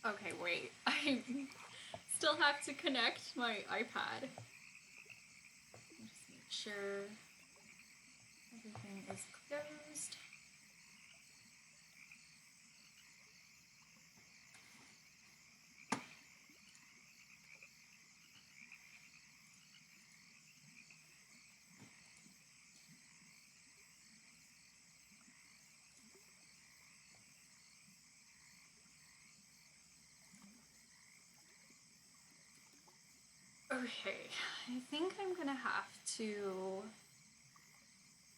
Okay, wait. I still have to connect my iPad. Just make sure everything is closed. Okay, I think I'm gonna have to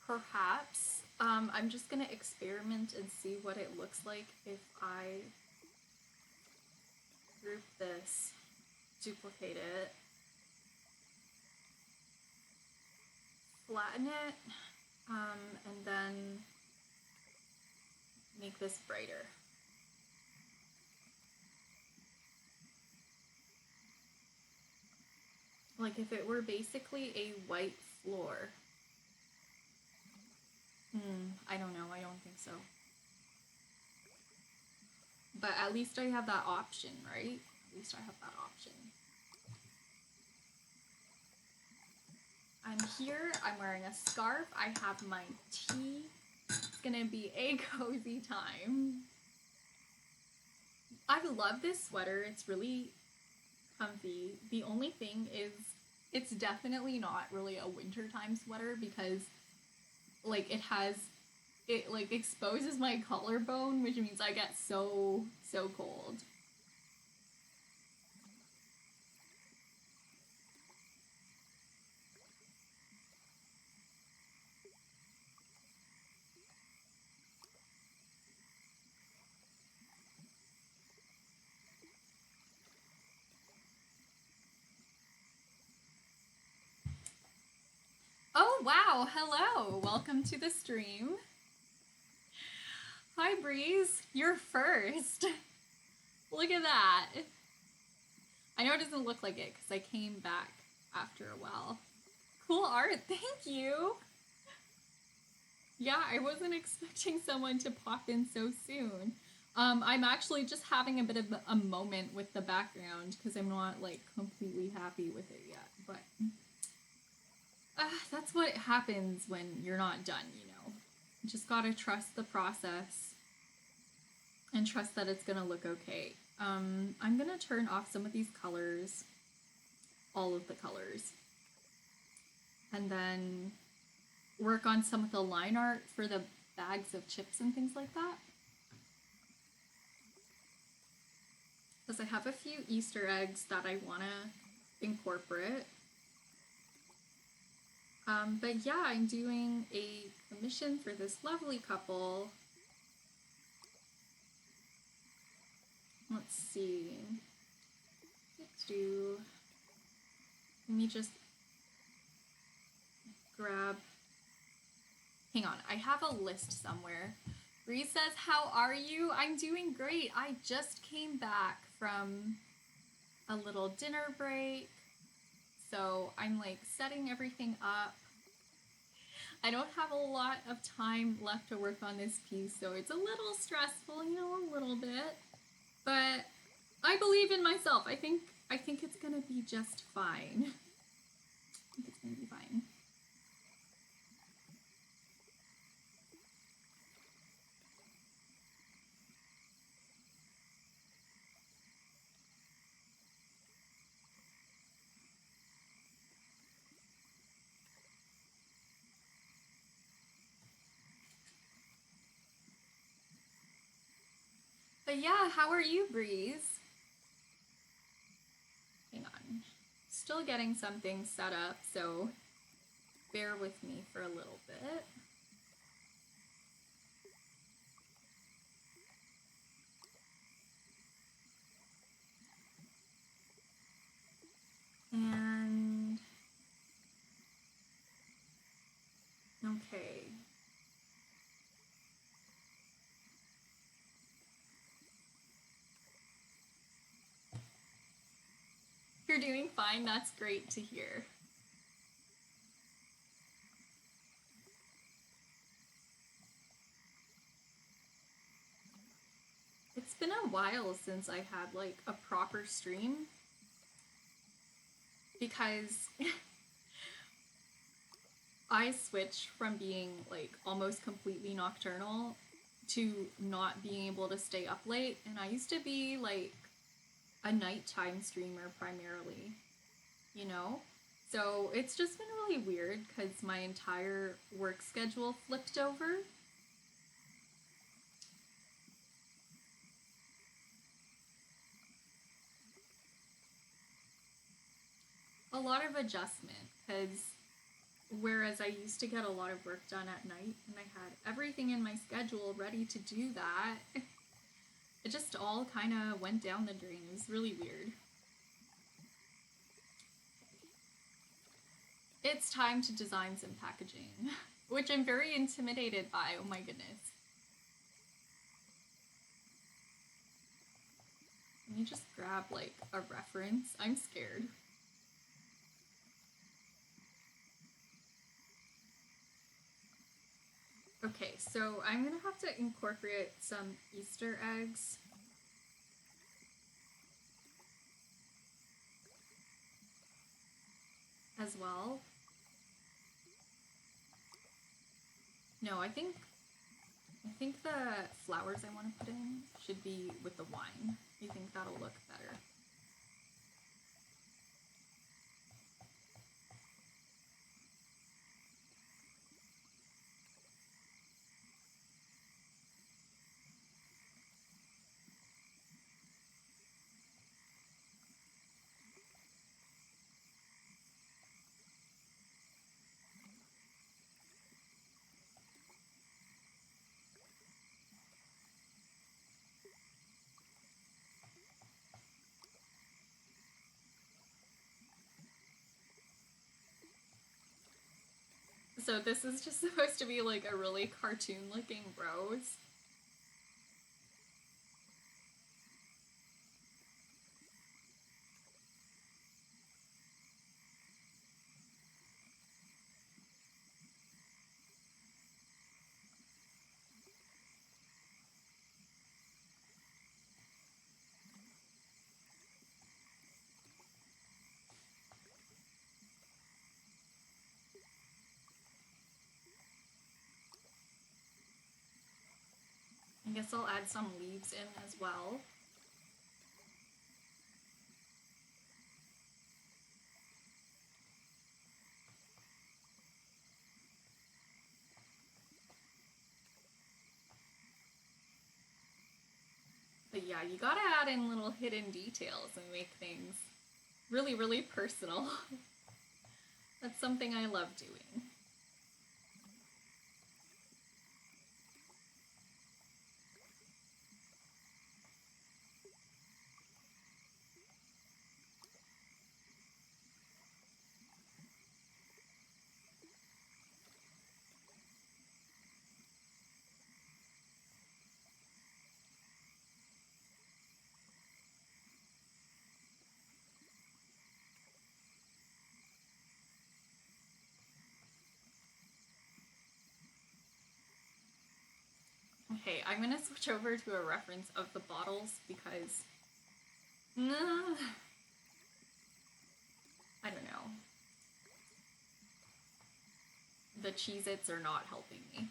perhaps, I'm just gonna experiment and see what it looks like if I group this, duplicate it, flatten it, and then make this brighter. Like if it were basically a white floor. I don't know, I don't think so. But at least I have that option, right? At least I have that option. I'm here, I'm wearing a scarf, I have my tea. It's gonna be a cozy time. I love this sweater, it's really comfy. The only thing is it's definitely not really a wintertime sweater because like it like exposes my collarbone, which means I get so cold. Oh wow, hello. Welcome to the stream. Hi Breeze, you're first. Look at that. I know it doesn't look like it because I came back after a while. Cool art, thank you. Yeah, I wasn't expecting someone to pop in so soon. I'm actually just having a bit of a moment with the background because I'm not like completely happy with it yet. But that's what happens when you're not done, you know. You just gotta trust the process and trust that it's gonna look okay. I'm gonna turn off some of these colors, all of the colors, and then work on some of the line art for the bags of chips and things like that. Because I have a few Easter eggs that I want to incorporate. But yeah, I'm doing a commission for this lovely couple. Let's see. Let me just grab. Hang on, I have a list somewhere. Bree says, how are you? I'm doing great. I just came back from a little dinner break. So I'm like setting everything up. I don't have a lot of time left to work on this piece, so it's a little stressful, you know, a little bit. But I believe in myself. I think it's gonna be just fine. I think it's gonna be fine. But yeah, how are you, Breeze? Hang on. Still getting something set up, so bear with me for a little bit. And okay. You're doing fine, that's great to hear. It's It's been a while since I had like a proper stream because I switched from being like almost completely nocturnal to not being able to stay up late, and I used to be like a nighttime streamer primarily, you know? So it's just been really weird because my entire work schedule flipped over. A lot of adjustment because whereas I used to get a lot of work done at night and I had everything in my schedule ready to do that, it just all kind of went down the drain. It was really weird. It's time to design some packaging, which I'm very intimidated by. Oh my goodness. Let me just grab like a reference. I'm scared. Okay, so I'm gonna have to incorporate some Easter eggs. As well. No, I think the flowers I want to put in should be with the wine. I think that'll look better. So this is just supposed to be like a really cartoon looking rose. I guess I'll add some leaves in as well. But yeah, you gotta add in little hidden details and make things really, really personal. That's something I love doing. Okay, I'm gonna switch over to a reference of the bottles because I don't know. The Cheez-Its are not helping me.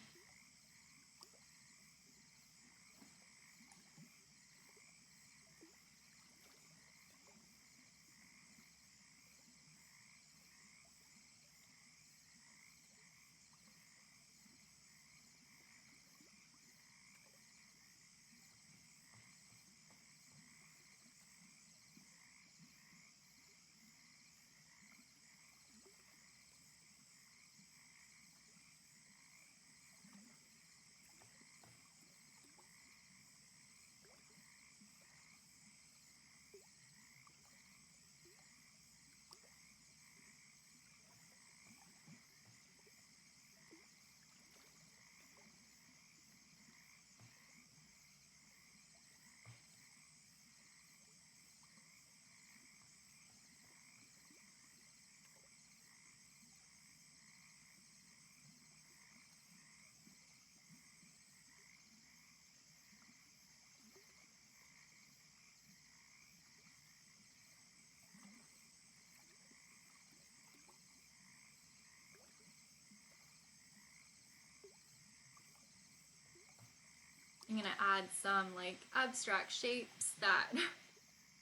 add some like abstract shapes that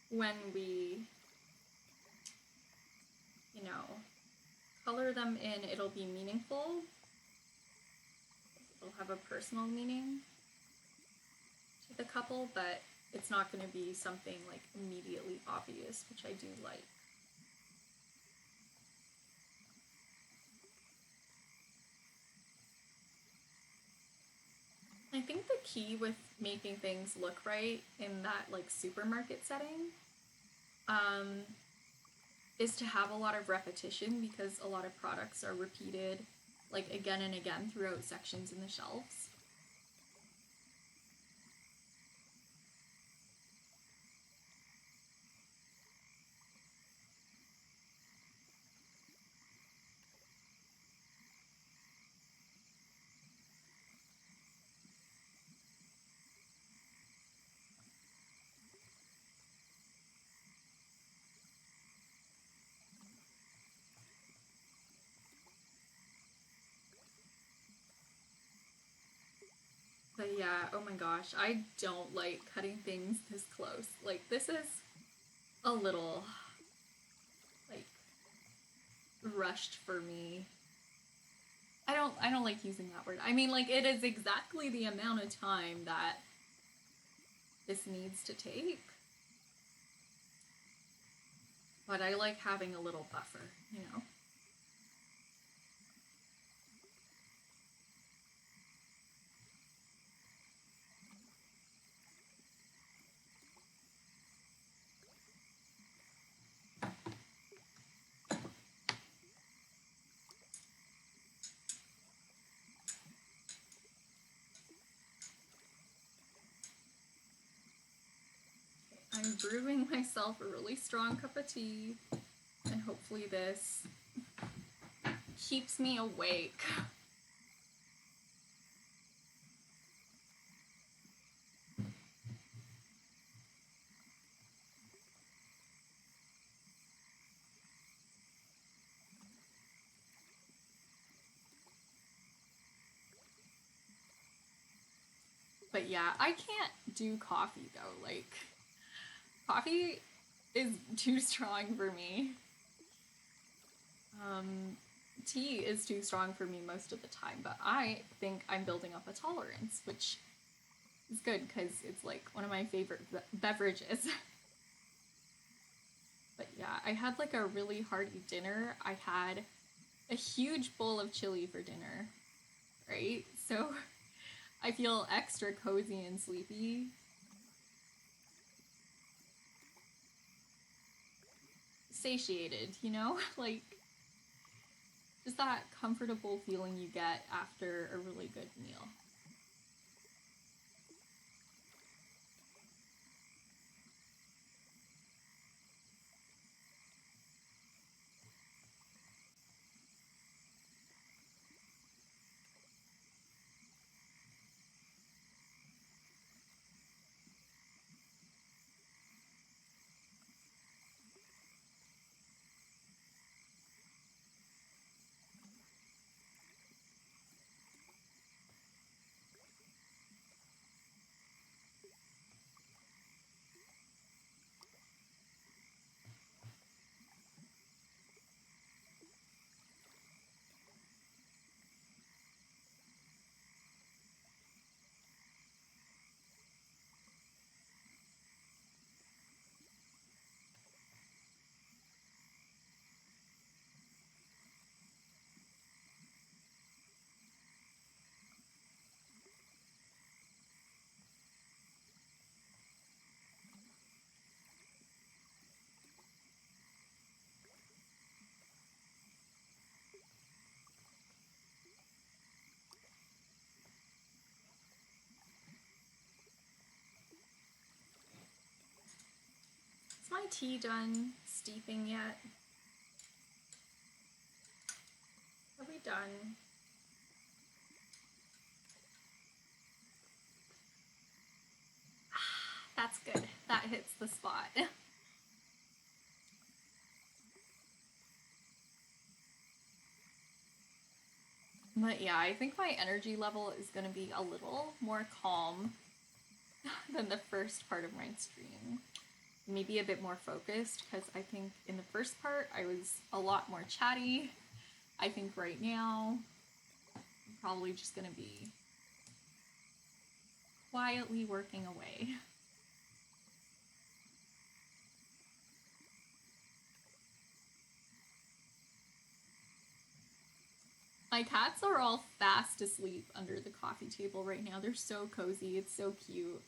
when we, you know, color them in, it'll be meaningful. It'll have a personal meaning to the couple, but it's not going to be something like immediately obvious, which I do like. I think the key with making things look right in that like supermarket setting is to have a lot of repetition, because a lot of products are repeated like again and again throughout sections in the shelves. But yeah, oh my gosh, I don't like cutting things this close. Like, this is a little, like, rushed for me. I don't like using that word. I mean, like, it is exactly the amount of time that this needs to take. But I like having a little buffer, you know? I'm brewing myself a really strong cup of tea, and hopefully this keeps me awake. But yeah, I can't do coffee though. Like, coffee is too strong for me. Tea is too strong for me most of the time, but I think I'm building up a tolerance, which is good because it's like one of my favorite beverages. But yeah, I had like a really hearty dinner. I had a huge bowl of chili for dinner, right? So I feel extra cozy and sleepy. Satiated, you know? Like, just that comfortable feeling you get after a really good meal. Is my tea done steeping yet? Are we done? That's good. That hits the spot. But yeah, I think my energy level is going to be a little more calm than the first part of my stream. Maybe a bit more focused, because I think in the first part I was a lot more chatty. I think right now I'm probably just gonna be quietly working away. My cats are all fast asleep under the coffee table right now. They're so cozy. It's so cute.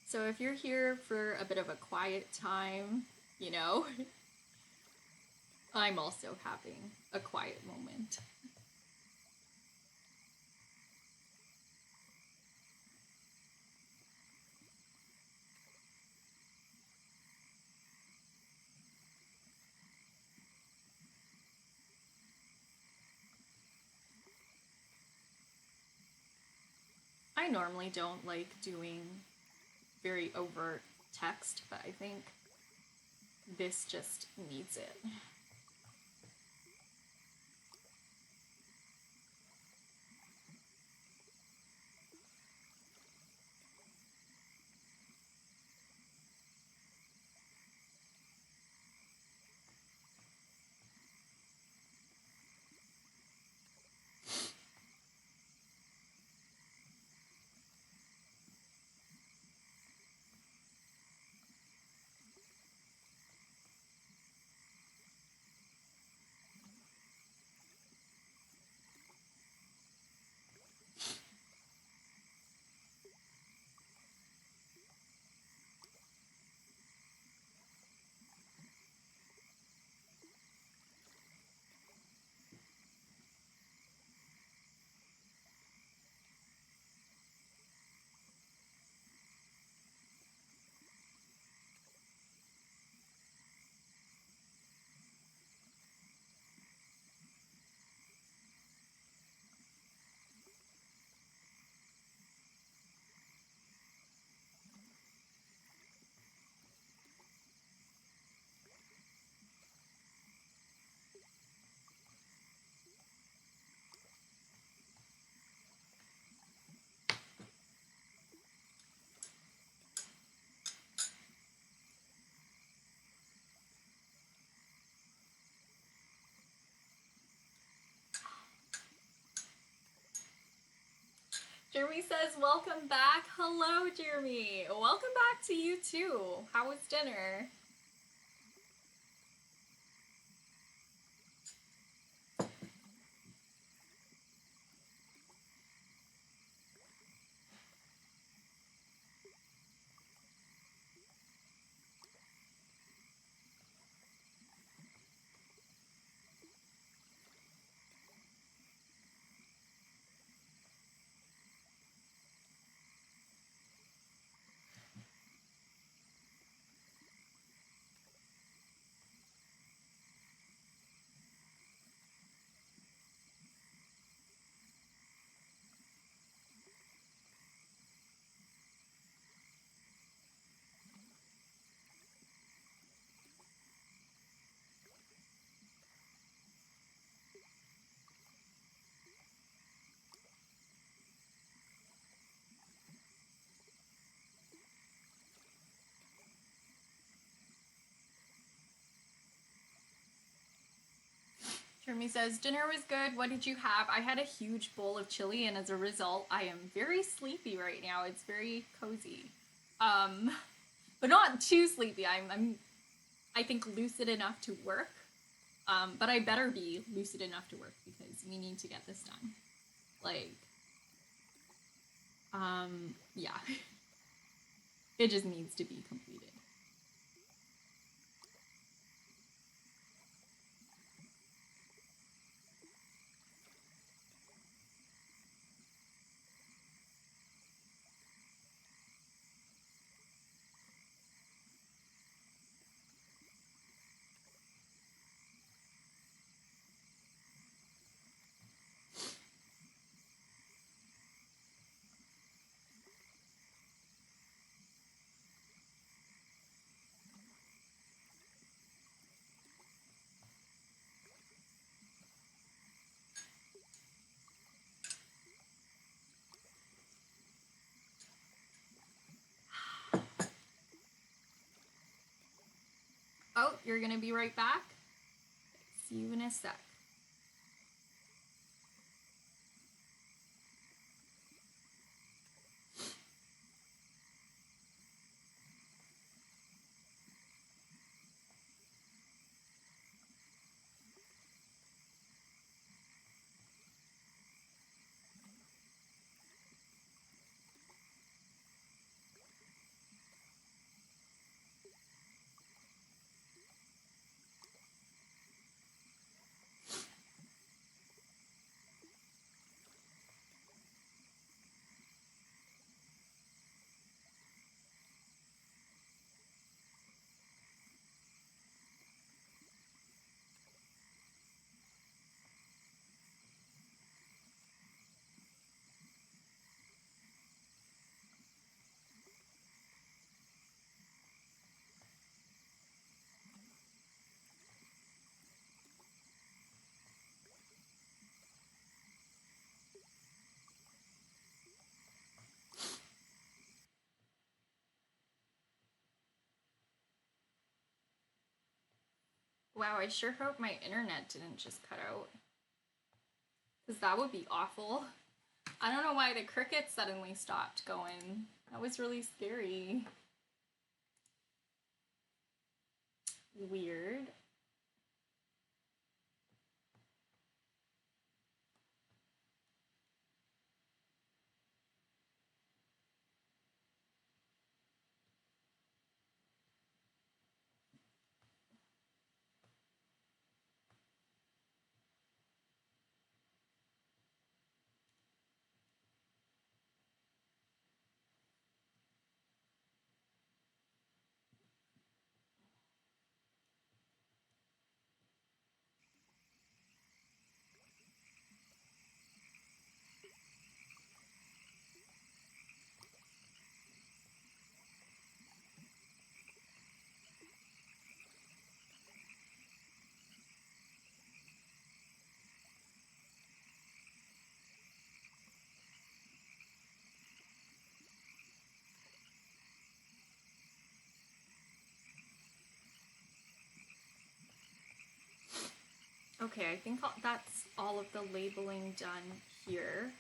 So if you're here for a bit of a quiet time, you know, I'm also having a quiet moment. I normally don't like doing very overt text, but I think this just needs it. Jeremy says, welcome back. Hello, Jeremy. Welcome back to you too. How was dinner? Jeremy says, dinner was good. What did you have? I had a huge bowl of chili, and as a result, I am very sleepy right now. It's very cozy. But not too sleepy. I think, lucid enough to work. But I better be lucid enough to work because is. We need to get this done. Like, yeah. It just needs to be completed. Oh, you're gonna be right back? See you in a sec. Wow, I sure hope my internet didn't just cut out. Because that would be awful. I don't know why the crickets suddenly stopped going. That was really scary. Weird. Okay, I think that's all of the labeling done here.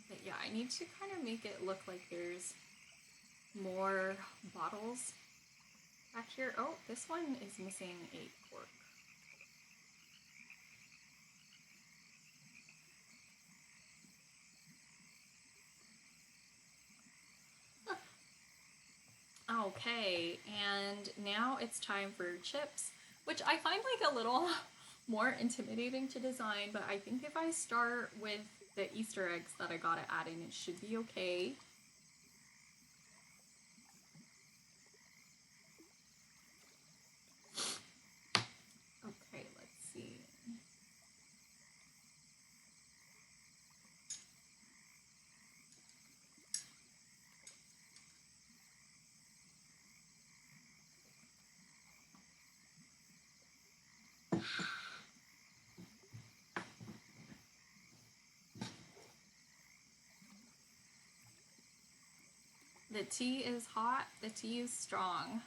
But yeah, I need to kind of make it look like there's more bottles back here. Oh, this one is missing a cork. Okay, and now it's time for chips, which I find like a little more intimidating to design, but I think if I start with the Easter eggs that I gotta add in, it should be okay. Okay, let's see. The tea is hot, the tea is strong.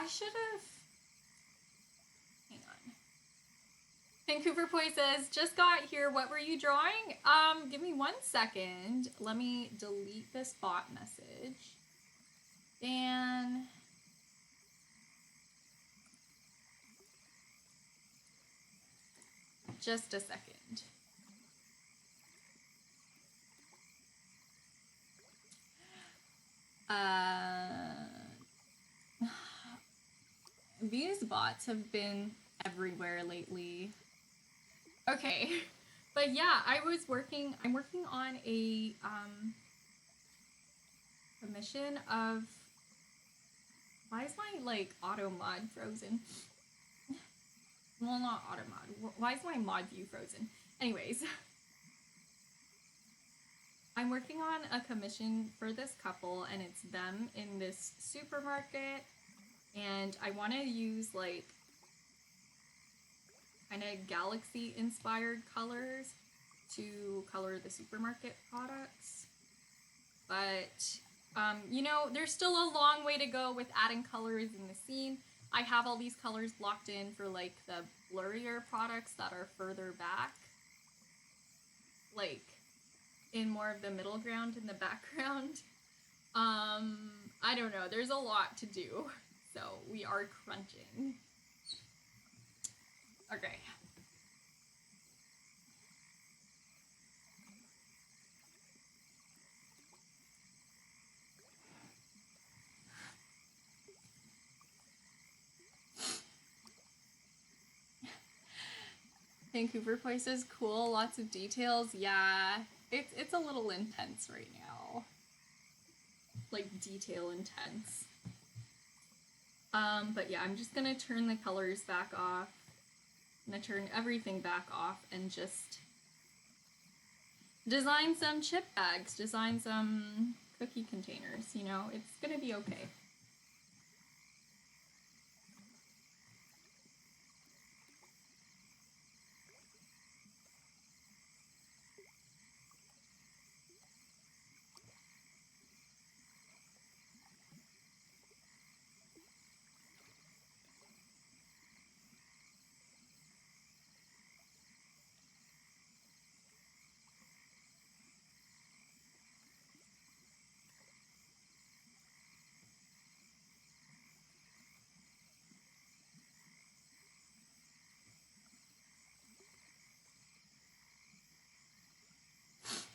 I should have... Hang on. Vancouver Poi says, just got here. What were you drawing? Give me 1 second. Let me delete this bot message. Dan. Just a second. These bots have been everywhere lately. Okay, but yeah, I'm working on a mission of, why is my, like, auto mod frozen? Well, not auto mod. Why is my mod view frozen? Anyways, I'm working on a commission for this couple, and it's them in this supermarket, and I want to use, like, kind of galaxy-inspired colors to color the supermarket products. But, you know, there's still a long way to go with adding colors in the scene. I have all these colors blocked in for, like, the blurrier products that are further back. Like, in more of the middle ground in the background. I don't know. There's a lot to do. So, we are crunching. Okay. Vancouver Place is cool, lots of details. Yeah, it's a little intense right now. Like, detail intense. But yeah, I'm just gonna turn the colors back off. I'm gonna turn everything back off and just design some chip bags, design some cookie containers, you know? It's gonna be okay.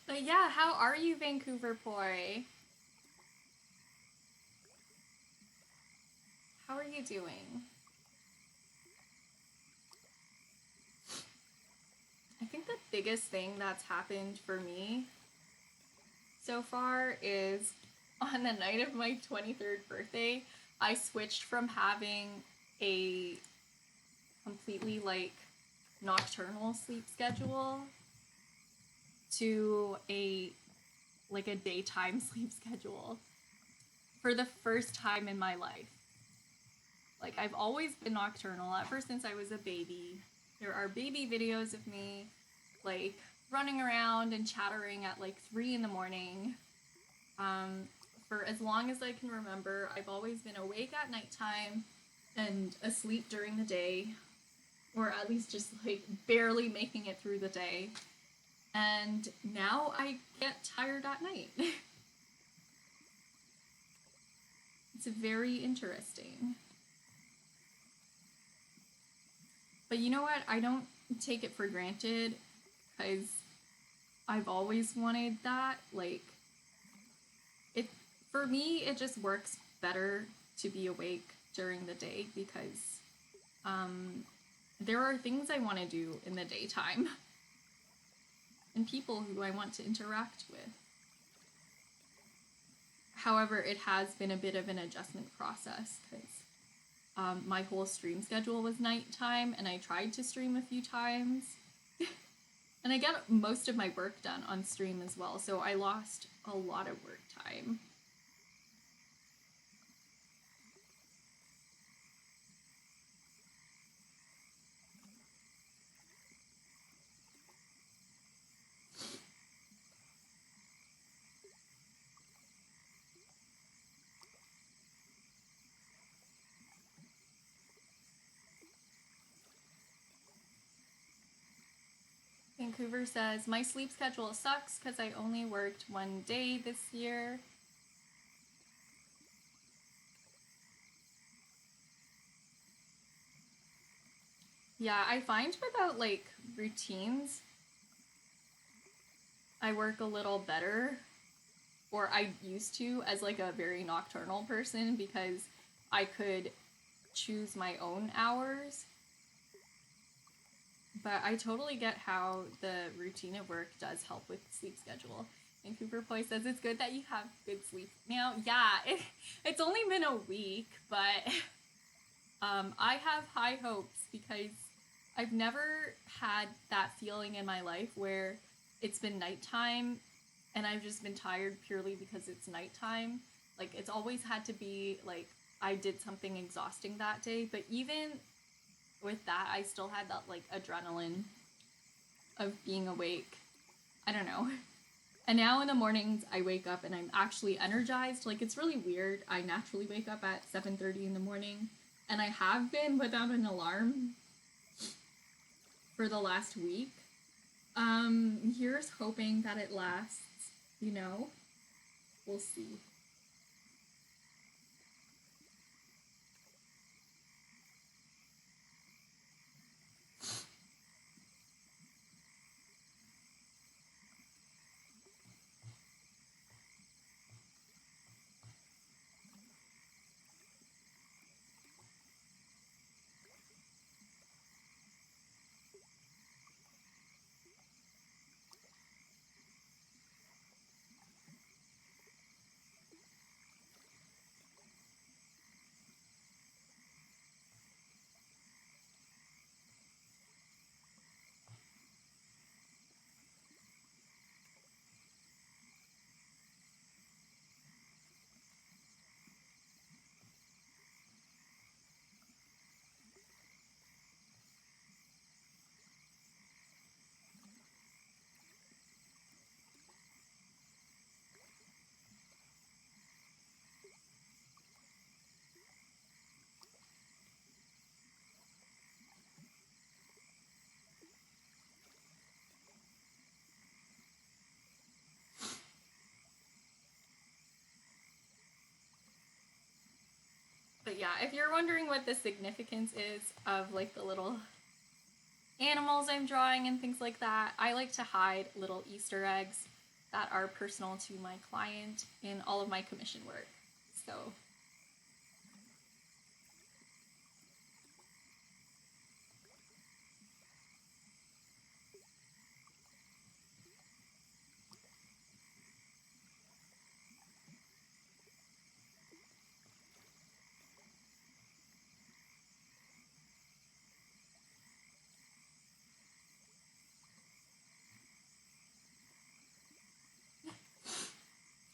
But yeah, how are you, Vancouver Poi? How are you doing? I think the biggest thing that's happened for me so far is on the night of my 23rd birthday, I switched from having a completely, like, nocturnal sleep schedule to a daytime sleep schedule for the first time in my life. Like, I've always been nocturnal ever since I was a baby. There are baby videos of me, like, running around and chattering at, like, 3 in the morning. For as long as I can remember, I've always been awake at nighttime and asleep during the day, or at least just, like, barely making it through the day. And now I get tired at night. It's very interesting. But you know what? I don't take it for granted, because I've always wanted that. Like, for me, it just works better to be awake during the day, because there are things I want to do in the daytime and people who I want to interact with. However, it has been a bit of an adjustment process, because my whole stream schedule was nighttime, and I tried to stream a few times. And I get most of my work done on stream as well, so I lost a lot of work time. Vancouver says, my sleep schedule sucks because I only worked one day this year. Yeah, I find without like routines, I work a little better, or I used to as like a very nocturnal person because I could choose my own hours. But I totally get how the routine of work does help with sleep schedule. Vancouver Poi says it's good that you have good sleep. Now, yeah, it's only been a week, but I have high hopes because I've never had that feeling in my life where it's been nighttime and I've just been tired purely because it's nighttime. Like, it's always had to be like I did something exhausting that day, but even with that, I still had that like adrenaline of being awake. I don't know. And now in the mornings, I wake up and I'm actually energized. Like, it's really weird. I naturally wake up at 7:30 in the morning, and I have been without an alarm for the last week. Here's hoping that it lasts, you know? We'll see. But yeah, if you're wondering what the significance is of like the little animals I'm drawing and things like that, I like to hide little Easter eggs that are personal to my client in all of my commission work. So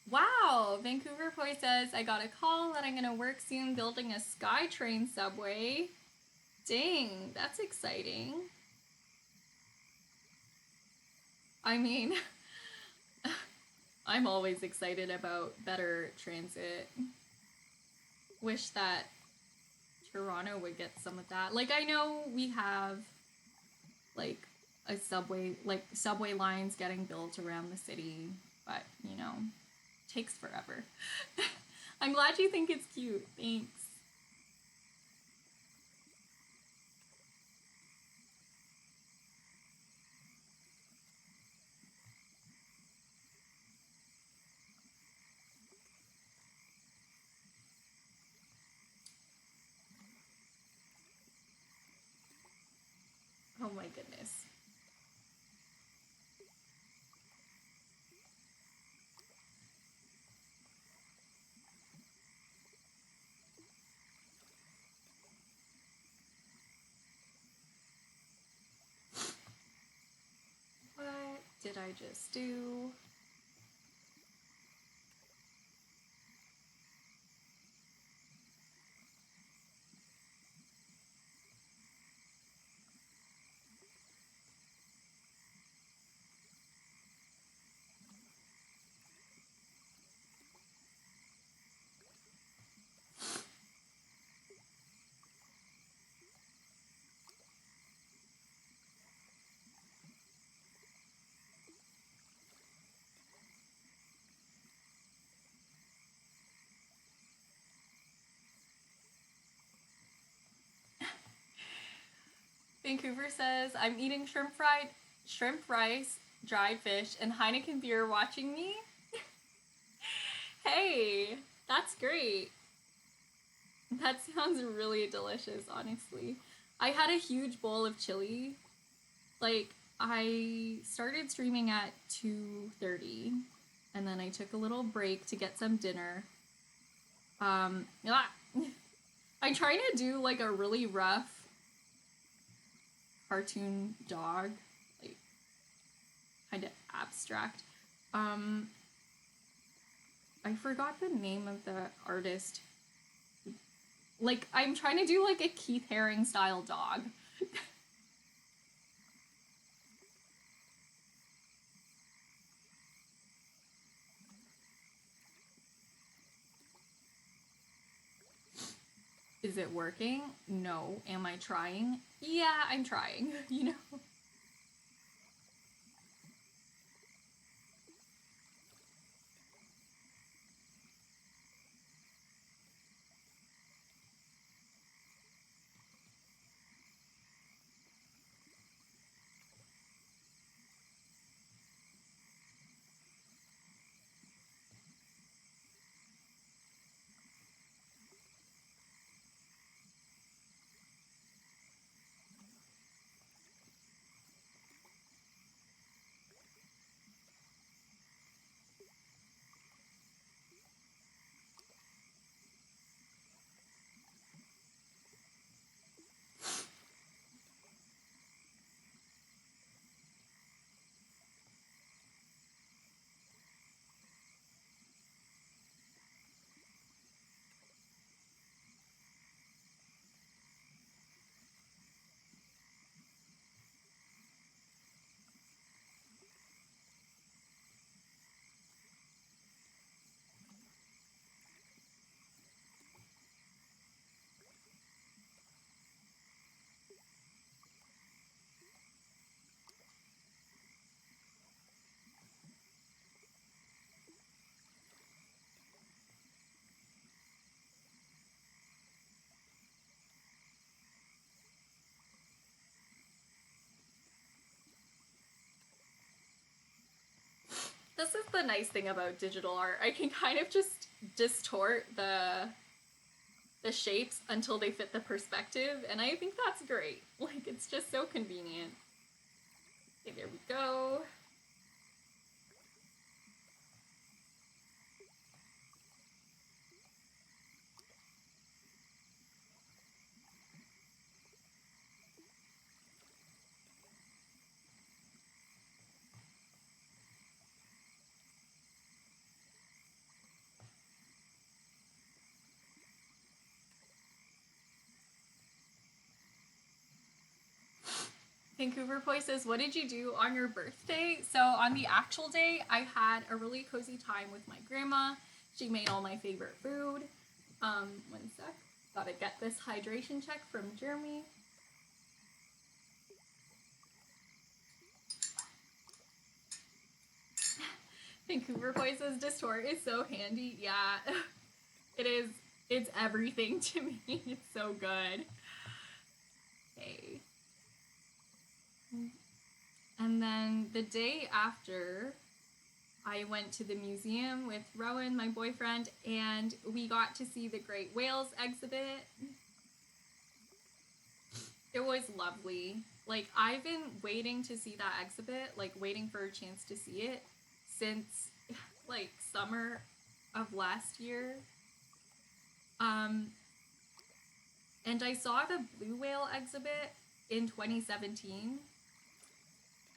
wow, Vancouver Poi says, I got a call that I'm gonna work soon building a SkyTrain subway. Dang, that's exciting. I mean, I'm always excited about better transit. Wish that Toronto would get some of that. Like, I know we have like a subway lines getting built around the city, but you know, takes forever. I'm glad you think it's cute. Thanks. Oh my goodness. What did I just do? Vancouver says, I'm eating shrimp rice, dried fish, and Heineken beer watching me. Hey, that's great. That sounds really delicious, honestly. I had a huge bowl of chili. Like, I started streaming at 2:30, and then I took a little break to get some dinner. Yeah. I'm trying to do like a really rough cartoon dog, like kind of abstract. I forgot the name of the artist. Like, I'm trying to do like a Keith Haring style dog. Is it working? No. Am I trying? Yeah, I'm trying, you know? This is the nice thing about digital art. I can kind of just distort the shapes until they fit the perspective, and I think that's great. Like, it's just so convenient. Okay, there we go. Vancouver Boy says, what did you do on your birthday? So on the actual day, I had a really cozy time with my grandma. She made all my favorite food. One sec. Gotta get this hydration check from Jeremy. Vancouver Boy says, distort is so handy. Yeah, it is. It's everything to me. It's so good. Okay. And then the day after, I went to the museum with Rowan, my boyfriend, and we got to see the Great Whales exhibit. It was lovely. Like, I've been waiting to see that exhibit, like, waiting for a chance to see it since, like, summer of last year. And I saw the blue whale exhibit in 2017.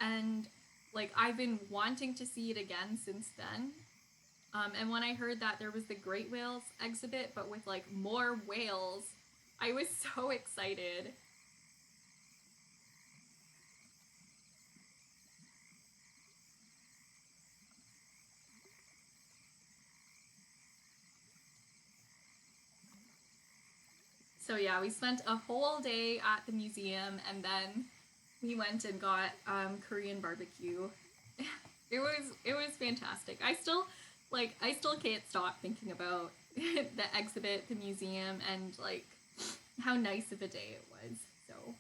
And, like, I've been wanting to see it again since then. And when I heard that there was the Great Whales exhibit, but with, like, more whales, I was so excited. So yeah, we spent a whole day at the museum, and then we went and got Korean barbecue. It was fantastic. I still can't stop thinking about the exhibit, the museum, and like how nice of a day it was. So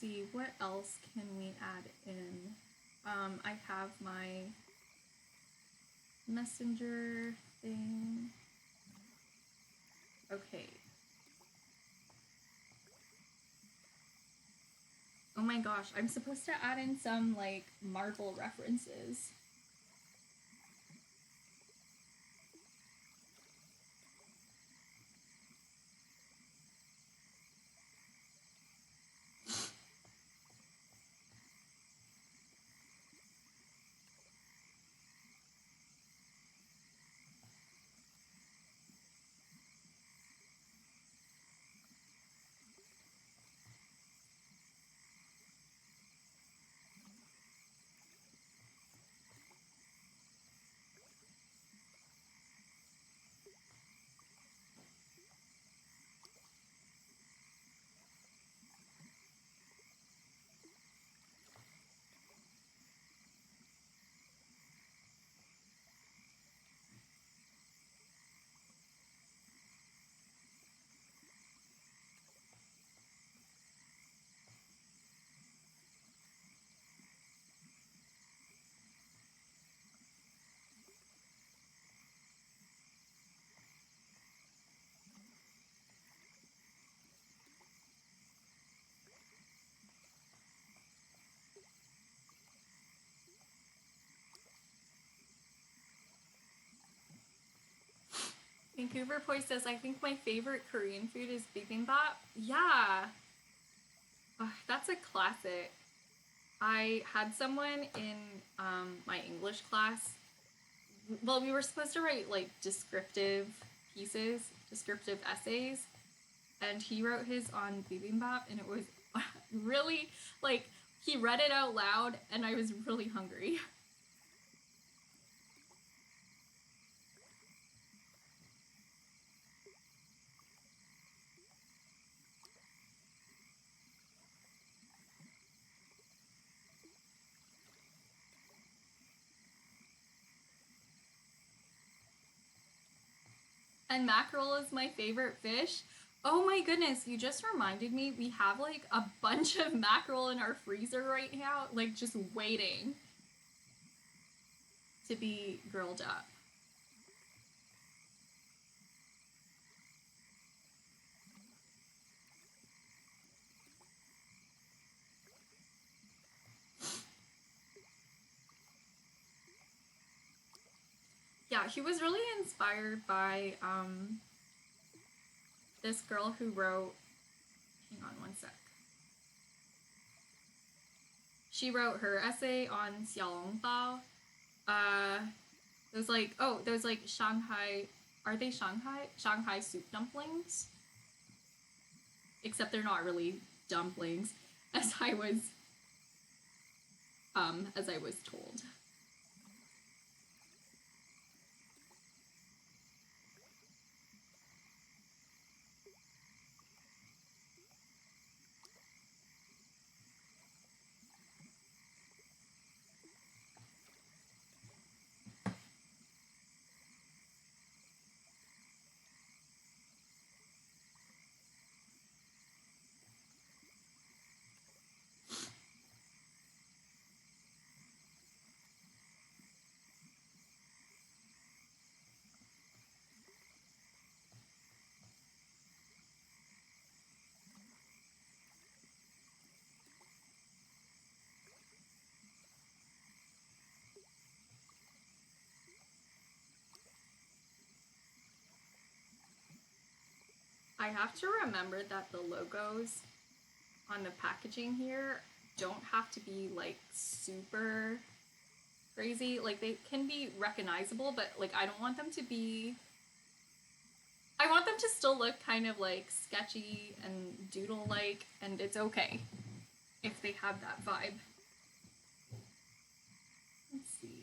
see, what else can we add in? I have my messenger thing. Okay. Oh my gosh, I'm supposed to add in some like Marvel references. Vancouver Poise says, I think my favorite Korean food is bibimbap. Yeah. That's a classic. I had someone in my English class. Well, we were supposed to write like descriptive pieces, descriptive essays, and he wrote his on bibimbap, and it was really like he read it out loud, and I was really hungry. And mackerel is my favorite fish. Oh my goodness, you just reminded me we have like a bunch of mackerel in our freezer right now, like just waiting to be grilled up. Yeah, he was really inspired by this girl who wrote, hang on one sec. She wrote her essay on xiaolongbao. Those like, oh, those like Shanghai, are they Shanghai? Shanghai soup dumplings? Except they're not really dumplings, as I was told. I have to remember that the logos on the packaging here don't have to be like super crazy. Like they can be recognizable, but like I don't want them to be, I want them to still look kind of like sketchy and doodle like, and it's okay if they have that vibe. Let's see.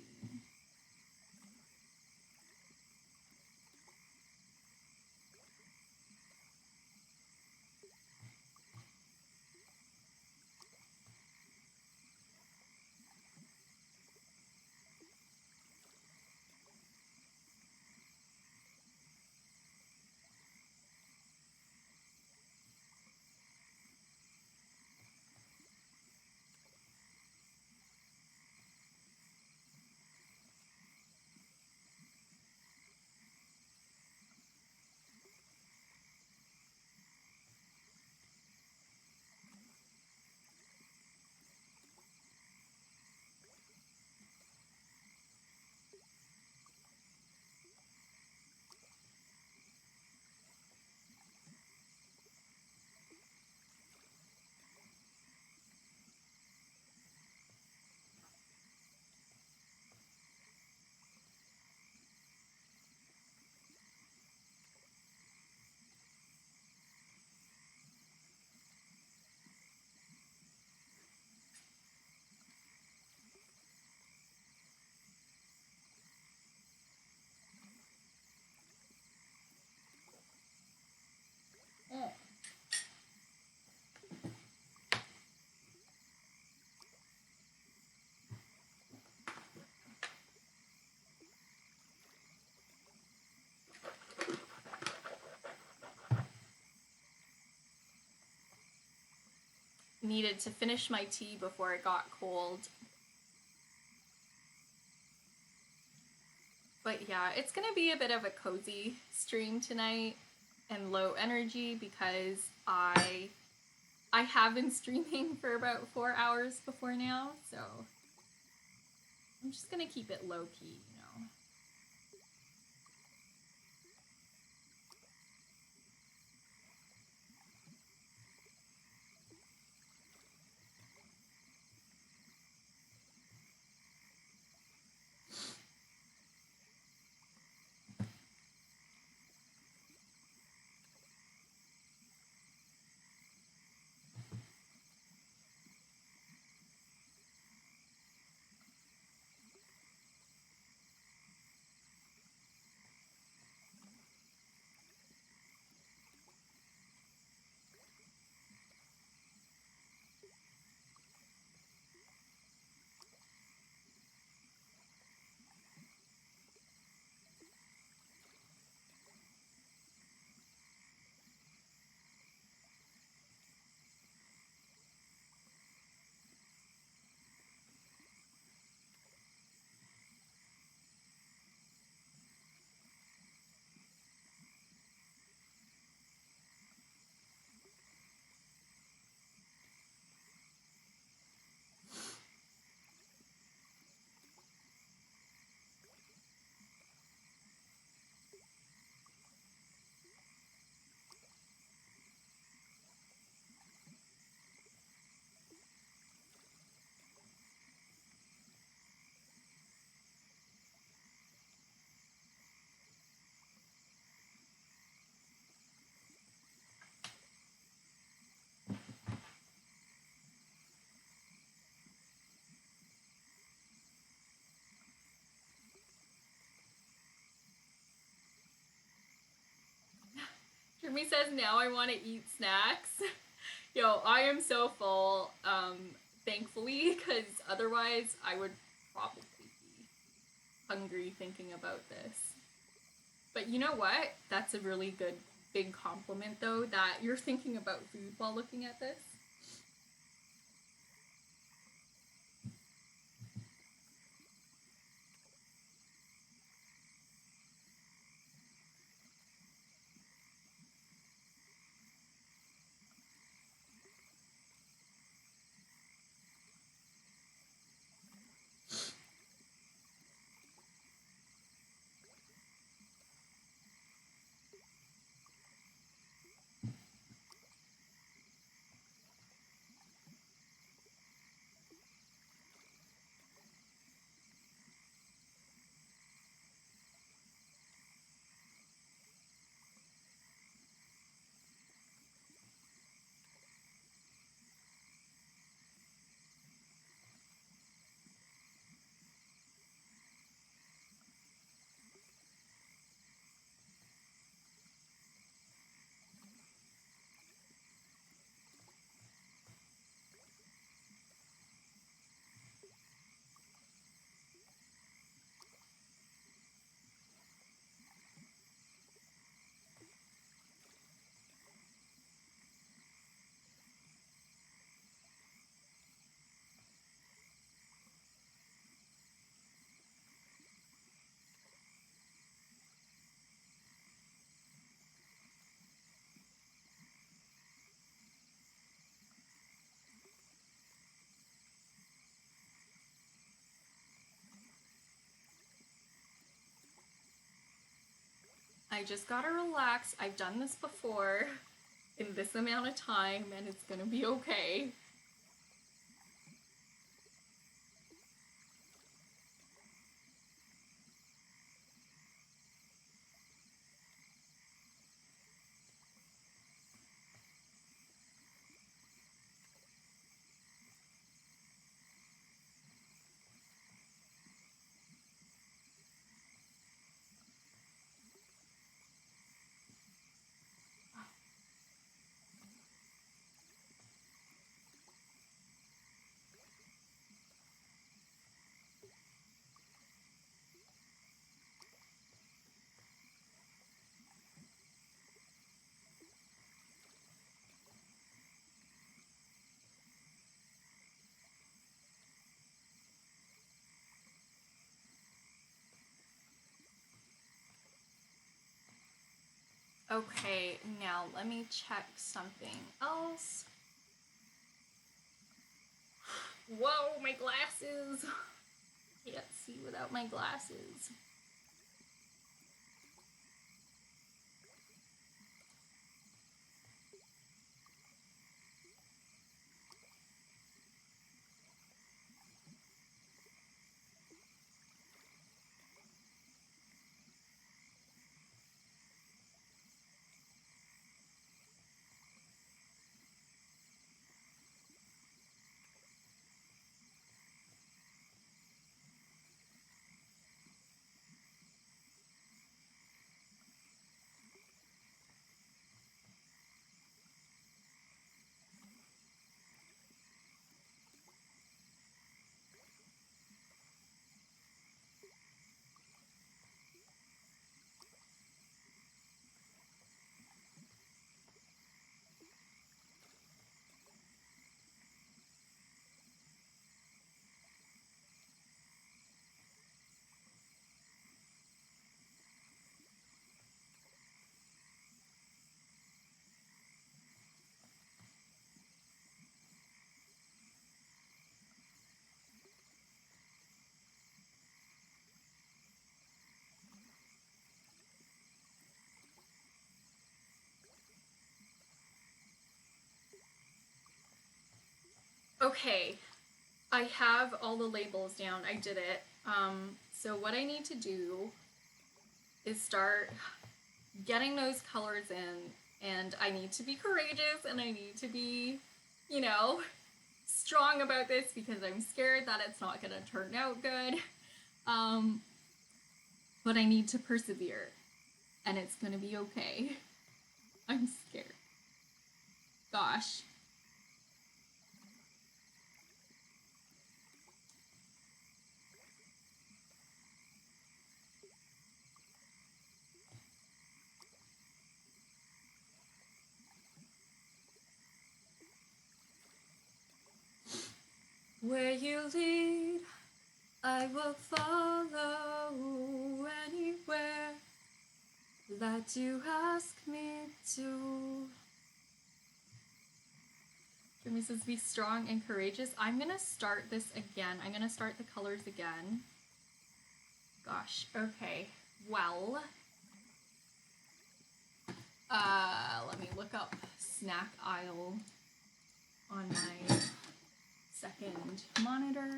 needed to finish my tea before it got cold. But yeah, it's gonna be a bit of a cozy stream tonight and low energy because I have been streaming for about 4 hours before now, so I'm just gonna keep it low key, you know. Jeremy says now I want to eat snacks. Yo, I am so full, thankfully, because otherwise I would probably be hungry thinking about this. But you know what? That's a really good big compliment, though, that you're thinking about food while looking at this. I just gotta relax. I've done this before in this amount of time, and it's gonna be okay. Okay, now let me check something else. Whoa, my glasses! Can't see without my glasses. Okay, I have all the labels down. I did it. So what I need to do is start getting those colors in, and I need to be courageous and I need to be, you know, strong about this because I'm scared that it's not gonna turn out good. Um, but I need to persevere and it's gonna be okay. I'm scared. Gosh. Where you lead, I will follow anywhere that you ask me to. Jeremy says, be strong and courageous. I'm gonna start this again. I'm gonna start the colors again. Gosh, okay. Well, let me look up snack aisle on my second monitor.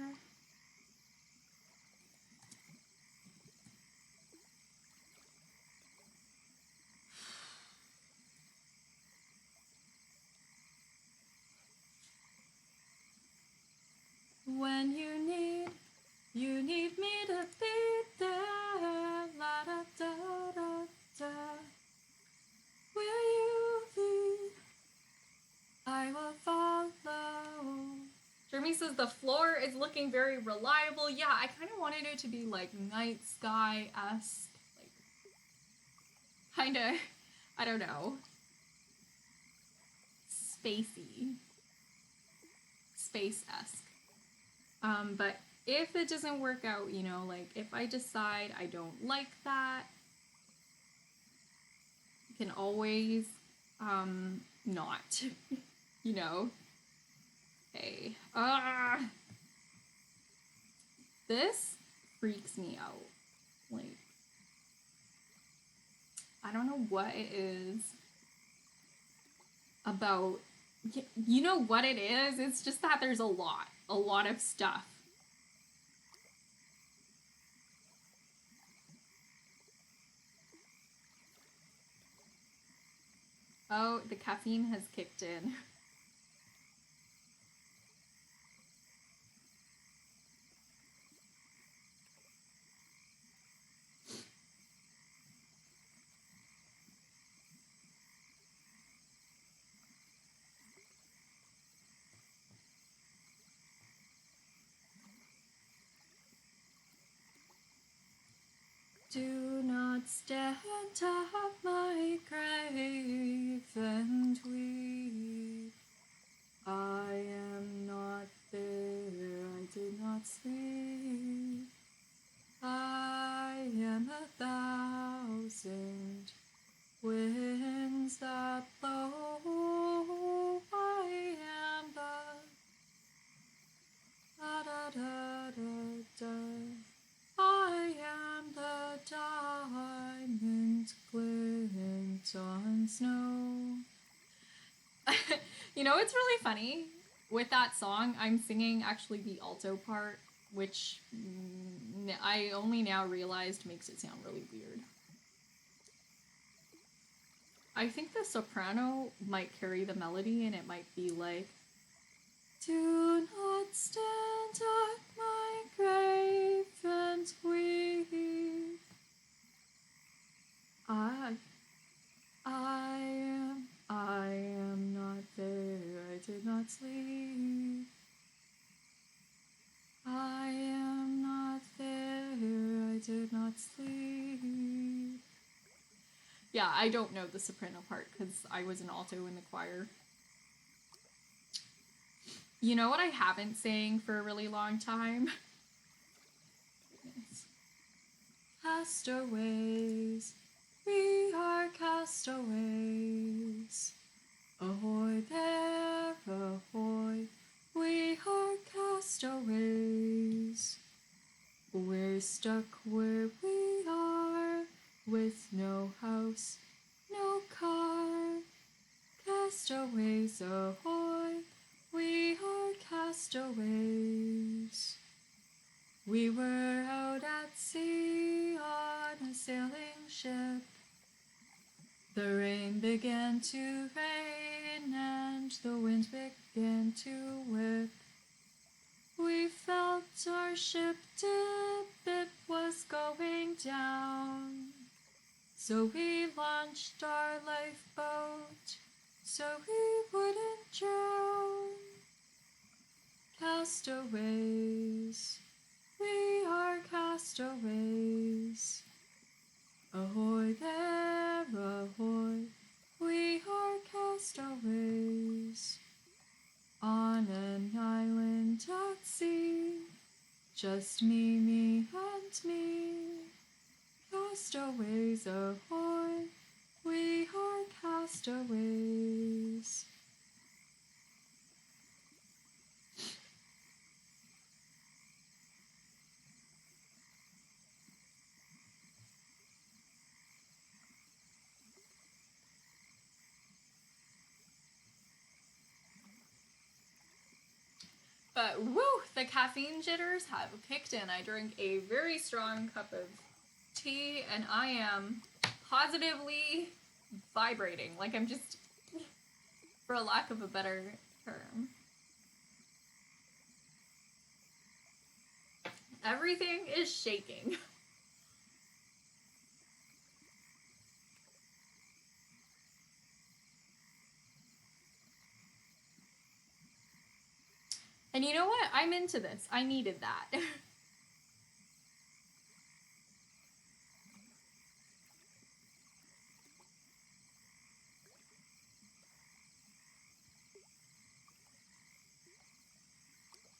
When you need me to be there, la da da da da. Where you lead, I will follow. Jeremy says the floor is looking very reliable. Yeah, I kind of wanted it to be like night sky-esque, like kind of, I don't know, spacey, space-esque. But if it doesn't work out, you know, like if I decide I don't like that, you can always not, you know. Okay. This freaks me out. Like, I don't know what it is about. You know what it is? It's just that there's a lot of stuff. Oh, the caffeine has kicked in. Do not stand at my grave and weep. I am not there, I did not sleep. I am 1,000 when snow. You know, it's really funny. With that song, I'm singing actually the alto part, which I only now realized makes it sound really weird. I think the soprano might carry the melody and it might be like, do not stand at my grave and weep. I am not there, I did not sleep. I am not there, I did not sleep. Yeah, I don't know the soprano part because I was an alto in the choir. You know what I haven't sang for a really long time? Castaways, we are castaways. Ahoy there, ahoy, we are castaways. We're stuck where we are, with no house, no car. Castaways, ahoy, we are castaways. We were out at sea on a sailing ship. The rain began to rain and the wind began to whip. We felt our ship dip, it was going down. So we launched our lifeboat so we wouldn't drown. Castaways, we are castaways. Ahoy there, ahoy, we are castaways. On an island at sea, just me and me. Castaways, ahoy, we are castaways. But woo, the caffeine jitters have kicked in. I drank a very strong cup of tea and I am positively vibrating. Like I'm just, for a lack of a better term. Everything is shaking. And you know what? I'm into this. I needed that.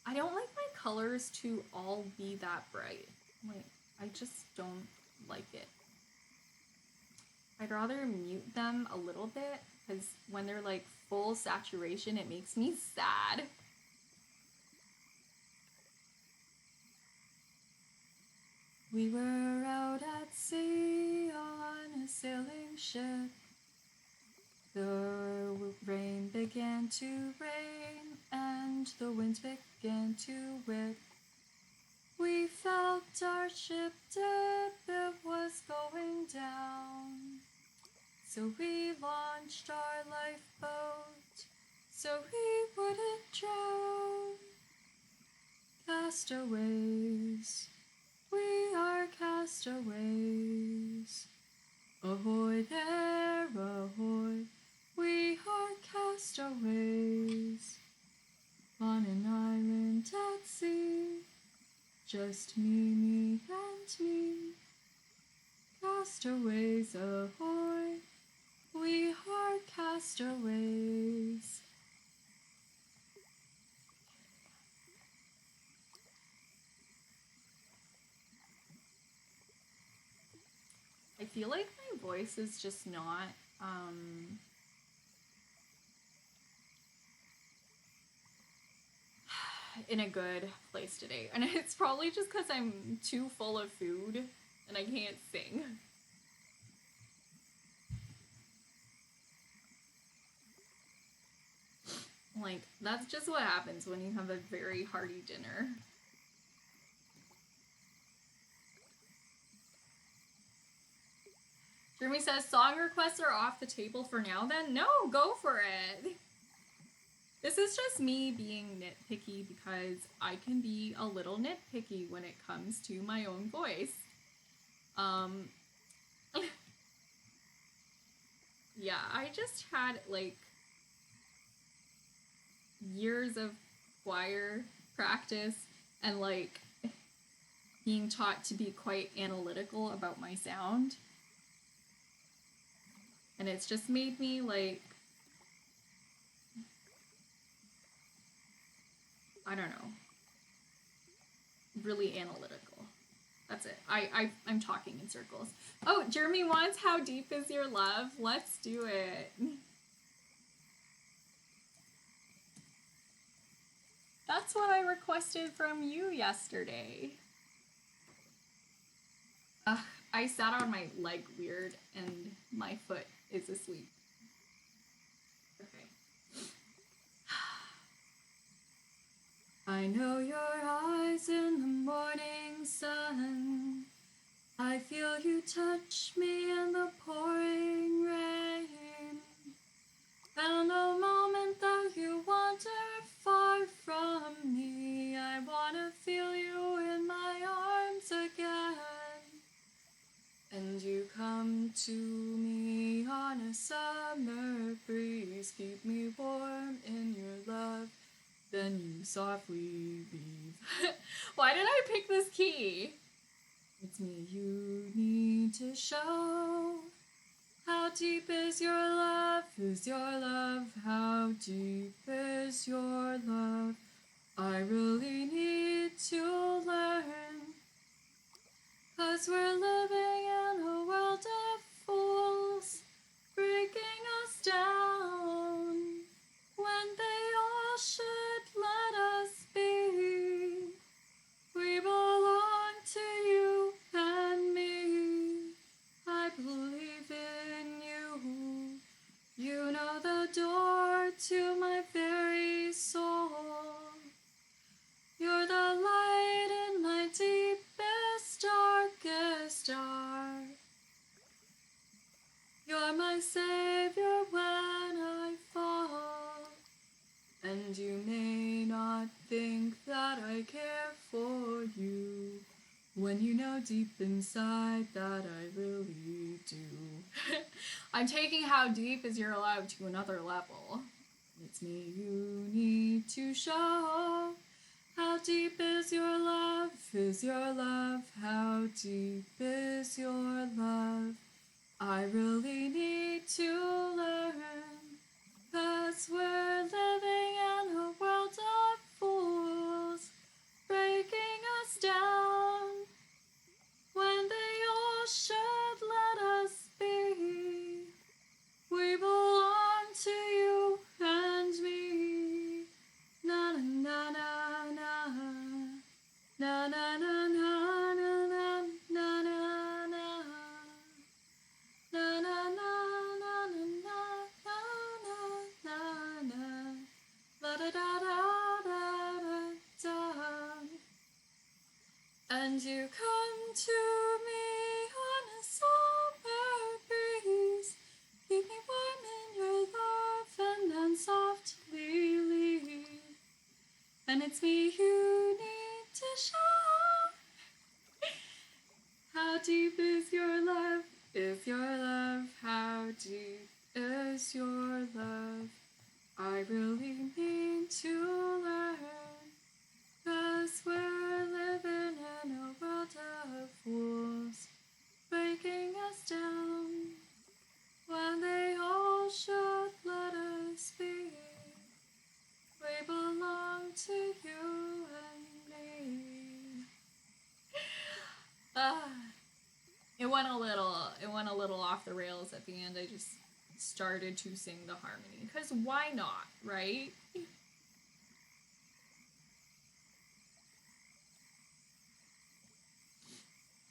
I don't like my colors to all be that bright. Like, I just don't like it. I'd rather mute them a little bit, because when they're like full saturation, it makes me sad. We were out at sea on a sailing ship. The rain began to rain and the winds began to whip. We felt our ship dip, it was going down. So we launched our lifeboat so we wouldn't drown. Castaways, we are castaways. Ahoy there, ahoy, we are castaways. On an island at sea, just me and me. Castaways, ahoy, we are castaways. I feel like my voice is just not, in a good place today. And it's probably just because I'm too full of food and I can't sing. That's just what happens when you have a very hearty dinner. Jeremy says, song requests are off the table for now then? No, go for it. This is just me being nitpicky because I can be a little nitpicky when it comes to my own voice. Yeah, I just had like years of choir practice and like being taught to be quite analytical about my sound. And it's just made me like, I don't know, really analytical. That's it. I'm talking in circles. Oh, Jeremy wants How Deep Is Your Love? Let's do it. That's what I requested from you yesterday. I sat on my leg weird and my foot is asleep. Okay. I know your eyes in the morning sun. I feel you touch me in the pouring rain. And the moment that you wander far from me, I wanna feel you in my arms again. And you come to me on a summer breeze, keep me warm in your love, then you softly leave. Why did I pick this key? It's me you need to show. How deep is your love? Is your love? How deep is your love? I really need to learn. 'Cause we're living in a world of fools, breaking us down, when they all should let us be. We belong to you and me. I believe in you. You know the door to my very soul. You're the light in my deepest, darkest dark. You're my savior when I fall. And you may not think that I care for you, when you know deep inside that I really do. I'm taking How Deep Is Your Love to another level. It's me you need to show. How deep is your love? Is your love? How deep is your love? I really need to learn. 'Cause we're living in a world of fools, breaking us down, when they all should let us be. We belong to you and me. Na na na na na na na na na na na na na. Na na na na na na na na la da da da da da. And you come to me on a summer breeze, keep me warm in your love, and then softly leave. And it's me you need to show. How deep is your love? Is your love? How deep is your love? I really need to learn. 'Cause we're living in a world of fools, breaking us down, when they all should let us be. We belong to you and me. It went a little off the rails at the end. I just started to sing the harmony, because why not, right?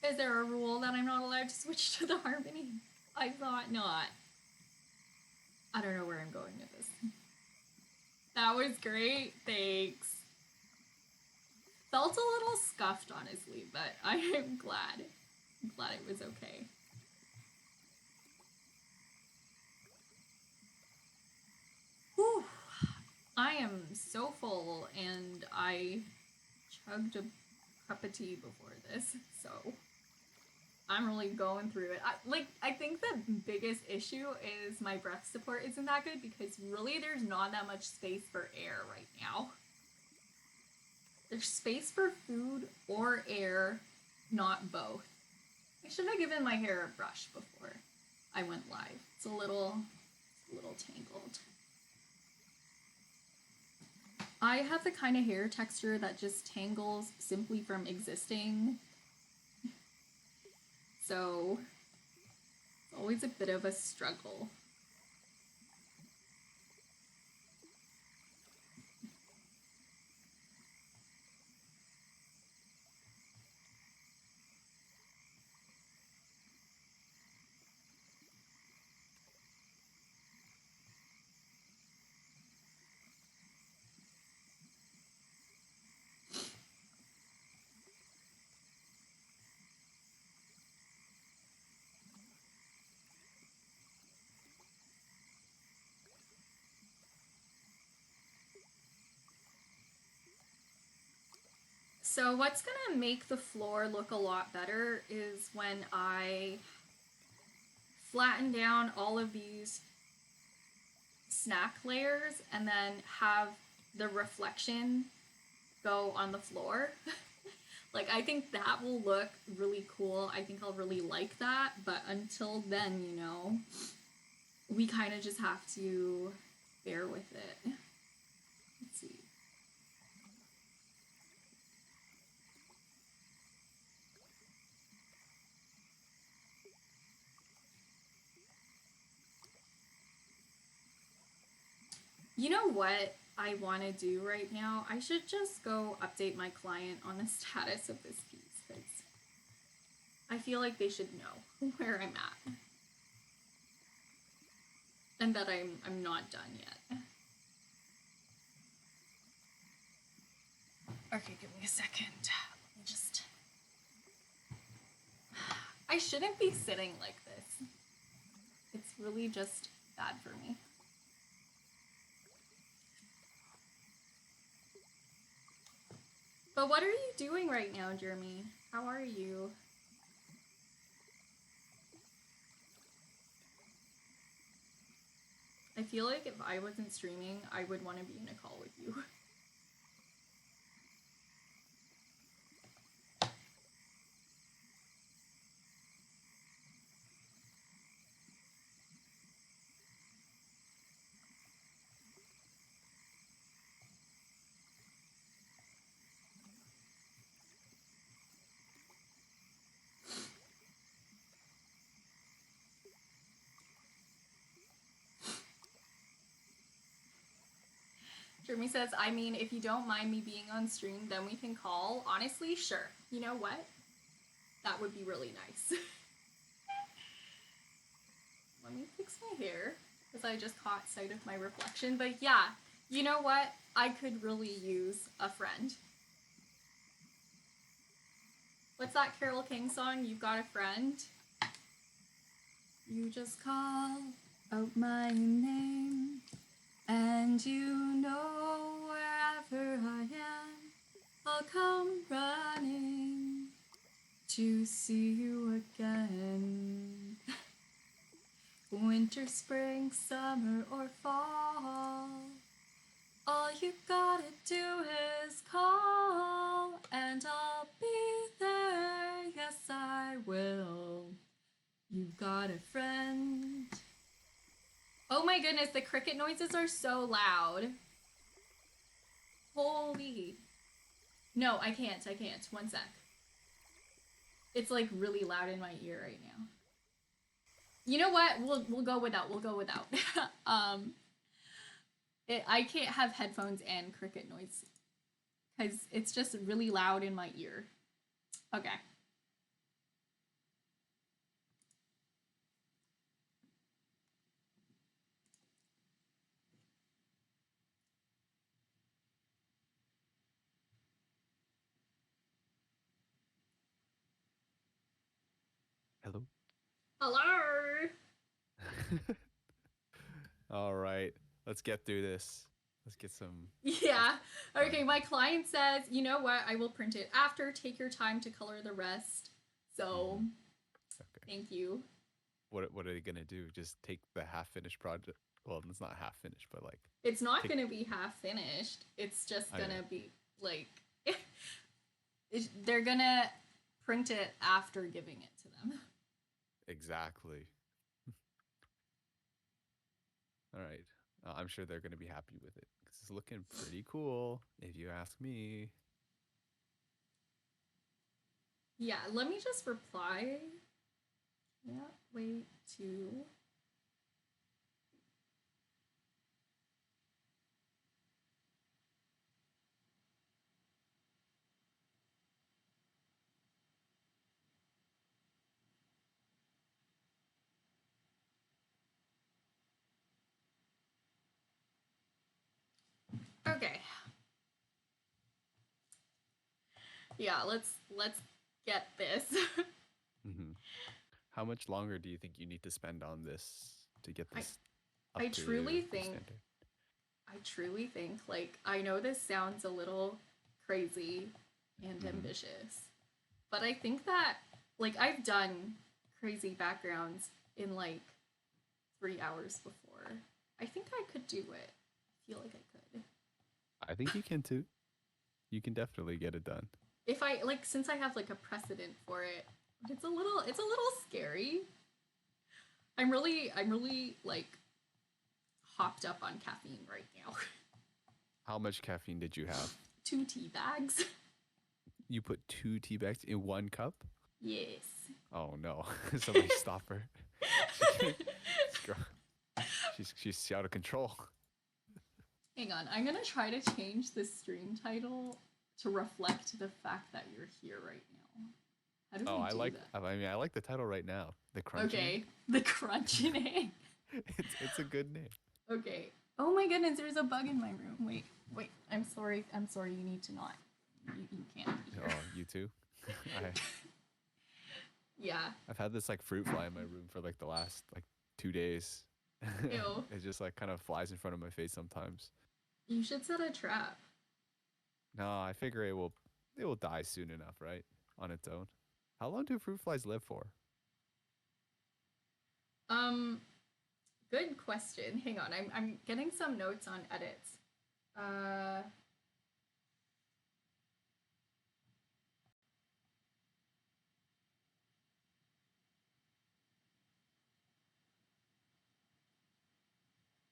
Is there a rule that I'm not allowed to switch to the harmony? I thought not. I don't know where I'm going with this. That was great. Thanks. Felt a little scuffed, honestly, but I am glad. I'm glad it was okay. Whew. I am so full, and I chugged a cup of tea before this, so I'm really going through it. I think the biggest issue is my breath support isn't that good because really there's not that much space for air right now. There's space for food or air, not both. I should have given my hair a brush before I went live. It's a little tangled. I have the kind of hair texture that just tangles simply from existing. So it's always a bit of a struggle. So what's gonna make the floor look a lot better is when I flatten down all of these snack layers and then have the reflection go on the floor. Like, I think that will look really cool. I think I'll really like that, but until then, you know, we kind of just have to bear with it. Let's see. You know what I want to do right now? I should just go update my client on the status of this piece because I feel like they should know where I'm at and that I'm not done yet. Okay, give me a second. Let me just. I shouldn't be sitting like this. It's really just bad for me. But what are you doing right now, Jeremy? How are you? I feel like if I wasn't streaming, I would want to be in a call with you. Jeremy says, I mean, if you don't mind me being on stream, then we can call. Honestly, sure. You know what? That would be really nice. Let me fix my hair, because I just caught sight of my reflection. But yeah, you know what? I could really use a friend. What's that Carole King song? You've got a friend? You just call out my name, and you know wherever I am, I'll come running to see you again. Winter, spring, summer, or fall, all you gotta do is call, and I'll be there, yes I will. You've got a friend. Oh my goodness, the cricket noises are so loud. Holy. No, I can't. One sec. It's like really loud in my ear right now. You know what? We'll go without. I can't have headphones and cricket noise because it's just really loud in my ear. Okay. Hello. All right, let's get through this. Let's get some. Let's Yeah. Okay, fun. my client says, you know what? I will print it after. Take your time to color the rest. So, Okay. thank you. What are they gonna do? Just take the half finished project? Well, it's not half finished, but like It's not take. going to be half finished. It's just I going know to be like they're going to print it after giving it to them. exactly. All right. I'm sure they're gonna be happy with it because it's looking pretty cool, if you ask me. Yeah, let me just reply. Yeah, wait to. Okay. Yeah, let's get this. hmm How much longer do you think you need to spend on this to get I this up I to truly think standard? I truly think like I know this sounds a little crazy and hmm ambitious, but I think that like I've done crazy backgrounds in like 3 hours before. I think I could do it. I feel like I could. I think you can too. You can definitely get it done. If I like since I have like a precedent for it, but it's a little scary. I'm really like hopped up on caffeine right now. How much caffeine did you have? 2 tea bags. You put two tea bags in one cup? Yes. Oh no! Somebody stop her. She can't. This girl, she's out of control. Hang on, I'm gonna try to change the stream title to reflect the fact that you're here right now. How do Oh, I I do like. that? I mean, I like the title right now. The Crunchening. Okay, the crunchening. It's a good name. Okay. Oh my goodness, there's a bug in my room. Wait. I'm sorry. I'm sorry. You need to not. You can't be here. Oh, you too. I Yeah. I've had this like fruit fly in my room for like the last like 2 days. Ew. It just like kind of flies in front of my face sometimes. You should set a trap. No, I figure it will die soon enough, right? On its own. How long do fruit flies live for? Um. Good question. Hang on. I'm getting some notes on edits. Uh.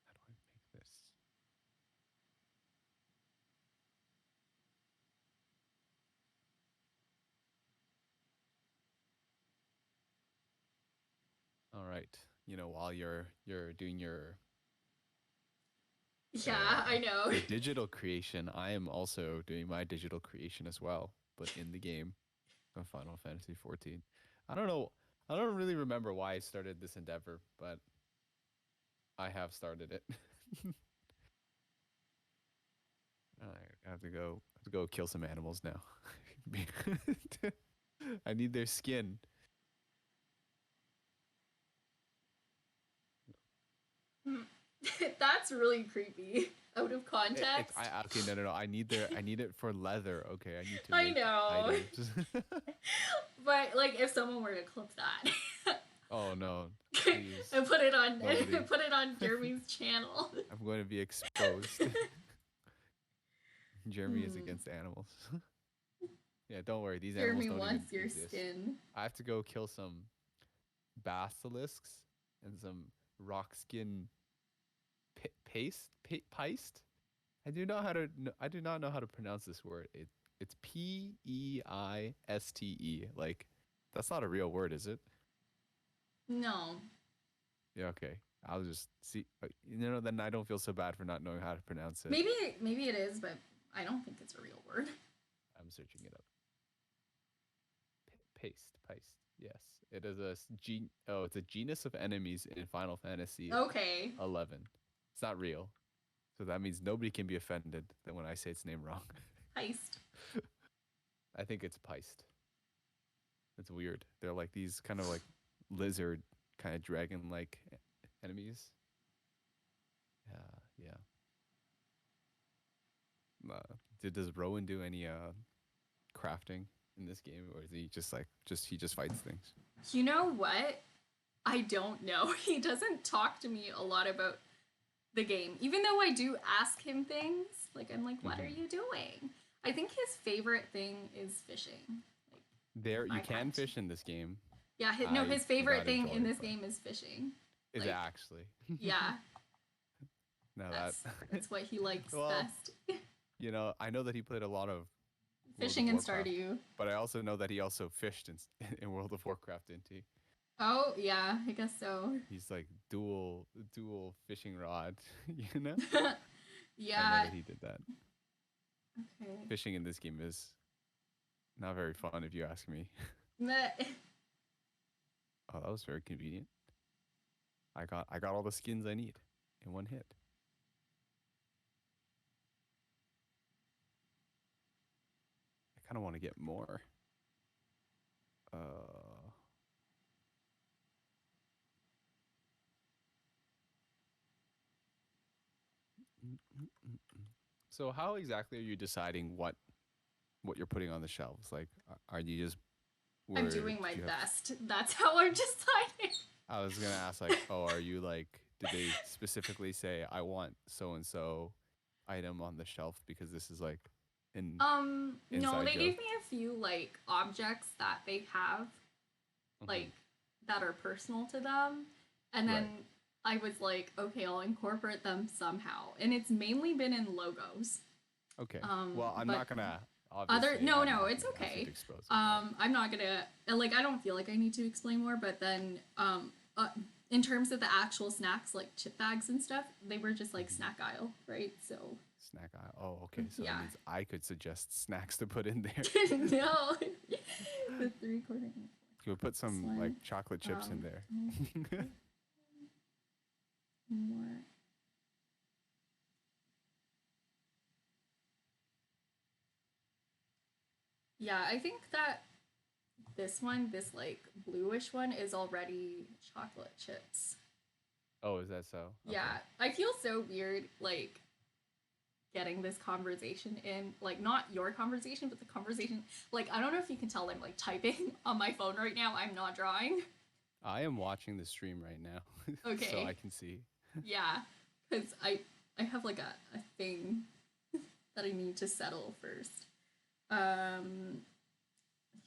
How do I make this? All right. While you're doing Yeah. I know. your digital creation, I am also doing my digital creation as well, but in the game of Final Fantasy 14. I don't know. I don't really remember why I started this endeavor, but I have started it. I have to go kill some animals now. I need their skin. That's really creepy. Out of It's context. okay, no. I need it for leather. Okay, I need to I make know. items. But like, if someone were to clip that. Oh no, please. And put it on Nobody. put it on Jeremy's channel. I'm going to be exposed. Jeremy is Hmm. against animals. Yeah, don't worry. These animals Jeremy don't even wants your exist. skin. I have to go kill some basilisks and some rock skin paste. I do not know how to pronounce this word. It's Peiste. Like that's not a real word, is it? No. Yeah, okay. I'll just see. Then I don't feel so bad for not knowing how to pronounce it. Maybe it is, but I don't think it's a real word. I'm searching it up. Paste. Yes, it is Oh, it's a genus of enemies in Final Fantasy Okay. 11. It's not real, so that means nobody can be offended that when I say its name wrong. Heist. I think it's Peist. It's weird. They're like these kind of like lizard. kind of dragon-like enemies. Yeah. Does Rowan do any crafting in this game, or is he just like he just fights things? You know what? I don't know. He doesn't talk to me a lot about the game, even though I do ask him things. Like I'm like, "What are you doing?" I think his favorite thing is fishing. Like There, if I you can hunt. fish in this game. Yeah, no, I his do favorite not thing enjoy in it, this but game is fishing. is it Like, actually? yeah, Now that, that's what he likes well, best. I know that he played a lot of World of Fishing and Warcraft, Stardew. but I also know that he also fished in in World of Warcraft, didn't he? Oh yeah, I guess so. He's like dual fishing rod, you know? I know Yeah. that he did that. Okay. Fishing in this game is not very fun if you ask me. Meh. Oh, that was very convenient. I got all the skins I need in one hit. I kind of want to get more. Uh So how exactly are you deciding what you're putting on the shelves? Like, are you just I'm where doing did my you have? best. That's how I'm deciding. I was gonna ask like, oh, are you like? Did they specifically say I want so and so item on the shelf because this is like an No, inside they gave joke? me a few like objects that they have Hmm. like that are personal to them, and then Right. I was like, okay, I'll incorporate them somehow, and it's mainly been in logos. Okay. Well, I'm But not gonna. other Obviously, no, I'm no, not it's gonna ask you to okay. expose it, but I'm not gonna like. I don't feel like I need to explain more, but then in terms of the actual snacks, like chip bags and stuff, they were just like mhm. snack aisle, right? So Snack aisle. Oh, okay. So that yeah. means I could suggest snacks to put in there. No, the 3/4 inch. You would put This some like one. chocolate chips in there. More. Yeah, I think that this one, this like bluish one, is already chocolate chips. Oh, is that so? Okay. Yeah, I feel so weird like getting this conversation in, like not your conversation, but the conversation. Like I don't know if you can tell I'm like typing on my phone right now. I'm not drawing. I am watching the stream right now, so I Okay, can see. yeah, because I have like a thing that I need to settle first. Um,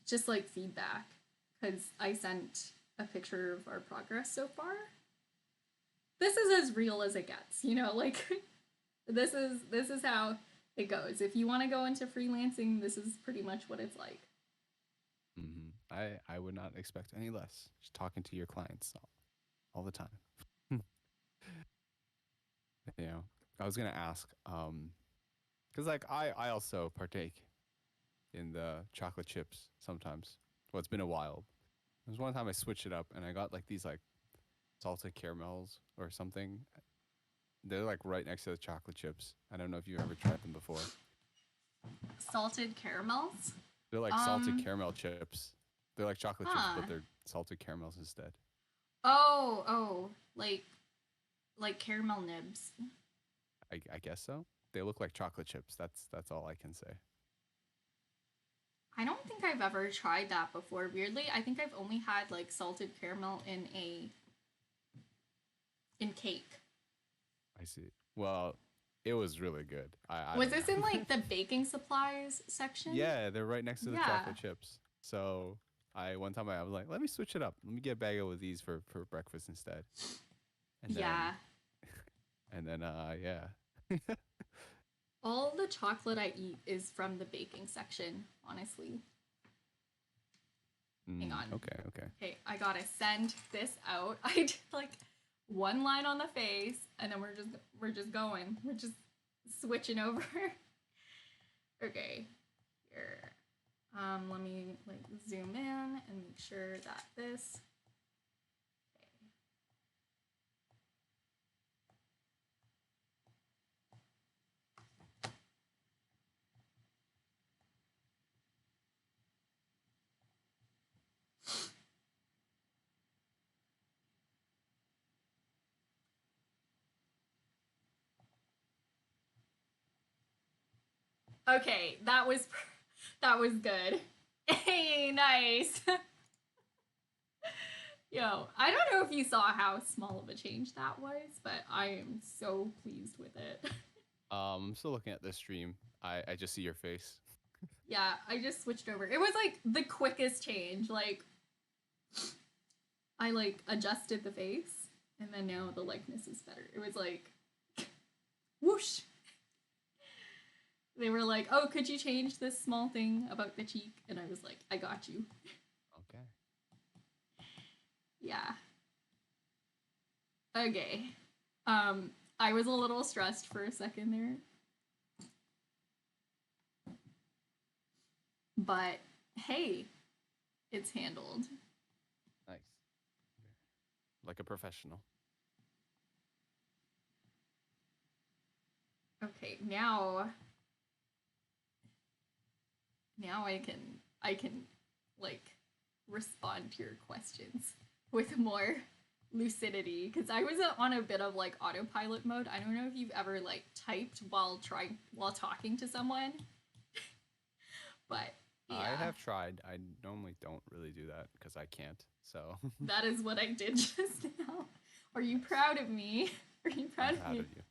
just like feedback, because I sent a picture of our progress so far. This is as real as it gets, you know. Like this is how it goes. If you want to go into freelancing, this is pretty much what it's like. I would not expect any less. Just talking to your clients all the time. you know, I was gonna ask, because like I also partake in the chocolate chips sometimes. Well, it's been a while. There was one time I switched it up and I got like these like salted caramels or something. They're like right next to the chocolate chips. I don't know if you've ever tried them before. Salted caramels. They're like salted Um. caramel chips. They're like chocolate chips, Huh. but they're salted caramels instead. Oh. Like caramel nibs. I guess so. They look like chocolate chips. That's all I can say. I don't think I've ever tried that before. Weirdly, I think I've only had like salted caramel in cake. I see. Well, it was really good. I Was don't this in know. like the baking supplies section? Yeah, they're right next to the Yeah. chocolate chips. So I one time I was like, let me switch it up. Let me get a bag of these for breakfast instead. And then Yeah. yeah. All the chocolate I eat is from the baking section, honestly. Hang on. Okay. Okay, I gotta send this out. I did like one line on the face, and then we're just going. We're just switching over. Okay, here. Let me like zoom in and make sure that this. Okay, that was good. Hey, nice. Yo, I don't know if you saw how small of a change that was, but I am so pleased with it. I'm still looking at this stream. I just see your face. Yeah, I just switched over. It was like the quickest change. Like I like adjusted the face and then now the likeness is better. It was like whoosh. They were like, "Oh, could you change this small thing about the cheek?" And I was like, "I got you." Okay. Yeah. Okay. I was a little stressed for a second there. But hey, it's handled. Nice. Like a professional. Okay, now I can like respond to your questions with more lucidity because I was on a bit of like autopilot mode. I don't know if you've ever like typed while talking to someone, but I yeah, have tried. I normally don't really do that because I can't. So that is what I did just now. Are you nice. proud of me? Are you I'm proud of proud me? of you.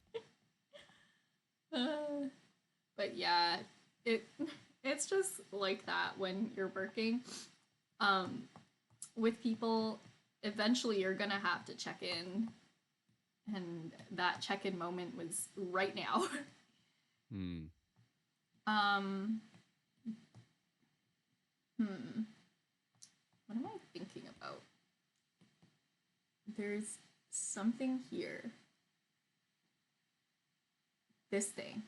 Uh, but yeah, it it's just like that when you're working um, with people. Eventually, you're gonna have to check in, and that check-in moment was right now. Hmm. um, hmm, what am I thinking about? There's something here. This thing.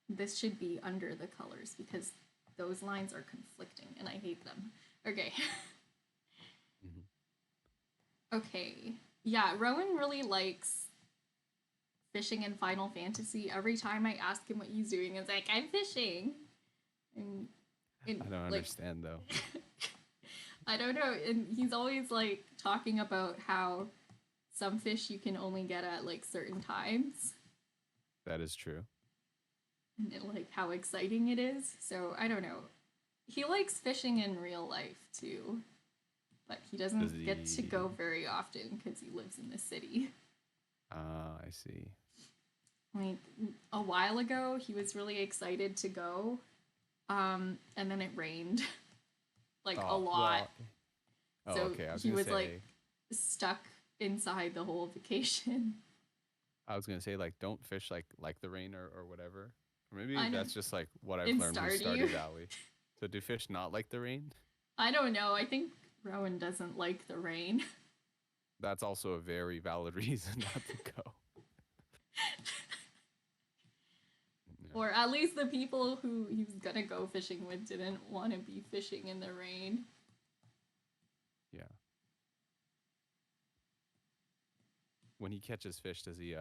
This should be under the colors because those lines are conflicting and I hate them. Okay. Mhm. Okay. Yeah, Rowan really likes fishing in Final Fantasy. Every time I ask him what he's doing, it's like, I'm fishing. And, I don't like, understand though. I don't know. And he's always like talking about how some fish you can only get at like certain times That is true. and like how exciting it is. So I don't know. He likes fishing in real life too, but he Does doesn't get to he? go very often because he lives in the city. I see. Like a while ago, he was really excited to go, and then it rained like a Oh lot. well. Oh, So okay. I was he gonna was like say. stuck inside the whole vacation. I was gonna say like don't fish like the rain or whatever. Or maybe I know that's just like what I've in learned with Stardew. Stardew Valley. So do fish not like the rain? I don't know. I think Rowan doesn't like the rain. That's also a very valid reason not to go. Yeah. Or at least the people who he was gonna go fishing with didn't want to be fishing in the rain. Yeah. When he catches fish, does he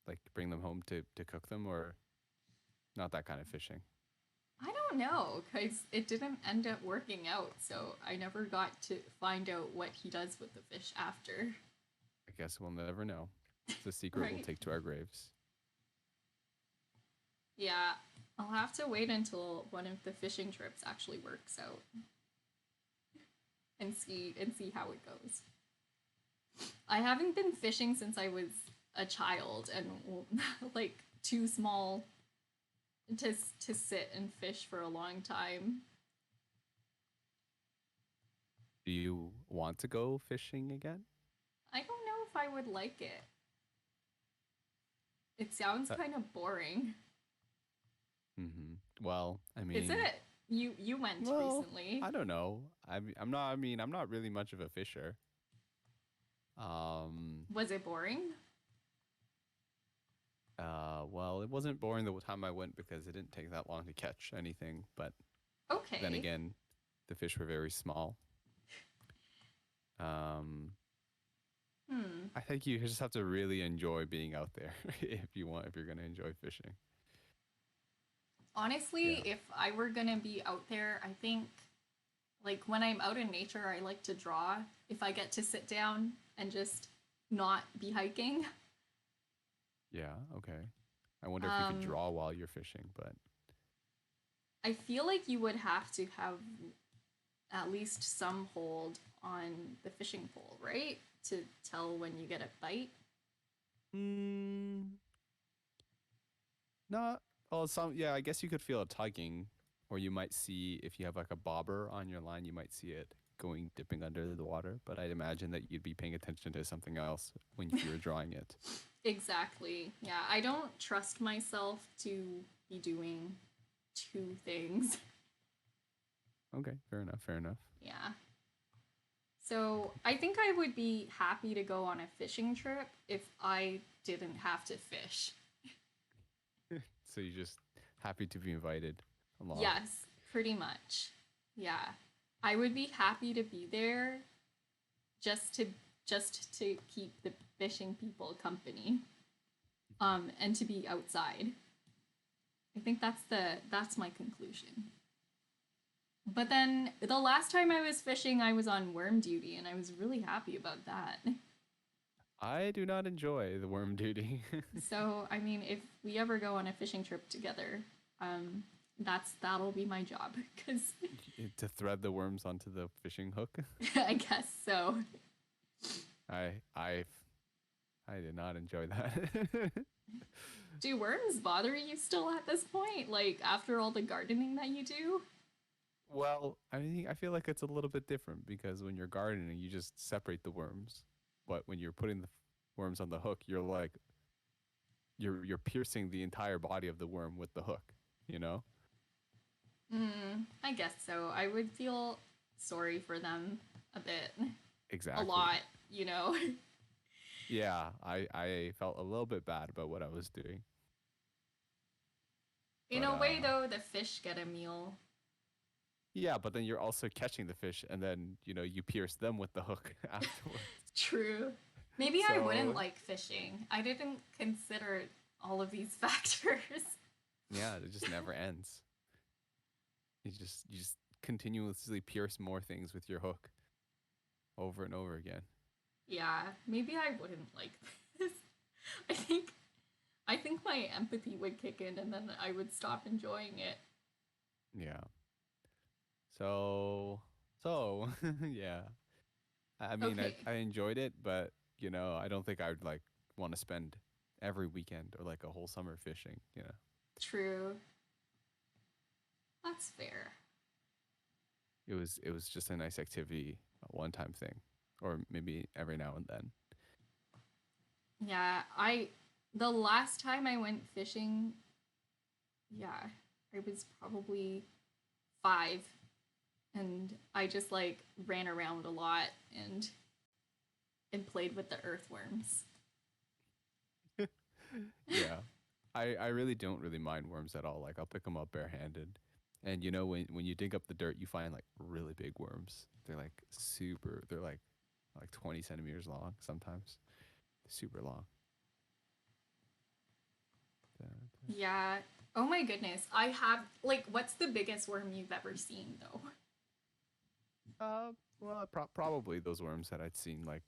like bring them home to cook them or not that kind of fishing? I don't know, because it didn't end up working out, so I never got to find out what he does with the fish after. I guess we'll never know. It's a secret we'll Right? take to our graves. Yeah, I'll have to wait until one of the fishing trips actually works out and see how it goes. I haven't been fishing since I was a child and like too small to sit and fish for a long time. Do you want to go fishing again? I don't know if I would like it. It sounds Uh, kind of boring. Well, I Is mean, it? You went well, recently. I don't know. I'm not. I mean, I'm not really much of a fisher. Um. Was it boring? Well, it wasn't boring the time I went because it didn't take that long to catch anything. But then Okay. again, the fish were very small. Um. Hmm. I think you just have to really enjoy being out there if you're gonna enjoy fishing. Honestly, Yeah. if I were gonna be out there, I think like when I'm out in nature, I like to draw. If I get to sit down and just not be hiking. Yeah. Okay. I wonder if you could Um, draw while you're fishing, but I feel like you would have to have at least some hold on the fishing pole, right? To tell when you get a bite. mm, not. Oh, some. Yeah, I guess you could feel a tugging, or you might see if you have like a bobber on your line, you might see it going dipping under the water. But I'd imagine that you'd be paying attention to something else when if you were drawing it. Exactly. Yeah, I don't trust myself to be doing two things. Okay, fair enough. Fair enough. Yeah. So I think I would be happy to go on a fishing trip if I didn't have to fish. So you're just happy to be invited along. Yes, pretty much. Yeah. I would be happy to be there just to keep the fishing people company. And to be outside. I think that's my conclusion. But then the last time I was fishing, I was on worm duty, and I was really happy about that. I do not enjoy the worm duty. So I mean, if we ever go on a fishing trip together, um, that'll be my job because To thread the worms onto the fishing hook. I guess so. I I I did not enjoy that. Do worms bother you still at this point? Like after all the gardening that you do? Well, I mean, I feel like it's a little bit different because when you're gardening, you just separate the worms. But when you're putting the worms on the hook, you're like you're piercing the entire body of the worm with the hook, you know? I guess so. I would feel sorry for them a bit, a Exactly. lot, you know. Yeah, I felt a little bit bad about what I was doing. In But a way, though, the fish get a meal. yeah, but then you're also catching the fish and then, you pierce them with the hook afterwards. True. Maybe I wouldn't So, like fishing. I didn't consider all of these factors. yeah, it just never ends. You just continuously pierce more things with your hook over and over again. Yeah, maybe I wouldn't like this. I think I think my empathy would kick in and then I would stop enjoying it. Yeah. So yeah. I mean, I Okay, I enjoyed it, but I don't think I would like want to spend every weekend or like a whole summer fishing. true. That's fair. It was just a nice activity, a one-time thing, or maybe every now and then. Yeah, I the last time I went fishing, yeah, I was probably 5 and I just like ran around a lot and played with the earthworms. Yeah. I really don't really mind worms at all. Like I'll pick them up barehanded. And when you dig up the dirt, you find like really big worms. They're like super, they're like 20 centimeters long sometimes. Super long. Yeah. Oh my goodness. I have like what's the biggest worm you've ever seen though? Well, probably those worms that I'd seen, like,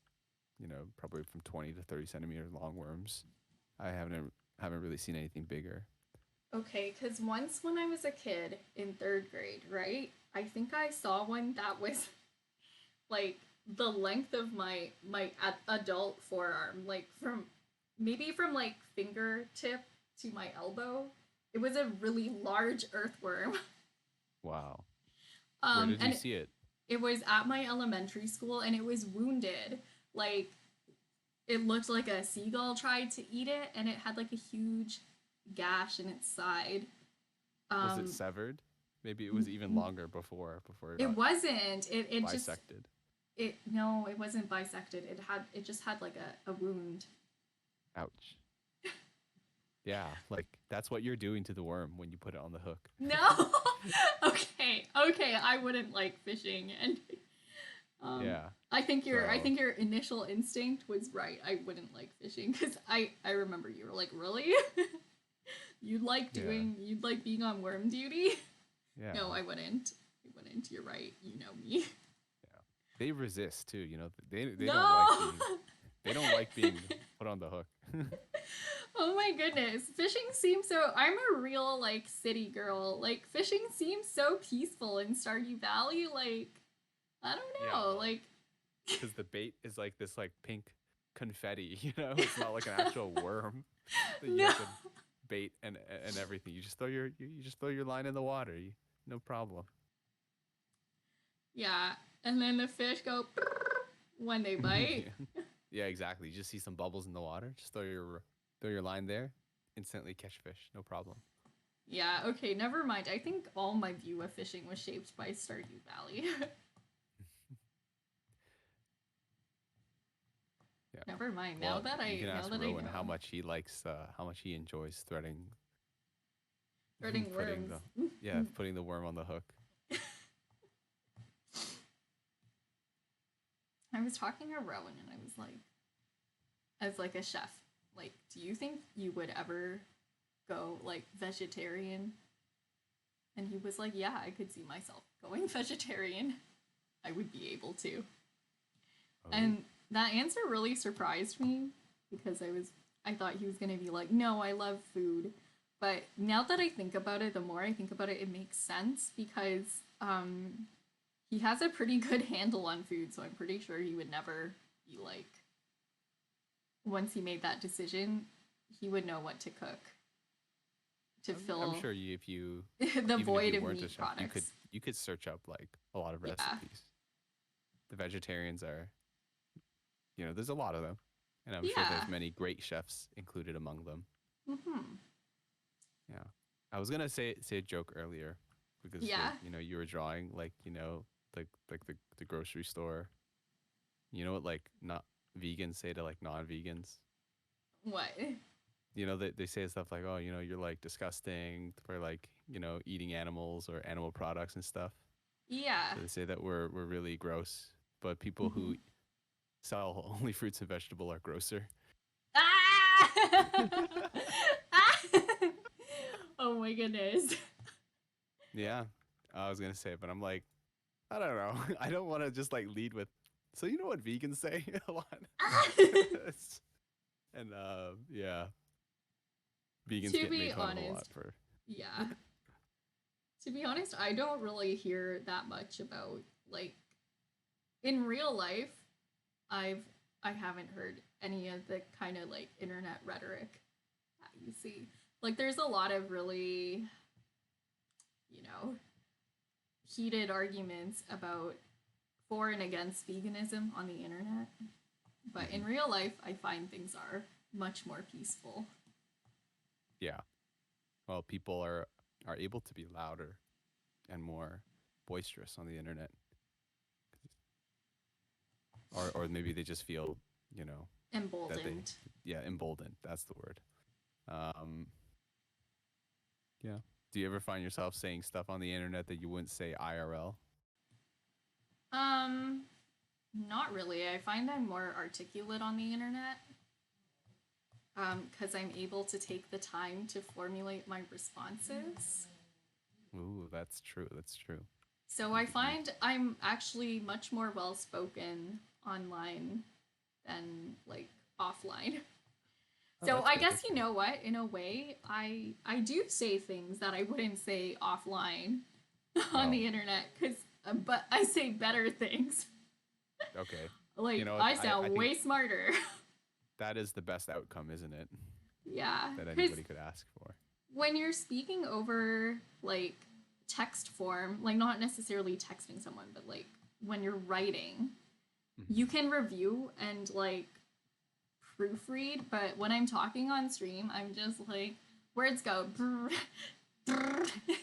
probably from 20 to 30 centimeters long worms. I haven't really seen anything bigger. Okay, cuz once when I was a kid in 3rd grade, right? I think I saw one that was like the length of my adult forearm, like from like fingertip to my elbow. It was a really large earthworm. Wow. Where did you And see it? it was at my elementary school and it was wounded. Like it looked like a seagull tried to eat it and it had like a huge gash in its side. Was it Um severed? Maybe it was even longer before it it got wasn't. It just bisected. it no, it wasn't bisected. It just had like a wound. Ouch. Yeah, like that's what you're doing to the worm when you put it on the hook. No. Okay. Okay, I wouldn't like fishing and um Yeah. I So, think your initial instinct was right. I wouldn't like fishing cuz I remember you were like, "Really? yeah. you'd like being on worm duty?" Yeah. No, I wouldn't. I wouldn't. You're right. You know me. Yeah. They resist too, they don't like No. being they don't like being put on the hook. Oh my goodness. Fishing seems so. I'm a real, like, city girl. Like, fishing seems so peaceful in Stardew Valley. Like, I don't Yeah, know. well, Like, because the bait is like this like pink confetti, you know? It's not like an actual worm that you no. have to bait and everything. You just throw you just throw your line in the water. No problem. Yeah. And then the fish go when they bite. Yeah. Yeah, exactly. You just see some bubbles in the water. Just throw your line there, instantly catch fish. No problem. Yeah, okay, never mind. I think all my view of fishing was shaped by Stardew Valley. Yeah. Never mind. Well, you can Now ask that I Rowan how know. much he likes, how much he enjoys threading, Threading putting worms. the, yeah, putting the worm on the hook. I was talking to Rowan and I was like, as like a chef, like, do you think you would ever go like vegetarian? And he was like, yeah, I could see myself going vegetarian. I would be able to. Oh, And that answer really surprised me because I thought he was going to be like, "No, I love food." But now that I think about it, the more I think about it, it makes sense because he has a pretty good handle on food, so I'm pretty sure he would never be like once he made that decision, he would know what to cook to I'm fill sure you, if you, the even if void you of weren't a meat chef, products. you could search up like a lot of Yeah. recipes. The vegetarians are, there's a lot of them, and I'm sure Yeah. there's many great chefs included among them. Mhm. Yeah, I was gonna say a joke earlier because Yeah. you were drawing like the grocery store. You know what like not vegans say to like non-vegans? What? They say stuff like, oh, you're like disgusting for like, eating animals or animal products and stuff. Yeah. So they say that we're really gross, but people who Mhm. sell only fruits and vegetable are grosser. Ah! Ah! Oh my goodness. Yeah, I was gonna say, but I'm like, I don't know. I don't want to just like lead with. So you know what vegans say a lot, and yeah, vegans To get be made fun of a lot honest, for. yeah. To be honest, I don't really hear that much about like in real life. I've I haven't heard any of the kind of like internet rhetoric that you see. Like there's a lot of really, you know, heated arguments about for and against veganism on the internet. But in Mhm. real life, I find things are much more peaceful. Yeah, well, people are able to be louder and more boisterous on the internet, or maybe they just feel, you know, that they, Emboldened. yeah, emboldened. That's the word. Um, yeah. Do you ever find yourself saying stuff on the internet that you wouldn't say IRL? Um, Not really. I find I'm more articulate on the internet because I'm able to take the time to formulate my responses. Ooh, that's true. That's true. So You, I you, find I'm actually much more well spoken online than like offline. oh, So that's I good. guess That's you good. know what? In a way, I do say things that I wouldn't say offline on Oh, the internet because, but I say better things. okay. You Like know, I I sound think way smarter. that is the best outcome, isn't it? Yeah, That because anybody could ask for. when you're speaking over like text form, like not necessarily texting someone, but like when you're writing, Hmm. you can review and like proofread. But when I'm talking on stream, I'm just like words go. Brr, brr. Yeah.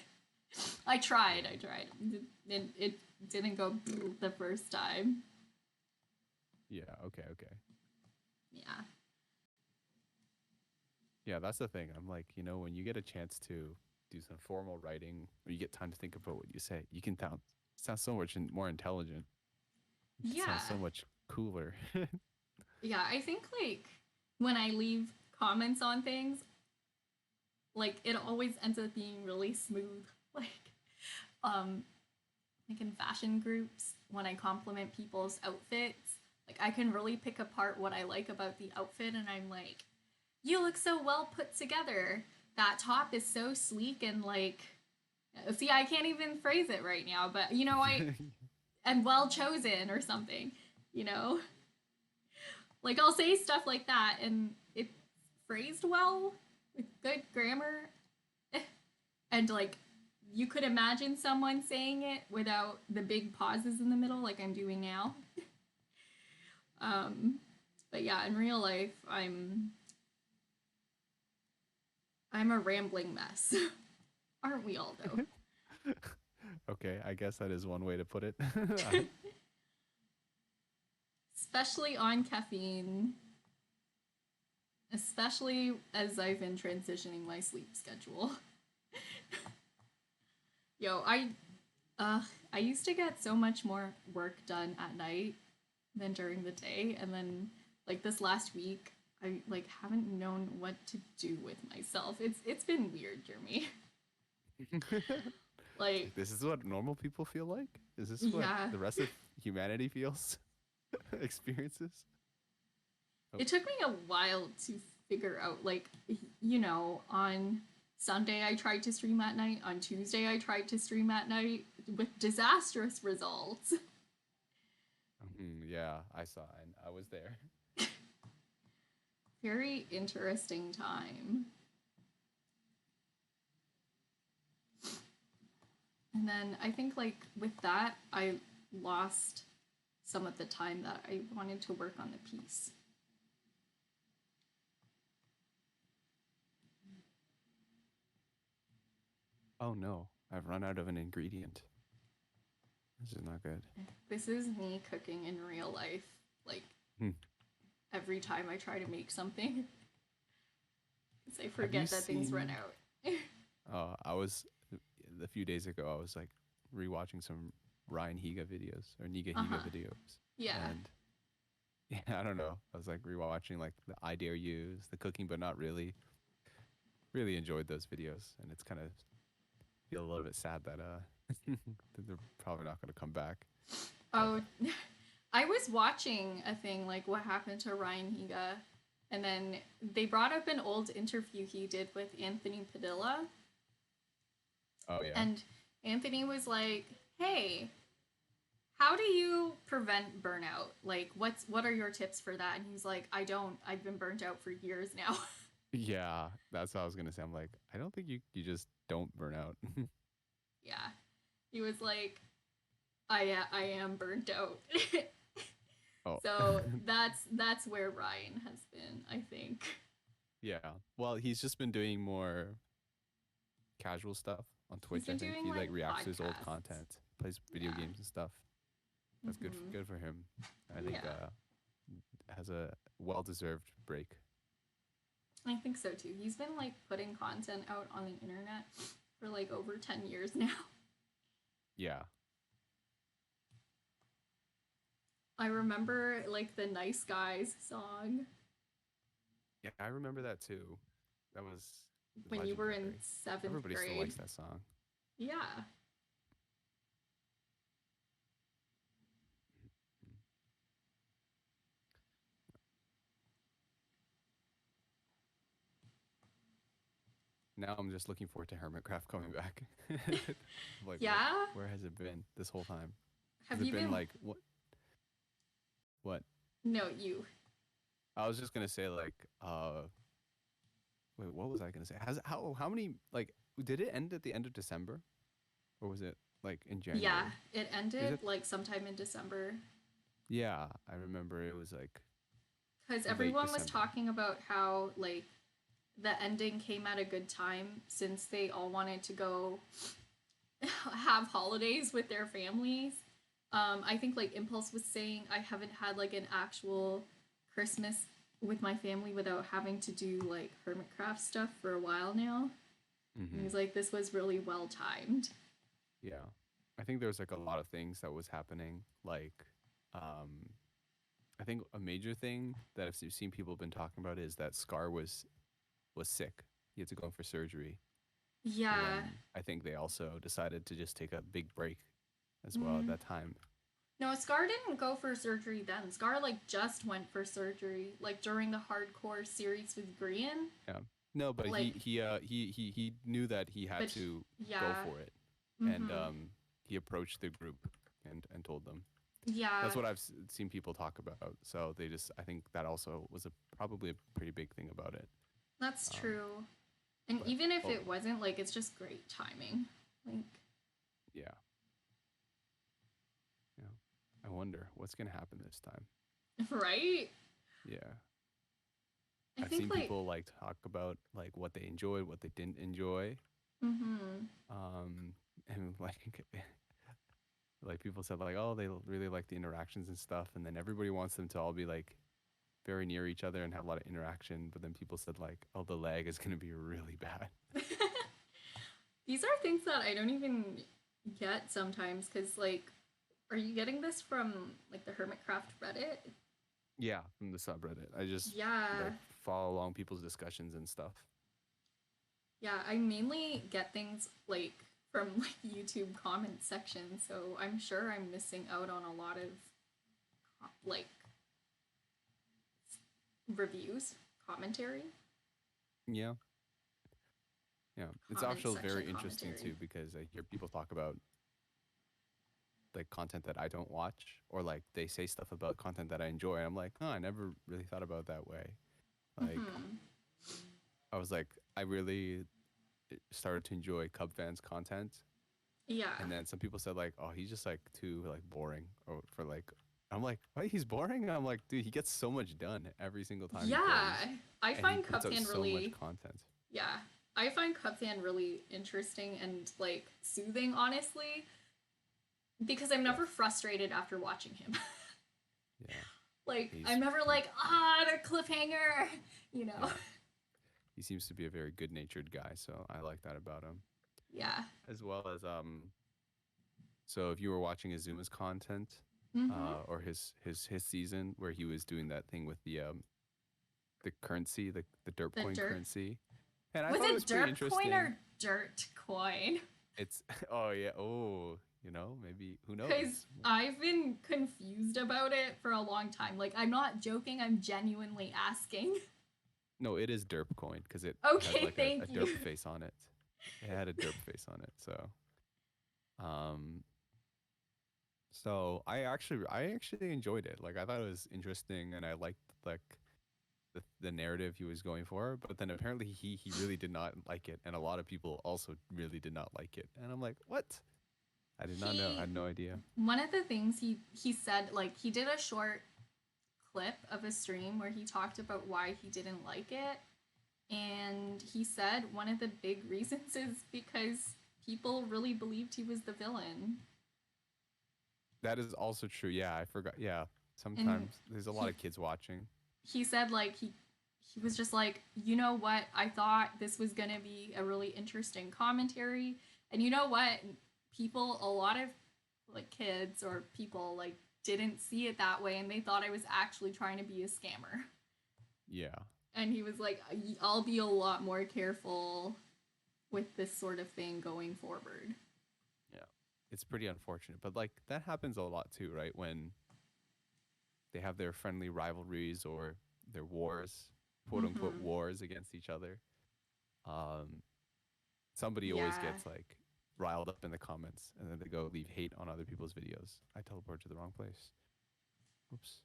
I tried. It didn't go brr the first time. Yeah. Okay. Okay. Yeah. Yeah, that's the thing. I'm like, when you get a chance to do some formal writing, or you get time to think about what you say, you can sound so much more intelligent. You can sound Yeah. so much cooler. Yeah. I think like when I leave comments on things, like it always ends up being really smooth. Um like in fashion groups, when I compliment people's outfits, like I can really pick apart what I like about the outfit and I'm like, You look so well put together. That top is so sleek and like, see, I can't even phrase it right now, but I am well chosen or something, you know? Like, I'll say stuff like that and it's phrased well with good grammar. And like, you could imagine someone saying it without the big pauses in the middle, like I'm doing now. Um, but yeah, in real life, I'm a rambling mess. Aren't we all though? Okay, I guess that is one way to put it. Especially on caffeine, especially as I've been transitioning my sleep schedule. Yo, uh I used to get so much more work done at night than during the day, and then like this last week I like haven't known what to do with myself. It's been weird, Jeremy. It's Like, like this is what normal people feel like? Is this what yeah, the rest of humanity feels? Experiences? Oh, it took me a while to figure out, like, on Sunday I tried to stream at night, on Tuesday I tried to stream at night with disastrous results. yeah, I saw and I was there. Very interesting time. And then I think, like, with that, I lost some of the time that I wanted to work on the piece. Oh no, I've run out of an ingredient. This is not good. This is me cooking in real life. Like, Hmm. every time I try to make something, I Have you forget that things run seen? out. I was a few days ago. I was like rewatching some Ryan Higa videos or Niga Uh Higa huh. videos, Yeah. and yeah, I don't know. I was like rewatching like the I Dare Yous, the cooking, but not really. Really enjoyed those videos, and it's kind of feel a little bit sad that that they're probably not going to come back. But Oh, I was watching a thing like what happened to Ryan Higa, and then they brought up an old interview he did with Anthony Padilla, oh yeah, and Anthony was like, "Hey, how do you prevent burnout? Like, what are your tips for that?" And he's like, "I don't. I've been burnt out for years now." yeah, that's what I was gonna say. I'm like, I don't think you just don't burn out. Yeah, he was like, I am burnt out." Oh, So that's where Ryan has been, I think. yeah. Well, he's just been doing more casual stuff on He's Twitch. I been think doing he like like reacts to his old podcasts. content, plays video Yeah. games and stuff. That's good. Hmm. Good for him. I think Yeah, has a well deserved break. I think so too. He's been like putting content out on the internet for like over 10 years now. Yeah. I remember like the Nice Guys song Yeah, I remember that too. That was when you were in legendary. seventh Everybody still grade. likes that song. Yeah. Now I'm just looking forward to Hermitcraft coming back. Like, Yeah? where has it been this whole time? Has Have it you been been. like what? What? No, you. I was just gonna say like, wait, what was I gonna say? Has how many like did it end at the end of December or was it like in Yeah, January? it Is ended it? like sometime in December Yeah, I remember it was like because late everyone was December. talking about how like the ending came at a good time since they all wanted to go have holidays with their families. I think like Impulse was saying I haven't had like an actual Christmas with my family without having to do like hermitcraft stuff for a while now. And Hmm. he's like, this was really well timed. Yeah, I think there was like a lot of things that was happening. Like, um, I think a major thing that I've seen people have been talking about is that Scar was sick. He had to go in for surgery. So Yeah. then I think they also decided to just take a big break as well at that time. No, Scar didn't go for surgery then. Scar like just went for surgery like during the hardcore series with Grian. Yeah. No, but Like, he knew that he had but to go yeah, for it, and mm-hmm, he approached the group and told them. yeah, That's what I've seen people talk about. So they just, I think that also was a probably a pretty big thing about it. that's Um, true. And but even if oh it wasn't, like, it's just great timing. Like, yeah, yeah. I wonder what's gonna happen this time. right? Yeah, I I've think seen like, people like talk about like what they enjoyed, what they didn't enjoy, mm-hmm, um, and like people said like oh they really like the interactions and stuff, and then everybody wants them to all be like very near each other and have a lot of interaction, but then people said like oh the lag is gonna be really bad. these are things that I don't even get sometimes because like, are you getting this from like the Hermitcraft Reddit? Yeah, from the subreddit. I just like Yeah, follow along people's discussions and stuff. yeah. I mainly get things like from like YouTube comment section, so I'm sure I'm missing out on a lot of like reviews, commentary, Yeah, yeah. It's comment actually section very interesting commentary. too because I hear people talk about like content that I don't watch or like they say stuff about content that I enjoy. I'm like, oh, I never really thought about that way. Like Mm-hmm. I was like, I really started to enjoy Cub fans content, Yeah. and then some people said like, oh, he's just like too like boring or for like. I'm like, why he's boring? I'm like, dude, he gets so much done every single time he Yeah. plays, I and he find puts out Cupfan so much really, content. yeah. I find Cupfan really interesting and like soothing, honestly, because I'm Yes. never frustrated after watching him. Yeah. Like, He's I'm never like, the cliffhanger, you know? yeah. He seems to be a very good-natured guy, so I like that about him. Yeah. As well as so if you were watching Azuma's content, Mm-hmm. or his season where he was doing that thing with the currency, the derp The coin dirt. currency, and I Was thought it was it pretty derp coin interesting. or dirt coin? It's oh yeah, oh, maybe who Because knows? I've been confused about it for a long time. Like, I'm not joking, I'm genuinely asking. No, it is derp coin because it has Okay, like a thank you. derp face on it. It had a derp face on it, so um I actually enjoyed it. Like I thought it was interesting and I liked like the narrative he was going for, but then apparently he really did not like it and a lot of people also really did not like it. And I'm like, "What? I did not know. I He had no idea." One of the things he said, like, he did a short clip of a stream where he talked about why he didn't like it, and he said one of the big reasons is because people really believed he was the villain. That is also true. Yeah, I forgot. Yeah, And sometimes there's a lot he of kids watching. he said like he was just like, you know what, I thought this was gonna be a really interesting commentary, and you know what, people, a lot of like kids or people like didn't see it that way and they thought I was actually trying to be a scammer. Yeah. And he was like, I'll be a lot more careful with this sort of thing going forward. Yeah. It's pretty unfortunate, but like that happens a lot too, right? When they have their friendly rivalries or their wars, quote unquote Mm-hmm. wars against each other. Um, somebody always Yeah. gets like riled up in the comments and then they go leave hate on other people's videos. I teleport to the wrong place. Oops.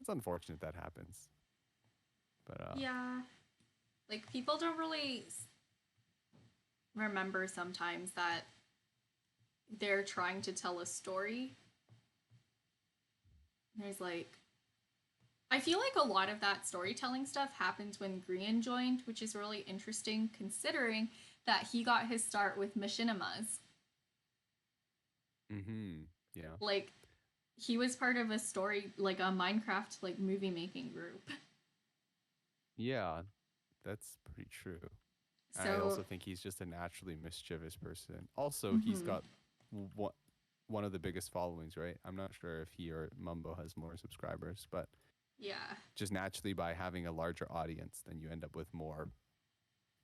It's unfortunate that happens, but Yeah. Like, people don't really remember sometimes that they're trying to tell a story. There's like, I feel like a lot of that storytelling stuff happens when Grian joined, which is really interesting considering that he got his start with machinimas. yeah, Like, he was part of a story, like a Minecraft like movie making group. yeah, that's pretty true. I So, also think he's just a naturally mischievous person. Also, he's mm-hmm, got one one of the biggest followings, right? I'm not sure if he or Mumbo has more subscribers, but yeah. just naturally by having a larger audience, then you end up with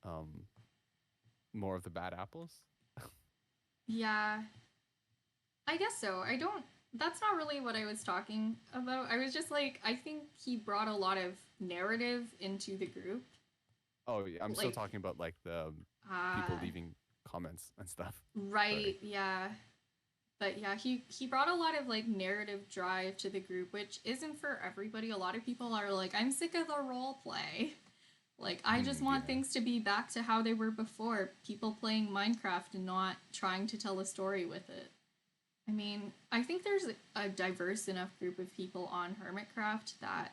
um more of the bad apples. Yeah. I guess so. I don't. That's not really what I was talking about. I was just like, I think he brought a lot of narrative into the group. Oh, yeah, I'm still Like, talking about like the people uh, leaving comments and stuff. Sorry. right, yeah. But yeah, he brought a lot of like narrative drive to the group, which isn't for everybody. A lot of people are like, I'm sick of the role play. Like, I just want Yeah. things to be back to how they were before. People playing Minecraft and not trying to tell a story with it. I mean, I think there's a diverse enough group of people on Hermitcraft that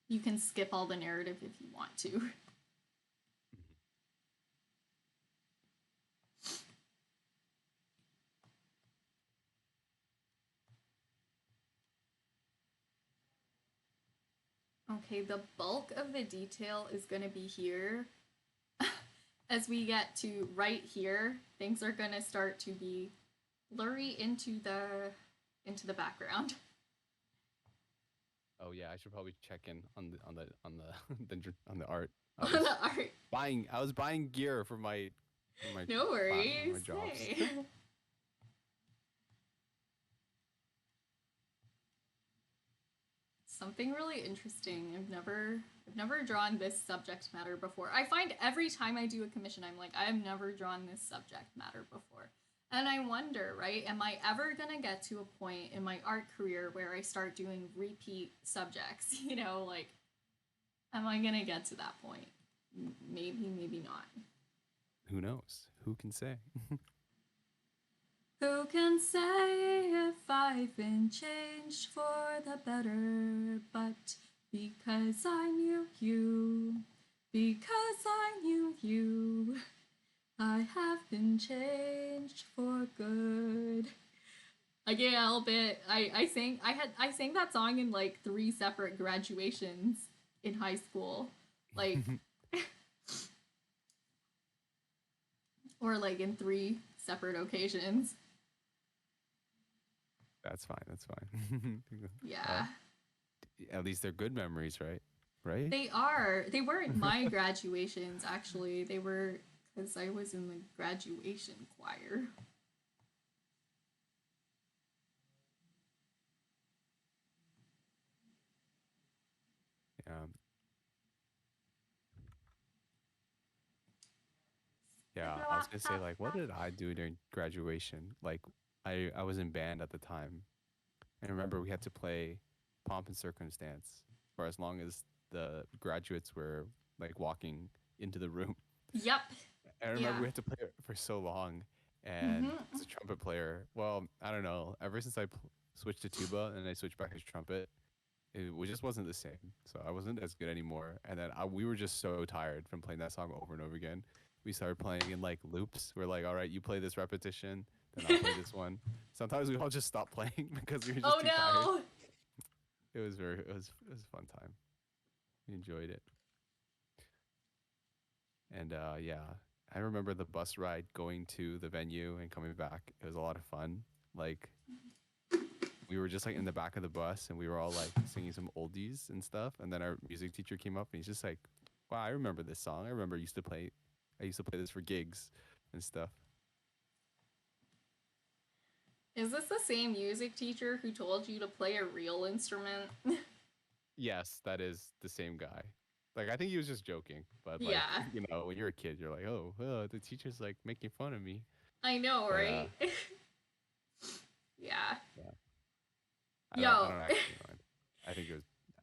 you can skip all the narrative if you want to. Okay, the bulk of the detail is going to be here. As we get to right here, things are going to start to be blurry into the background. Oh yeah, I should probably check in on on the art. On the art. I was buying gear for my No class for worries. my jobs. Hey. Something really interesting. I've never drawn this subject matter before. I find every time I do a commission I'm like, I have never drawn this subject matter before. And I wonder, right, am I ever going to get to a point in my art career where I start doing repeat subjects, like am I going to get to that point? Maybe, maybe not. Who knows? Who can say? Who can say if I've been changed for the better? But because I knew you, because I knew you, I have been changed for good. I get a little bit. I sang that song in like 3 separate graduations in high school, like or like in 3 separate occasions. That's fine. That's fine. uh, Yeah. at least they're good memories, right? Right? They are. They weren't my graduations, actually. They were because I was in the graduation choir. Yeah. Yeah. I was gonna say like, what did I do during graduation? Like, I was in band at the time, and I remember we had to play Pomp and Circumstance for as long as the graduates were like walking into the room. Yep. I remember Yeah. we had to play it for so long, and as Mm-hmm. a trumpet player, well, I don't know. Ever since switched to tuba and I switched back to trumpet, just wasn't the same. So I wasn't as good anymore. And then we were just so tired from playing that song over and over again. We started playing in like loops. We're like, all right, you play this repetition, then I'll play this one. Sometimes we all just stopped playing because we were just Oh too tired. no. It was a fun time. We enjoyed it. And yeah, I remember the bus ride going to the venue and coming back. It was a lot of fun. Like we were just like in the back of the bus and we were all like singing some oldies and stuff. And then our music teacher came up and he's just like, "Wow, I remember this song. I used to play this for gigs and stuff." Is this the same music teacher who told you to play a real instrument? Yes, that is the same guy. Like I think he was just joking, but like Yeah. when you're a kid, you're like, "Oh, the teacher's like making fun of me." I know, But right? Yeah. yeah, I Yo. don't actually know. I think it was.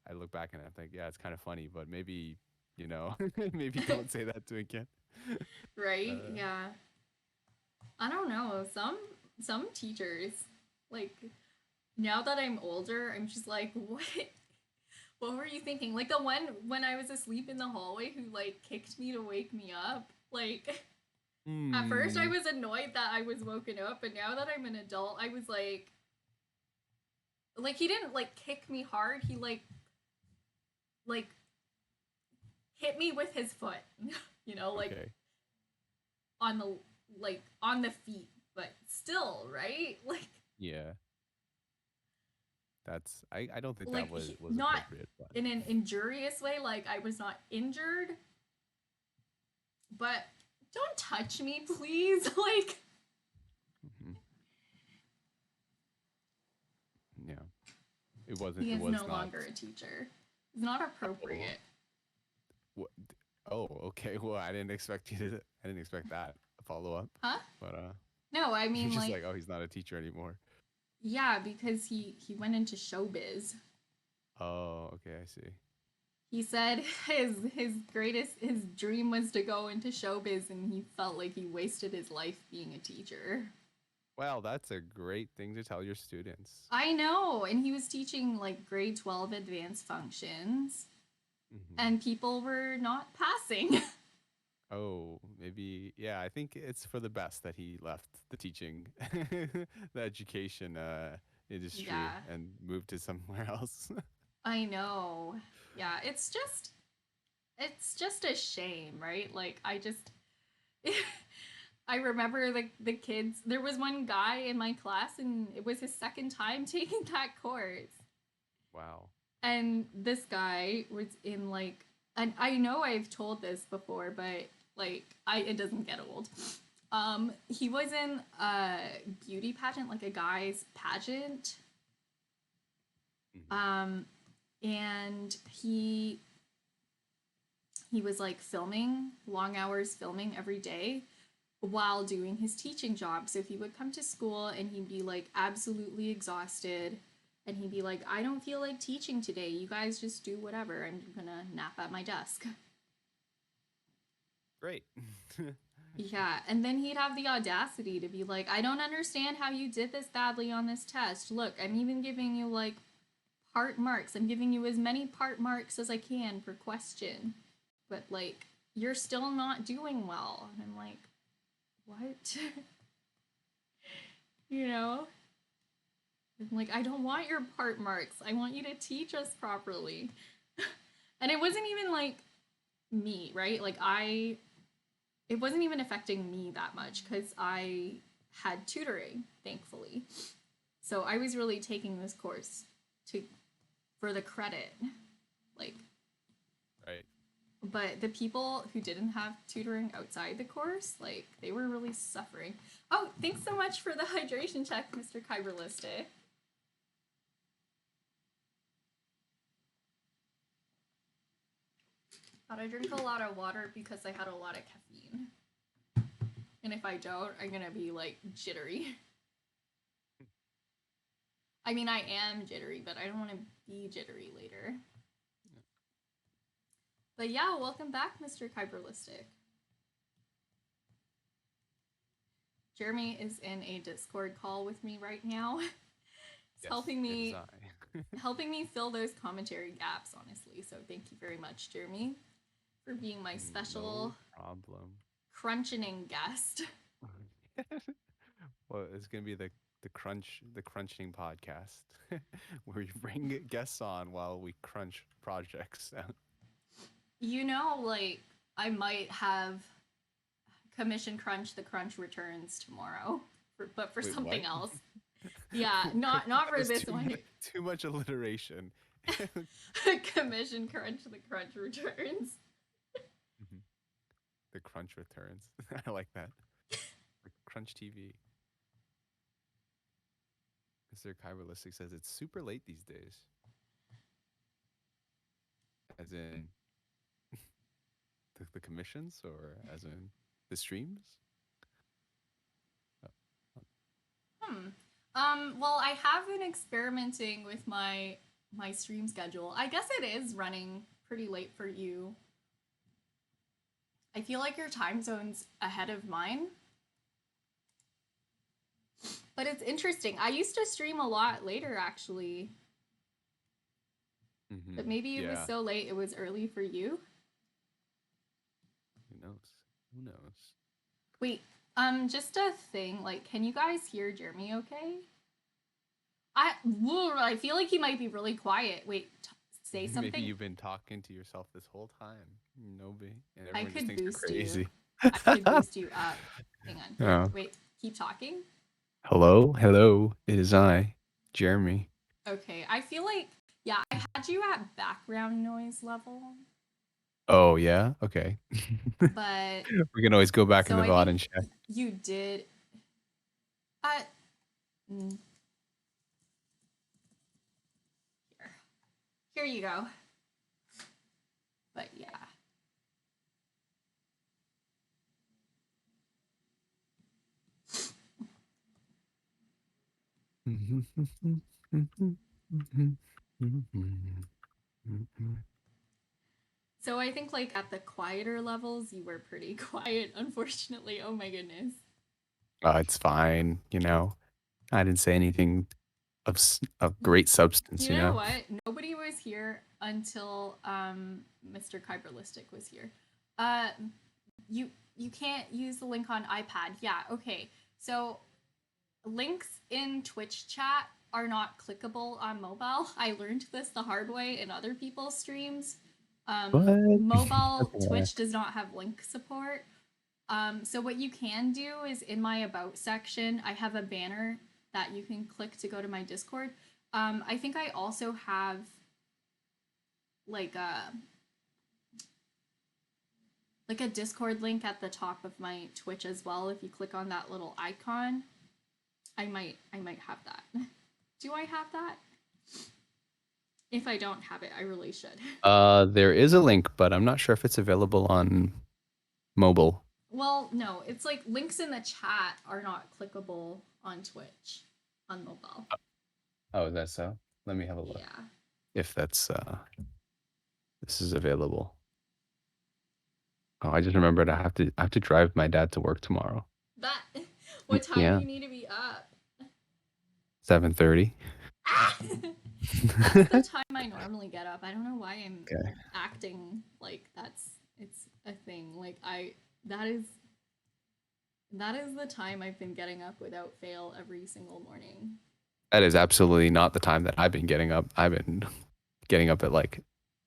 I look back and I think, yeah, it's kind of funny, but maybe maybe don't say that to a kid. Right? Uh, Yeah. I don't know. Some teachers, like, now that I'm older, I'm just like, what were you thinking? Like the one when I was asleep in the hallway who like kicked me to wake me up. Like at first I hmm. was annoyed that I was woken up, but now that I'm an adult, I was like he didn't like kick me hard. He like hit me with his foot. Like Okay. on the on the feet, but still, right? Like Yeah. I don't think that like he, was not appropriate, but in an injurious way, like I was not injured, but don't touch me, please. Like mhm. It wasn't. He It is was no not. longer a teacher. It's not Oh, appropriate. what? Oh, okay. Well, I didn't expect you to. I didn't expect that follow up. Huh? But No, I you're mean just like like, oh, he's not a teacher anymore. yeah, because he went into showbiz. Oh, okay. I see. He said his dream was to go into showbiz and he felt like he wasted his life being a teacher. Well, that's a great thing to tell your students. I know, and he was teaching like grade 12 advanced functions Hmm. and people were not passing. Oh, maybe. Yeah, I think it's for the best that he left the teaching, the education industry Yeah, and moved to somewhere else. I know. Yeah, it's just a shame, right? Like I just I remember the kids. There was one guy in my class and it was his second time taking that course. Wow. And this guy was in like and I know I've told this before, but like I it doesn't get old. He was in a beauty pageant, like a guy's pageant. Hmm. Um and he was like filming, long hours filming every day while doing his teaching job. So he would come to school and he'd be like absolutely exhausted and he'd be like, I don't feel like teaching today. You guys just do whatever. I'm gonna nap at my desk. Great. Yeah, and then he'd have the audacity to be like, I don't understand how you did this badly on this test. Look, I'm even giving you like part marks. I'm giving you as many part marks as I can per question. But like, you're still not doing well. And I'm like, what? you know? I'm like, I don't want your part marks. I want you to teach us properly. And it wasn't even like me, right? It wasn't even affecting me that much because I had tutoring, thankfully. So I was really taking this course to for the credit. Like, Right. but the people who didn't have tutoring outside the course, like, they were really suffering. Oh, thanks so much for the hydration check, Mr. Kyberliste. But I drink a lot of water because I had a lot of caffeine. And if I don't, I'm gonna be like jittery. I mean, I am jittery, but I don't want to be jittery later. But yeah, welcome back, Mr. Kyberlistic. Jeremy is in a Discord call with me right now. He's Yes, it is I. helping me fill those commentary gaps, honestly. So thank you very much, Jeremy, for being my No special problem. crunchening guest. Well, it's gonna be the crunching podcast, where you bring guests on while we crunch projects out. You know, like I might have commission crunch the crunch returns tomorrow, but for Wait, what? something else. Yeah, not That for was this one. too much alliteration. Commission crunch the crunch returns. Mhm. The crunch returns. I like that. Like Crunch TV. Mr. Kyberlistic says it's super late these days. As in the commissions or as in the streams? Uh, Hmm. Well, I have been experimenting with my stream schedule. I guess it is running pretty late for you. I feel like your time zone's ahead of mine. But it's interesting. I used to stream a lot later actually. But maybe it was Yeah. so late it was early for you. Who knows? Who knows? Wait, just a thing, like can you guys hear Jeremy okay? I feel like he might be really quiet. Wait, say Maybe something. you've been talking to yourself this whole time, Nobi, and I everyone just could thinks you're boost you. crazy. I could boost you up. Hang on. Oh. Wait, keep talking. Hello, hello. It is I, Jeremy. Okay, I feel like yeah, I had you at background noise level, Oh yeah. Okay. but We can always go back in so the I VOD think and check. you did. Uh, mm, Here you go. But yeah. So I think like at the quieter levels, you were pretty quiet, unfortunately. Oh my goodness. It's fine, you know. I didn't say anything of great substance, You you know know. what? Nobody was here until Mr. Kyberlistic was here. Uh you you can't use the link on iPad. Yeah, okay. So links in Twitch chat are not clickable on mobile. I learned this the hard way in other people's streams. What? Mobile Okay. Twitch does not have link support. So what you can do is in my about section, I have a banner that you can click to go to my Discord. I think I also have like a like a Discord link at the top of my Twitch as well. If you click on that little icon, I might have that. Do I have that? If I don't have it, I really should. There is a link, but I'm not sure if it's available on mobile. Well, no, it's like links in the chat are not clickable on Twitch on mobile. Oh, is that so? Let me have a look. Yeah. If that's this is available. Oh, I just remembered I have to drive my dad to work tomorrow. That what time do Yeah, you need to be up? 7:30. Ah! That's the time I normally get up. I don't know why I'm Okay. acting like it's a thing. Like that is the time I've been getting up without fail every single morning. That is absolutely not the time that I've been getting up. I've been getting up at like,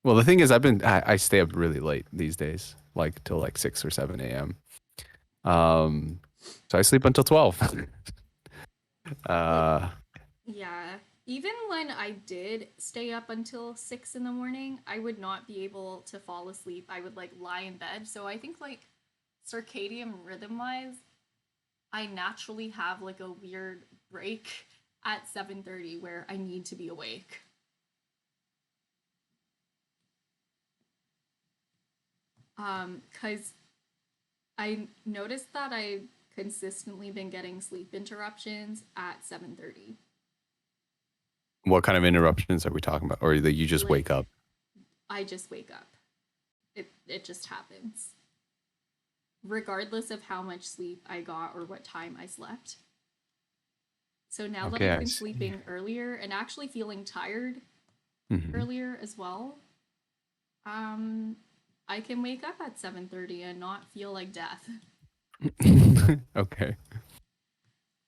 well, the thing is, I stay up really late these days, like till like 6 or 7 a.m. Um, so I sleep until 12. Like uh, yeah, even when I did stay up until 6 in the morning, I would not be able to fall asleep. I would like lie in bed. So I think like circadian rhythm wise, I naturally have like a weird break at 7:30 where I need to be awake. Cuz I noticed that I've consistently been getting sleep interruptions at 7:30. what kind of interruptions are we talking about? Or that you just wake Like up? I just wake up. It just happens. Regardless of how much sleep I got or what time I slept. So now that Okay, I've I been see. sleeping earlier and actually feeling tired Hmm. earlier as well, um I can wake up at 7:30 and not feel like death. Okay.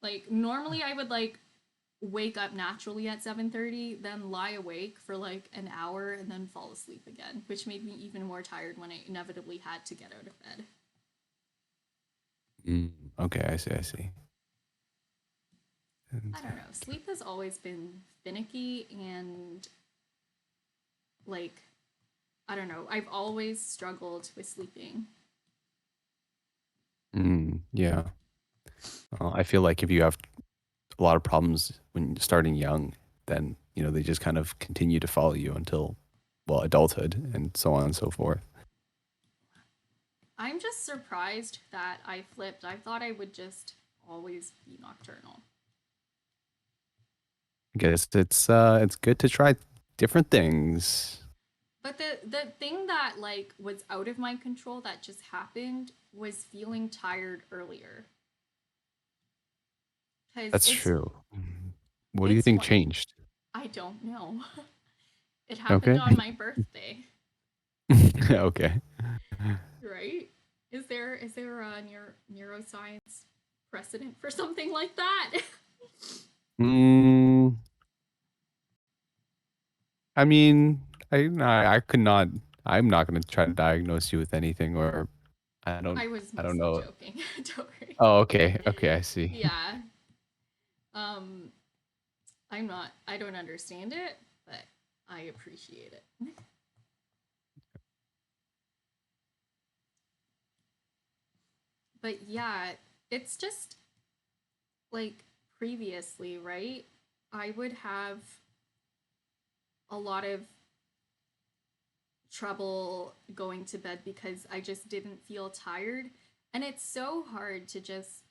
Like normally I would like wake up naturally at 7:30, then lie awake for like an hour and then fall asleep again, which made me even more tired when I inevitably had to get out of bed. Mm, okay, I see. I see. I don't know. Sleep has always been finicky and like I don't know. I've always struggled with sleeping. Yeah. I feel like if you have a lot of problems when you're starting young, then they just kind of continue to follow you until, well, adulthood and so on and so forth. I'm just surprised that I flipped. I thought I would just always be nocturnal. I guess it's good to try different things. But the thing that like was out of my control that just happened was feeling tired earlier. Cuz That's true. What do you it's think one changed? I don't know. It happened Okay. on my birthday, Okay. right? Is there a neuroscience precedent for something like that? Mm, I mean, I could not. I'm not going to try to diagnose you with anything, or I don't. I was I don't mostly know. joking. Don't worry. Oh, okay. Okay, I see. Yeah. Um I don't understand it, but I appreciate it. But yeah, it's just like previously, right? I would have a lot of trouble going to bed because I just didn't feel tired. And it's so hard to just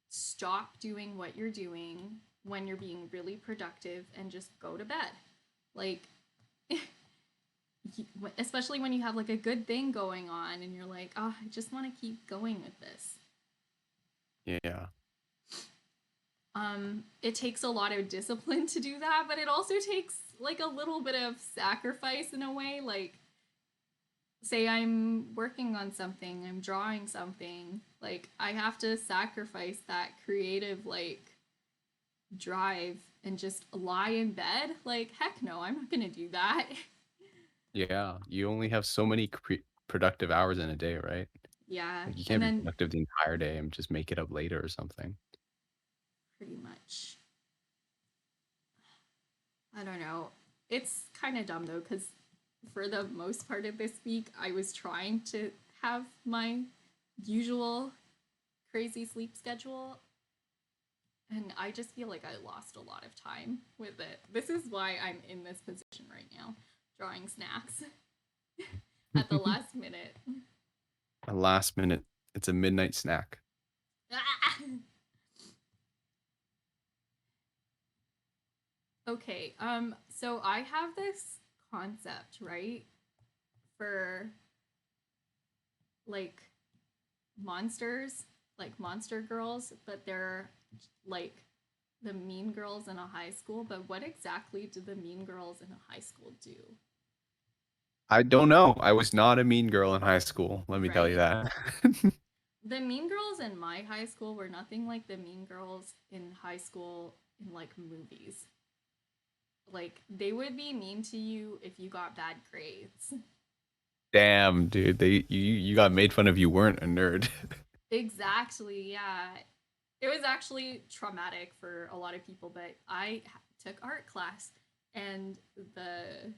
stop doing what you're doing when you're being really productive and just go to bed. Like, especially when you have like a good thing going on and you're like, oh, I just want to keep going with this. Yeah. It takes a lot of discipline to do that, but it also takes like a little bit of sacrifice in a way. Like, say I'm working on something, I'm drawing something, like I have to sacrifice that creative like drive and just lie in bed. Like, heck no, I'm not gonna do that. Yeah. You only have so many productive hours in a day, right? Yeah, Like you and can't be then productive the entire day and just make it up later or something. pretty much, I don't know. It's kind of dumb though, because for the most part of this week, I was trying to have my usual crazy sleep schedule, and I just feel like I lost a lot of time with it. This is why I'm in this position right now, drawing snacks at the last minute. A last minute, it's a midnight snack. Okay, so I have this concept, right, for like monsters, like monster girls, but they're like the mean girls in a high school. But what exactly do the mean girls in a high school do? I don't know. I was not a mean girl in high school. Let me tell you Right? that. The mean girls in my high school were nothing like the mean girls in high school in like movies. Like, they would be mean to you if you got bad grades. Damn, dude. You got made fun of. You weren't a nerd. Exactly, yeah. It was actually traumatic for a lot of people, but I took art class, and the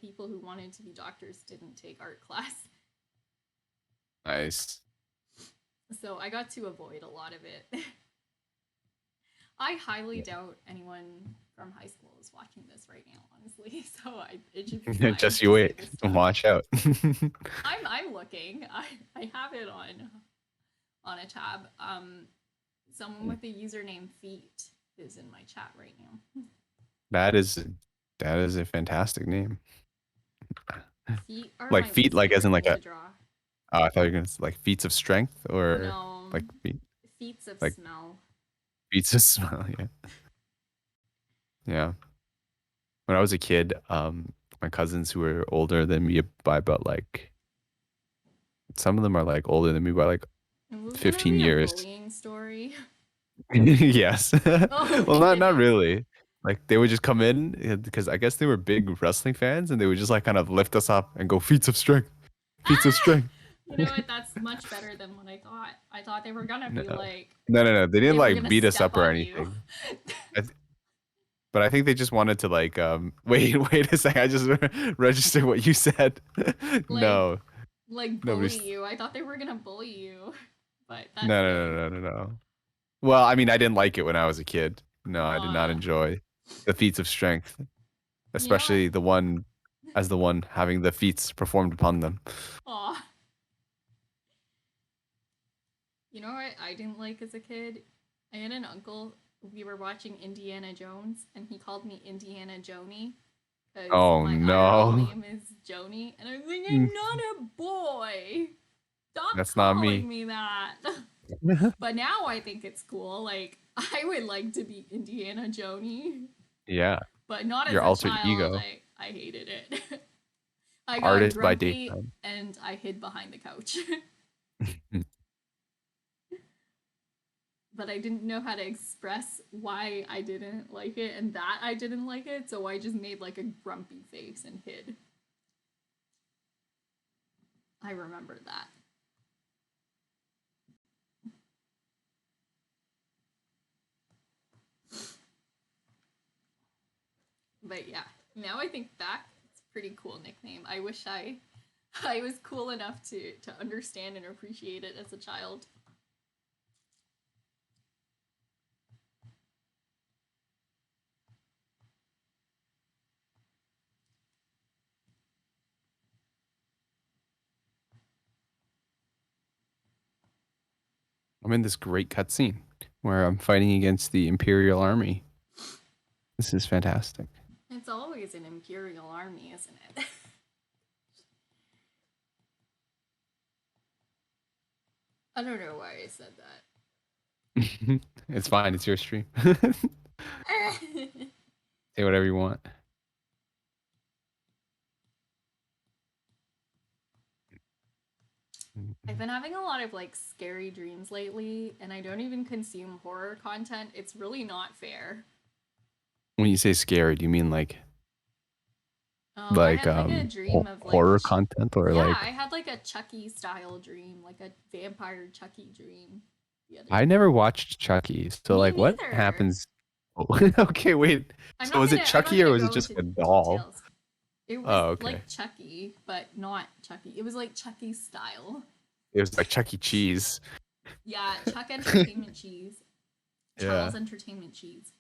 people who wanted to be doctors didn't take art class. Nice. So I got to avoid a lot of it. I highly doubt anyone from high school is watching this right now, honestly. So it should be fine Just you to say wait this and stuff. watch out. I'm looking. I have it on a tab. Someone with the username feet is in my chat right now. That is that is a fantastic name. Feet are Like my feet, least like as in favorite like thing a. to draw. I thought you were gonna say like feats of strength or No, like feet, feats of like smell. feats of smell. Yeah, yeah. When I was a kid, my cousins who were older than me by about like some of them are like older than me by like Is this gonna 15 be a years. bullying story? Yes. Oh Well, my not goodness. really. Like they would just come in because I guess they were big wrestling fans and they would just like kind of lift us up and go feats of strength, feats of Ah! strength. You know what? That's much better than what I thought. I thought they were gonna No, be like, no, no, no. They didn't they were like gonna beat us step up or on you. anything. I th but I think they just wanted to like wait, wait a second. I just registered what you said. like, No, like bully nobody's. you. I thought they were gonna bully you, but that's No, no, good. no, no, no, no. Well, I mean, I didn't like it when I was a kid. No, I did not Aw. enjoy the feats of strength, You know what? especially the one as the one having the feats performed upon them. Aw. You know what I didn't like as a kid? I had an uncle. We were watching Indiana Jones, and he called me Indiana Joni because Oh my IRL no. name is Joni, and I was like, Mm, I'm not a boy. Stop that's not calling me. me that. But now I think it's cool. Like, I would like to be Indiana Joni, Yeah, but not as your a alter child. ego, I hated it. I got artist by grumpy daytime. and I hid behind the couch. But I didn't know how to express why I didn't like it and that I didn't like it, so I just made like a grumpy face and hid. I remember that. But yeah, now I think back, it's a pretty cool nickname. I wish I was cool enough to understand and appreciate it as a child. I'm in this great cutscene where I'm fighting against the Imperial Army. This is fantastic. It's always an Imperial army, isn't it? I don't know why I said It's fine. It's your stream. that. Say whatever you want. I've been having a lot of like scary dreams lately, and I don't even consume horror content. It's really not fair. When you say scary, do you mean I like had like a dream of like, horror content or yeah, like I had like a Chucky style dream, like a vampire Chucky dream the other I day. never watched Chucky. So Me like what neither. happens? Oh, okay, wait. I'm So not was it gonna. I'm not Chucky or gonna was it go just into a doll? details. It was Oh, okay. like Chucky, but not Chucky. It was like Chucky style. It was like Chuck E. Cheese. Yeah, Chuck Entertainment Cheese, Yeah. Charles Entertainment Cheese.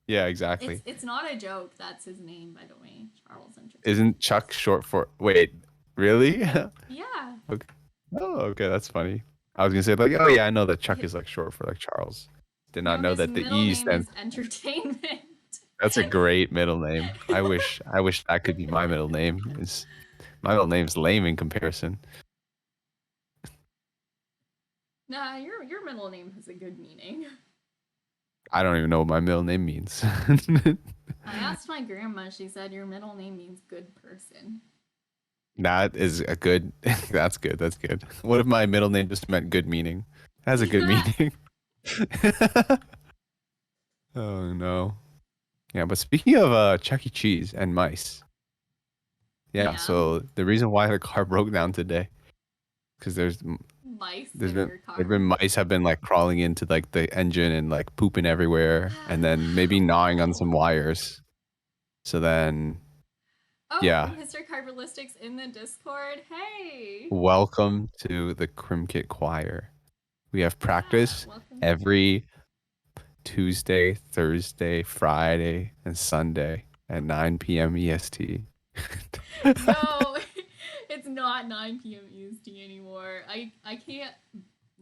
Yeah, exactly. It's not a joke. That's his name, by the way, Charles Entertainment Isn't Cheese. Chuck short for wait, really? Yeah. Okay. Oh, okay, that's funny. I was gonna say like, oh yeah, I know that Chuck Hi- is like short for like Charles. Did not No, know his that the middle E name stands. is Entertainment. That's a great middle name. I wish that could be my middle name. My middle name's lame in comparison. Nah, your middle name has a good meaning. I don't even know what my middle name means. I asked my grandma. She said your middle name means good person. That is a good. That's good. That's good. What if my middle name just meant good meaning? It has a good Yeah. meaning. Oh no. Yeah, but speaking of Chuck E. Cheese and mice, yeah. Yeah. So the reason why the car broke down today, because Mice there's in been your there's car. been mice have been like crawling into like the engine and like pooping everywhere, and then maybe gnawing on some No. wires. So then, Oh, yeah. Mr. Carbolistics in the Discord. Hey. Welcome to the Crimkit Choir. We have Yeah. practice Welcome. every Tuesday, Thursday, Friday, and Sunday at 9 p.m. EST. No, it's not 9 p.m. EST anymore. I can't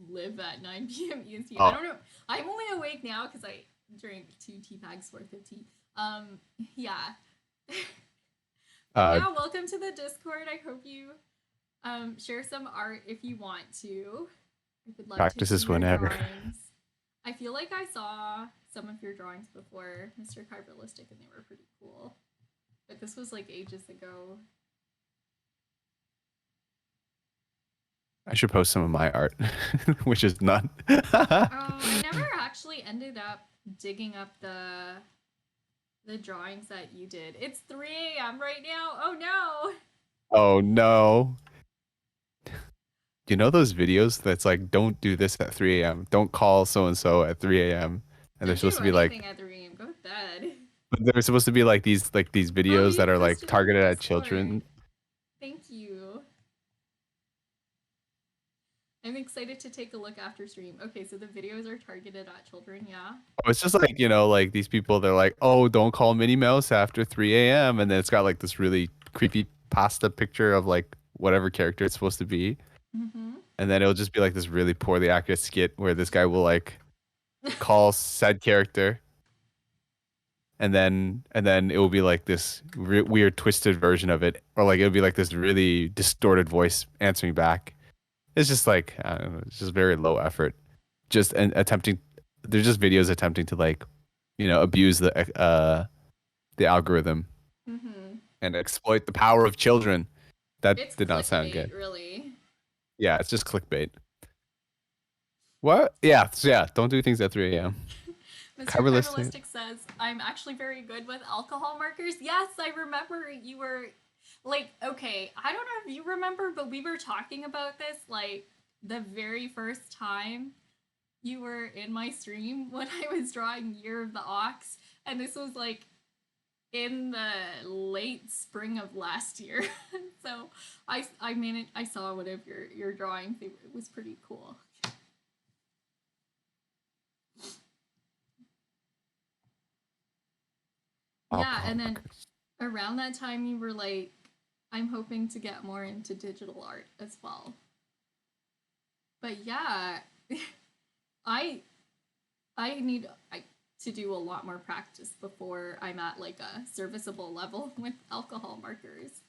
live at 9 p.m. EST. I Oh, don't know. I'm only awake now because I drank 2 tea bags worth of tea. Yeah. But uh, yeah, welcome to the Discord. I hope you share some art if you want to. I would love to practice see is your whenever. drawings. I feel like I saw some of your drawings before, Mr. Carbalistic, and they were pretty cool. But this was like ages ago. I should post some of my art, which is none. I never actually ended up digging up the drawings that you did. It's 3 a.m. right now. Oh no. Oh no. You know those videos that's like, don't do this at 3 a.m. Don't call so and so at 3 a.m. And they're Don't supposed do to be like, anything at 3 a.m. Go to bed. they're supposed to be like these Oh, videos you that are like posted in the targeted at Discord. children. Thank you. I'm excited to take a look after stream. Okay, so the videos are targeted at children, yeah? Oh, it's just like, like these people, they're like, oh, don't call Minnie Mouse after 3 a.m. And then it's got like this really creepy pasta picture of like whatever character it's supposed to be. Mm-hmm. And then it'll just be like this really poorly accurate skit where this guy will like call said character, and then it will be like this weird twisted version of it, or like it'll be like this really distorted voice answering back. It's just like, I don't know, it's just very low effort. Just attempting, there's just videos attempting to like, abuse the algorithm Mm-hmm. and exploit the power of children. That It's did not sound clickbait, good. really. Yeah, it's just clickbait. What? Yeah, yeah. Don't do things at 3 a.m. Mr. Cover listing. Carbalistic says, I'm actually very good with alcohol markers. Yes, I remember you were like, okay, I don't know if you remember, but we were talking about this like the very first time you were in my stream when I was drawing Year of the Ox. And this was like in the late spring of last year. So I saw one of your drawings. It was pretty cool. Yeah, Alcohol and then markers. around that time you were like, I'm hoping to get more into digital art as well. But yeah, I I need to do a lot more practice before I'm at like a serviceable level with alcohol markers.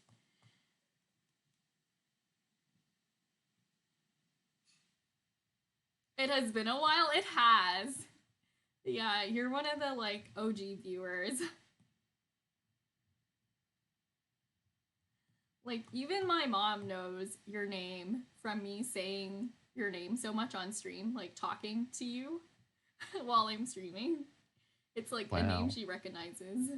It has been a while. It has. Yeah, you're one of the like OG viewers. Like even my mom knows your name from me saying your name so much on stream, like talking to you while I'm streaming. It's like a name Wow. she recognizes.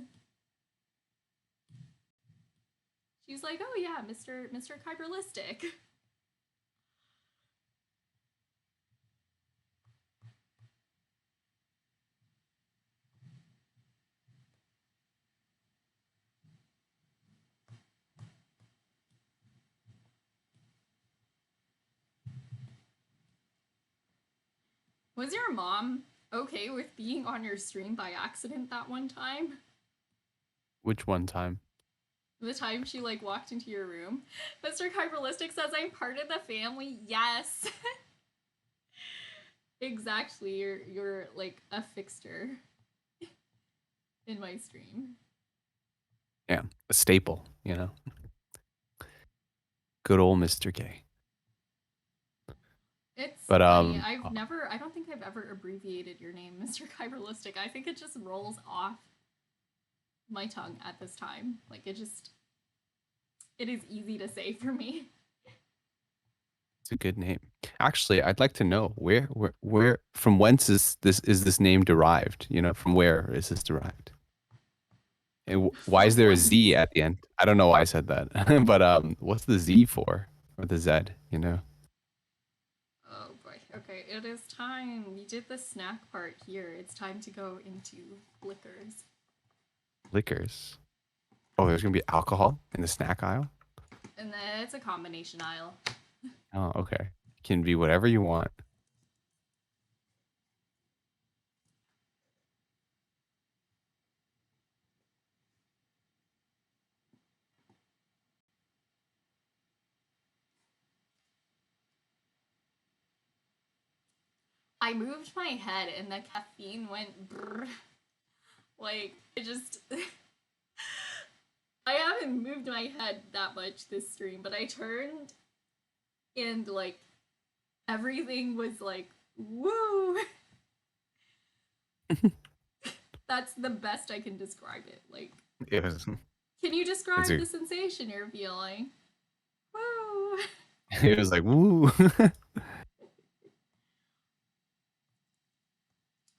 She's like, "Oh yeah, Mr. Kyberlistic." Was your mom okay with being on your stream by accident that one time? Which one time? The time she like walked into your room. Mr. Kyberlistic says I'm part of the family. Yes. Exactly. You're like a fixture in my stream. Yeah, a staple, you know. Good old Mr. K. It's But funny. I don't think I've ever abbreviated your name, Mr. Kyberlistic. I think it just rolls off my tongue at this time. Like it is easy to say for me. it's a good name. Actually, I'd like to know where from whence is this name derived? You know, from where is this derived? And why is From there a once. Z at the end? I don't know why I said that, but what's the Z for or the Z? You know, Oh boy. Okay, it is time. We did the snack part here. It's time to go into liquors. liquors. Oh, there's gonna be alcohol in the snack aisle. And then it's a combination aisle. Oh, okay. Can be whatever you want. I moved my head and the caffeine went brrr. Like, it just. I haven't moved my head that much this stream, but I turned and, like, everything was like, woo! That's the best I can describe it. Like, It was. can you It's describe a. the sensation you're feeling? Woo! It was like woo.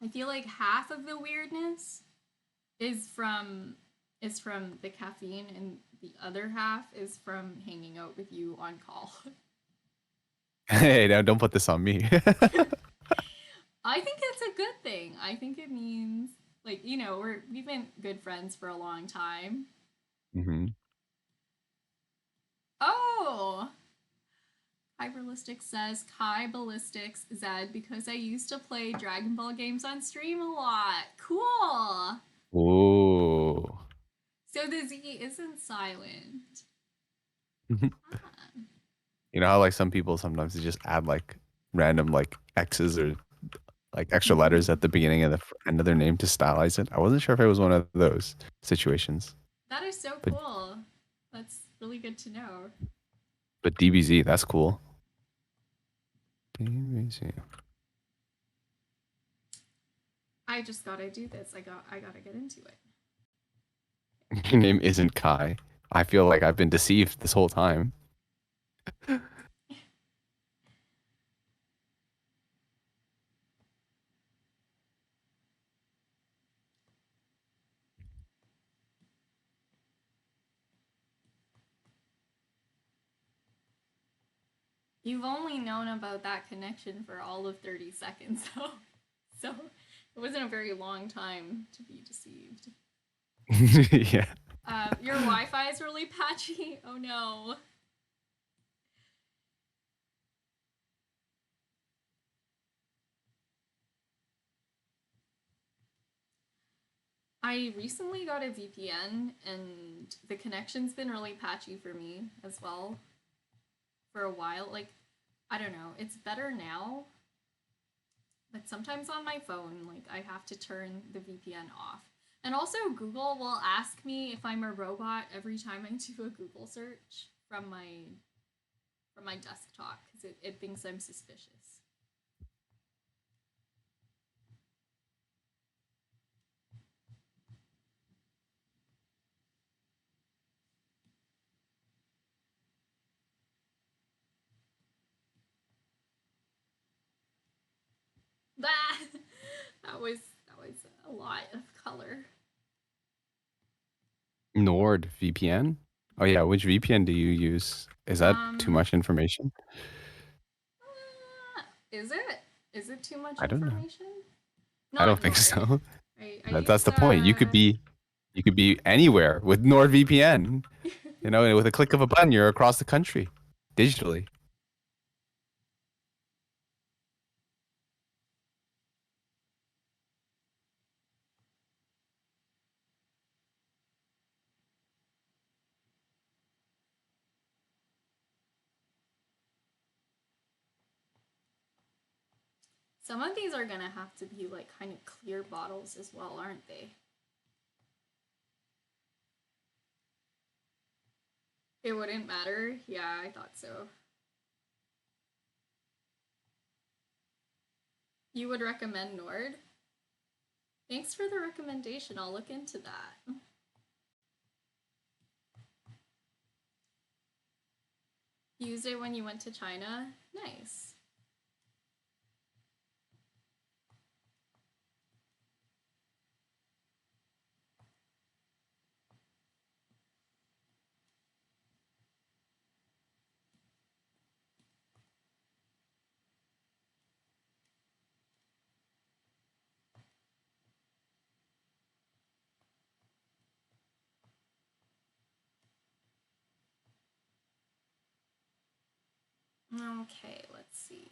I feel like half of the weirdness is from the caffeine and the other half is from hanging out with you on call. Hey, now don't put this on me. I think it's a good thing. I think it means like, we've been good friends for a long time. hmm Oh, Kai Ballistics says Kai Ballistics Zed because I used to play Dragon Ball games on stream a lot. Cool. Ooh. So the Z isn't silent. Ah. You know how like some people sometimes they just add like random like X's or like extra letters at the beginning and the end of their name to stylize it. I wasn't sure if it was one of those situations. That is so But cool. That's really good to know. but DBZ, that's cool. DBZ. I just gotta do this. I gotta get into it. Your name isn't Kai. I feel like I've been deceived this whole time. You've only known about that connection for all of 30 seconds, though. So it wasn't a very long time to be deceived. Yeah. Your Wi Fi is really patchy. Oh no. I recently got a VPN and the connection's been really patchy for me as well for a while. Like, I don't know. It's better now, but sometimes on my phone, like I have to turn the VPN off. And also, Google will ask me if I'm a robot every time I do a Google search from my desktop because it thinks I'm suspicious. That that was a lot of color. NordVPN? Oh yeah, which VPN do you use? Is that too Um, much information? is it? Is it too much I don't know. information? I don't Not think Nord. so. I That's use the point. You could be anywhere with NordVPN. You know, with a click of a button, you're across the country digitally. some of these are gonna have to be like kind of clear bottles as well, aren't they? It wouldn't matter. Yeah, I thought so. You would recommend Nord? Thanks for the recommendation. I'll look into that. Used it when you went to China? Nice. Okay, let's see.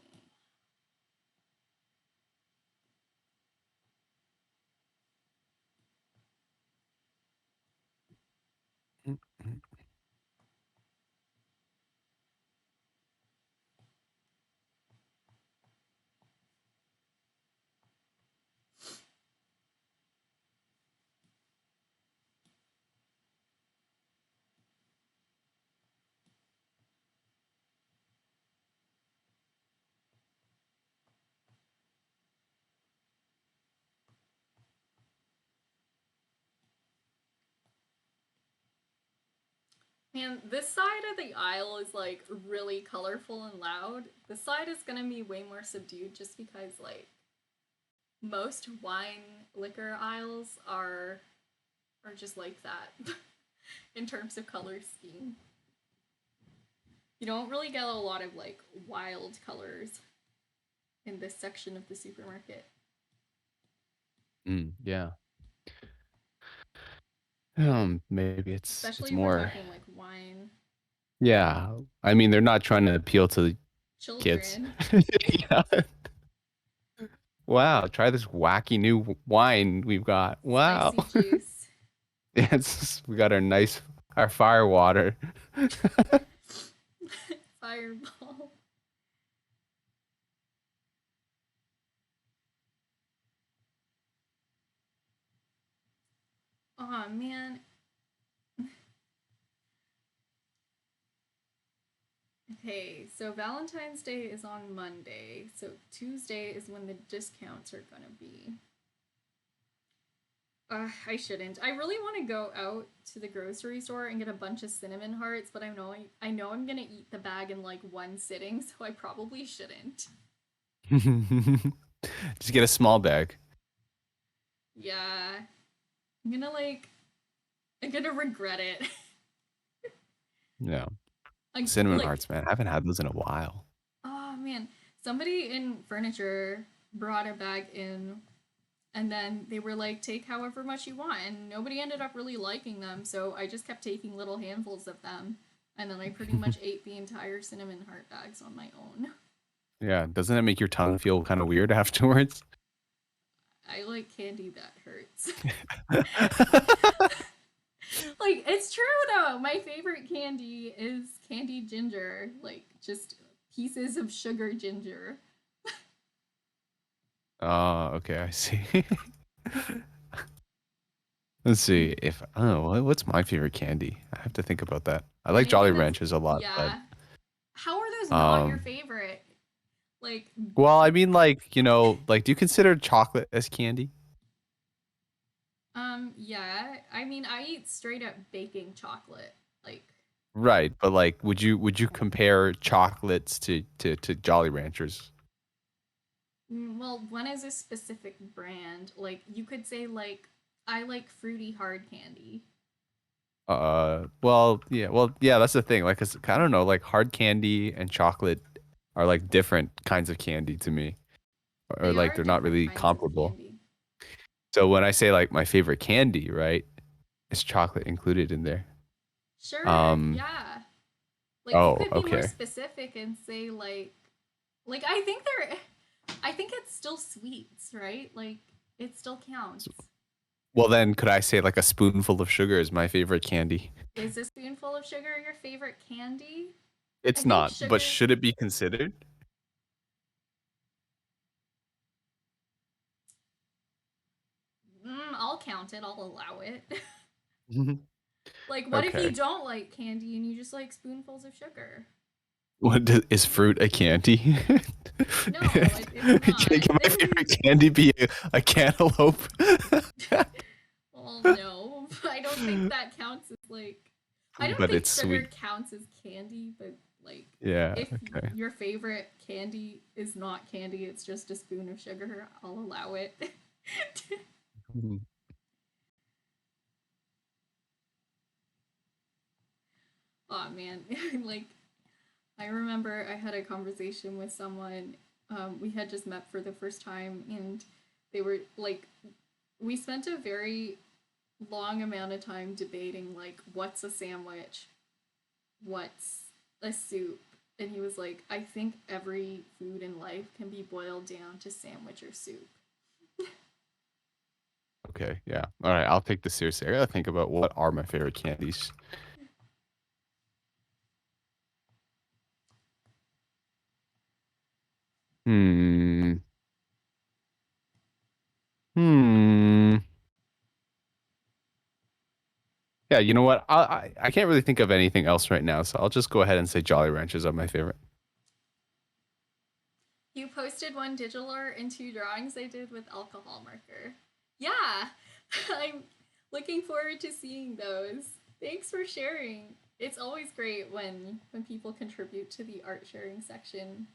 Man, this side of the aisle is like really colorful and loud. This side is gonna be way more subdued just because like most wine liquor aisles are just like that in terms of color scheme. You don't really get a lot of like wild colors in this section of the supermarket. Yeah. Maybe it's Especially if we're more. talking like wine. Yeah. I mean, they're not trying to appeal to kids. Children. Yeah. Wow, try this wacky new wine we've got. Wow. Spicy juice. Yes, we got our fire water. Fireball. Oh man. Okay, so Valentine's Day is on Monday, so Tuesday is when the discounts are gonna be. I shouldn't. I really want to go out to the grocery store and get a bunch of cinnamon hearts, but I know I'm gonna eat the bag in like one sitting, so I probably shouldn't. Just get a small bag. Yeah, I'm gonna like I'm gonna regret it. Yeah. Like Cinnamon like hearts, man. I haven't had those in a while. oh man, somebody in furniture brought a bag in and then they were like take however much you want and nobody ended up really liking them, so I just kept taking little handfuls of them and then I pretty much ate the entire cinnamon heart bags on my own. Yeah, doesn't it make your tongue feel kind of weird afterwards? I like candy that hurts. Like it's true though. My favorite candy is candied ginger, like just pieces of sugar ginger. Oh, okay, I see. Let's see Mm, if oh, what's my favorite candy? I have to think about that. I like Jolly anything that's Ranchers a lot, but yeah. How are those not your um, favorite? Like well, I mean, like like, do you consider chocolate as candy? yeah. I mean, I eat straight up baking chocolate. Like Right, but like, would you compare chocolates to Jolly Ranchers? well, one is a specific brand. Like you could say like I like fruity hard candy. Well, yeah, that's the thing. Like, 'cause I don't know, like hard candy and chocolate are like different kinds of candy to me, or They like are they're not different really kinds of comparable. candy. So when I say like my favorite candy, right, is chocolate included in there? Sure, Um, yeah. Like you oh, could be more okay. specific and say like I think it's still sweets, right? Like it still counts. Well, then could I say like a spoonful of sugar is my favorite candy? Is a spoonful of sugar your favorite candy? I It's think not, but sugar should it be considered? I'll count it. I'll allow it. Like what if you Okay. don't like candy and you just like spoonfuls of sugar? Is fruit a candy? No, it's not. Can my favorite candy be a cantaloupe? Well, no. I don't think that counts as like I don't But think it's sugar sweet. counts as candy, but like Yeah, if okay. your favorite candy is not candy, it's just a spoon of sugar, I'll allow it. Mhm. Oh man, like I remember I had a conversation with someone. We had just met for the first time, and they were like, we spent a very long amount of time debating like what's a sandwich, what's a soup, and he was like, I think every food in life can be boiled down to sandwich or soup. Okay, yeah. All right, I'll take this seriously. I gotta think about what are my favorite candies. Hmm. Hmm. Yeah, you know what? I can't really think of anything else right now, so I'll just go ahead and say Jolly Ranchers are my favorite. You posted one digital art and two drawings I did with alcohol marker. Yeah, I'm looking forward to seeing those. Thanks for sharing. It's always great when people contribute to the art sharing section.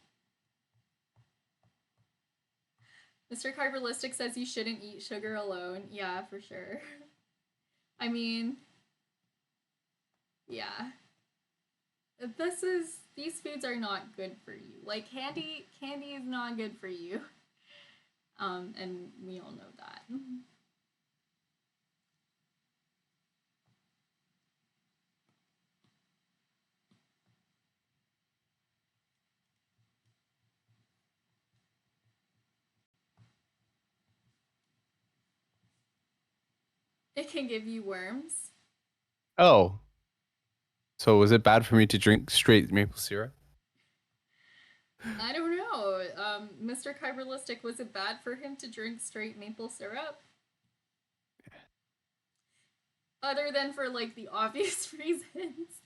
Mr. Carvelistic says you shouldn't eat sugar alone. Yeah, for sure. I mean, yeah. These foods are not good for you. Like candy is not good for you. And we all know that. It can give you worms. Oh, so was it bad for me to drink straight maple syrup? I don't know. Mr. Kyberlistic, was it bad for him to drink straight maple syrup? Other than for like the obvious reasons.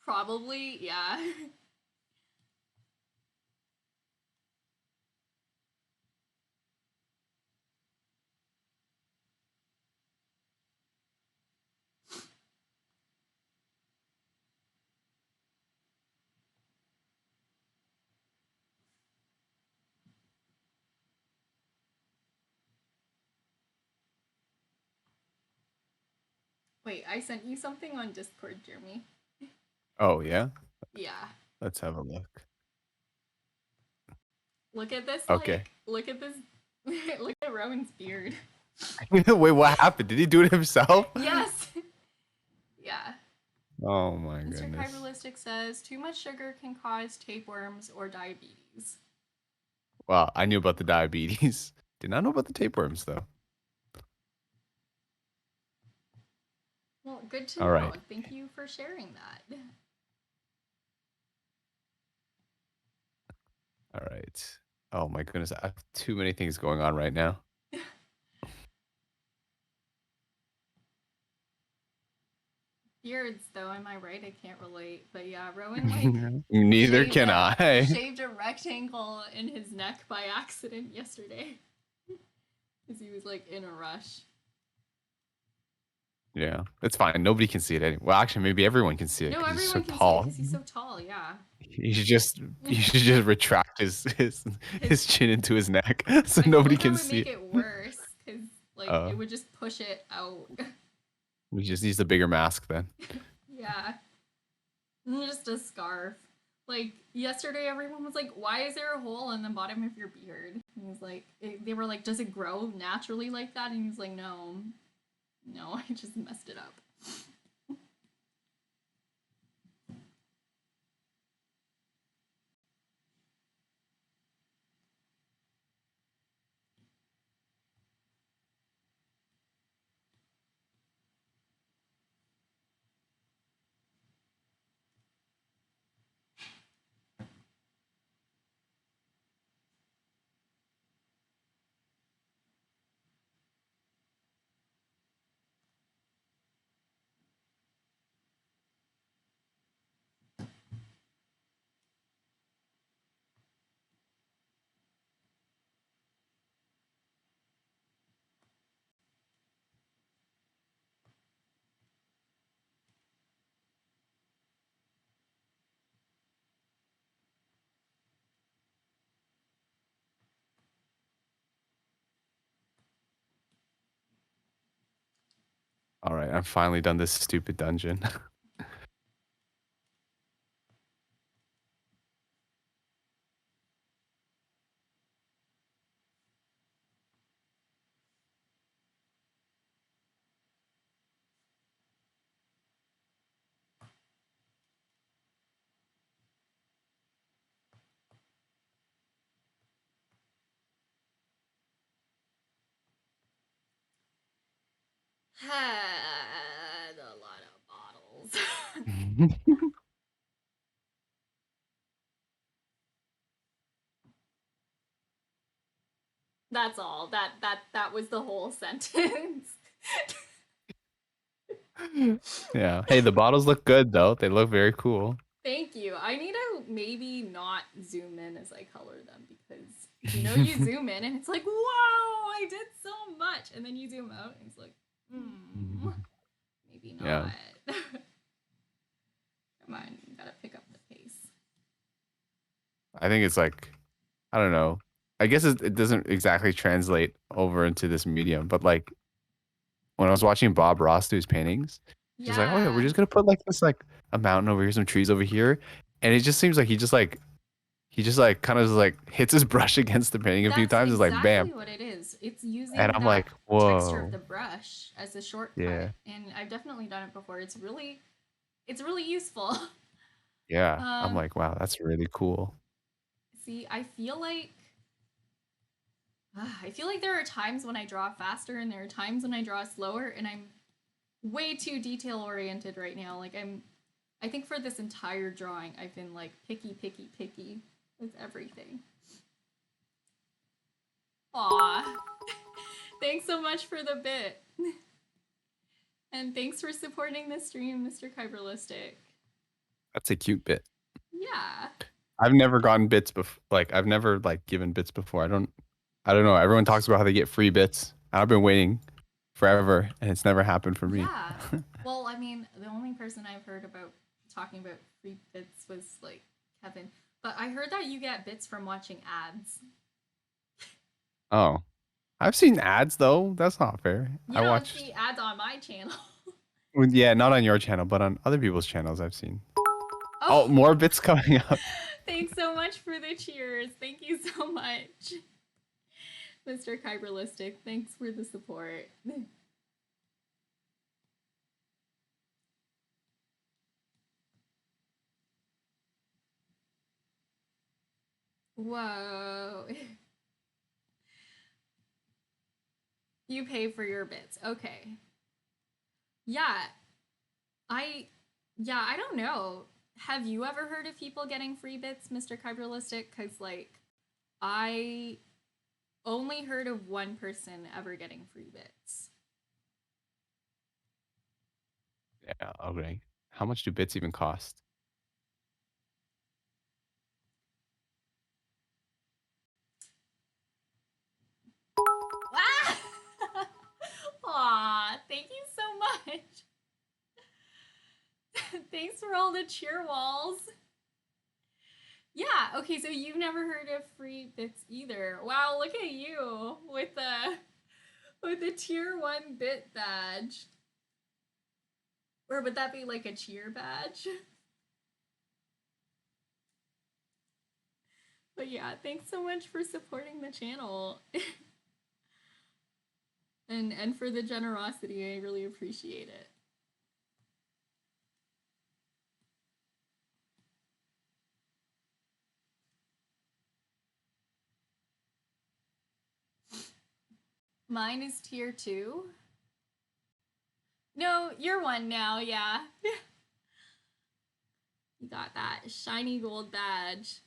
Probably, yeah. Wait, I sent you something on Discord, Jeremy. Oh, yeah? Yeah. Let's have a look. Look at this, Okay. look at this, look at Rowan's beard. Wait, what happened? Did he do it himself? Yes! Yeah. Oh my Mr. goodness. Kyberlistic says, too much sugar can cause tapeworms or diabetes. Well, I knew about the diabetes. Did not know about the tapeworms though. Well, good to All know. right. Thank you for sharing that. All right. Oh my goodness. I have too many things going on right now. Beards, though, am I right? I can't relate. But yeah, Rowan, like, Neither can I. shaved a rectangle in his neck by accident yesterday. Because he was, like, in a rush. Yeah, it's fine. Nobody can see it anyway. Well, actually, maybe everyone can see it No, because he's so everyone can see it tall. because he's so tall, yeah. He should just retract his His, chin into his neck so I feel nobody like that can would see make it. it worse. Because, like, Uh, it would just push it out. he just needs a bigger mask then. Yeah. And just a scarf. Like, yesterday everyone was like, why is there a hole in the bottom of your beard? And he was like, they were like, does it grow naturally like that? And he was like, no. No, I just messed it up. All right, I'm finally done this stupid dungeon. Had a lot of bottles. That's all. That was the whole sentence. Yeah. Hey, the bottles look good though. They look very cool. Thank you. I need to maybe not zoom in as I color them because you zoom in and it's like, whoa, I did so much. And then you zoom out and it's like, maybe Yeah. not. Come on, you gotta pick up the pace. I think it's like, I don't know. I guess it doesn't exactly translate over into this medium, but like when I was watching Bob Ross do his paintings, he's like, "Oh yeah, we're Yeah, just gonna put like this like a mountain over here, some trees over here," and it just seems like he just like kind of like hits his brush against the painting a few that's times. It's like bam, exactly what it is. It's and using I'm that like, texture of "Whoa, the brush as a shortcut, yeah, and I've definitely done it before. It's really useful. yeah." I'm Um, like, "Wow, that's really cool." see, I feel like there are times when I draw faster and there are times when I draw slower, and I'm way too detail oriented right now. I think for this entire drawing, I've been like picky, picky, picky with everything. Aw. Thanks so much for the bit. And thanks for supporting the stream, Mr. Kyberlistic. That's a cute bit. Yeah. I've never gotten bits before. Like I've never like given bits before. I don't know. Everyone talks about how they get free bits. I've been waiting forever, and it's never happened for me. Yeah. Well, I mean, the only person I've heard about talking about free bits was like Kevin. But I heard that you get bits from watching ads. Oh, I've seen ads though. That's not fair. You I don't watched. see ads on my channel. Well, yeah, not on your channel, but on other people's channels I've seen. Oh, Oh, more bits coming up. Thanks so much for the cheers. Thank you so much. Mr. Kyberlistic, thanks for the support. Whoa. You pay for your bits. Okay. Yeah. I I don't know. Have you ever heard of people getting free bits, Mr. Kyberlistic? Cuz like I only heard of one person ever getting free bits. Yeah, okay. How much do bits even cost? Ah! Aw, thank you so much. Thanks for all the cheer walls. Yeah, okay, so you've never heard of free bits either. Wow, look at you with the tier 1 bit badge. Or would that be like a cheer badge? But yeah, thanks so much for supporting the channel. and for the generosity. I really appreciate it. Mine is tier 2. No, you're 1 now, yeah. You got that shiny gold badge.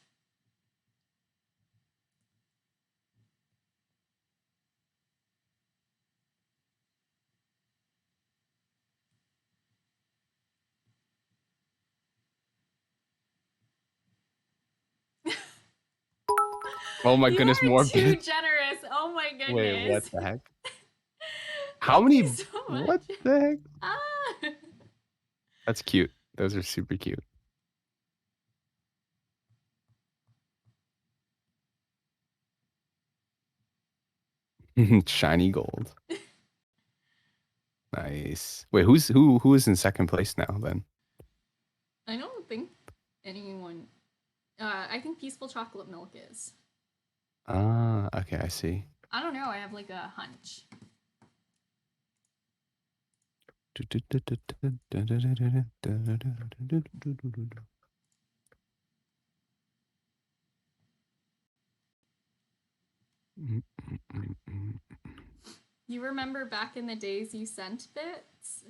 Oh my You goodness, are more too bits. generous. Oh my Wait, what goodness. the heck? How Thank many? you so What much. the heck? Ah. That's cute. Those are super cute. Shiny gold. Nice. Wait, who is in second place now then? I don't think anyone. I think Peaceful Chocolate Milk is. Ah, okay, I see. I don't know. I have like a hunch. You remember back in the days you sent bits?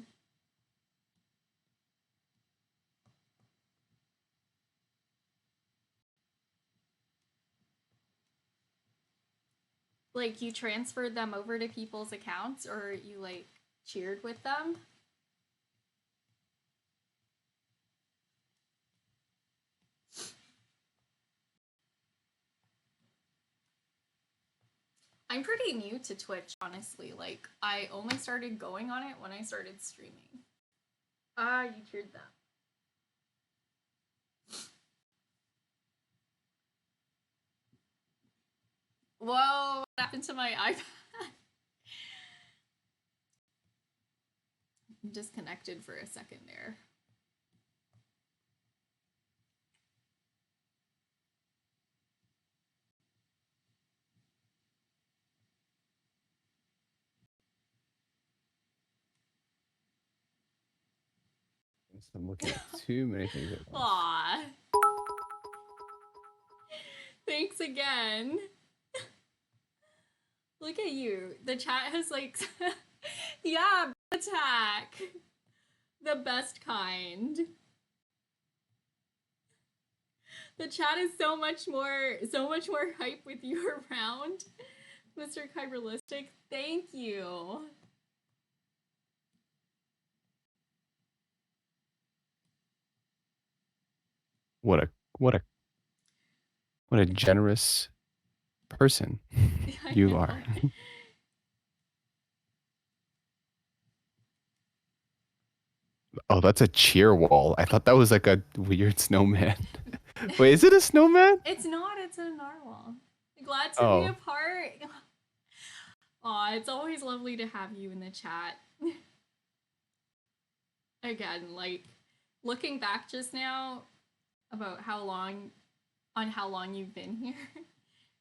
Like you transferred them over to people's accounts or you like cheered with them? I'm pretty new to Twitch, honestly. Like, I only started going on it when I started streaming. Ah, you cheered them. Whoa, what happened to my iPad? I'm disconnected for a second there. I'm looking at too many things at once. Aw. Thanks again. Look at you. The chat has like, yeah, attack. The best kind. The chat is so much more hype with you around, Mr. Kyberlistic. Thank you. What a what a what a generous person I you know. are. Oh, that's a cheer wall. I thought that was like a weird snowman. Wait, is it a snowman? It's not, it's a narwhal. Glad to be a Oh, part. Aw, it's always lovely to have you in the chat. Again, like, looking back just now about how long on how long you've been here.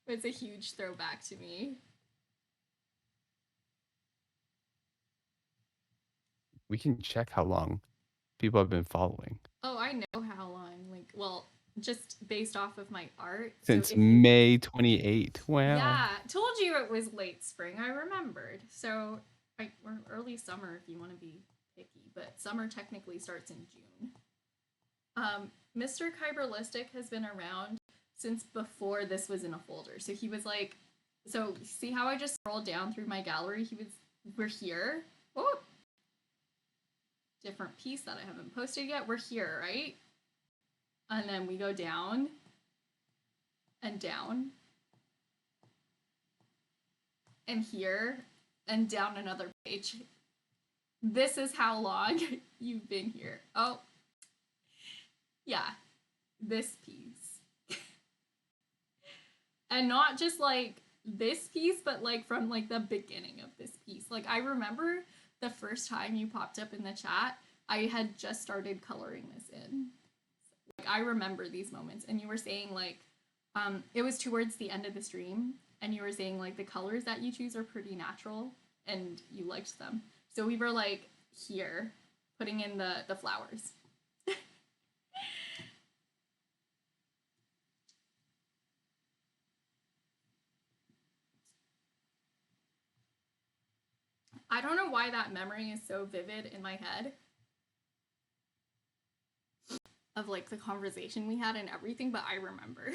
It's a huge throwback to me. We can check how long people have been following. Oh, I know how long. Like, well, just based off of my art. So Since if you, May 28. Wow. yeah, told you it was late spring. I remembered. So, or early summer if you want to be picky, but summer technically starts in June. Mr. Kyberlistic has been around since before this was in a folder. So he was like, so see how I just scrolled down through my gallery? We're here. Oh, different piece that I haven't posted yet. We're here, right? And then we go down and down and here and down another page. This is how long you've been here. Oh, yeah, this piece. And not just like this piece, but like from like the beginning of this piece. Like I remember the first time you popped up in the chat, I had just started coloring this in. Like I remember these moments, and you were saying like, it was towards the end of the stream, and you were saying like the colors that you choose are pretty natural, and you liked them. So we were like here, putting in the flowers. I don't know why that memory is so vivid in my head of like the conversation we had and everything, but I remember.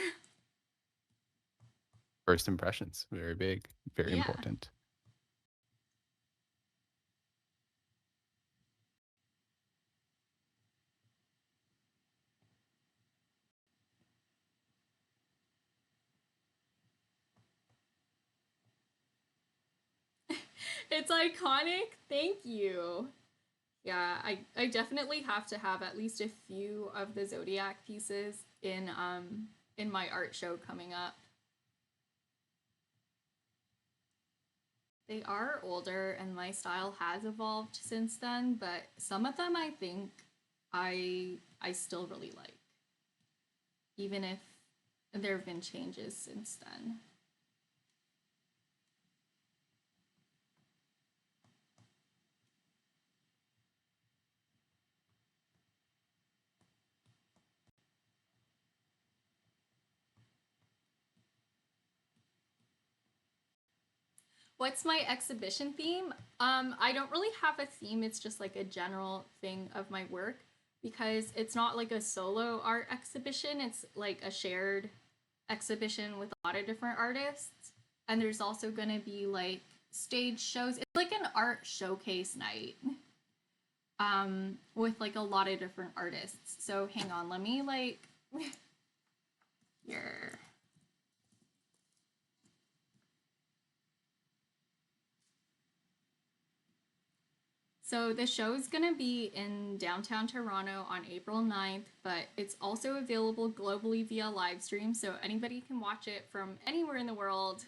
First impressions, very big, very Yeah. important. It's iconic. Thank you. Yeah, I definitely have to have at least a few of the Zodiac pieces in my art show coming up. They are older and my style has evolved since then, but some of them I think I still really like. Even if there have been changes since then. What's my exhibition theme? I don't really have a theme. It's just like a general thing of my work because it's not like a solo art exhibition. It's like a shared exhibition with a lot of different artists. And there's also going to be like stage shows. It's like an art showcase night with like a lot of different artists. So hang on, let me like here. So the show is going to be in downtown Toronto on April 9th, but it's also available globally via live stream, so anybody can watch it from anywhere in the world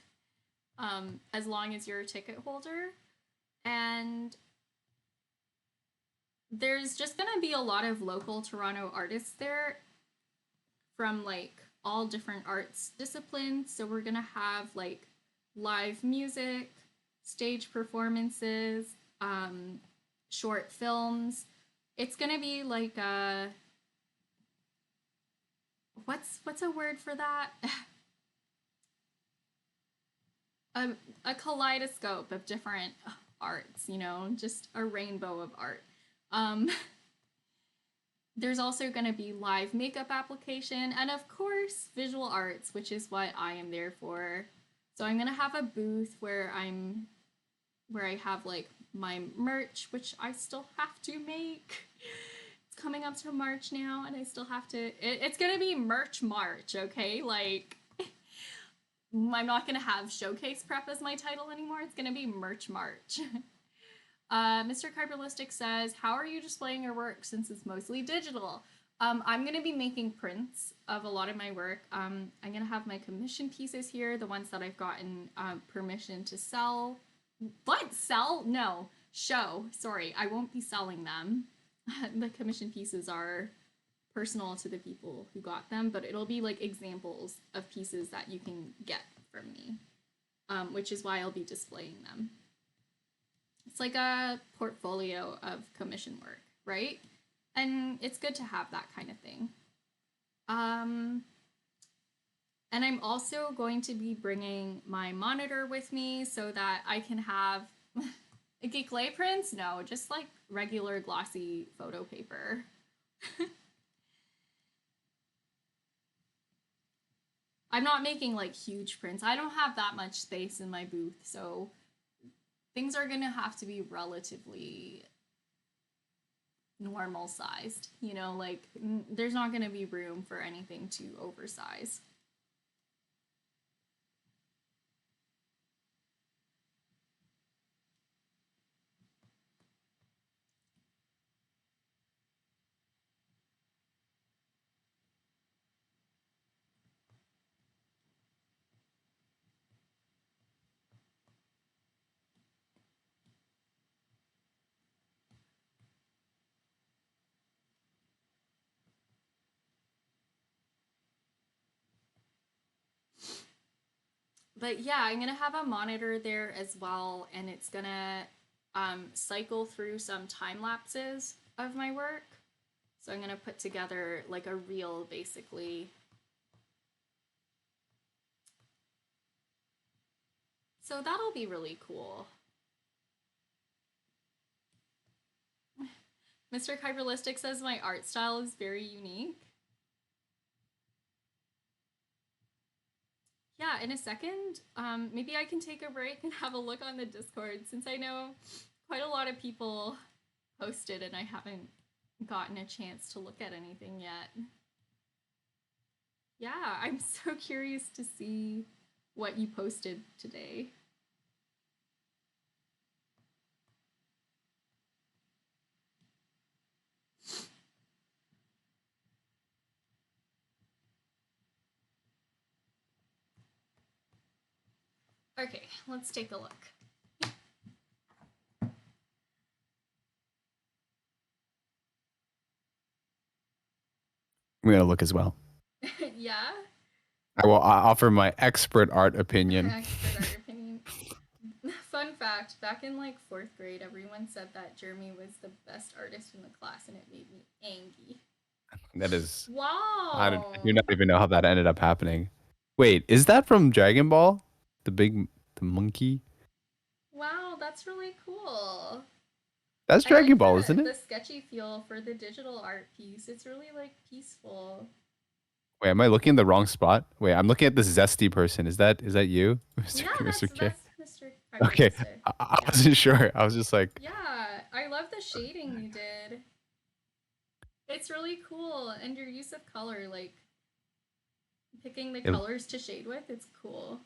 as long as you're a ticket holder. And there's just going to be a lot of local Toronto artists there from like all different arts disciplines. So we're going to have like live music, stage performances, short films. It's gonna be like what's a word for that? A kaleidoscope of different arts, you know, just a rainbow of art. There's also going to be live makeup application and of course visual arts, which is what I am there for. So I'm going to have a booth where I have like my merch, which I still have to make. It's coming up to March now, and I still have to. It's gonna be merch March, okay? Like, I'm not gonna have showcase prep as my title anymore. It's gonna be merch March. Mr. Kyberlistic says, "How are you displaying your work since it's mostly digital?" I'm gonna be making prints of a lot of my work. I'm gonna have my commission pieces here, the ones that I've gotten permission to sell. What? Sell? No. Show. Sorry, I won't be selling them. The commission pieces are personal to the people who got them, but it'll be like examples of pieces that you can get from me, which is why I'll be displaying them. It's like a portfolio of commission work, right? And it's good to have that kind of thing. Um, and I'm also going to be bringing my monitor with me so that I can have geek clay prints. No, just like regular glossy photo paper. I'm not making like huge prints. I don't have that much space in my booth, so things are gonna have to be relatively normal sized. You know, like there's not gonna be room for anything too oversized. But yeah, I'm gonna have a monitor there as well, and it's gonna cycle through some time lapses of my work. So I'm gonna put together like a reel basically. So that'll be really cool. Mr. Kyberlistic says my art style is very unique. Yeah, in a second, maybe I can take a break and have a look on the Discord since I know quite a lot of people posted and I haven't gotten a chance to look at anything yet. Yeah, I'm so curious to see what you posted today. Okay, let's take a look. I'm gonna look as well. Yeah? I will offer my expert art opinion. Expert art opinion. Fun fact, back in like 4th grade, everyone said that Jeremy was the best artist in the class and it made me angry. That is, I Wow. do not even know how that ended up happening. Wait, is that from Dragon Ball? The monkey? Wow, that's really cool. That's I like Dragon Ball, isn't the it? sketchy feel for the digital art piece. It's really like peaceful. Wait, am I looking in the wrong spot? Wait, I'm looking at this zesty person. Is that you, Yeah, Mr. K? that's Mr. Okay, Fiberlistic. I Yeah. wasn't sure. I was just like, Yeah, I love the shading you did. It's really cool and your use of color, like picking the is colors to shade with, it's cool.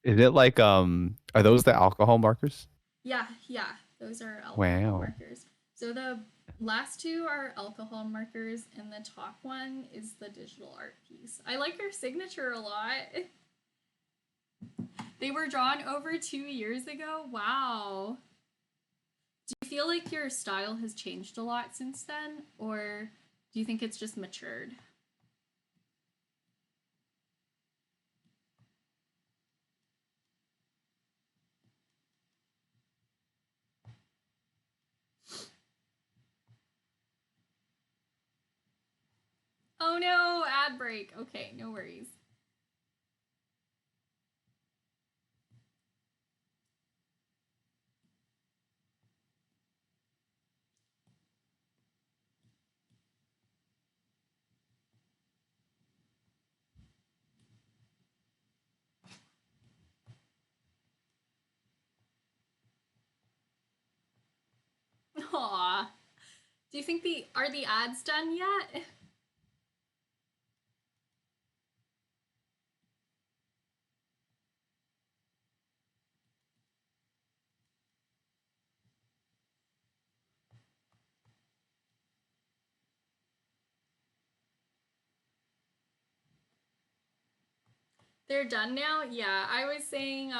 it like are those the alcohol markers? Yeah, yeah, those are alcohol Wow. markers. So the last two are alcohol markers, and the top one is the digital art piece. I like your signature a lot. They were drawn over 2 years ago. Wow. Do you feel like your style has changed a lot since then, or do you think it's just matured? Oh no, ad break. Okay, no worries. Aw. Do you think the ads done yet? They're done now? Yeah, I was saying,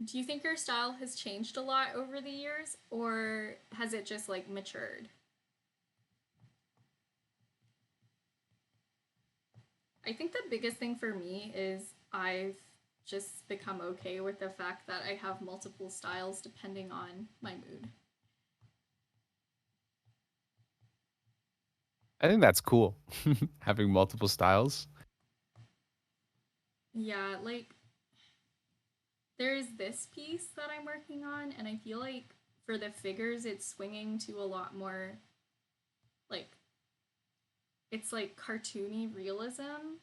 do you think your style has changed a lot over the years, or has it just like matured? I think the biggest thing for me is I've just become okay with the fact that I have multiple styles depending on my mood. I think that's cool. Having multiple styles. Yeah, like there's this piece that I'm working on, and I feel like for the figures, it's swinging to a lot more like it's like cartoony realism.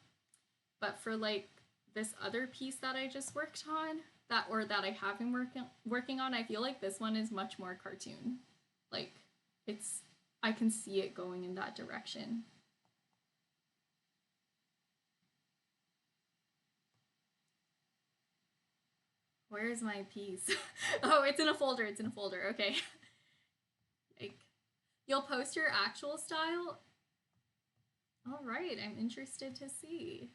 But for like this other piece that I just worked on, that I have been working on, I feel like this one is much more cartoon. Like it's I can see it going in that direction. Where is my piece? Oh, it's in a folder. It's in a folder. Okay. Like you'll post your actual style. All right, I'm interested to see.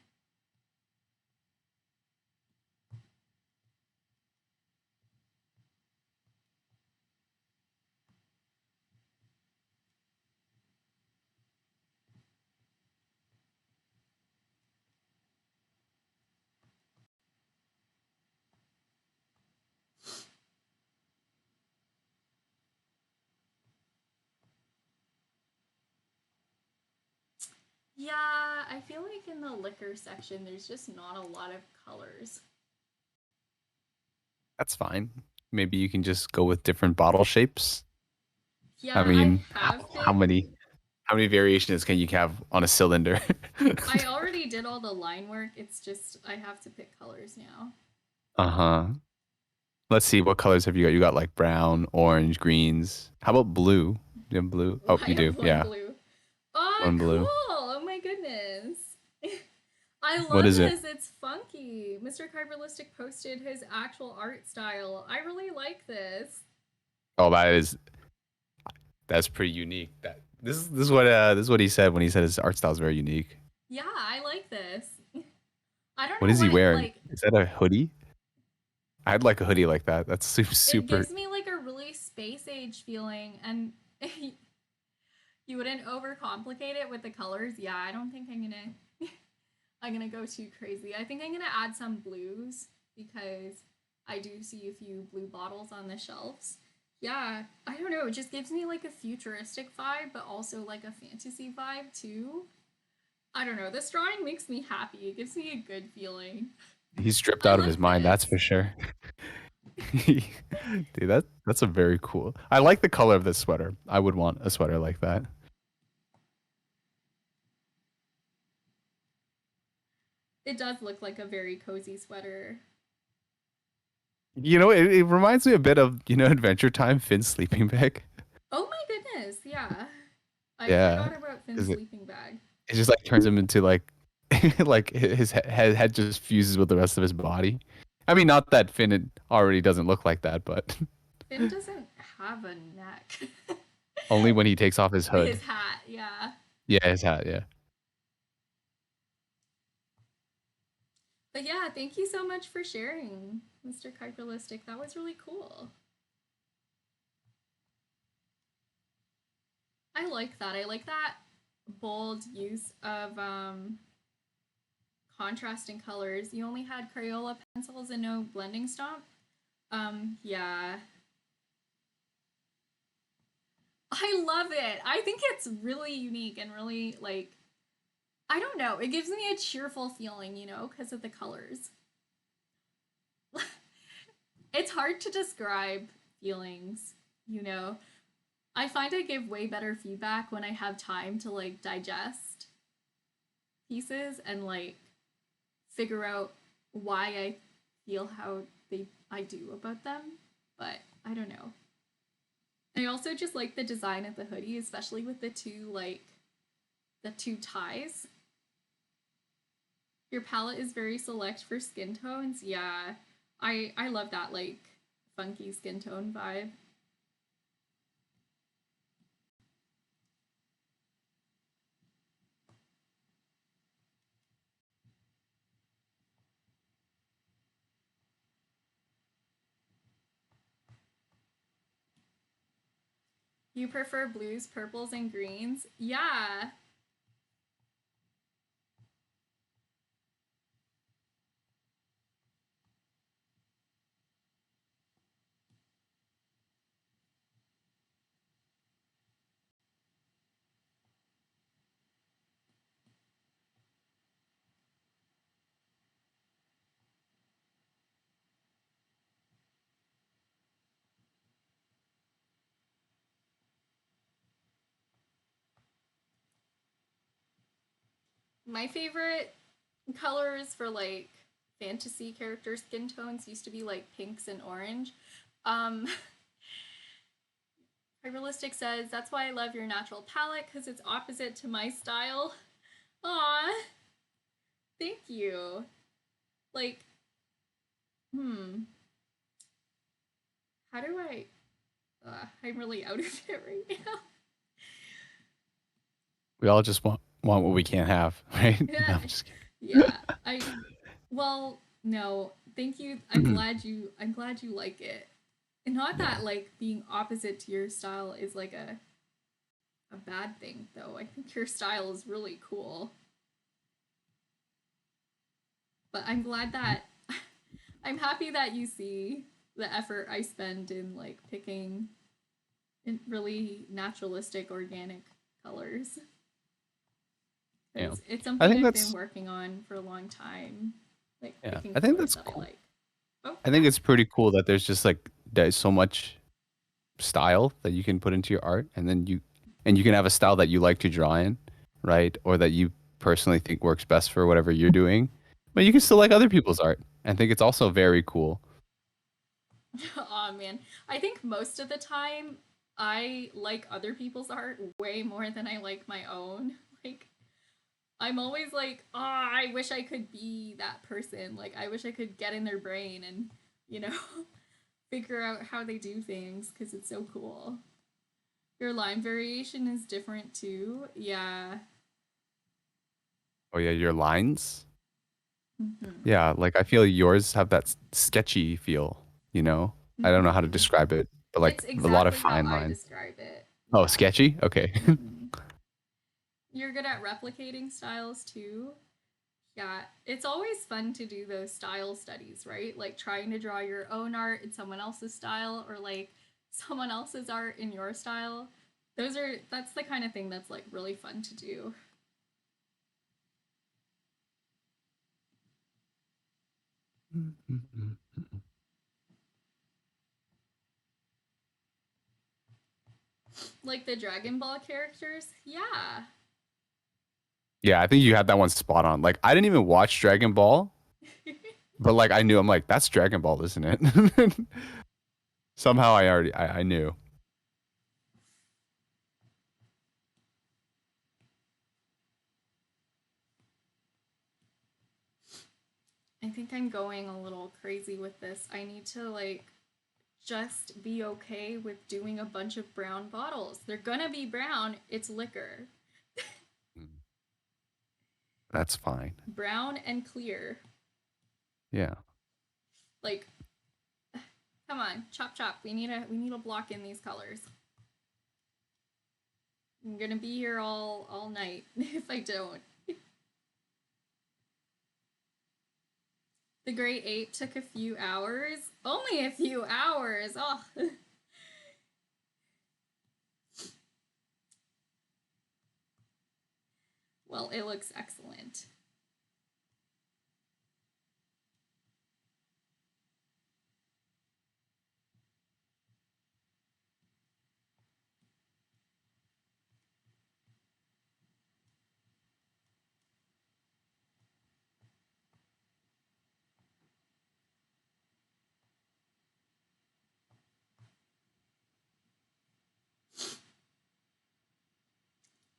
Yeah, I feel like in the liquor section, there's just not a lot of colors. That's fine. Maybe you can just go with different bottle shapes. I Yeah, I mean, have how been. many variations can you have on a cylinder? I already did all the line work. It's just I have to pick colors now. Uh-huh. Let's see, what colors have you got? You got like brown, orange, greens. How about blue? Do you have blue? Oh, Oh, I you do. have one Yeah, blue. Oh, one cool! blue. Oh my goodness. I What love is it? this. It's funky. Mr. Kyberlistic posted his actual art style. I really like this. Oh, that's pretty unique. This is what he said when he said his art style is very unique. Yeah, I like this. I don't What know is he what wearing? like Is that a hoodie? I'd like a hoodie like that. That's it super. gives me like a really space age feeling and you wouldn't overcomplicate it with the colors. Yeah, I don't think I'm gonna go too crazy. I think I'm gonna add some blues because I do see a few blue bottles on the shelves. Yeah, I don't know. It just gives me like a futuristic vibe, but also like a fantasy vibe too. I don't know. This drawing makes me happy. It gives me a good feeling. He's stripped I out of his love mind, that's this. for sure. Dude, that's a very cool. I like the color of this sweater. I would want a sweater like that. It does look like a very cozy sweater. It reminds me a bit of, Adventure Time, Finn's sleeping bag. Oh my goodness, yeah. I Yeah, forgot about Finn's because sleeping bag. it just like turns him into like like his head just fuses with the rest of his body. I mean, not that Finn already doesn't look like that, but Finn doesn't have a neck. only when he takes off his hood. His hat, yeah. Yeah, his hat, yeah. But yeah, thank you so much for sharing, Mr. Kuiperlistic. That was really cool. I like that. I like that bold use of contrasting colors. You only had Crayola pencils and no blending stomp. Yeah. I love it. I think it's really unique and really like I don't know. It gives me a cheerful feeling, because of the colors. It's hard to describe feelings, you know. I find I give way better feedback when I have time to like digest pieces and like figure out why I feel how I do about them. But I don't know. I also just like the design of the hoodie, especially with the two ties. Your palette is very select for skin tones. Yeah. I love that like funky skin tone vibe. You prefer blues, purples, and greens? Yeah. My favorite colors for like fantasy character skin tones used to be like pinks and orange. Um, Hyperlistic says that's why I love your natural palette because it's opposite to my style. Aw, thank you. Like, hmm, how do I? I'm really out of it right now. We all just want what we can't have, right? No, Yeah, I'm just yeah. Well, no, thank you. kidding. I'm glad you like it. And not Yeah. that like being opposite to your style is like a bad thing though. I think your style is really cool. But I'm glad that I'm happy that you see the effort I spend in like picking in really naturalistic organic colors. Yeah. Because it's I something think I've been that's working on for a long time, like yeah. picking I think colors that's that I cool. like. Oh, I yeah. think it's pretty cool that there's so much style that you can put into your art, and then you can have a style that you like to draw in, right? Or that you personally think works best for whatever you're doing. But you can still Mm-hmm. like other people's art and think it's also very cool. Oh man, I think most of the time I like other people's art way more than I like my own. Like I'm always like, oh, I wish I could be that person. Like I wish I could get in their brain and you know figure out how they do things because it's so cool. Your line variation is different too. Yeah. Oh yeah, your lines. Mm-hmm. Yeah, like I feel yours have that sketchy feel, you know? I don't know how to Mm-hmm. describe it, but like It's a lot of exactly how fine I lines. describe it. Oh, Yeah. sketchy? Okay. Mm-hmm. You're good at replicating styles too. Yeah, it's always fun to do those style studies, right? Like trying to draw your own art in someone else's style or like someone else's art in your style. That's the kind of thing that's like really fun to do. Like the Dragon Ball characters. Yeah. Yeah, I think you had that one spot on. Like I didn't even watch Dragon Ball, but like I knew I'm like, that's Dragon Ball, isn't it? Somehow I knew. I think I'm going a little crazy with this. I need to like just be okay with doing a bunch of brown bottles. They're gonna be brown. It's liquor. Mm. That's fine. Brown and clear. Yeah. Like, come on, chop chop. We need to block in these colors. I'm gonna be here all night if I don't. The Great Ape took a few hours. Only a few hours. Oh. Well, it looks excellent.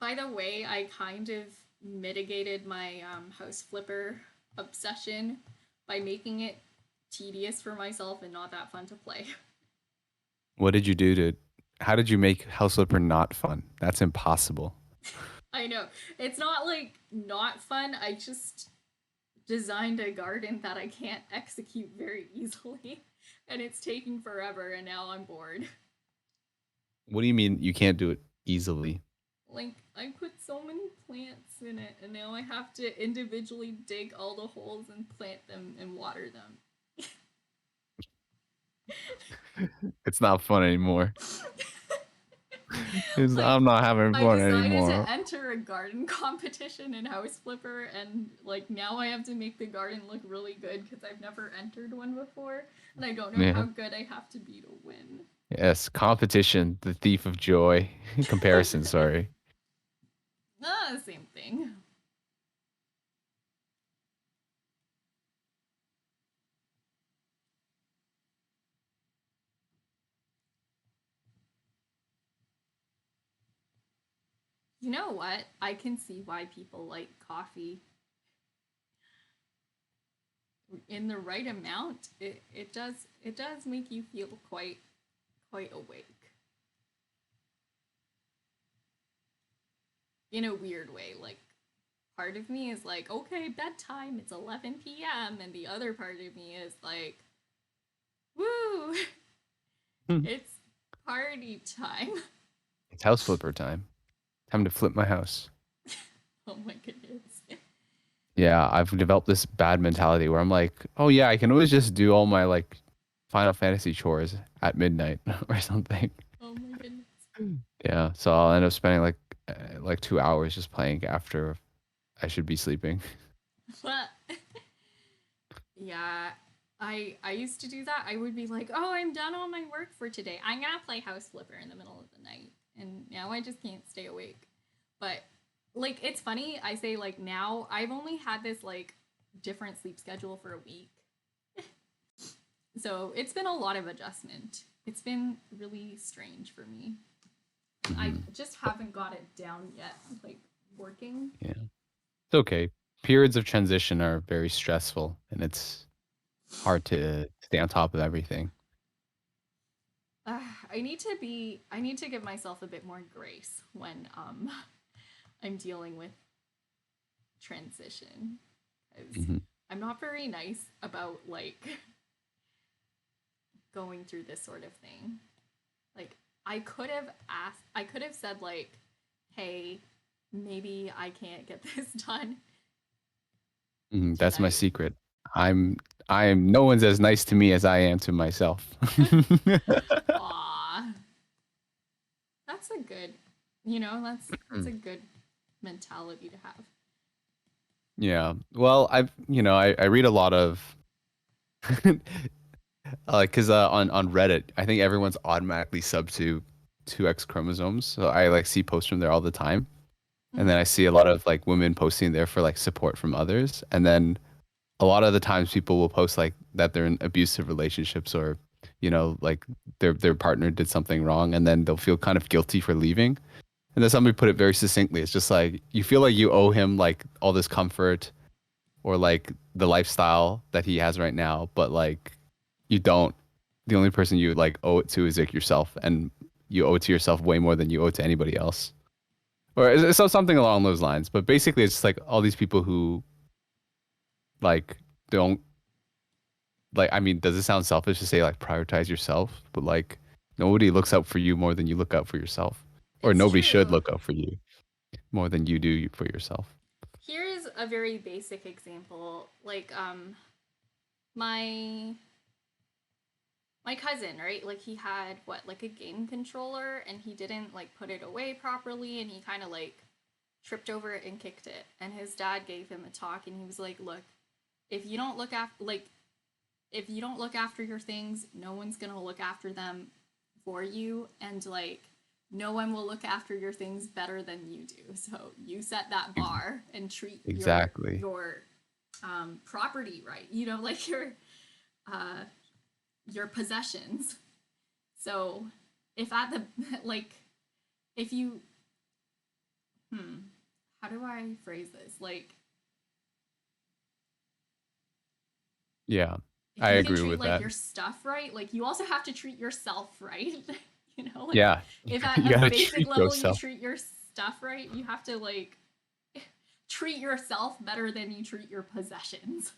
By the way, I kind of mitigated my house flipper obsession by making it tedious for myself and not that fun to play. What did you do to how did you make House Flipper not fun? That's impossible. I know. It's not like not fun. I just designed a garden that I can't execute very easily. And it's taking forever, and now I'm bored. What do you mean you can't do it easily? Like, I put so many plants in it, and now I have to individually dig all the holes and plant them and water them. It's not fun anymore. Like, I'm not having I fun decided anymore. to enter a garden competition in House Flipper, and like now I have to make the garden look really good because I've never entered one before, and I don't know how Yeah. good I have to be to win. Yes, competition, the thief of joy. Comparison, sorry. Ah, same thing. You know what? I can see why people like coffee in the right amount. It does make you feel quite awake in a weird way. Like part of me is like, okay, bedtime. It's 11 p.m. and the other part of me is like, woo, it's party time. It's house flipper time. Time to flip my house. Oh my goodness. Yeah, I've developed this bad mentality where I'm like, oh yeah, I can always just do all my like Final Fantasy chores at midnight or something. Oh my goodness. Yeah, so I'll end up spending like 2 hours just playing after I should be sleeping. But yeah, I used to do that. I would be like, "Oh, I'm done all my work for today. I'm gonna play House Flipper in the middle of the night." And now I just can't stay awake. But like it's funny, I say like now I've only had this like different sleep schedule for a week. So, it's been a lot of adjustment. It's been really strange for me. I Hmm. just haven't got it down yet, like working. Yeah, it's okay. Periods of transition are very stressful, and it's hard to stay on top of everything. I need to give myself a bit more grace when I'm dealing with transition because Hmm. I'm not very nice about like going through this sort of thing. Like I could have said like, "Hey, maybe I can't get this done Hmm. That's my tonight." secret. I'm I am no one's as nice to me as I am to myself. Aw, that's a good, that's a good mentality to have. Yeah. Well, I read a lot of because on Reddit, I think everyone's automatically sub to 2X chromosomes. So I like see posts from there all the time. And then Mm-hmm. I see a lot of like women posting there for like support from others. And then a lot of the times people will post like that they're in abusive relationships or, like their partner did something wrong and then they'll feel kind of guilty for leaving. And then somebody put it very succinctly. It's just like you feel like you owe him like all this comfort or like the lifestyle that he has right now, but like you don't. The only person you like owe it to is like yourself, and you owe it to yourself way more than you owe it to anybody else, or so something along those lines. But basically, it's like all these people who like don't like. I mean, does it sound selfish to say like prioritize yourself? But like nobody looks out for you more than you look out for yourself, or It's nobody should true. look out for you more than you do for yourself. Here's a very basic example. Like my my cousin, right? Like he had what, like a game controller and he didn't like put it away properly and he kind of like tripped over it and kicked it. And his dad gave him a talk and he was like, "Look, if you don't look after if you don't look after your things, no one's going to look after them for you and like no one will look after your things better than you do. So you set that Ex- bar and treat Exactly. your property right. You know, like uh, your possessions. So if at the like if you how do I phrase this? Like Yeah, if I you can agree treat with like that. your stuff right, like you also have to treat yourself right. You know, like Yeah, if at you a gotta basic treat level you yourself. treat your stuff right, you have to like treat yourself better than you treat your possessions.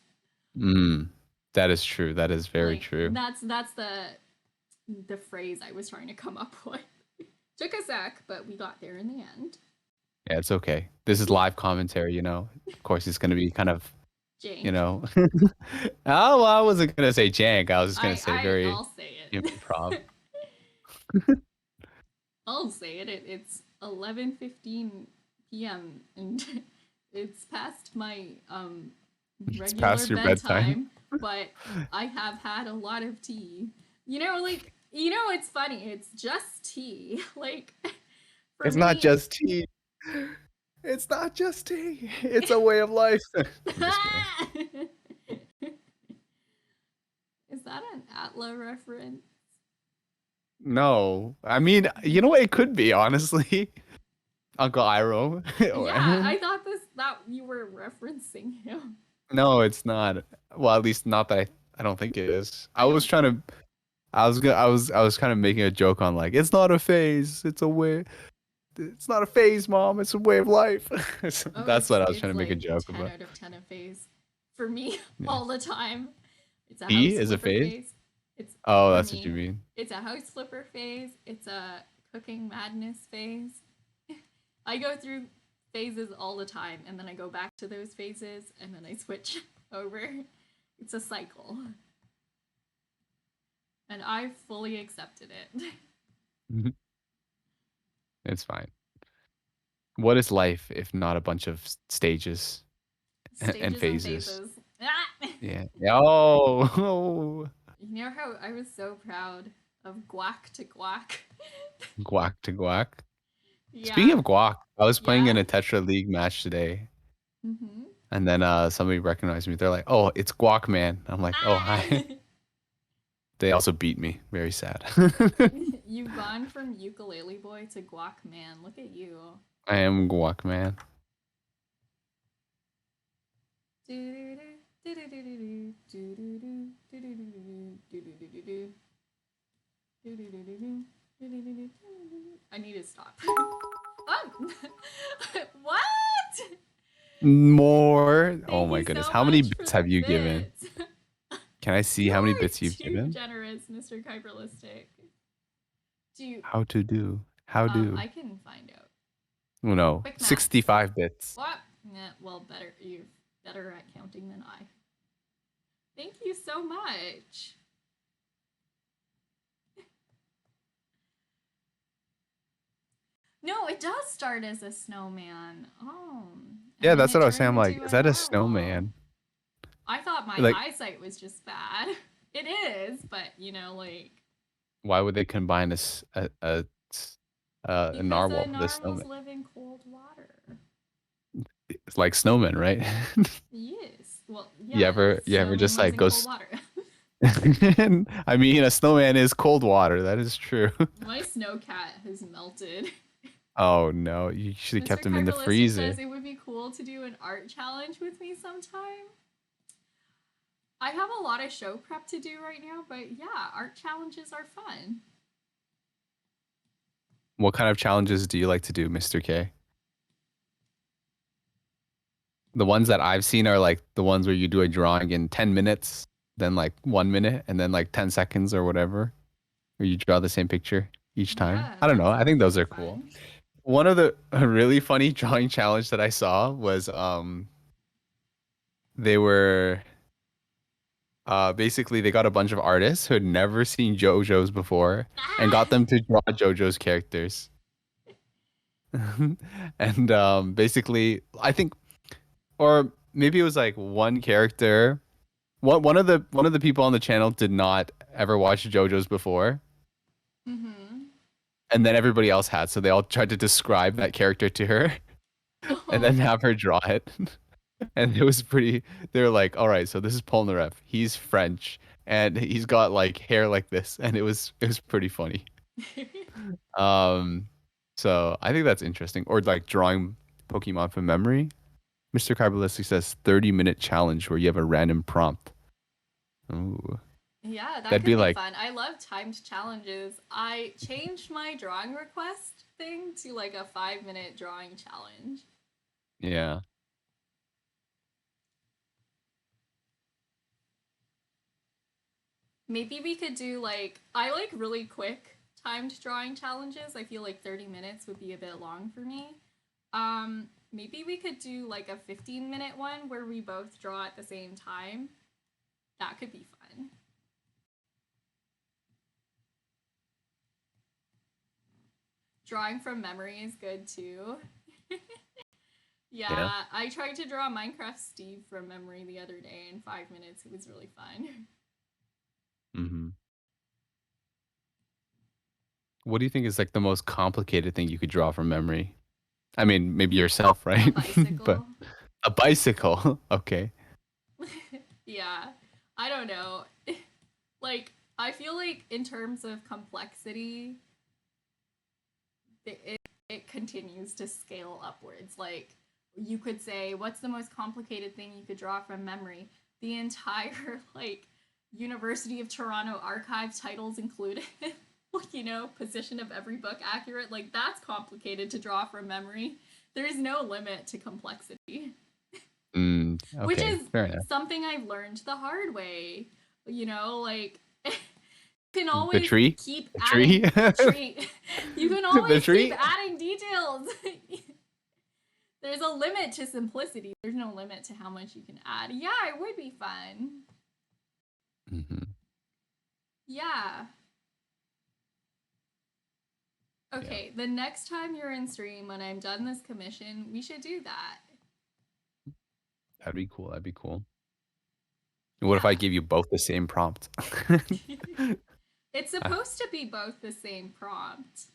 Mm, that is true. That is very Like true. that's the phrase I was trying to come up with. Took a sec, but we got there in the end. Yeah, it's okay. This is live commentary, you know. Of course, it's gonna be kind of, you Jank. know. Oh, well, I wasn't gonna say jank. I was just gonna say very I'll say it. improv. I'll say it. It's 11:15 p.m. and it's past my It's regular past your bedtime. bedtime, but I have had a lot of tea. Like it's funny. It's just tea. Like for It's not me, just tea. It's not just tea. It's a way of life. I'm just kidding. is that an Atla reference? No, I mean, you know what? It could be honestly. Uncle Iroh. Yeah, Or I thought that you were referencing him. no, it's not. Well, at least not that I don't think it is. I I was don't trying to. I was kind of making a joke on like it's not a phase. It's a way. It's not a phase, mom. It's a way of life. Oh, That's what I was trying it's to make a like joke 10 about. out of 10 of phase for me Yeah. all the time. It's a P house is a flipper phase. phase. It's Oh, for that's what you me. mean. It's a house flipper phase. It's a cooking madness phase. I go through phases all the time and then I go back to those phases and then I switch over. It's a cycle. And I fully accepted it. It's fine. What is life if not a bunch of stages and Stages and phases? phases. Ah! Yeah. Yeah. Oh, You know how I was so proud of guac to guac? guac to guac. Speaking Yeah. of guac, I was playing in Yeah. a Tetra League match today, Mm-hmm. and then somebody recognized me. They're like, "Oh, it's Guac Man." I'm like, "Oh, hi." Ah! They also beat me. Very sad. You've gone from ukulele boy to guac man. Look at you. I am Guac Man. I need to stop. Oh! What? More. Oh Thank my you goodness. so How many much for bits the have you given? bits. Can I see You how many are bits you've too given? generous, Mr. Kyberlistic. Do you How to do? How do? I can find out. Oh no, Quick math. 65 bits. What? Nah, well, you're better at counting than I. Thank you so much. No, it does start as a snowman. Oh. And Yeah, then that's it what I was saying. turns I'm like, into is a that a narwhal. snowman? I thought my Like, eyesight was just bad. It is, but like why would they combine a because narwhal with a narwhals snowman? live in cold water. It's like snowmen, right? Yes. Well, yeah, You ever snowman just lives like in cold water. I mean, a snowman is cold water. That is true. My snow cat has melted. Oh no, you should have Mr. kept him in the Kyberlistic says freezer. it would be cool to do an art challenge with me sometime. I have a lot of show prep to do right now, but yeah, art challenges are fun. What kind of challenges do you like to do, Mr. K? The ones that I've seen are like the ones where you do a drawing in 10 minutes, then like 1 minute, and then like 10 seconds or whatever, where you draw the same picture each time. Yeah, I don't that know. I sounds think those really are cool. fun. One of the a really funny drawing challenge that I saw was they were basically they got a bunch of artists who had never seen JoJo's before and Ah! got them to draw JoJo's characters. And basically I think or maybe it was like one character. One of the people on the channel did not ever watch JoJo's before, Mm-hmm. and then everybody else had, so they all tried to describe that character to her and then Oh. have her draw it. And it was pretty. They were like, "All right, so this is Polnareff. He's French, and he's got like hair like this," and it was pretty funny. Um, so I think that's interesting. Or like drawing Pokemon from memory. Mr. Carbalistic says 30-minute challenge where you have a random prompt. Ooh, Yeah, that that'd could be be like, fun. I love timed challenges. I changed my drawing request thing to like a 5 minute drawing challenge. yeah, Maybe we could do like I like really quick timed drawing challenges. I feel like 30 minutes would be a bit long for me. Maybe we could do like a 15-minute one where we both draw at the same time. That could be fun. Drawing from memory is good too. yeah. Yeah, I tried to draw Minecraft Steve from memory the other day in 5 minutes. It was really fun. Hmm. What do you think is like the most complicated thing you could draw from memory? I mean, maybe yourself, A right? But bicycle. a bicycle. Okay. Yeah, I don't know. Like, I feel like in terms of complexity, it it continues to scale upwards. Like you could say, what's the most complicated thing you could draw from memory? The entire like University of Toronto archive, titles included. Like, position of every book accurate. Like that's complicated to draw from memory. There's no limit to complexity. Which Okay, is fair enough. something I've learned the hard way. Like you can The always tree, keep the tree, adding treat. You can the always keep tree. adding details. There's a limit to simplicity. There's no limit to how much you can add. Yeah, it would be fun. Hmm. Yeah. Yeah, Okay, the next time you're in stream when I'm done this commission, we should do that. that'd be cool. That'd be cool. What if I Yeah. give you both the same prompt? It's Uh, supposed to be both the same prompt.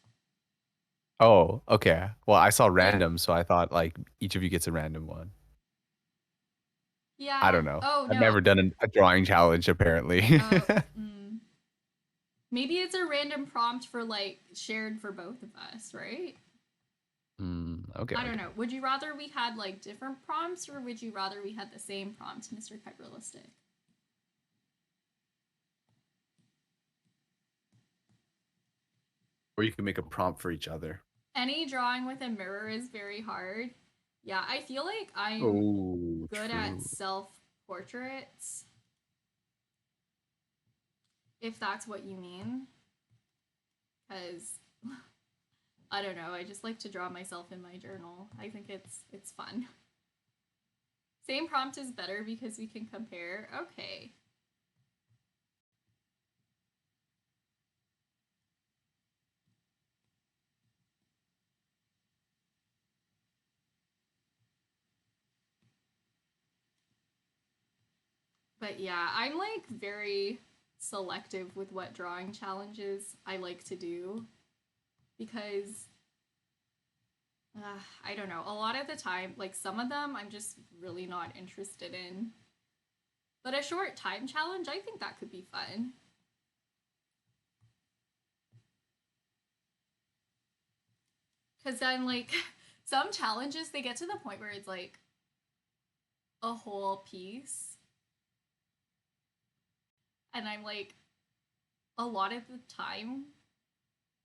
oh, okay. Well, I saw Yeah. random, so I thought like each of you gets a random one. I Yeah. don't know. Oh, I've no. never done a drawing challenge apparently. Oh, mm. Maybe it's a random prompt for like shared for both of us, right? Okay, I don't okay. know. Would you rather we had like different prompts or would you rather we had the same prompt, Mr. Hyperlistic? Or you can make a prompt for each other. Any drawing with a mirror is very hard. Yeah, I feel like I'm Oh, good at true. self portraits, if that's what you mean. Because I don't know, I just like to draw myself in my journal. I think it's fun. Same prompt is better because we can compare. Okay. But yeah, I'm like very selective with what drawing challenges I like to do because I don't know. A lot of the time, like some of them I'm just really not interested in. But a short time challenge, I think that could be fun. Because then, like, some challenges, they get to the point where it's like a whole piece. And I'm like, a lot of the time,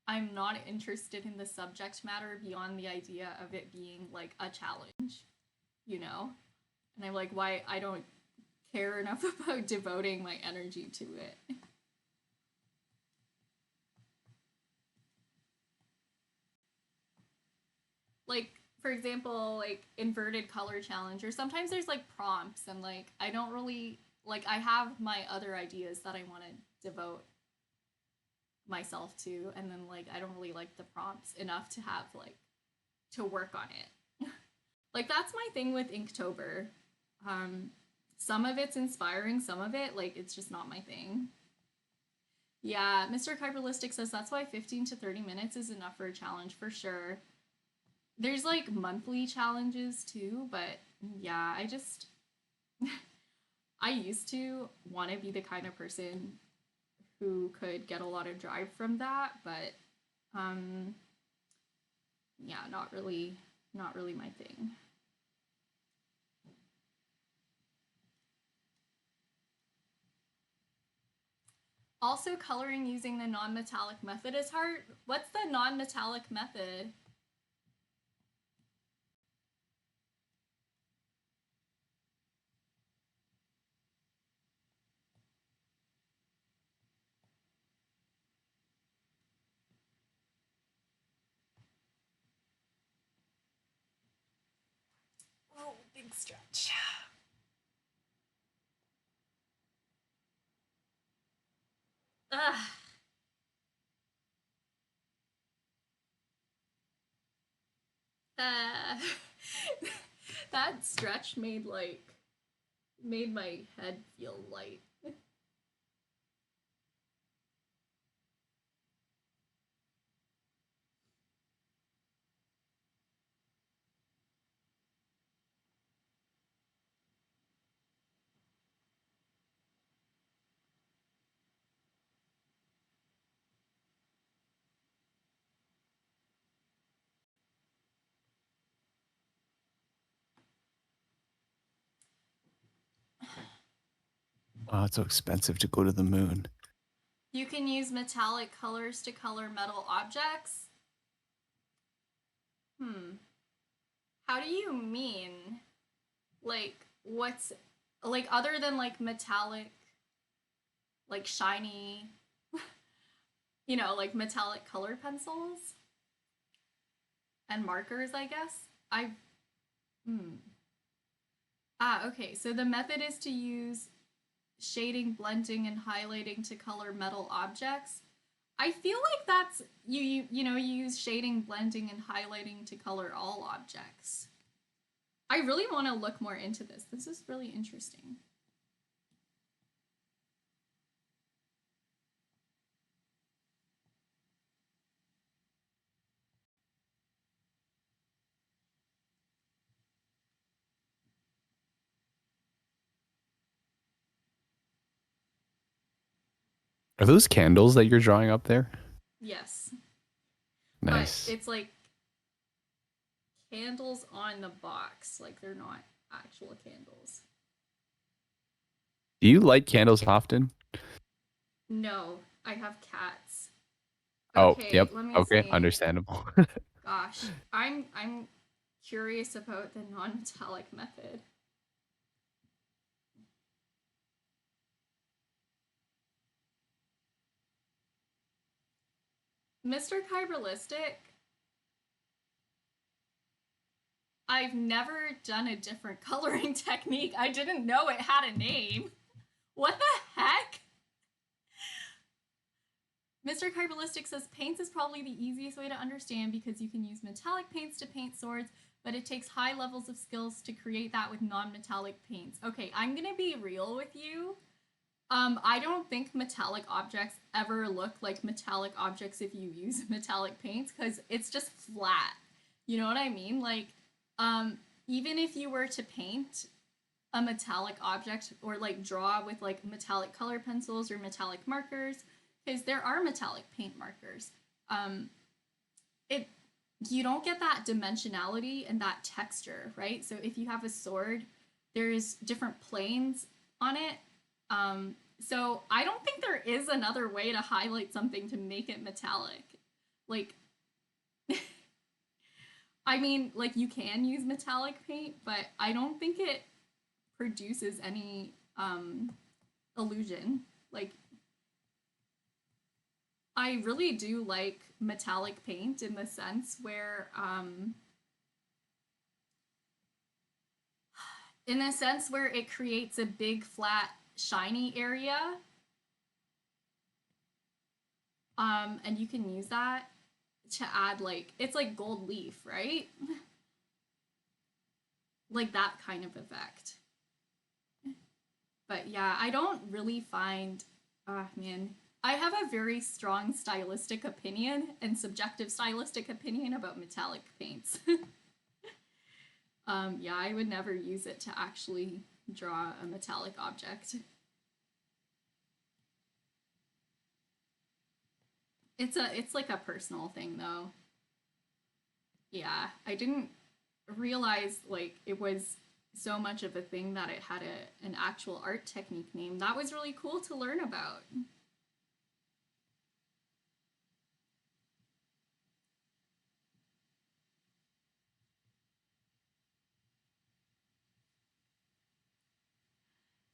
I'm not interested in the subject matter beyond the idea of it being like a challenge, you know? And I'm like, why I don't care enough about devoting my energy to it. Like, for example, like inverted color challenge, or sometimes there's like prompts, and like, I don't really, like, I have my other ideas that I want to devote myself to, and then like, I don't really like the prompts enough to have like, to work on it. Like, that's my thing with Inktober. Um, some of it's inspiring, some of it, like, it's just not my thing. Yeah, Mr. Kyberlistic says that's why 15 to 30 minutes is enough for a challenge for sure. There's like monthly challenges too, but yeah, I used to want to be the kind of person who could get a lot of drive from that, but um yeah, not really my thing. Also, coloring using the non-metallic method is hard. What's the non-metallic method? Oh, big stretch. Ugh. Uh, that stretch made my head feel light. Oh, it's so expensive to go to the moon. You can use metallic colors to color metal objects. Hmm. How do you mean? Like, what's like other than like metallic, like shiny, like metallic color pencils and markers, I guess? I hmm. Okay. So the method is to use shading, blending, and highlighting to color metal objects. I feel like that's you use shading, blending, and highlighting to color all objects. I really want to look more into this. This is really interesting. Are those candles that you're drawing up there? Yes, but Nice. it's like candles on the box, like they're not actual candles. Do you light candles often? No, I have cats. Oh, Okay, yep. let me Okay, see. understandable. Gosh, I'm curious about the non-metallic method. Mr. Kyberlistic, I've never done a different coloring technique. I didn't know it had a name. What the heck? Mr. Kyberlistic says paints is probably the easiest way to understand because you can use metallic paints to paint swords, but it takes high levels of skills to create that with non-metallic paints. Okay, I'm gonna be real with you. I don't think metallic objects ever look like metallic objects if you use metallic paints because it's just flat. You know what I mean? Like, um, even if you were to paint a metallic object or like draw with like metallic color pencils or metallic markers, because there are metallic paint markers, um, it you don't get that dimensionality and that texture, right? So if you have a sword, there's different planes on it. So I don't think there is another way to highlight something to make it metallic. Like, I mean, like you can use metallic paint, but I don't think it produces any illusion. Like, I really do like metallic paint in the sense where it creates a big flat shiny area, and you can use that to add like it's like gold leaf, right? Like that kind of effect. But yeah, I don't really find man, I have a very strong stylistic opinion and subjective stylistic opinion about metallic paints. Yeah, I would never use it to actually draw a metallic object. It's like a personal thing though. Yeah, I didn't realize like it was so much of a thing that it had an actual art technique name. That was really cool to learn about.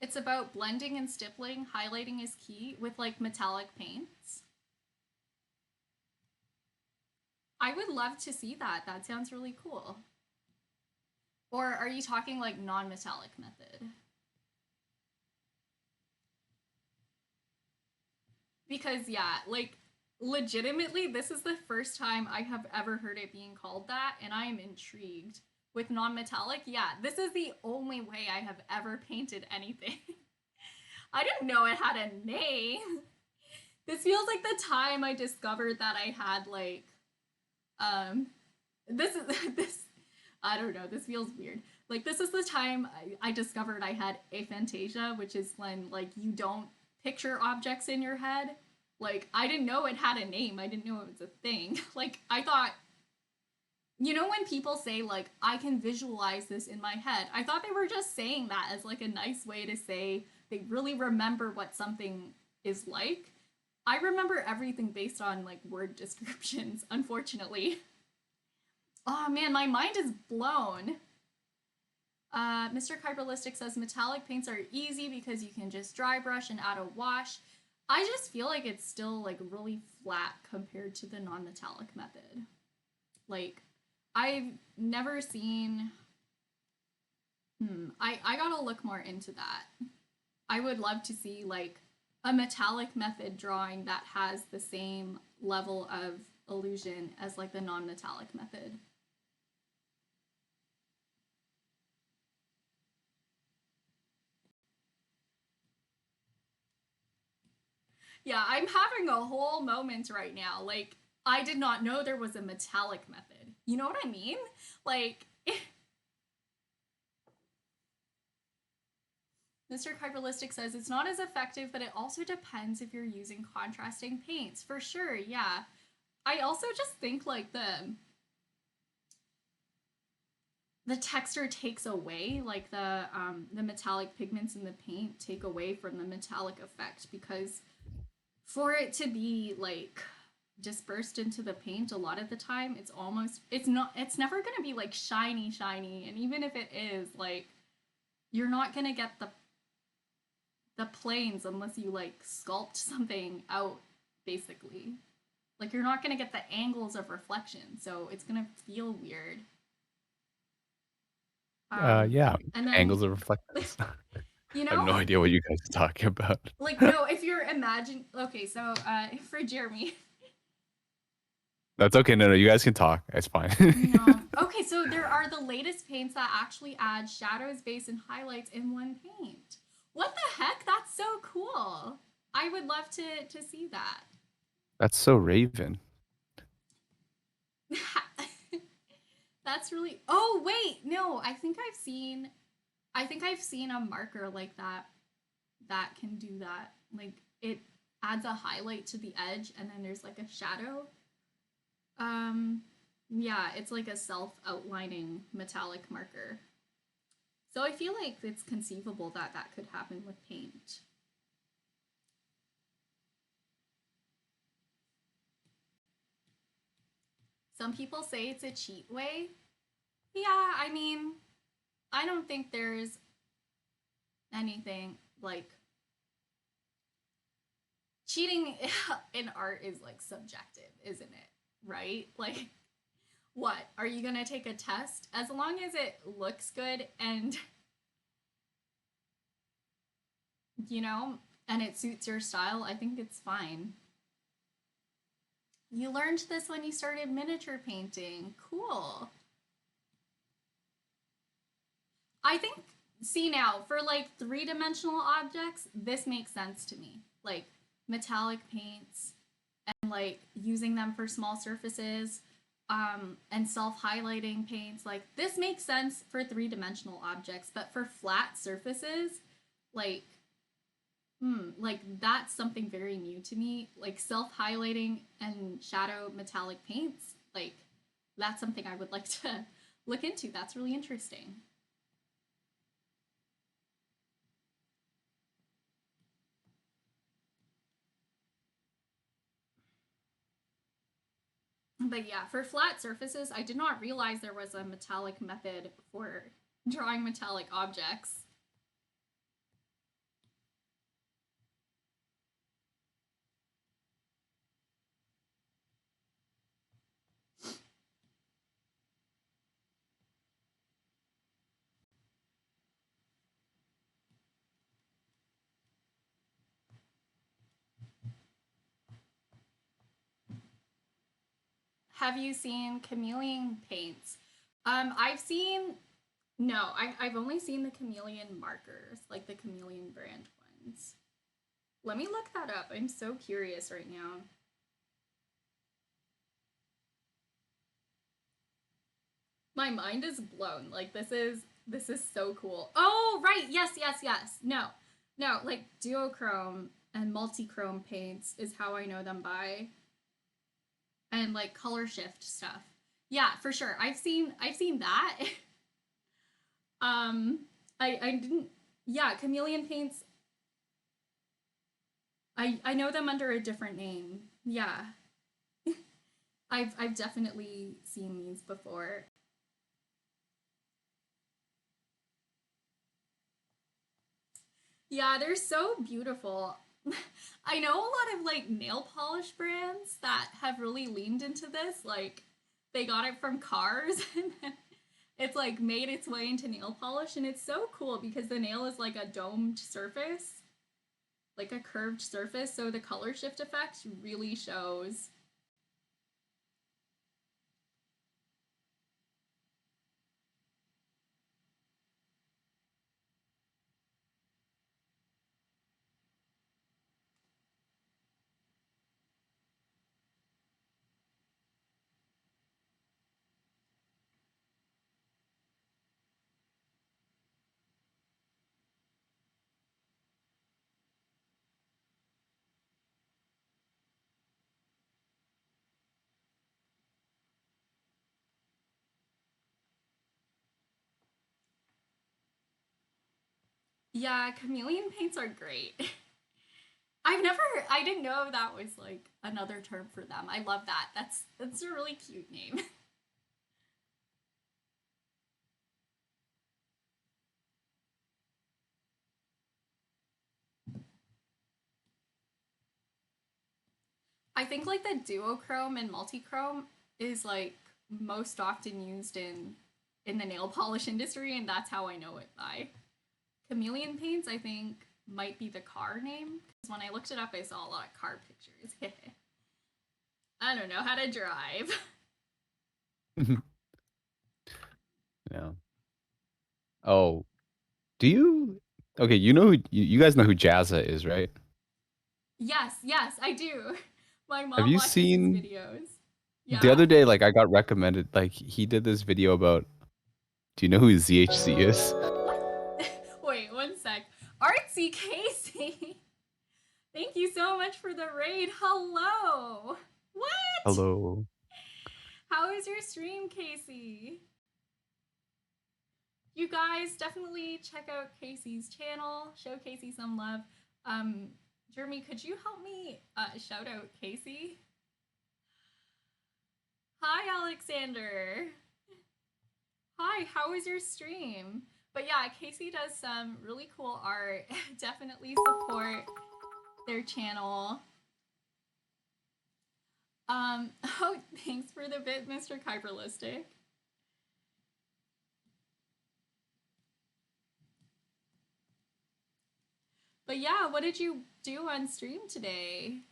It's about blending and stippling, highlighting is key with like metallic paints. I would love to see that. That sounds really cool. Or are you talking like non-metallic method? Because yeah, like legitimately this is the first time I have ever heard it being called that and I am intrigued. With non-metallic, yeah, this is the only way I have ever painted anything. I didn't know it had a name. This feels like the time I discovered that I had like um this is this I don't know, this feels weird. Like this is the time I discovered I had aphantasia, which is when like you don't picture objects in your head. Like I didn't know it had a name. I didn't know it was a thing. Like I thought when people say like I can visualize this in my head, I thought they were just saying that as like a nice way to say they really remember what something is like. I remember everything based on like word descriptions, unfortunately. Oh man, my mind is blown. Mr. Kyberlistic says metallic paints are easy because you can just dry brush and add a wash. I just feel like it's still like really flat compared to the non-metallic method. Like, I've never seen. I gotta look more into that. I would love to see like a metallic method drawing that has the same level of illusion as like the non-metallic method. Yeah, I'm having a whole moment right now. Like, I did not know there was a metallic method. You know what I mean? Like, Mr. Kyberlistic says it's not as effective, but it also depends if you're using contrasting paints. For sure, yeah. I also just think like the texture takes away, like the metallic pigments in the paint take away from the metallic effect, because for it to be like dispersed into the paint a lot of the time, it's never going to be like shiny, and even if it is, like, you're not going to get the planes unless you like sculpt something out, basically. Like, you're not going to get the angles of reflection, so it's going to feel weird. Yeah, And then, angles of reflections. you I have know, no idea what you guys are talking about. like, no, if you're imagining, okay, so for Jeremy, That's okay. No, you guys can talk. It's fine. no, okay, so there are the latest paints that actually add shadows, base, and highlights in one paint. What the heck? That's so cool. I would love to see that. That's so Raven. That's really. Oh wait, no. I think I've seen a marker like that that can do that. Like, it adds a highlight to the edge, and then there's like a shadow. Um, yeah, it's like a self-outlining metallic marker. So I feel like it's conceivable that that could happen with paint. Some people say it's a cheat way. Yeah, I mean, I don't think there's anything like cheating in art is like subjective, isn't it? Right? Like, what? Are you going to take a test? As long as it looks good and, you know, and it suits your style, I think it's fine. You learned this when you started miniature painting. Cool. I think, see now, for like three-dimensional objects, this makes sense to me. Like metallic paints and like using them for small surfaces, and self-highlighting paints. Like, this makes sense for three-dimensional objects, but for flat surfaces, like, like that's something very new to me. Like self-highlighting and shadow metallic paints, like that's something I would like to look into. That's really interesting. But yeah, for flat surfaces, I did not realize there was a metallic method for drawing metallic objects. Have you seen chameleon paints? I've seen no, I've only seen the chameleon markers, like the chameleon brand ones. Let me look that up. I'm so curious right now. My mind is blown. Like, this is so cool. Oh, right. Yes. No. No, like duochrome and multichrome paints is how I know them by, and like color shift stuff. Yeah, for sure. I've seen that. um I didn't, yeah, chameleon paints. I know them under a different name. Yeah. I've definitely seen these before. Yeah, they're so beautiful. I know a lot of like nail polish brands that have really leaned into this. Like they got it from cars and then it's like made its way into nail polish and it's so cool because the nail is like a domed surface, like a curved surface, so the color shift effect really shows. Yeah, chameleon paints are great. I didn't know that was like another term for them. I love that. That's a really cute name. I think like the duochrome and multichrome is like most often used in the nail polish industry, and that's how I know it by. Chameleon paints, I think, might be the car name because when I looked it up, I saw a lot of car pictures. I don't know how to drive. Yeah. Oh, do you? Okay, you guys know who Jazza is, right? Yes, yes, I do. My Have mom you watches his seen videos. the Yeah. other day? Like, I got recommended. Like, he did this video about. Do you know who ZHC is? What? Wait, one sec. Artsy Casey. Thank you so much for the raid. Hello. What? Hello. How is your stream, Casey? You guys definitely check out Casey's channel. Show Casey some love. Um, Jeremy, could you help me shout out Casey? Hi, Alexander. Hi, how was your stream? But yeah, Casey does some really cool art. Definitely support their channel. Oh, thanks for the bit, Mr. Kyberlistic. But yeah, what did you do on stream today?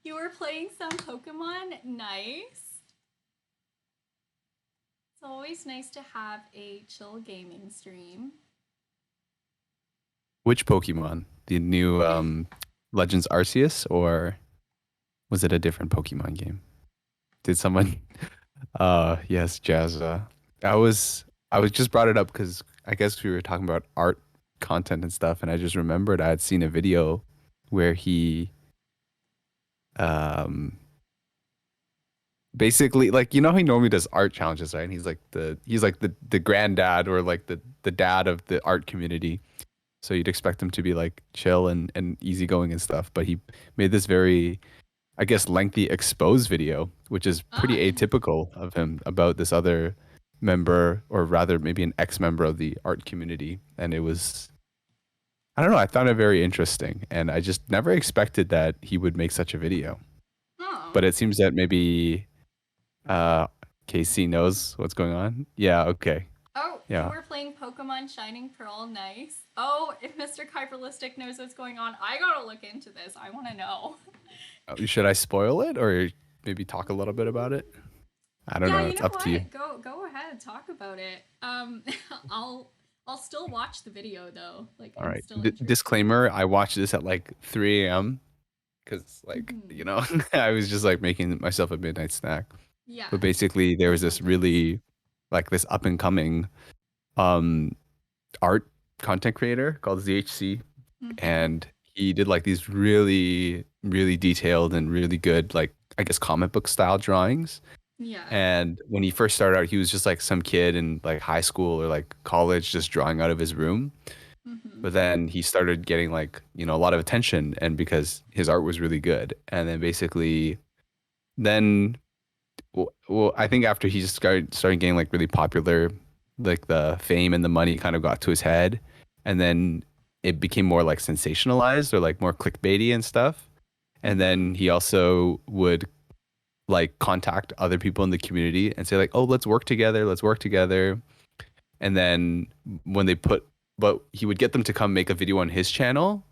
You were playing some Pokemon? Nice. It's always nice to have a chill gaming stream. Which Pokemon? The new Legends Arceus, or was it a different Pokemon game? Did someone? Yes, Jazza. I was just brought it up because I guess we were talking about art content and stuff, and I just remembered I had seen a video where he um basically, like, you know, he normally does art challenges, right? And he's like the granddad, or like the dad of the art community. So you'd expect him to be like chill and easygoing and stuff, but he made this very, I guess, lengthy expose video, which is pretty Ah, atypical of him, about this other member, or rather maybe an ex-member of the art community. And it was, I don't know, I found it very interesting, and I just never expected that he would make such a video. oh. But it seems that maybe uh KC knows what's going on. Yeah, okay. Oh, you Yeah. were playing Pokemon Shining Pearl. Nice. Oh, if Mr. Kyberlistic knows what's going on, I gotta look into this. I wanna know. Should I spoil it, or maybe talk a little bit about it? I don't Yeah, know. you It's know up to you. what? Go ahead, talk about it. I'll I'll still watch the video though. Like All I'm right. still interested. Disclaimer, I watched this at like 3 a.m. because, like, you Hmm. know, I was just like making myself a midnight snack. Yeah, But basically there was this indulgence. really, like, this up and coming um art content creator called ZHC, Mm-hmm. and he did like these really really detailed and really good, like I guess comic book style drawings. Yeah. And when he first started out, he was just like some kid in like high school or like college just drawing out of his room. Mm-hmm. But then he started getting like, a lot of attention and because his art was really good. And then basically then I think after he just started getting like really popular, like the fame and the money kind of got to his head, and then it became more like sensationalized or like more clickbaity and stuff. And Mm-hmm. then he also would like contact other people in the community and say like, "Oh, let's work together." And then when they put, but he would get them to come make a video on his channel,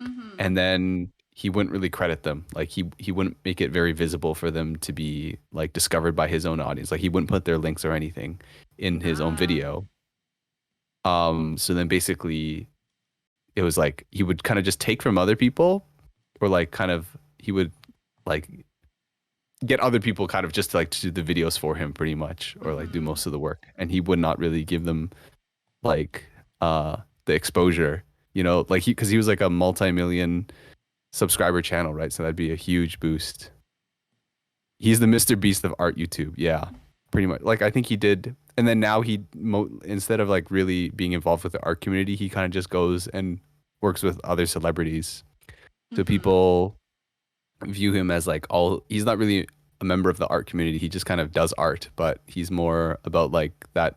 Mm-hmm. and then he wouldn't really credit them. Like he wouldn't make it very visible for them to be like discovered by his own audience. Like he wouldn't put their links or anything in his own Ah. video. So then basically it was like he would kind of just take from other people or like kind of he would like get other people kind of just to like to do the videos for him pretty much or like do Mm-hmm. most of the work and he would not really give them like the exposure, like he because he was like a multi-million subscriber channel, right? So that'd be a huge boost. He's the Mr. Beast of art YouTube. Yeah, pretty much. Like I think he did, and then now instead of like really being involved with the art community, he kind of just goes and works with other celebrities. So Mm-hmm. people view him as like all. He's not really a member of the art community. He just kind of does art, but he's more about like that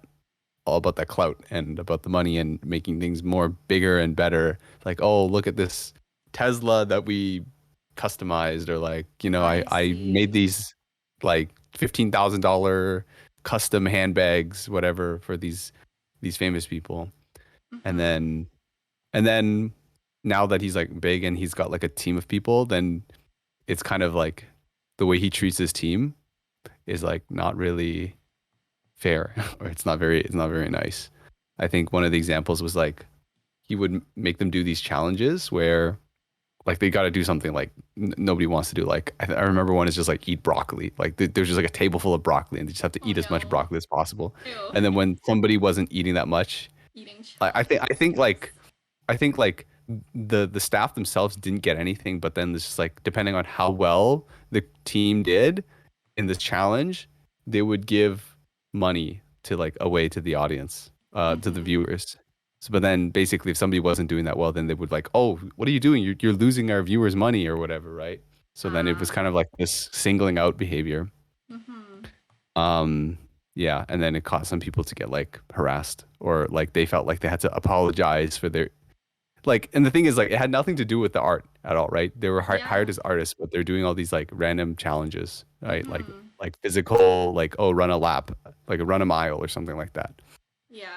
all about that clout and about the money and making things more bigger and better. Like, oh, look at this Tesla that we customized, or like, I I made see. these like $15,000 custom handbags, whatever, for these famous people. And Mm-hmm. then and then now that he's like big and he's got like a team of people, then it's kind of like the way he treats his team is like not really fair or it's not very nice. I think one of the examples was like he would make them do these challenges where like they got to do something like nobody wants to do. Like I remember one is just like eat broccoli. Like there's just like a table full of broccoli and they just have to Oh eat as much no. broccoli as possible. Ew. And then when somebody wasn't eating that much, Eating like challenges. I think like the staff themselves didn't get anything, but then it's just like depending on how well the team did in this challenge, they would give money to like away to the audience, to the Mm-hmm. viewers. So, but then basically, if somebody wasn't doing that well, then they would like, oh, what are you doing? You're losing our viewers' money or whatever, right? So then it was Ah. kind of like this singling out behavior. Mm-hmm. Um, yeah, and then it caused some people to get like harassed or like they felt like they had to apologize for their like. And the thing is, like, it had nothing to do with the art at all, right? They were hired Yeah. as artists, but they're doing all these like random challenges, right? Mm-hmm. Like physical, like oh, run a lap, like run a mile or something like that. Yeah.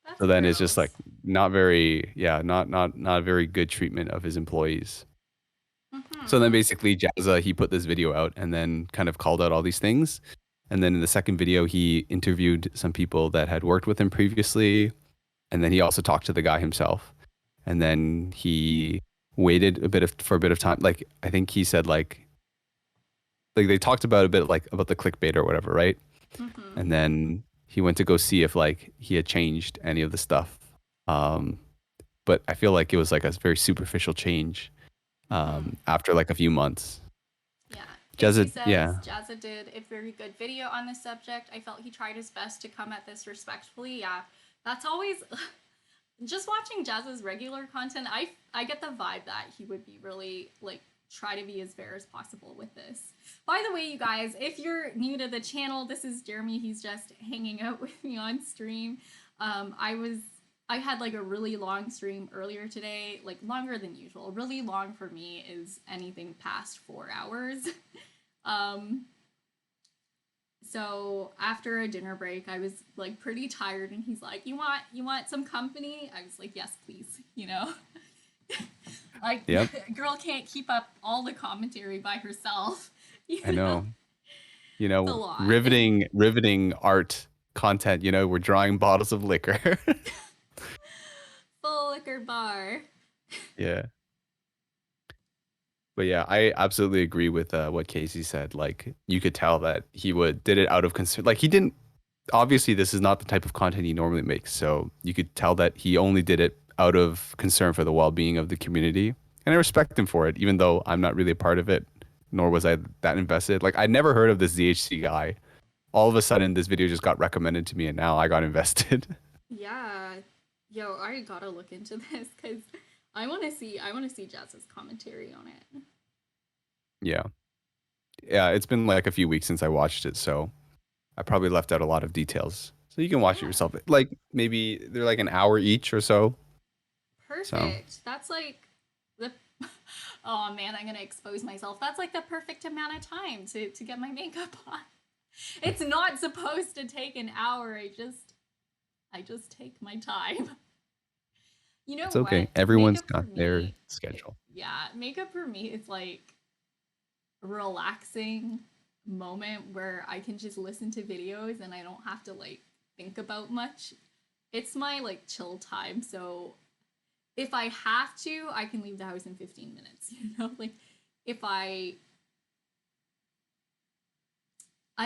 That's So then it's just like gross. not very, yeah, not a very good treatment of his employees. So then Mm-hmm. basically Jazza, he put this video out and then kind of called out all these things. And then in the second video, he interviewed some people that had worked with him previously. And then he also talked to the guy himself. And then he waited for a bit of time. Like I think he said like they talked about a bit like about the clickbait or whatever, right? Mm-hmm. And then he went to go see if like he had changed any of the stuff. Um, but I feel like it was like a very superficial change Mm-hmm. after like a few months. Yeah. Casey Jazza, says yeah, Jazza did a very good video on this subject. I felt he tried his best to come at this respectfully. Yeah. That's always just watching Jazza's regular content. I get the vibe that he would be really like try to be as fair as possible with this. By the way, you guys, if you're new to the channel, this is Jeremy. He's just hanging out with me on stream. I had like a really long stream earlier today, like longer than usual. Really long for me is anything past 4 hours. um, so after a dinner break, I was like pretty tired, and he's like, "You want some company?" I was like, "Yes, please." Like yep, girl can't keep up all the commentary by herself. I You know, know. it's a lot. Riveting art content. We're drawing bottles of liquor. Full liquor bar. Yeah. But yeah, I absolutely agree with what Casey said. Like, you could tell that he would did it out of concern. Like, he didn't. Obviously, this is not the type of content he normally makes. So you could tell that he only did it out of concern for the well-being of the community. And I respect him for it, even though I'm not really a part of it, nor was I that invested. Like I never heard of this ZHC guy. All of a sudden, this video just got recommended to me, and now I got invested. Yeah. Yo, I gotta look into this because I wanna see Jazz's commentary on it. Yeah. Yeah, it's been like a few weeks since I watched it, so I probably left out a lot of details. So you can watch it Yeah. yourself. Like maybe they're like an hour each or so. So Perfect. That's like the oh man, I'm gonna expose myself. That's like the perfect amount of time to get my makeup on. It's not supposed to take an hour. I just take my time. You know it's what? okay. Everyone's Makeup for got their me, schedule. yeah, makeup for me is like a relaxing moment where I can just listen to videos and I don't have to like think about much. It's my like chill time. So if I have to, I can leave the house in 15 minutes, you know? Like if I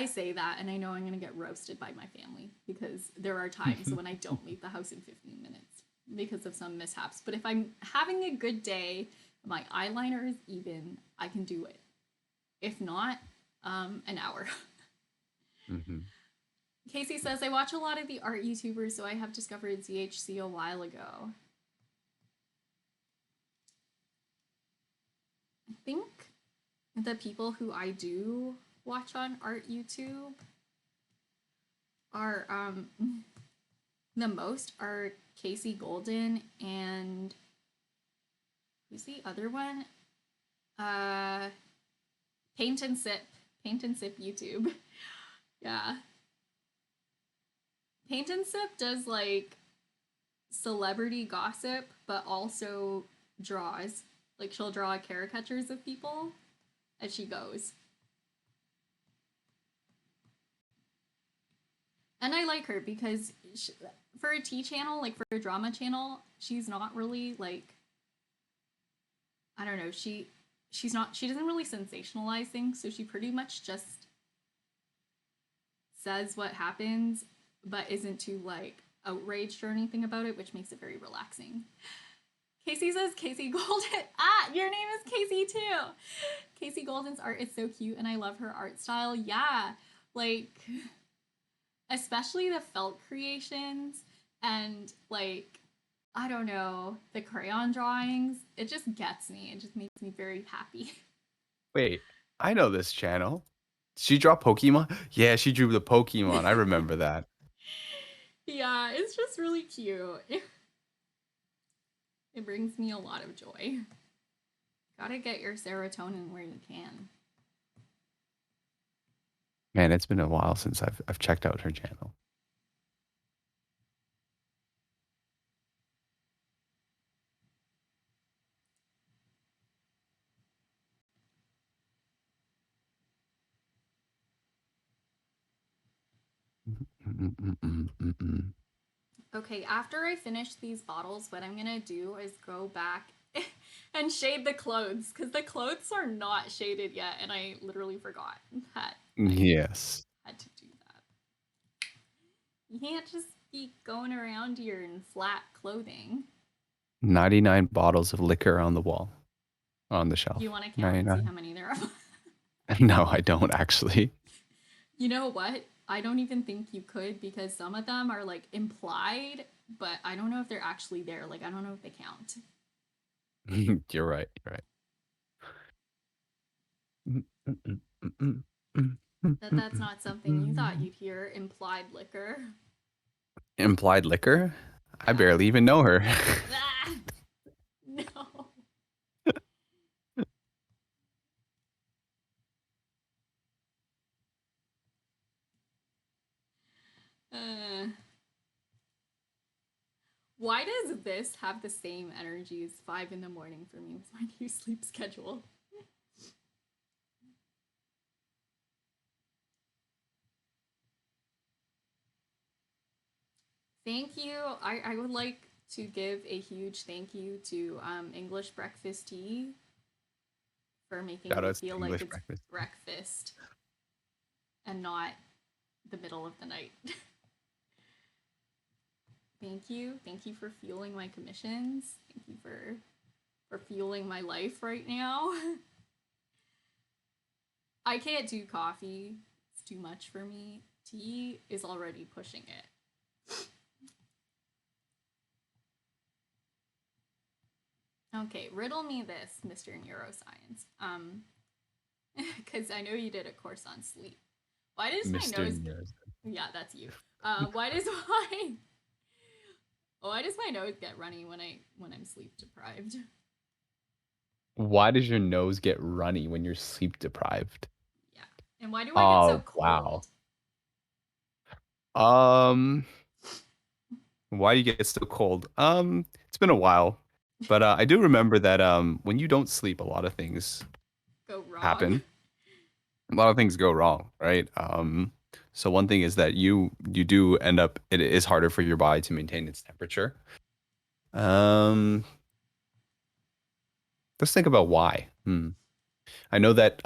say that and I know I'm going to get roasted by my family because there are times when I don't leave the house in 15 minutes because of some mishaps. But if I'm having a good day, my eyeliner is even, I can do it. If not, an hour. Hmm. Casey says, I watch a lot of the art YouTubers, so I have discovered ZHC a while ago. I think the people who I do watch on art YouTube are the most are Casey Golden and who's the other one? Uh Paint and Sip. Paint and Sip YouTube. Yeah. Paint and Sip does like celebrity gossip, but also draws. Like she'll draw caricatures of people as she goes. And I like her because for a T channel, like for a drama channel, she's not really like I don't know, she doesn't really sensationalize things, so she pretty much just says what happens but isn't too like outraged or anything about it, which makes it very relaxing. Casey says Casey Golden. Ah, your name is Casey too. Casey Golden's art is so cute and I love her art style. Yeah. Like especially the felt creations and like I don't know, the crayon drawings. It just gets me. It just makes me very happy. Wait, I know this channel. She draw Pokemon? Yeah, she drew the Pokemon. I remember that. Yeah, it's just really cute. It brings me a lot of joy. Gotta get your serotonin where you can. Man, it's been a while since I've checked out her channel. Mm-mm-mm-mm-mm-mm. Okay, after I finish these bottles, what I'm gonna do is go back and shade the clothes because the clothes are not shaded yet, and I literally forgot that I Yes. had to do that. You can't just be going around here in flat clothing. 99 bottles of liquor on the wall, on the Do you shelf. want to count and see how 99. many there are? No, I don't actually. You know what? I don't even think you could because some of them are like implied, but I don't know if they're actually there. Like, I don't know if they count. You're right. You're That's not something you thought right. you'd hear implied liquor. Implied liquor? I Yeah. barely even know her. Ah, no. Uh, why does this have the same energy as 5 in the morning for me with my new sleep schedule? Thank you. I would like to give a huge thank you to English Breakfast Tea for making Shout me out to feel like English it's breakfast. breakfast and not the middle of the night. Thank you. Thank you for fueling my commissions. Thank you for for fueling my life right now. I can't do coffee. It's too much for me. Tea is already pushing it. Okay, riddle me this, Mr. Neuroscience. Because I know you did a course on sleep. Why does my Mr. nose? Neuro. Yeah, that's you. Why does my why does my nose get runny when I'm sleep deprived? Why does your nose get runny when you're sleep deprived? Yeah, and why do I get so Oh, wow. cold? Um, why do you get so cold? It's been a while, but I do remember that when you don't sleep, a lot of things Go wrong. happen. A lot of things go wrong, right? So one thing is that you do end up it is harder for your body to maintain its temperature. Um, let's think about why. I know that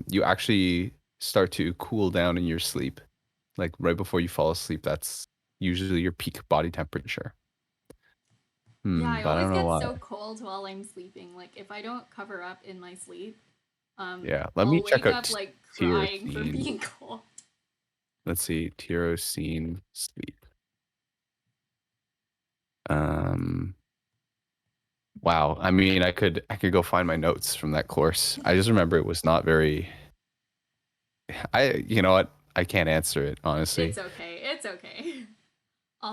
you actually start to cool down in your sleep, like right before you fall asleep. That's usually your peak body temperature. Yeah, I But I always don't know get why. so cold while I'm sleeping. Like if I don't cover up in my sleep, Yeah, let me I'll check wake out up like crying for tyrosine. being cold. Let's see, tyrosine sleep. Um, wow. I mean, I could go find my notes from that course. I just remember it was not very. You know what? I can't answer it honestly. It's okay. It's okay.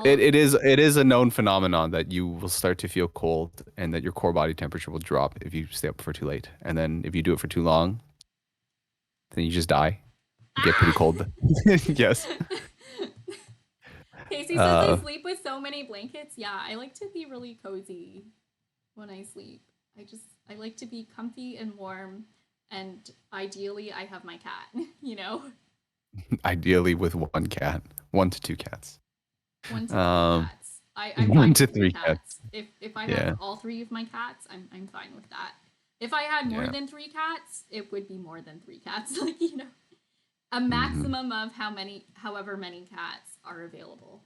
It, I'll it is it is a known phenomenon that you will start to feel cold and that your core body temperature will drop if you stay up for too late. And then if you do it for too long, then you just die. You get pretty ah. cold. Yes. Casey says I Uh, sleep with so many blankets. Yeah, I like to be really cozy when I sleep. I like to be comfy and warm, and ideally I have my cat. You know, ideally with one cat, 1 to 2 cats. 1 to 3 Um, cats. I'm one fine to with three three cats. cats. If I have Yeah. all three of my cats, I'm fine with that. If I had more Yeah. than 3 cats, it would be more than 3 cats. Like a hmm maximum of however many cats are available.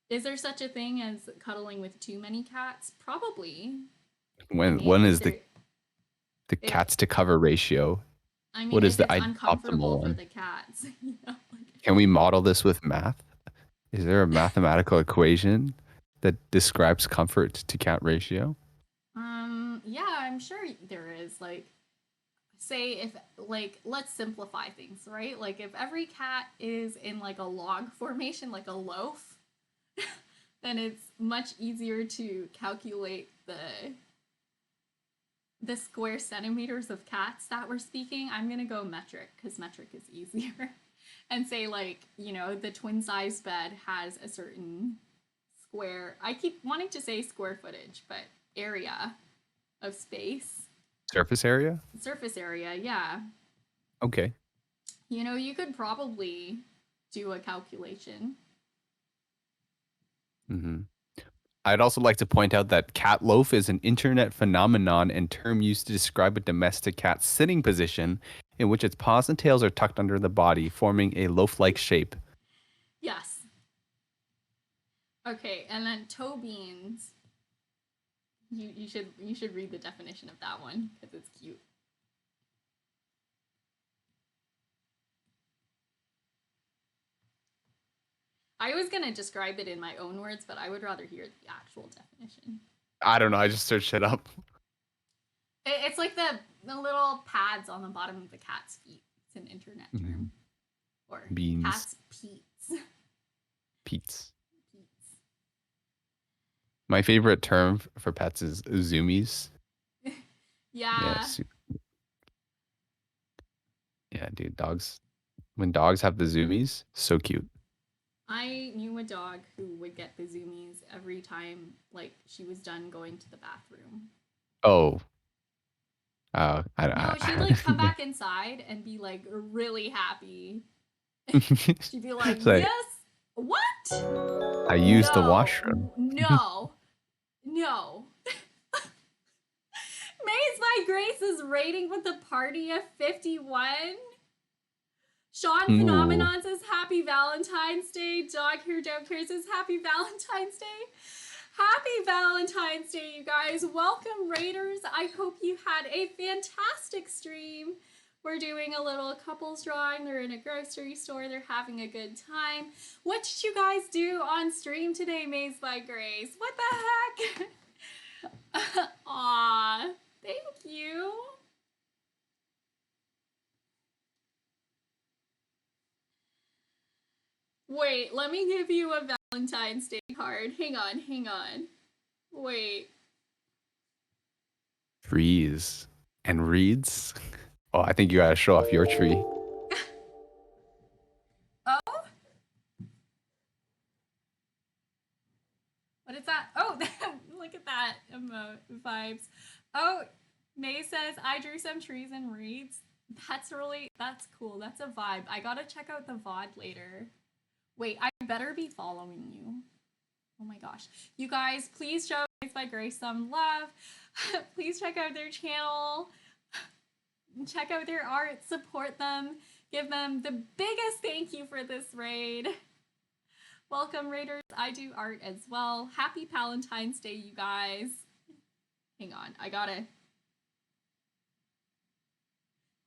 Is there such a thing as cuddling with too many cats? Probably. I mean, When if is they're the if cats to cover ratio? I mean What is if the it's optimal uncomfortable for one? the cats, like Can we model this with math? Is there a mathematical equation that describes comfort to cat ratio? yeah, I'm sure there is like say if like let's simplify things, right? Like if every cat is in like a log formation like a loaf, then it's much easier to calculate the square centimeters of cats that we're speaking. I'm gonna go metric because metric is easier. And say like, the twin size bed has a certain square. I keep wanting to say square footage, but area of space. Surface area? Surface area, yeah. Okay. You could probably do a calculation. hmm I'd also like to point out that cat loaf is an internet phenomenon and term used to describe a domestic cat's sitting position in which its paws and tails are tucked under the body, forming a loaf-like shape. Yes. Okay, and then toe beans. You should read the definition of that one because it's cute. I was gonna describe it in my own words, but I would rather hear the actual definition. I don't know. I just searched it up. It's like the little pads on the bottom of the cat's feet. It's an internet Mhm. term. Or Beans, cat's peats. Pete's. Peats. My favorite term for pets is zoomies. Yeah, Yeah, yeah, dude. Dogs. When dogs have the zoomies, so cute. I knew a dog who would get the zoomies every time, like, she was done going to the bathroom. Oh, No, she'd, like, come back inside and be, like, really happy. She'd be like, it's like yes, what? I used the No, washroom. no, no. Maze by Grace's rating with a party of 51. Sean Ooh, Phenomenon says Happy Valentine's Day. Dog Here Don't Care says Happy Valentine's Day. Happy Valentine's Day, you guys. Welcome, Raiders. I hope you had a fantastic stream. We're doing a little couples drawing. They're in a grocery store. They're having a good time. What did you guys do on stream today, Maze by Grace? What the heck? Aw, thank you. Wait, let me give you a Valentine's Day card. Hang on, hang on. Wait. Trees and reeds. Oh, I think you gotta show off your tree. Oh? What is that? Oh, look at that emote vibes. Oh, May says, I drew some trees and reeds. That's cool. That's a vibe. I gotta check out the VOD later. Wait, I better be following you. Oh my gosh. You guys, please show Grace by Grace some love. Please check out their channel. Check out their art. Support them. Give them the biggest thank you for this raid. Welcome, Raiders. I do art as well. Happy Valentine's Day, you guys. Hang on. I gotta...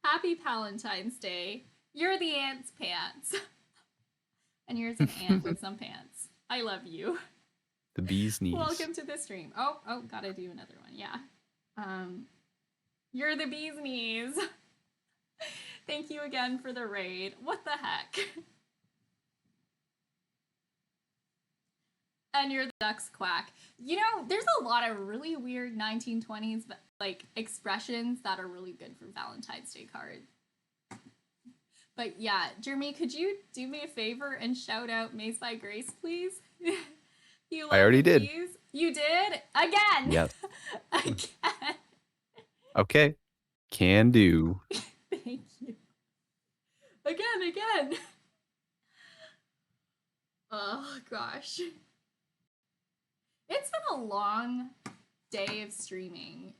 Happy Valentine's Day. You're the ant's pants. And you're an ant with some pants. I love you. The bee's knees. Welcome to the stream. Oh, gotta do another one. Yeah. You're the bee's knees. Thank you again for the raid. What the heck? And you're the duck's quack. You know, there's a lot of really weird 1920s like expressions that are really good for Valentine's Day cards. But yeah, Jeremy, could you do me a favor and shout out Maze by Grace, please? I already did. Bees? You did? Again! Yes. Again! Okay. Can do. Thank you. Again! Oh, gosh. It's been a long day of streaming.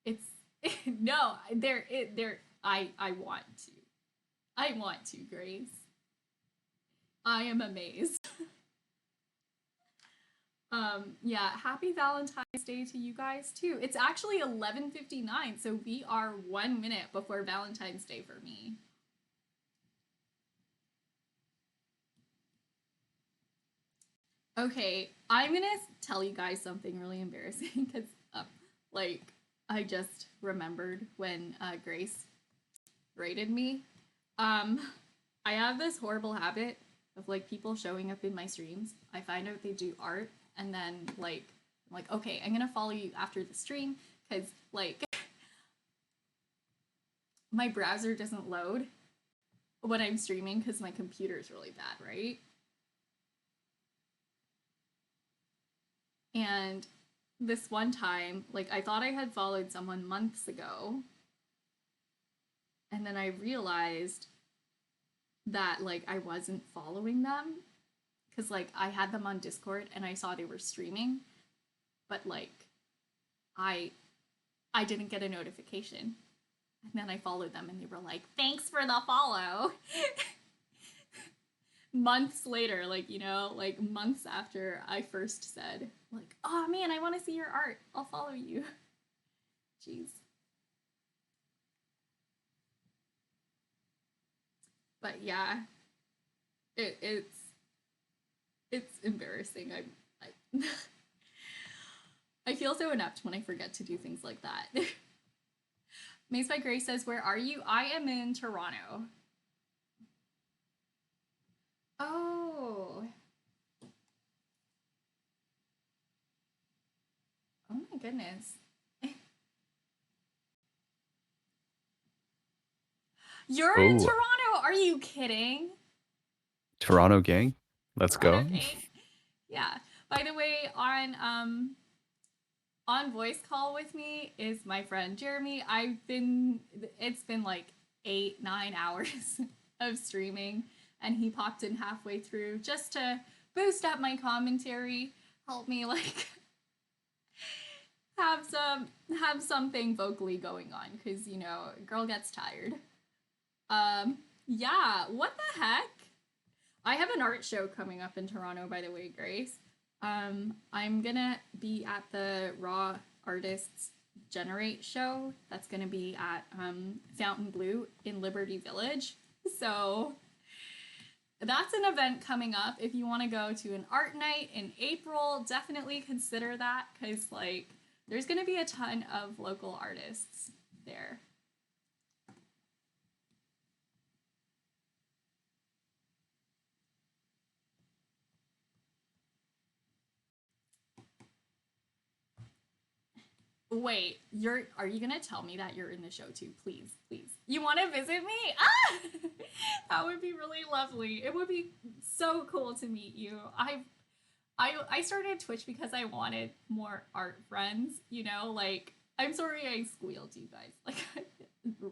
It's... No, I want to. I want to, Grace. I am amazed. Yeah, happy Valentine's Day to you guys too. It's actually 11:59, so we are 1 minute before Valentine's Day for me. Okay, I'm gonna tell you guys something really embarrassing because, like, I just remembered when Grace rated me. I have this horrible habit of like people showing up in my streams. I find out they do art, and then like I'm like, okay, I'm gonna follow you after the stream because like my browser doesn't load when I'm streaming because my computer's really bad, right? And this one time, like I thought I had followed someone months ago, and then I realized that like I wasn't following them because like I had them on Discord and I saw they were streaming, but like I didn't get a notification. And then I followed them and they were like, thanks for the follow. Months later, like, you know, like months after I first said, like, oh man, I want to see your art. I'll follow you. Jeez. But yeah, it's embarrassing. I feel so inept when I forget to do things like that. Maze by Grace says, where are you? I am in Toronto. Oh. Oh my goodness. You're in Toronto? Are you kidding? Toronto gang. Let's Toronto go. gang? Yeah. By the way, on voice call with me is my friend Jeremy. It's been like 8-9 hours of streaming, and he popped in halfway through just to boost up my commentary, help me like have something vocally going on, because you know, girl gets tired. Yeah, what the heck? I have an art show coming up in Toronto, by the way, Grace. I'm gonna be at the Raw Artists Generate show. That's gonna be at Fountain Blue in Liberty Village. So that's an event coming up. If you want to go to an art night in April, definitely consider that because like there's gonna be a ton of local artists there. Wait, are you gonna tell me that you're in the show too? Please, please. You want to visit me? Ah, that would be really lovely. It would be so cool to meet you. I started Twitch because I wanted more art friends. You know, like I'm sorry I squealed you guys. Like,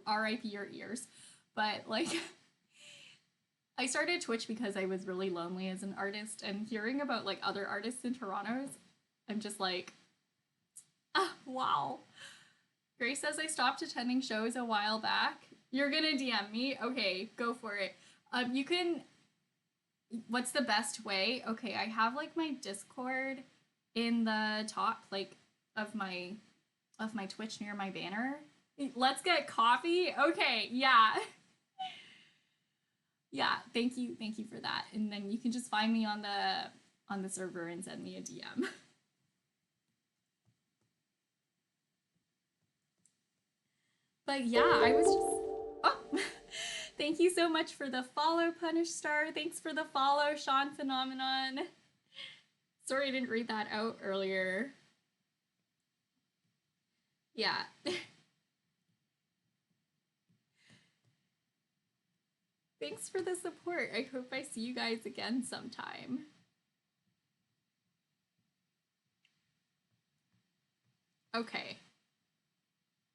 R.I.P. your ears. But like, I started Twitch because I was really lonely as an artist, and hearing about like other artists in Toronto's, I'm just like, ah, wow. Grace says I stopped attending shows a while back. You're gonna DM me? Okay, go for it. You can. What's the best way? Okay, I have like my Discord in the top, like of my Twitch near my banner. Let's get coffee. Okay, yeah, yeah. Thank you for that. And then you can just find me on the server and send me a DM. But yeah, I was just. Oh, thank you so much for the follow, Punish Star. Thanks for the follow, Sean Phenomenon. Sorry I didn't read that out earlier. Yeah. Thanks for the support. I hope I see you guys again sometime. Okay.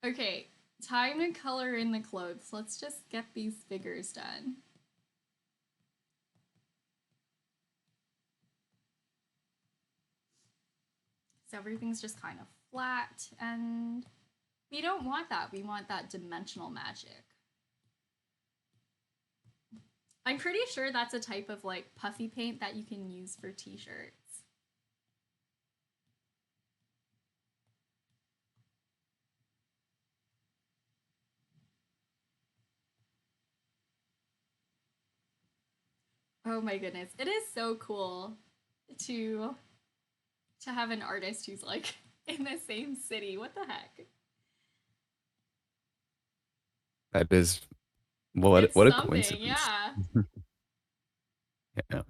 Okay. Time to color in the clothes. Let's just get these figures done. So everything's just kind of flat, and we don't want that. We want that dimensional magic. I'm pretty sure that's a type of like puffy paint that you can use for t-shirts. Oh my goodness. It is so cool to have an artist who's like in the same city. What the heck? That is It's what a something, coincidence. yeah. Yeah.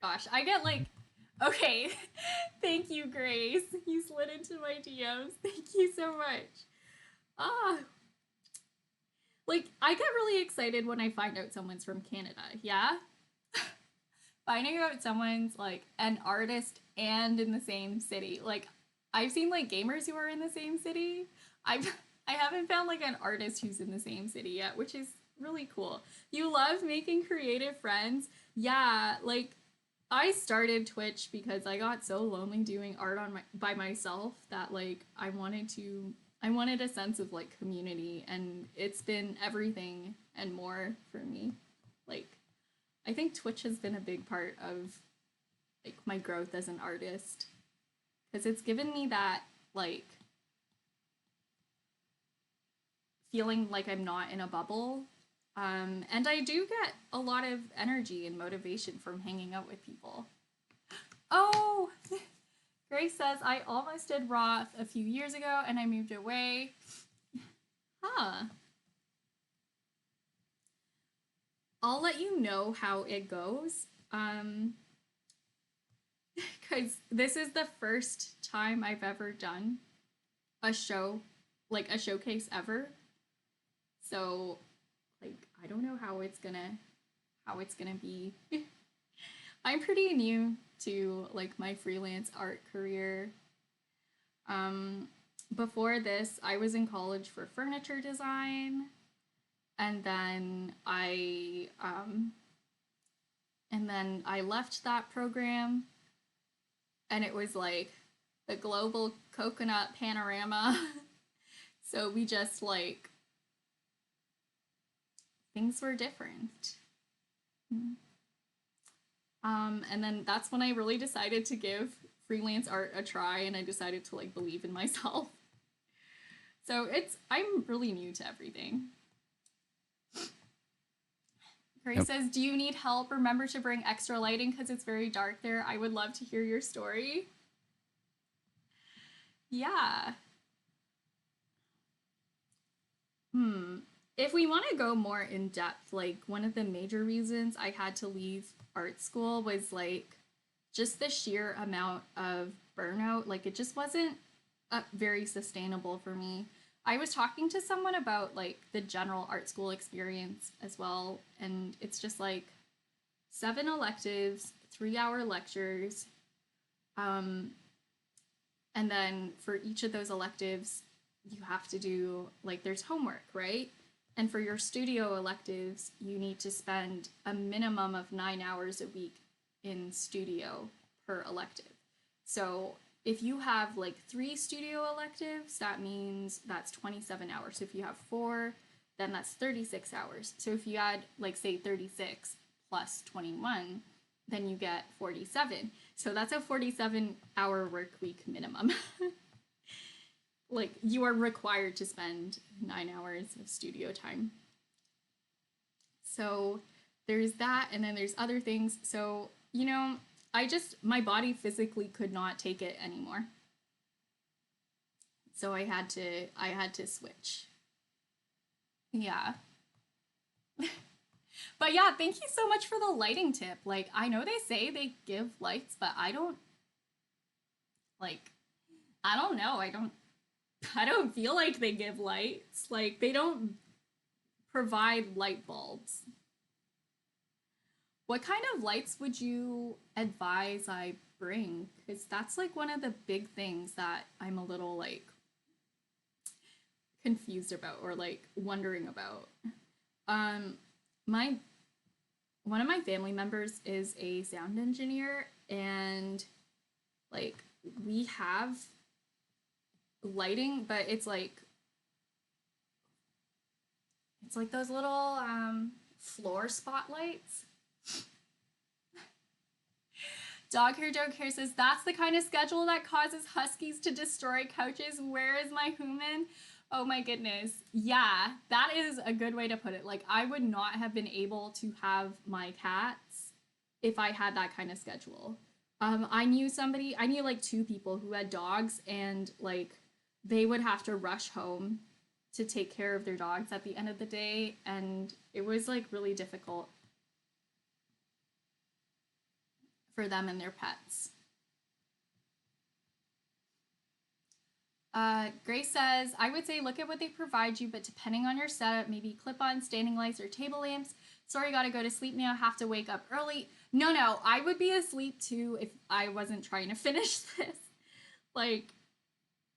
Gosh, I get like, okay, thank you, Grace. You slid into my DMs. Thank you so much. Ah, like I get really excited when I find out someone's from Canada. Yeah, finding out someone's like an artist and in the same city. Like I've seen like gamers who are in the same city. I haven't found like an artist who's in the same city yet, which is really cool. You love making creative friends. Yeah, like I started Twitch because I got so lonely doing art on my by myself that like I wanted a sense of like community, and it's been everything and more for me. Like I think Twitch has been a big part of like my growth as an artist because it's given me that like feeling like I'm not in a bubble. And I do get a lot of energy and motivation from hanging out with people. Oh, Grace says I almost did Roth a few years ago and I moved away. Huh. I'll let you know how it goes. Because this is the first time I've ever done a show, like a showcase ever. So, like, I don't know how it's gonna be. I'm pretty new to like my freelance art career. Um, Before this, I was in college for furniture design, and then I left that program, and it was like the global coconut panorama. So we just like things were different. And then that's when I really decided to give freelance art a try, and I decided to like believe in myself. So I'm really new to everything. Grace Yep. says, "Do you need help? Remember to bring extra lighting because it's very dark there. I would love to hear your story." Yeah. Hmm. If we want to go more in depth, like one of the major reasons I had to leave art school was like just the sheer amount of burnout. Like it just wasn't very sustainable for me. I was talking to someone about like the general art school experience as well, and it's just like 7 electives, 3 hour lectures, um, and then for each of those electives, you have to do like there's homework, right? And for your studio electives, you need to spend a minimum of 9 hours a week in studio per elective. So if you have like 3 studio electives, that means that's 27 hours. So if you have four, then that's 36 hours. So if you add, like, say, 36 plus 21, then you get 47. So that's a 47-hour work week minimum. Like, you are required to spend 9 hours of studio time. So there's that, and then there's other things. So, my body physically could not take it anymore. So I had to switch. Yeah. But yeah, thank you so much for the lighting tip. Like, I know they say they give lights, but like I don't know. I don't feel like they give lights. Like they don't provide light bulbs. What kind of lights would you advise I bring? Because that's like one of the big things that I'm a little like confused about or like wondering about. Um, my One of my family members is a sound engineer, and like we have lighting, but it's like those little floor spotlights. Dog Hair says that's the kind of schedule that causes huskies to destroy couches. Where is my human? Oh my goodness. Yeah, that is a good way to put it. Like, I would not have been able to have my cats if I had that kind of schedule. I knew like 2 people who had dogs, and like they would have to rush home to take care of their dogs at the end of the day, and it was like really difficult for them and their pets. Grace says, I would say look at what they provide you, but depending on your setup, maybe clip on standing lights or table lamps. Sorry, gotta go to sleep now. Have to wake up early. No, I would be asleep too if I wasn't trying to finish this. Like,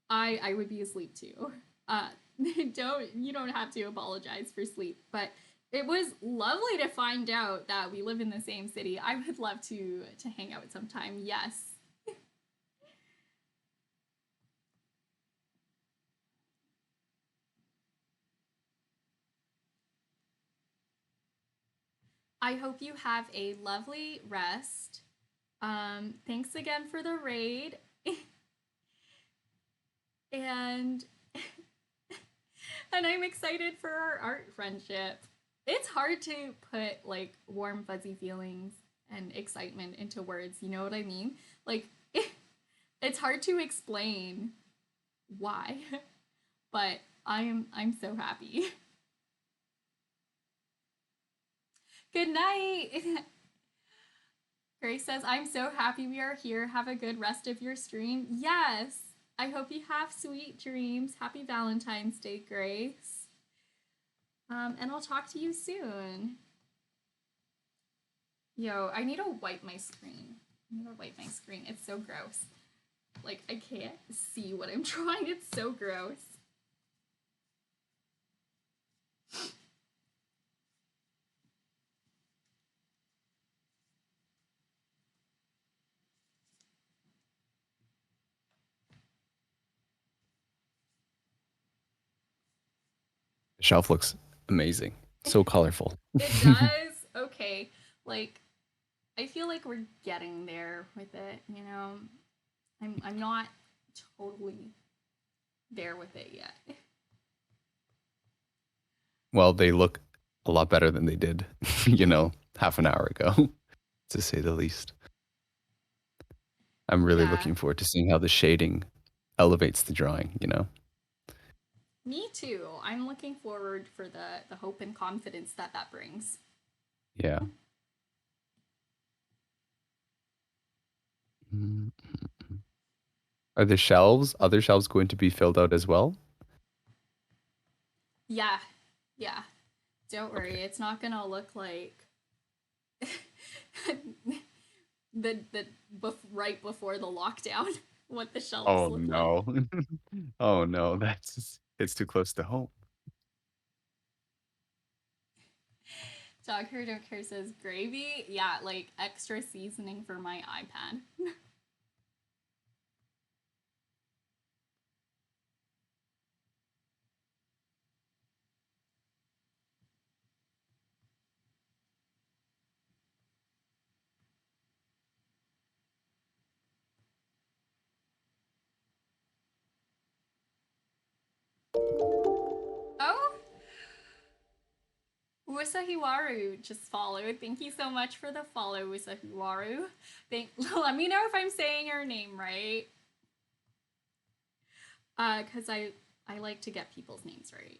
I would be asleep too. Uh, you don't have to apologize for sleep, but it was lovely to find out that we live in the same city. I would love to hang out sometime. Yes. I hope you have a lovely rest. Thanks again for the raid. and and I'm excited for our art friendship. It's hard to put like warm fuzzy feelings and excitement into words, you know what I mean? Like it's hard to explain why, but I'm so happy. Good night. Grace says, I'm so happy we are here. Have a good rest of your stream. Yes. I hope you have sweet dreams. Happy Valentine's Day, Grace. And I'll talk to you soon. Yo, I need to wipe my screen. I need to wipe my screen. It's so gross. Like, I can't see what I'm drawing. It's so gross. The shelf looks amazing. So colorful. It does? Okay. Like, I feel like we're getting there with it, you know. I'm not totally there with it yet. Well, they look a lot better than they did, half an hour ago, to say the least. I'm really Yeah, looking forward to seeing how the shading elevates the drawing. me too. I'm looking forward for the hope and confidence that that brings. Yeah. Mm. Are the other shelves going to be filled out as well? Yeah, yeah. Don't Okay. worry, it's not gonna look like right before the lockdown what the shelves Oh look like. no. Oh no, it's too close to home. Dog Hair Don't Care says gravy. Yeah, like extra seasoning for my iPad. Oh, Usahiwaru just followed. Thank you so much for the follow, Usahiwaru. Let me know if I'm saying your name right. Cause I like to get people's names right.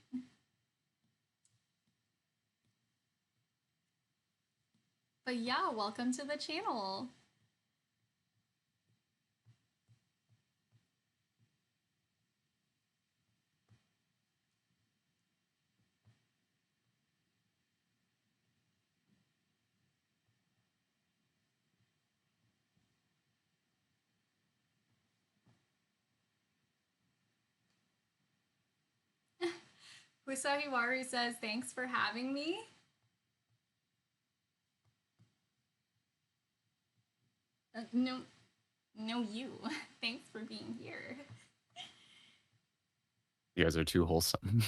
But yeah, welcome to the channel. Usahiwaru says thanks for having me. No, no, you. Thanks for being here. You guys are too wholesome.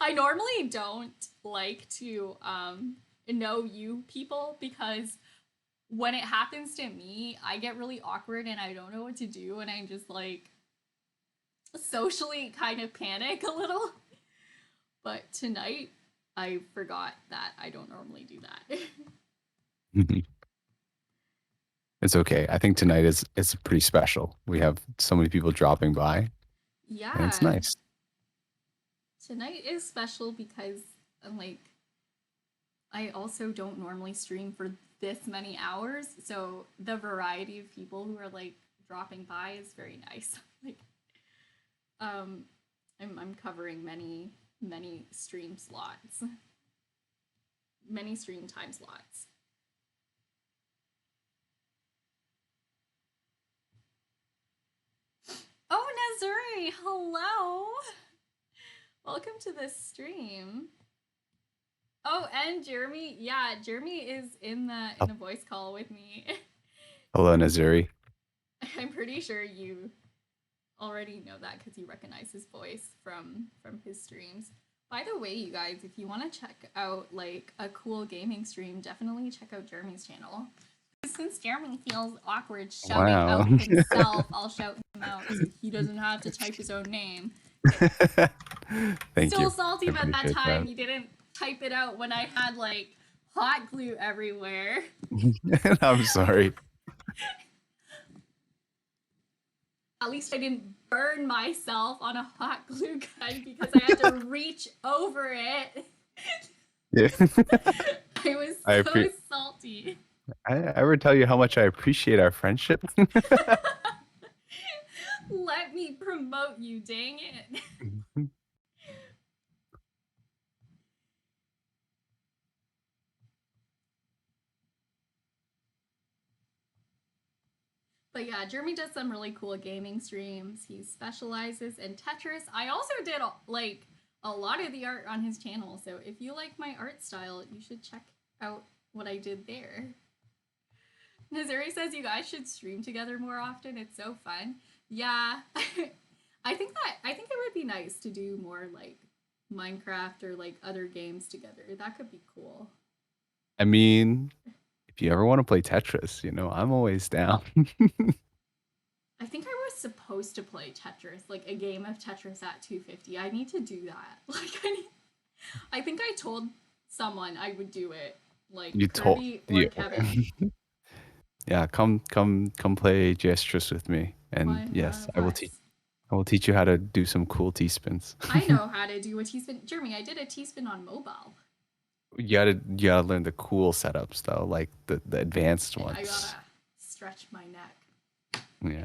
I normally don't like to know you people because when it happens to me, I get really awkward and I don't know what to do and I just like socially kind of panic a little. But tonight I forgot that I don't normally do that. It's okay. I think tonight is pretty special. We have so many people dropping by, and it's Yeah, nice. tonight is special because like I also don't normally stream for this many hours, so the variety of people who are like dropping by is very nice. Like um I'm covering many stream slots, many stream time slots. Oh, Nazuri, hello. Welcome to the stream. Oh, and Jeremy, yeah, Jeremy is in Oh, the voice call with me. hello, Nazuri. I'm pretty sure you already know that because you recognize his voice from his streams. By the way, you guys, if you want to check out like a cool gaming stream, definitely check out Jeremy's channel. Since Jeremy feels awkward shouting Wow. out himself, I'll shout him out so he doesn't have to type his own name. Thank Still you. salty I about that appreciate time that. you didn't type it out when I had like hot glue everywhere. I'm sorry. At least I didn't burn myself on a hot glue gun because I had to reach over it. Yeah. I was I so appre salty. I ever tell you how much I appreciate our friendship? Let me promote you, dang it. But yeah, Jeremy does some really cool gaming streams. He specializes in Tetris. I also did like a lot of the art on his channel. So if you like my art style, you should check out what I did there. Nazuri says you guys should stream together more often. It's so fun. Yeah. I think it would be nice to do more like Minecraft or like other games together. That could be cool. I mean, if you ever want to play Tetris, I'm always down. I think I was supposed to play Tetris, like a game of Tetris at 250. I need to do that. I think I told someone I would do it, like You told Kirby or you. Kevin. Yeah, come play Gestress with me. And yes, Of us. I will teach you how to do some cool T-spins. I know how to do a T-spin. Jeremy, I did a T-spin on mobile. You gotta learn the cool setups though, like the advanced I gotta ones. stretch my neck. Yeah.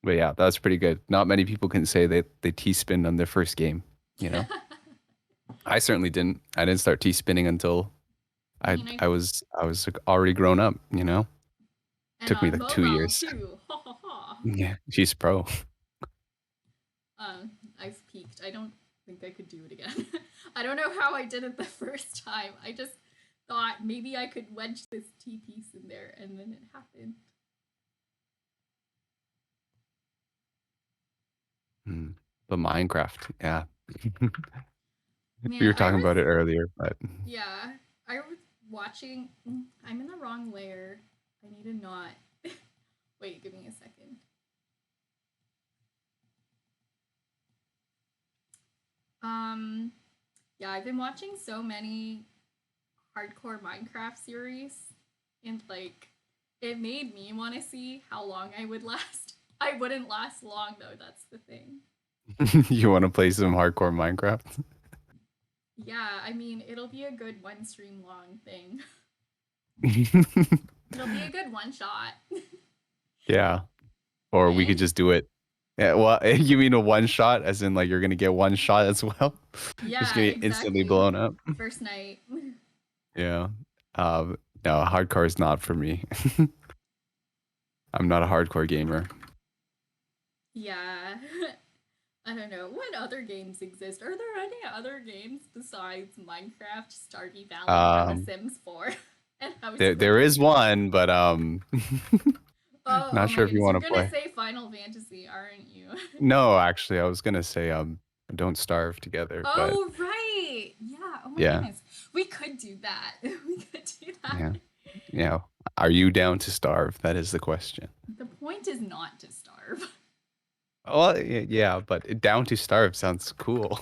But yeah, that's pretty good. Not many people can say they T-spin on their first game, you know? I certainly didn't. I didn't start T-spinning until I I mean, I I was I was like, already grown up, you know? and Took me on like 2 mobile years. too. Ha ha ha. Yeah, she's pro. I've peaked. I don't think I could do it again. I don't know how I did it the first time. I just thought maybe I could wedge this T piece in there, and then it happened. Hmm. But Minecraft, yeah. We Man, were talking about it earlier, but yeah, I was watching. I'm in the wrong layer. I need to not. Wait, give me a second. Um, yeah, I've been watching so many hardcore Minecraft series, and like, it made me want to see how long I would last. I wouldn't last long though. That's the thing. you want to play some hardcore Minecraft? Yeah, I mean, it'll be a good one stream long thing. It'll be a good one shot. Yeah. Or we could And just do it. Yeah, well, you mean a one shot, as in like you're gonna get one shot as well? Just yeah, gonna get instantly exactly. blown up. First night. Yeah. No, hardcore is not for me. I'm not a hardcore gamer. Yeah. I don't know. What other games exist? Are there any other games besides Minecraft, Stardew Valley, and The Um, Sims 4? And House there Flipper? is one, but Oh not my sure if you goodness. want You're to gonna play. say Final Fantasy, aren't you? No, actually, I was gonna say Don't Starve Together, but Oh, right. Yeah. Oh my yeah, goodness. We could do that. We could do that. yeah, yeah. Are you down to starve? That is the question. The point is not to starve. Well, yeah, but down to starve sounds cool.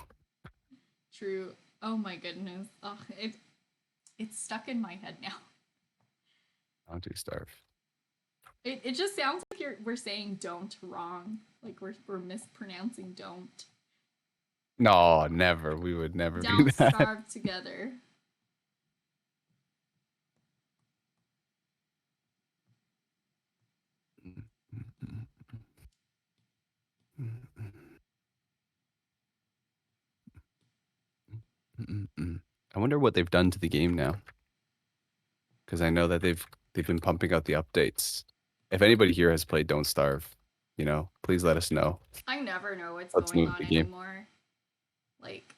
True. Oh my goodness. Oh, it's stuck in my head now. Down to starve. It just sounds like we're saying don't wrong. Like we're mispronouncing don't. No, never. We would never do Don't that. starve together. I wonder what they've done to the game now, because I know that they've been pumping out the updates. If anybody here has played Don't Starve, please let us know. I never know what's What's going new with on the game? anymore. Like,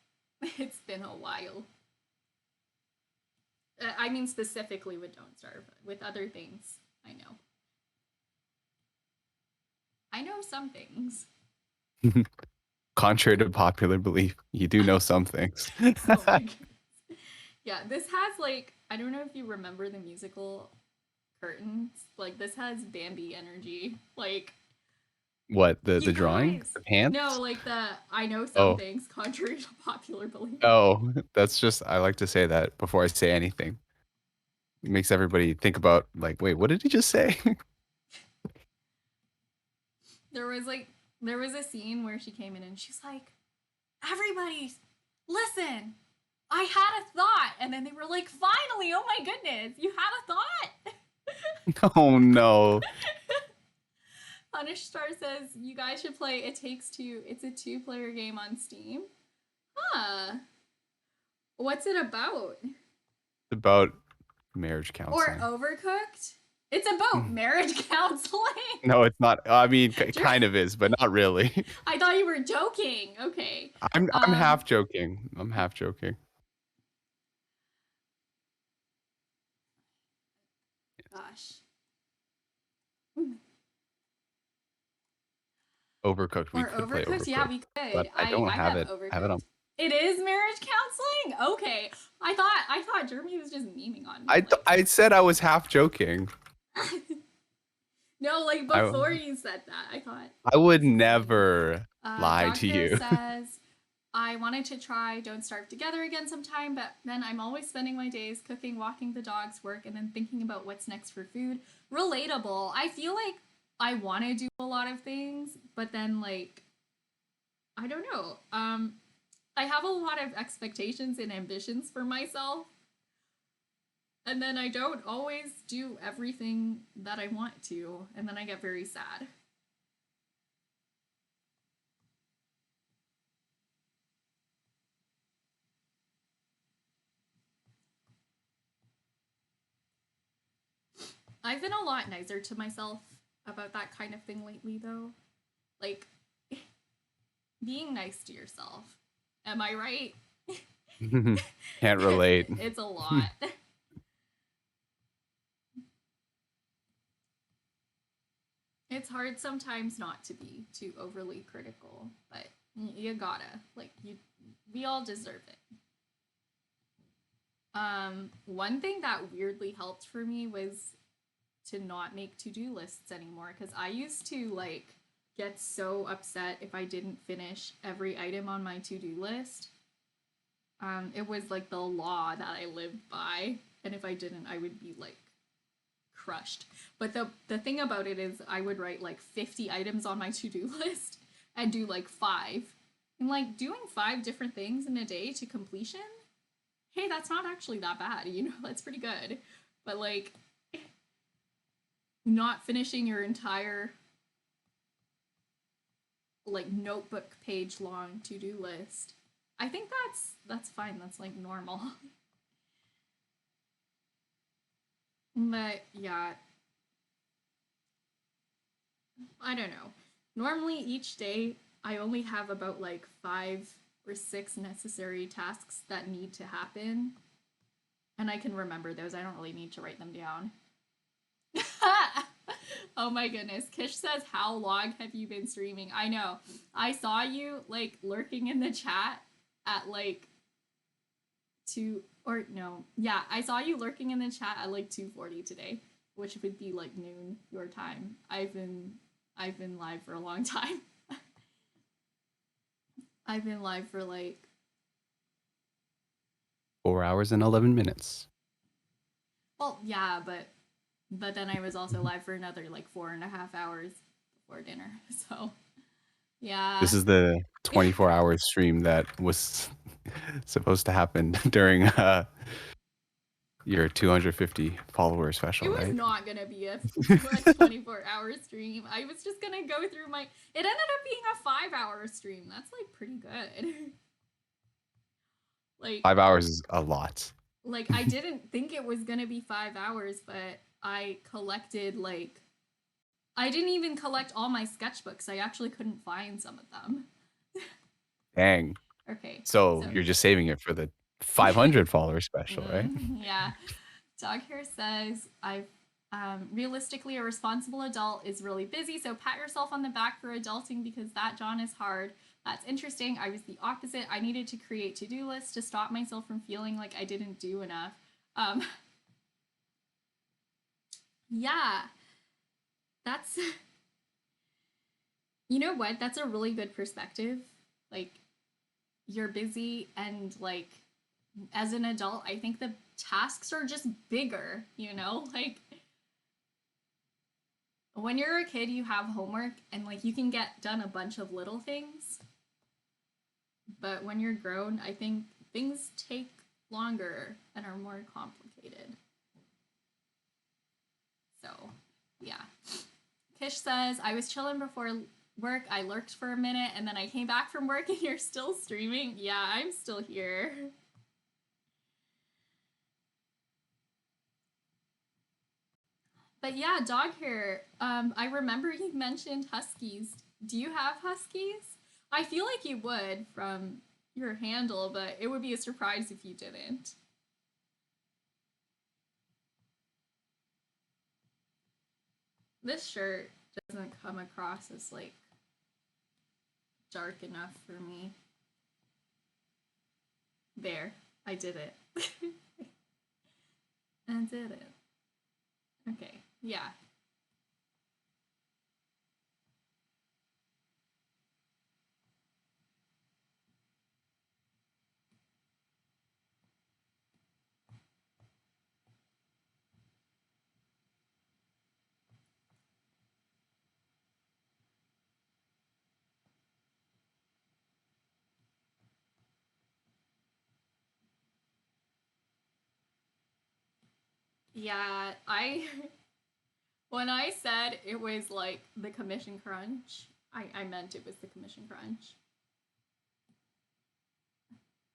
it's been a while. I mean, specifically with Don't Starve. With other things, I know. I know some things. Contrary to popular belief, you do know some things. Oh my goodness. Yeah, this has like I don't know if you remember the musical Curtains. Like this has Bambi energy. Like What, the you drawing? guys. The No, pants? like the I know some Oh, things contrary to popular belief. oh, that's just I like to say that before I say anything. It makes everybody think about like, wait, what did he just say? There was like there was a scene where she came in and she's like, "Everybody, listen. I had a thought." And then they were like, "Finally, oh my goodness, you had a thought." Oh no. Punish Star says you guys should play It Takes Two. It's a two-player game on Steam. Huh. What's it about? About marriage Or counseling. Overcooked? It's about marriage counseling. No, it's not. I mean, it Jer- kind of is, but not really. I thought you were joking. Okay. I'm Um, half joking. I'm half joking. gosh. Overcooked. We Or could play Overcooked? Yeah, Overcooked, we but could. I don't I have have it. I have it on. Overcooked. It is marriage counseling? Okay. I thought Jeremy was just memeing on me. Like I said I was half joking. no, like I before you said that, I thought I would this was memeing. never lie Dog to Hair you. says, I wanted to try Don't Starve Together again sometime, but then I'm always spending my days cooking, walking the dogs, work, and then thinking about what's next for food. Relatable. I feel like I want to do a lot of things, but then like I don't know. I have a lot of expectations and ambitions for myself, and then I don't always do everything that I want to, and then I get very sad. I've been a lot nicer to myself about that kind of thing lately, though. Like, being nice to yourself. Am I right? Can't relate. It's a lot. It's hard sometimes not to be too overly critical, but you gotta. Like, we all deserve it. One thing that weirdly helped for me was to not make to-do lists anymore because I used to like get so upset if I didn't finish every item on my to-do list. It was like the law that I lived by, and if I didn't, I would be like crushed. But the thing about it is I would write like 50 items on my to-do list and do like 5. And like doing 5 different things in a day to completion, hey, that's not actually that bad, you know, that's pretty good. But like not finishing your entire like notebook page long to-do list. I think that's fine. That's like normal. But yeah, I don't know. Normally each day I only have about like 5 or 6 necessary tasks that need to happen, and I can remember those. I don't really need to write them down. Oh my goodness. Kish says, how long have you been streaming? I know. I saw you like lurking in the chat at like 2 or no. Yeah, I saw you lurking in the chat at like 2:40 today, which would be like noon your time. I've been live for a long time. I've been live for like 4 hours and 11 minutes. well, yeah, but then I was also live for another like 4.5 hours before dinner. So yeah. This is the 24-hour stream that was supposed to happen during your 250 follower special, It was right? not gonna be a 24-hour stream. I was just gonna go through my. It ended up being a 5-hour stream. That's like pretty good. like, 5 hours is a lot. like I didn't think it was gonna be 5 hours, but I collected like. I didn't even collect all my sketchbooks. I actually couldn't find some of them. Dang. Okay, So so you're just saving it for the 500 follower special, right? yeah. Dog Hair says, I've realistically, a responsible adult is really busy, so pat yourself on the back for adulting because that, John, is hard. That's interesting. I was the opposite. I needed to create to-do lists to stop myself from feeling like I didn't do enough. Um, yeah, that's, you know what? That's a really good perspective. Like, you're busy and like as an adult, I think the tasks are just bigger, you know? Like when you're a kid, you have homework and like you can get done a bunch of little things. But when you're grown, I think things take longer and are more complicated. So, yeah. Kish says, I was chilling before work. I lurked for a minute and then I came back from work and you're still streaming. Yeah, I'm still here. But yeah, dog hair. I remember you mentioned huskies. Do you have huskies? I feel like you would from your handle, but it would be a surprise if you didn't. This shirt doesn't come across as like dark enough for me. There. I did it. I did it. Okay. Yeah. Yeah, I when I said it was like the commission crunch, I meant it was the commission crunch.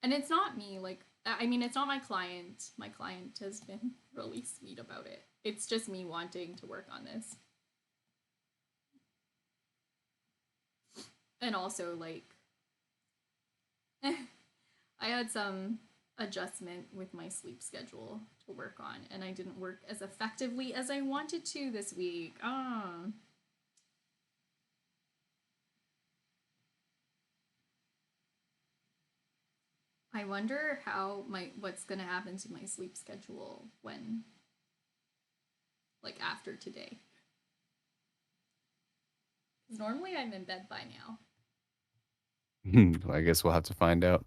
And it's not me, like I mean it's not my client. My client has been really sweet about it. It's just me wanting to work on this. And also like I had some adjustment with my sleep schedule to work on, and I didn't work as effectively as I wanted to this week. I wonder how my what's gonna happen to my sleep schedule when like after today. Because normally I'm in bed by now. I guess we'll have to find out.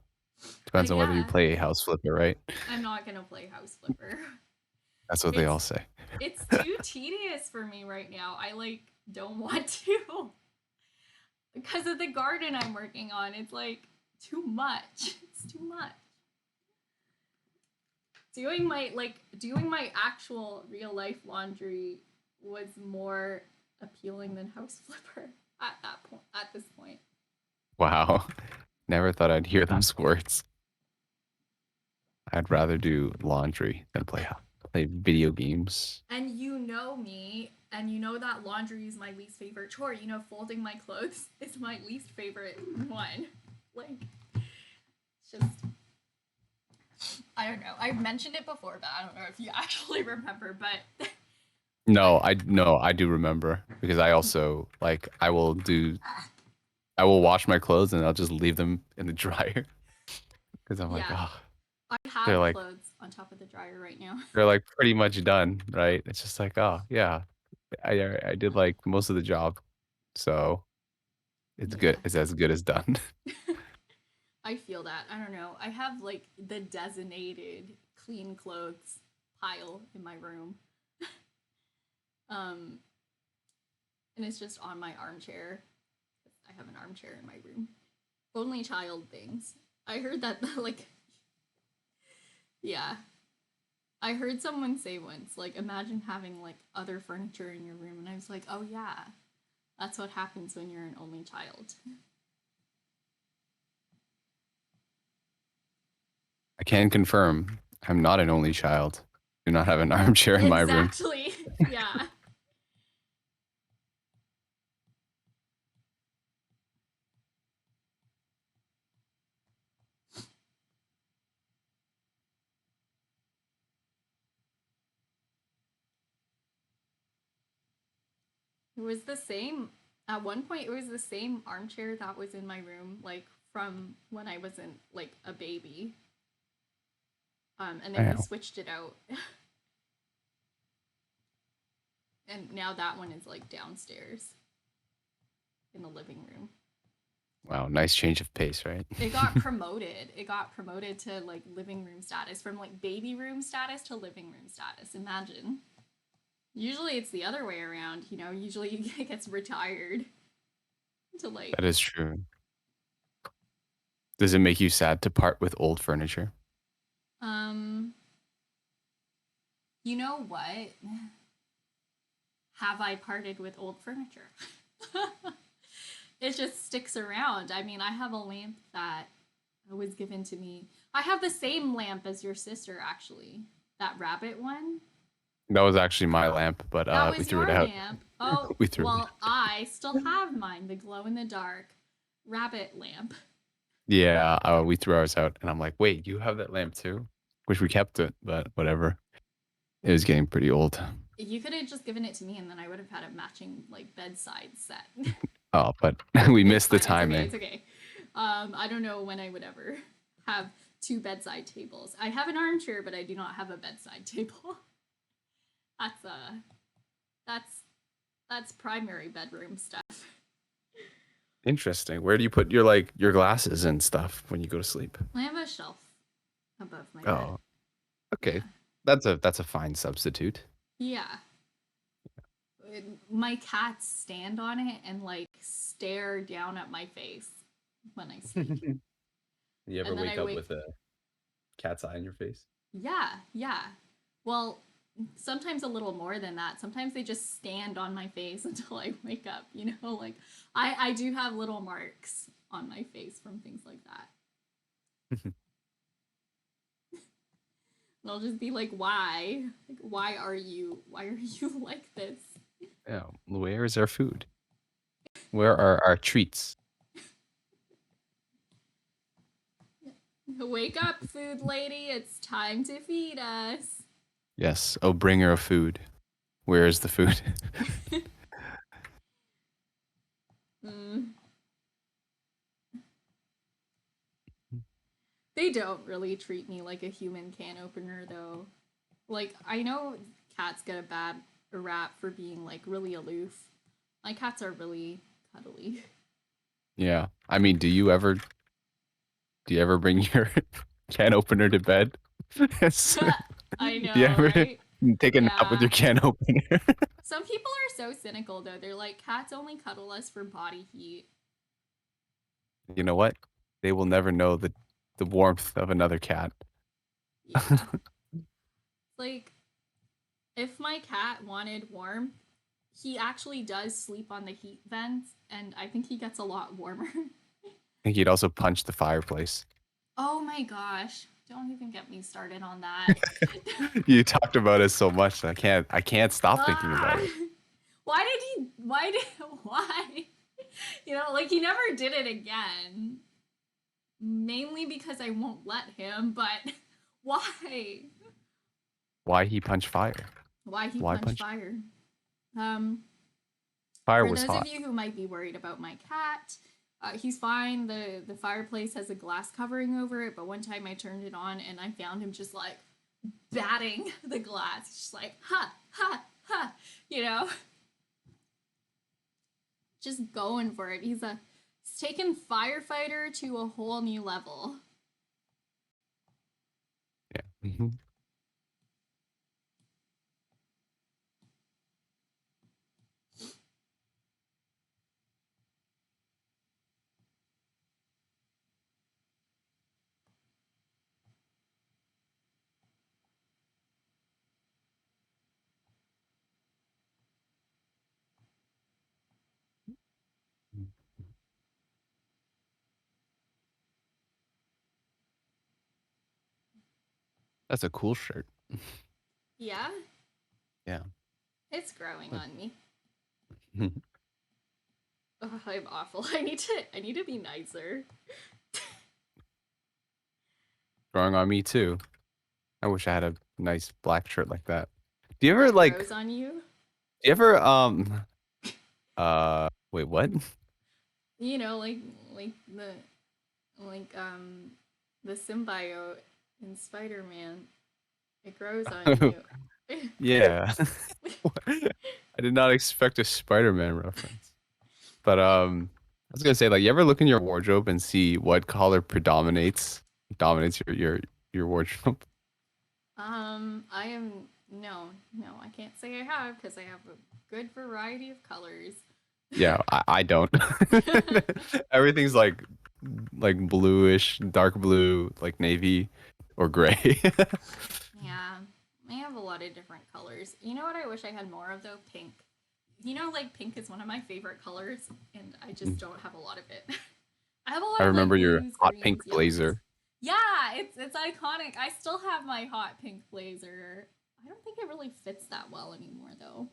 Depends on whether you Yeah, play House Flipper, right? I'm not gonna play House Flipper. That's what they all It's say. it's too tedious for me right now. I like don't want to because of the garden I'm working on. It's like too much. It's too much. Doing my actual real life laundry was more appealing than House Flipper at this point. Wow. Never thought I'd hear those words. I'd rather do laundry than play video games. And you know me, and you know that laundry is my least favorite chore. You know, folding my clothes is my least favorite one. Like, it's just, I don't know. I've mentioned it before, but I don't know if you actually remember. But No, I, I do remember because I also like I will wash my clothes and I'll just leave them in the dryer because I'm like, yeah, oh, I they're have like clothes on top of the dryer right now. they're like pretty much done, right? It's just like, oh yeah, I did like most of the job, so it's good. Yeah. It's as good as done. I feel that. I don't know. I have like the designated clean clothes pile in my room. Um, and it's just on my armchair. I have an armchair in my room. Only child things. I heard that, like, yeah. I heard someone say once, like, imagine having, like, other furniture in your room. And I was like, oh, yeah. That's what happens when you're an only child. I can confirm I'm not an only child. Do not have an armchair in my room. Exactly. Yeah. It was the same. At one point, it was the same armchair that was in my room, like from when I wasn't like a baby. And then we Wow. switched it out, and now that one is like downstairs in the living room. Wow, nice change of pace, right? It got promoted. It got promoted to like living room status from like baby room status to living room status. Imagine. Usually it's the other way around. You know, usually it gets retired to like That is true. Does it make you sad to part with old furniture? um you know what? Have I parted with old furniture? It just sticks around. I mean, I have a lamp that was given to me. I have the same lamp as your sister, actually. That rabbit one. That was actually my lamp, but That we was threw it your out. lamp. Oh, We threw it. well, I still have mine, the glow in the dark rabbit lamp. Yeah, we threw ours out, and I'm like, wait, you have that lamp too? Wish we kept it, but whatever. It was getting pretty old. You could have just given it to me and then I would have had a matching like bedside set. Oh, but we It's missed the fine. It's okay. timing. It's okay. I don't know when I would ever have two bedside tables. I have an armchair, but I do not have a bedside table. That's that's that's primary bedroom stuff. Interesting. Where do you put your like your glasses and stuff when you go to sleep? I have a shelf above my bed. Oh, okay. Yeah. That's a fine substitute. Yeah. My cats stand on it and like stare down at my face when I sleep. You ever And then wake I up wake with a cat's eye in your face? Yeah, yeah. Well, sometimes a little more than that. Sometimes they just stand on my face until I wake up, you know? Like I do have little marks on my face from things like that. And I'll just be like, "Why? Like why are you like this?" Yeah. Where is our food? Where are our treats? Wake up, food lady. It's time to feed us. Yes. Oh, bringer of food. Where is the food? Mm. They don't really treat me like a human can opener though. Like I know cats get a bad rap for being like really aloof. My cats are really cuddly. Yeah. I mean, do you ever bring your can opener to bed? Yes. I Do you know, ever right? take a nap with Yeah. your can opener? Some people are so cynical though. They're like cats only cuddle us for body heat. You know what? They will never know the warmth of another cat. Yeah. Like if my cat wanted warmth, he actually does sleep on the heat vents and I think he gets a lot warmer. I think he'd also punch the fireplace. Oh my gosh. Don't even get me started on that. You talked about it so much. I can't stop thinking about Ah! it. Why? You know, like he never did it again. Mainly because I won't let him, but why? Why he punch fire? Why he Why punched punch fire? Um, fire for was those of hot. you who might be worried about my cat, he's fine. The fireplace has a glass covering over it, but one time I turned it on and I found him just like batting the glass, just like ha ha ha, you know, just going for it. He's taken firefighter to a whole new level. Yeah. Mhm. That's a cool shirt. Yeah, Yeah. it's growing on me. Oh, I'm awful. I need to be nicer. Growing on me too. I wish I had a nice black shirt like that. Do you ever That like grows on you. do you ever wait, what? You know, like like the symbiote in Spider-Man. It grows on you. Yeah. I did not expect a Spider-Man reference. But I was gonna say, like, you ever look in your wardrobe and see what color dominates your wardrobe? I am no, I can't say I have because I have a good variety of colors. Yeah, I don't. Everything's like bluish, dark blue, like navy or gray. Yeah, I have a lot of different colors. You know what I wish I had more of though? Pink. You know, like pink is one of my favorite colors, and I just don't have a lot of it. I have a I lot of like remember your blues, hot pink greens, yellows. blazer. Yeah, it's iconic. I still have my hot pink blazer. I don't think it really fits that well anymore though.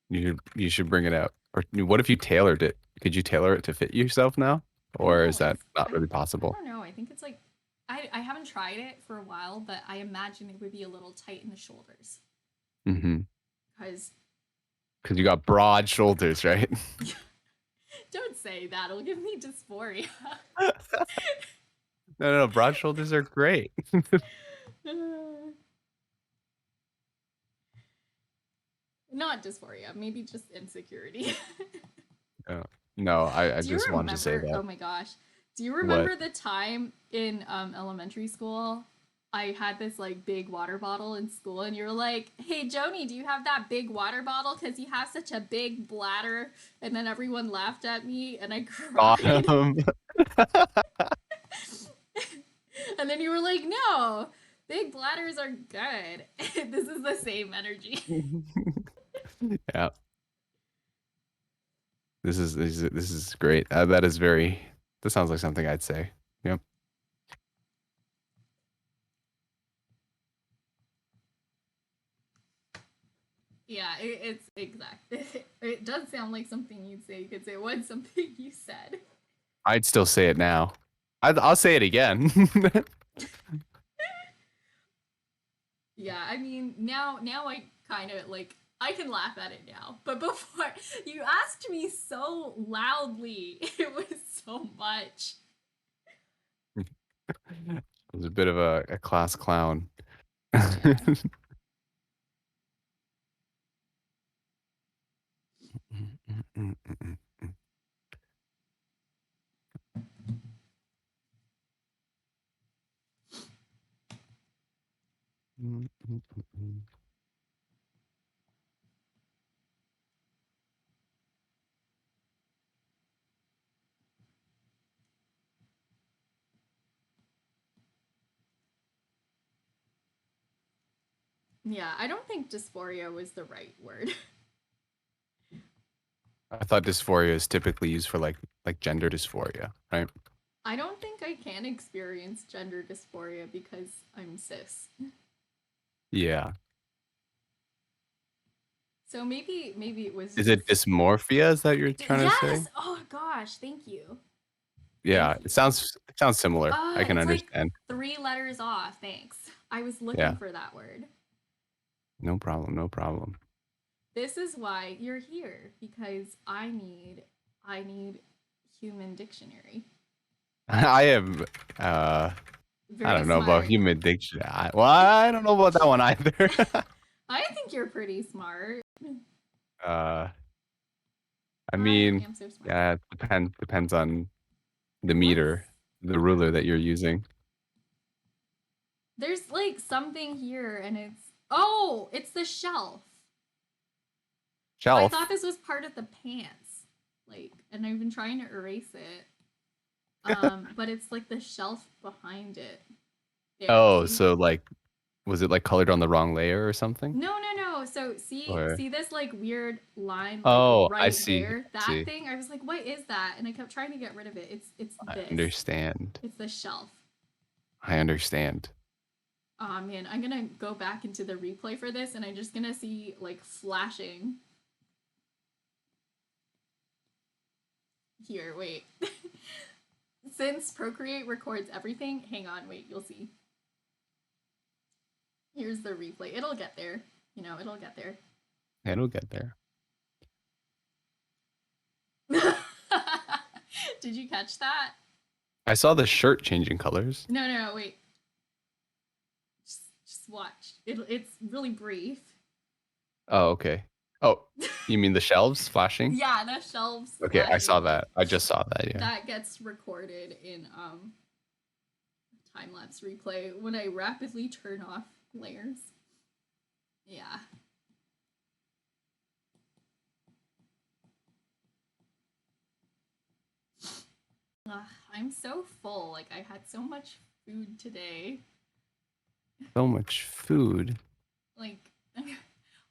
You should bring it out. Or what if you tailored it? Could you tailor it to fit yourself now? I don't Or is know. that It's not really I possible? don't know. I think it's like I haven't tried it for a while, but I imagine it would be a little tight in the shoulders Mm-hmm. because Because you got broad shoulders, right? Don't say that. It'll give me dysphoria. No, no, no. Broad shoulders are great. Not dysphoria, maybe just insecurity. No, no, I Do you just wanted to say remember? that. Oh my gosh. Do you What? remember the time in elementary school? I had this like big water bottle in school, and you were like, "Hey, Joni, do you have that big water bottle? Because you have such a big bladder." And then everyone laughed at me, and I cried. Bottom. And then you were like, "No, big bladders are good." This is the same energy. Yeah, this is great. That is very. That sounds like something I'd say. Yep. Yeah, it's exact. It does sound like something you'd say because it was something you said. I'd still say it now. I'll say it again. Yeah, I mean now I kind of like I can laugh at it now, but before you asked me so loudly, it was so much. I was a bit of a class clown. Yeah, yeah. I don't think dysphoria was the right word. I thought dysphoria is typically used for like gender dysphoria, right? I don't think I can experience gender dysphoria because I'm cis. Yeah. So maybe it was Is it just dysmorphia? Is that you're trying to say? yes. Oh gosh, thank you, Yeah, thank you. it sounds similar. I can It's like understand. 3 letters off. Thanks. I was looking Yeah. for that word. No problem. No problem. This is why you're here because I need human dictionary. I am uh I Very don't know about smart. human diction. Well, I don't know about that one either. I think you're pretty smart. uh I I mean, am so smart. yeah, it depends on the What's meter, the ruler yeah. that you're using. There's like something here and it's the shelf. I thought Shelf. this was part of the pants. Like and I've been trying to erase it. But it's like the shelf behind it. There, Oh, see? so like was it like colored on the wrong layer or something? No, no, no. So Or see this like weird line like oh, I right see. there? I That see. thing. I was like, what is that? And I kept trying to get rid of it. It's I this. understand. It's the shelf. I understand. Oh man, I'm gonna go back into the replay for this and I'm just gonna see like flashing. Here, wait. Since Procreate records everything, hang on, wait, you'll see. Here's the replay. It'll get there. It'll get there. It'll get there. Did you catch that? I saw the shirt changing colors. No, no, no, wait. Just watch. It's really brief. Oh, okay. Oh, you mean the shelves flashing? Yeah, the shelves Okay, I saw flashing. that. I just saw that, yeah. That gets recorded in time lapse replay when I rapidly turn off layers. Yeah. Ugh, I'm so full. Like I had so much food today. So much food. Like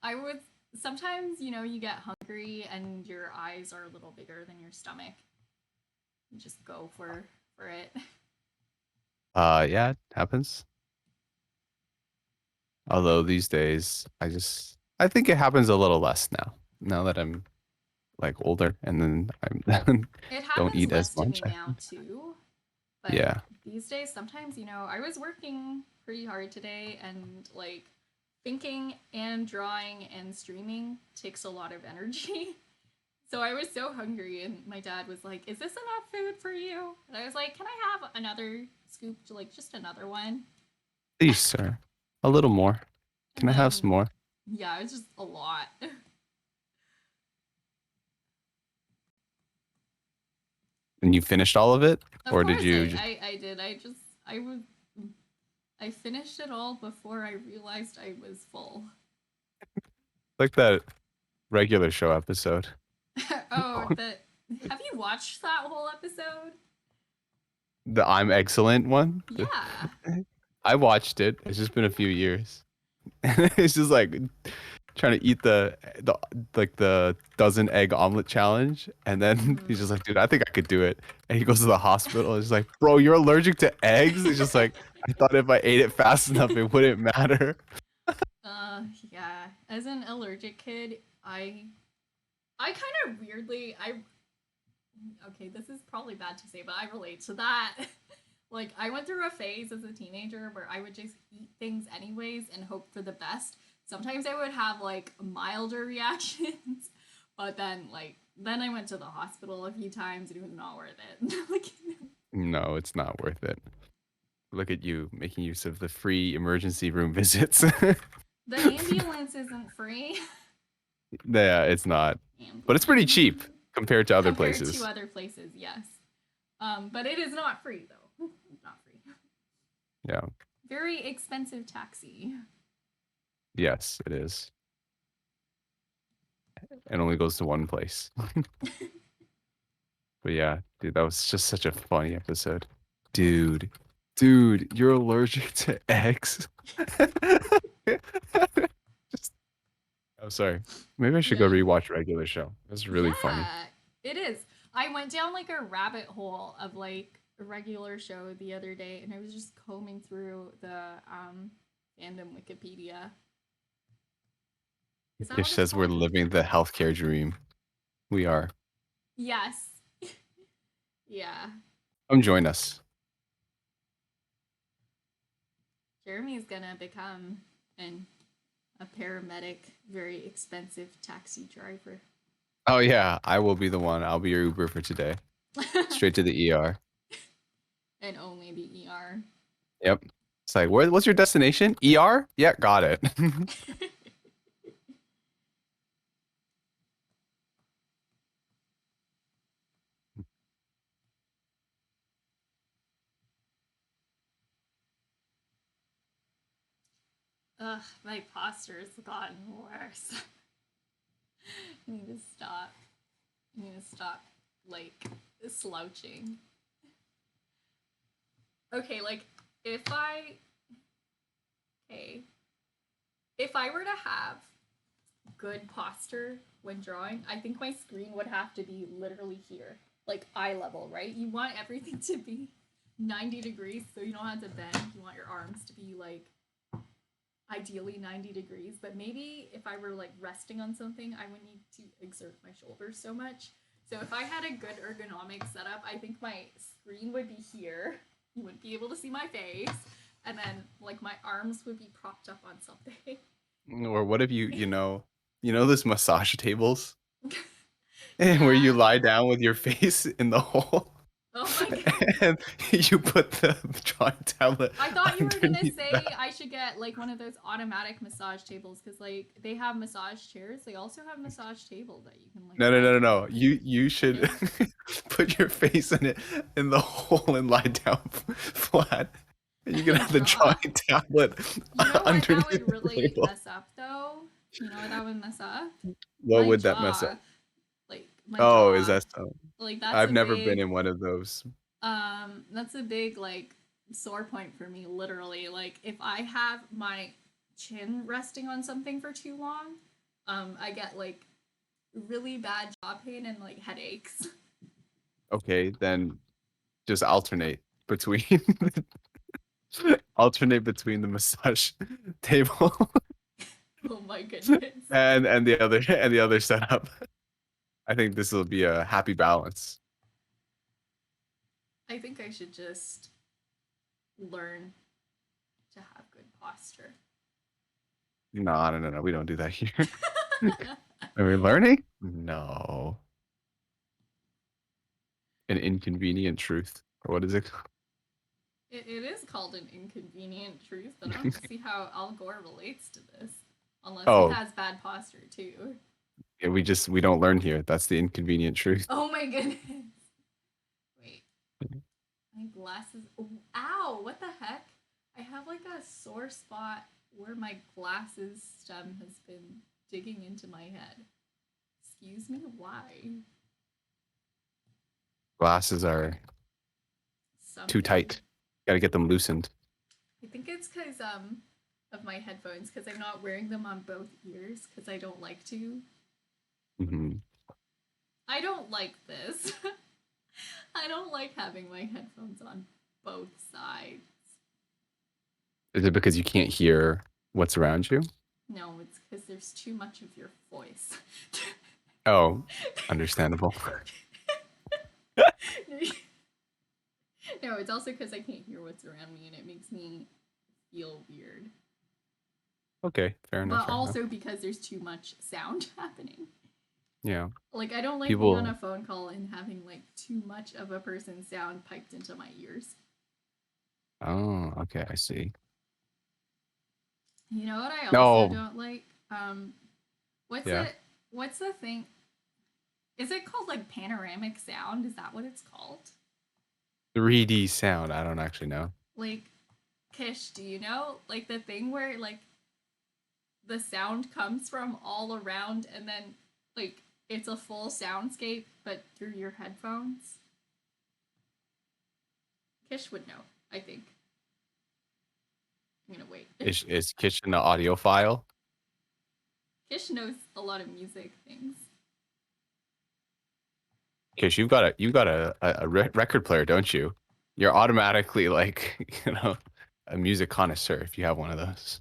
I would sometimes, you get hungry and your eyes are a little bigger than your stomach. You just go for it. Yeah, it happens. Although these days, I think it happens a little less now. Now that I'm like older and then I'm It don't happens eat as less to much. me now too, but Yeah. these days sometimes, I was working pretty hard today and like thinking and drawing and streaming takes a lot of energy. So I was so hungry, and my dad was like, "Is this enough food for you?" And I was like, "Can I have another scoop? Like just another one?" Please, sir. A little more. And Can I have then, some more? yeah, it was just a lot. And you finished all of it? Of Or did course, you just I did. I was I finished it all before I realized I was full. like that regular show episode? Oh, the have you watched that whole episode? The I'm excellent one? Yeah. I watched it. It's just been a few years. It's just like trying to eat the like the dozen egg omelet challenge, and then he's Hmm. just like, dude, I think I could do it. And he goes to the hospital. It's like, bro, you're allergic to eggs. It's just like I thought if I ate it fast enough, it wouldn't matter. Yeah. As an allergic kid, I kind of weirdly I okay, this is probably bad to say, but I relate to that. Like I went through a phase as a teenager where I would just eat things anyways and hope for the best. Sometimes I would have like milder reactions, but then I went to the hospital a few times and it was not worth it. Like No, it's not worth it. Look at you making use of the free emergency room visits. the ambulance isn't free. Yeah, it's not. But it's pretty cheap Ambulance compared to other compared to places. other places, yes. But it is not free though. Not free. Yeah. Very expensive taxi. Yes, it is. It only goes to one place. But yeah, dude, that was just such a funny episode. Dude, dude, you're allergic to eggs? Just, I'm sorry. Maybe I should go Yeah. rewatch regular show. It's really funny. Yeah, it is. I went down like a rabbit hole of like a regular show the other day, and I was just combing through the fandom Wikipedia. Is that Kish what it's says we're called? living the healthcare dream. We are. Yes. Yeah. Come join us. Jeremy's gonna become an a paramedic, very expensive taxi driver. Oh yeah, I will be the one. I'll be your Uber for today. Straight to the ER. And only the ER. Yep. It's like, what's your destination? ER? Yeah, got it. Ugh, my posture's gotten worse. I need to stop. I need to stop, like, slouching. Okay, like, if I. Okay. If I were to have good posture when drawing, I think my screen would have to be literally here. Like, eye level, right? You want everything to be 90 degrees so you don't have to bend. You want your arms to be, like, ideally 90 degrees, but maybe if I were like resting on something, I would need to exert my shoulders so much. So if I had a good ergonomic setup, I think my screen would be here. You wouldn't be able to see my face, and then like my arms would be propped up on something. Or what if you know those massage tables where you Yeah. lie down with your face in the hole Oh my god. and you put the drawing tablet I thought you were gonna underneath say that. I should get like one of those automatic massage tables because like they have massage chairs. They also have massage table that you can like No, no, lie no, no, down no. You and should it put your face in it in the hole and lie down flat. And you can have the draw. drawing tablet You know what that underneath would the really table. mess up though? You know what that would mess up? What My would that mess up? jaw. Like my Oh, is jaw. that so? Like that's I've a never been big in one of those. that's a big like sore point for me literally. Like if I have my chin resting on something for too long, I get like really bad jaw pain and like headaches. Okay, then just between alternate between the massage table Oh my goodness. and the other setup. I think this will be a happy balance. I think I should just learn to have good posture. No, no, no, no. We don't do that here. Are we learning? No. An inconvenient truth. Or what is it? It is called an inconvenient truth, but I don't see how Al Gore relates to this. Unless he Oh, has bad posture too. yeah, we don't learn here. That's the inconvenient truth. Oh my goodness. Wait, my glasses. Oh, ow, what the heck? I have like a sore spot where my glasses stem has been digging into my head. Excuse me? Why? Glasses are too Something. tight. Got to get them loosened. I think it's because of my headphones because I'm not wearing them on both ears because I don't like to. Hmm. I don't like this. I don't like having my headphones on both sides. Is it because you can't hear what's around you? No, it's because there's too much of your voice. Oh, understandable. No, it's also because I can't hear what's around me and it makes me feel weird. Okay, fair enough, But fair enough. also because there's too much sound happening. Yeah. Like, I don't like being on People, a phone call and having, like, too much of a person's sound piped into my ears. oh, okay, I see. You know what I also No, don't like? What's yeah. it? What's the thing? Is it called, like, panoramic sound? Is that what it's called? 3D sound. I don't actually know. Like, Kish, do you know? Like, the thing where, like, the sound comes from all around and then, like, it's a full soundscape, but through your headphones? Kish would know, I think. I'm gonna wait. Is Kitchen an audiophile? Kish knows a lot of music things. Because you've got a record player, don't you? You're automatically like, a music connoisseur if you have one of those.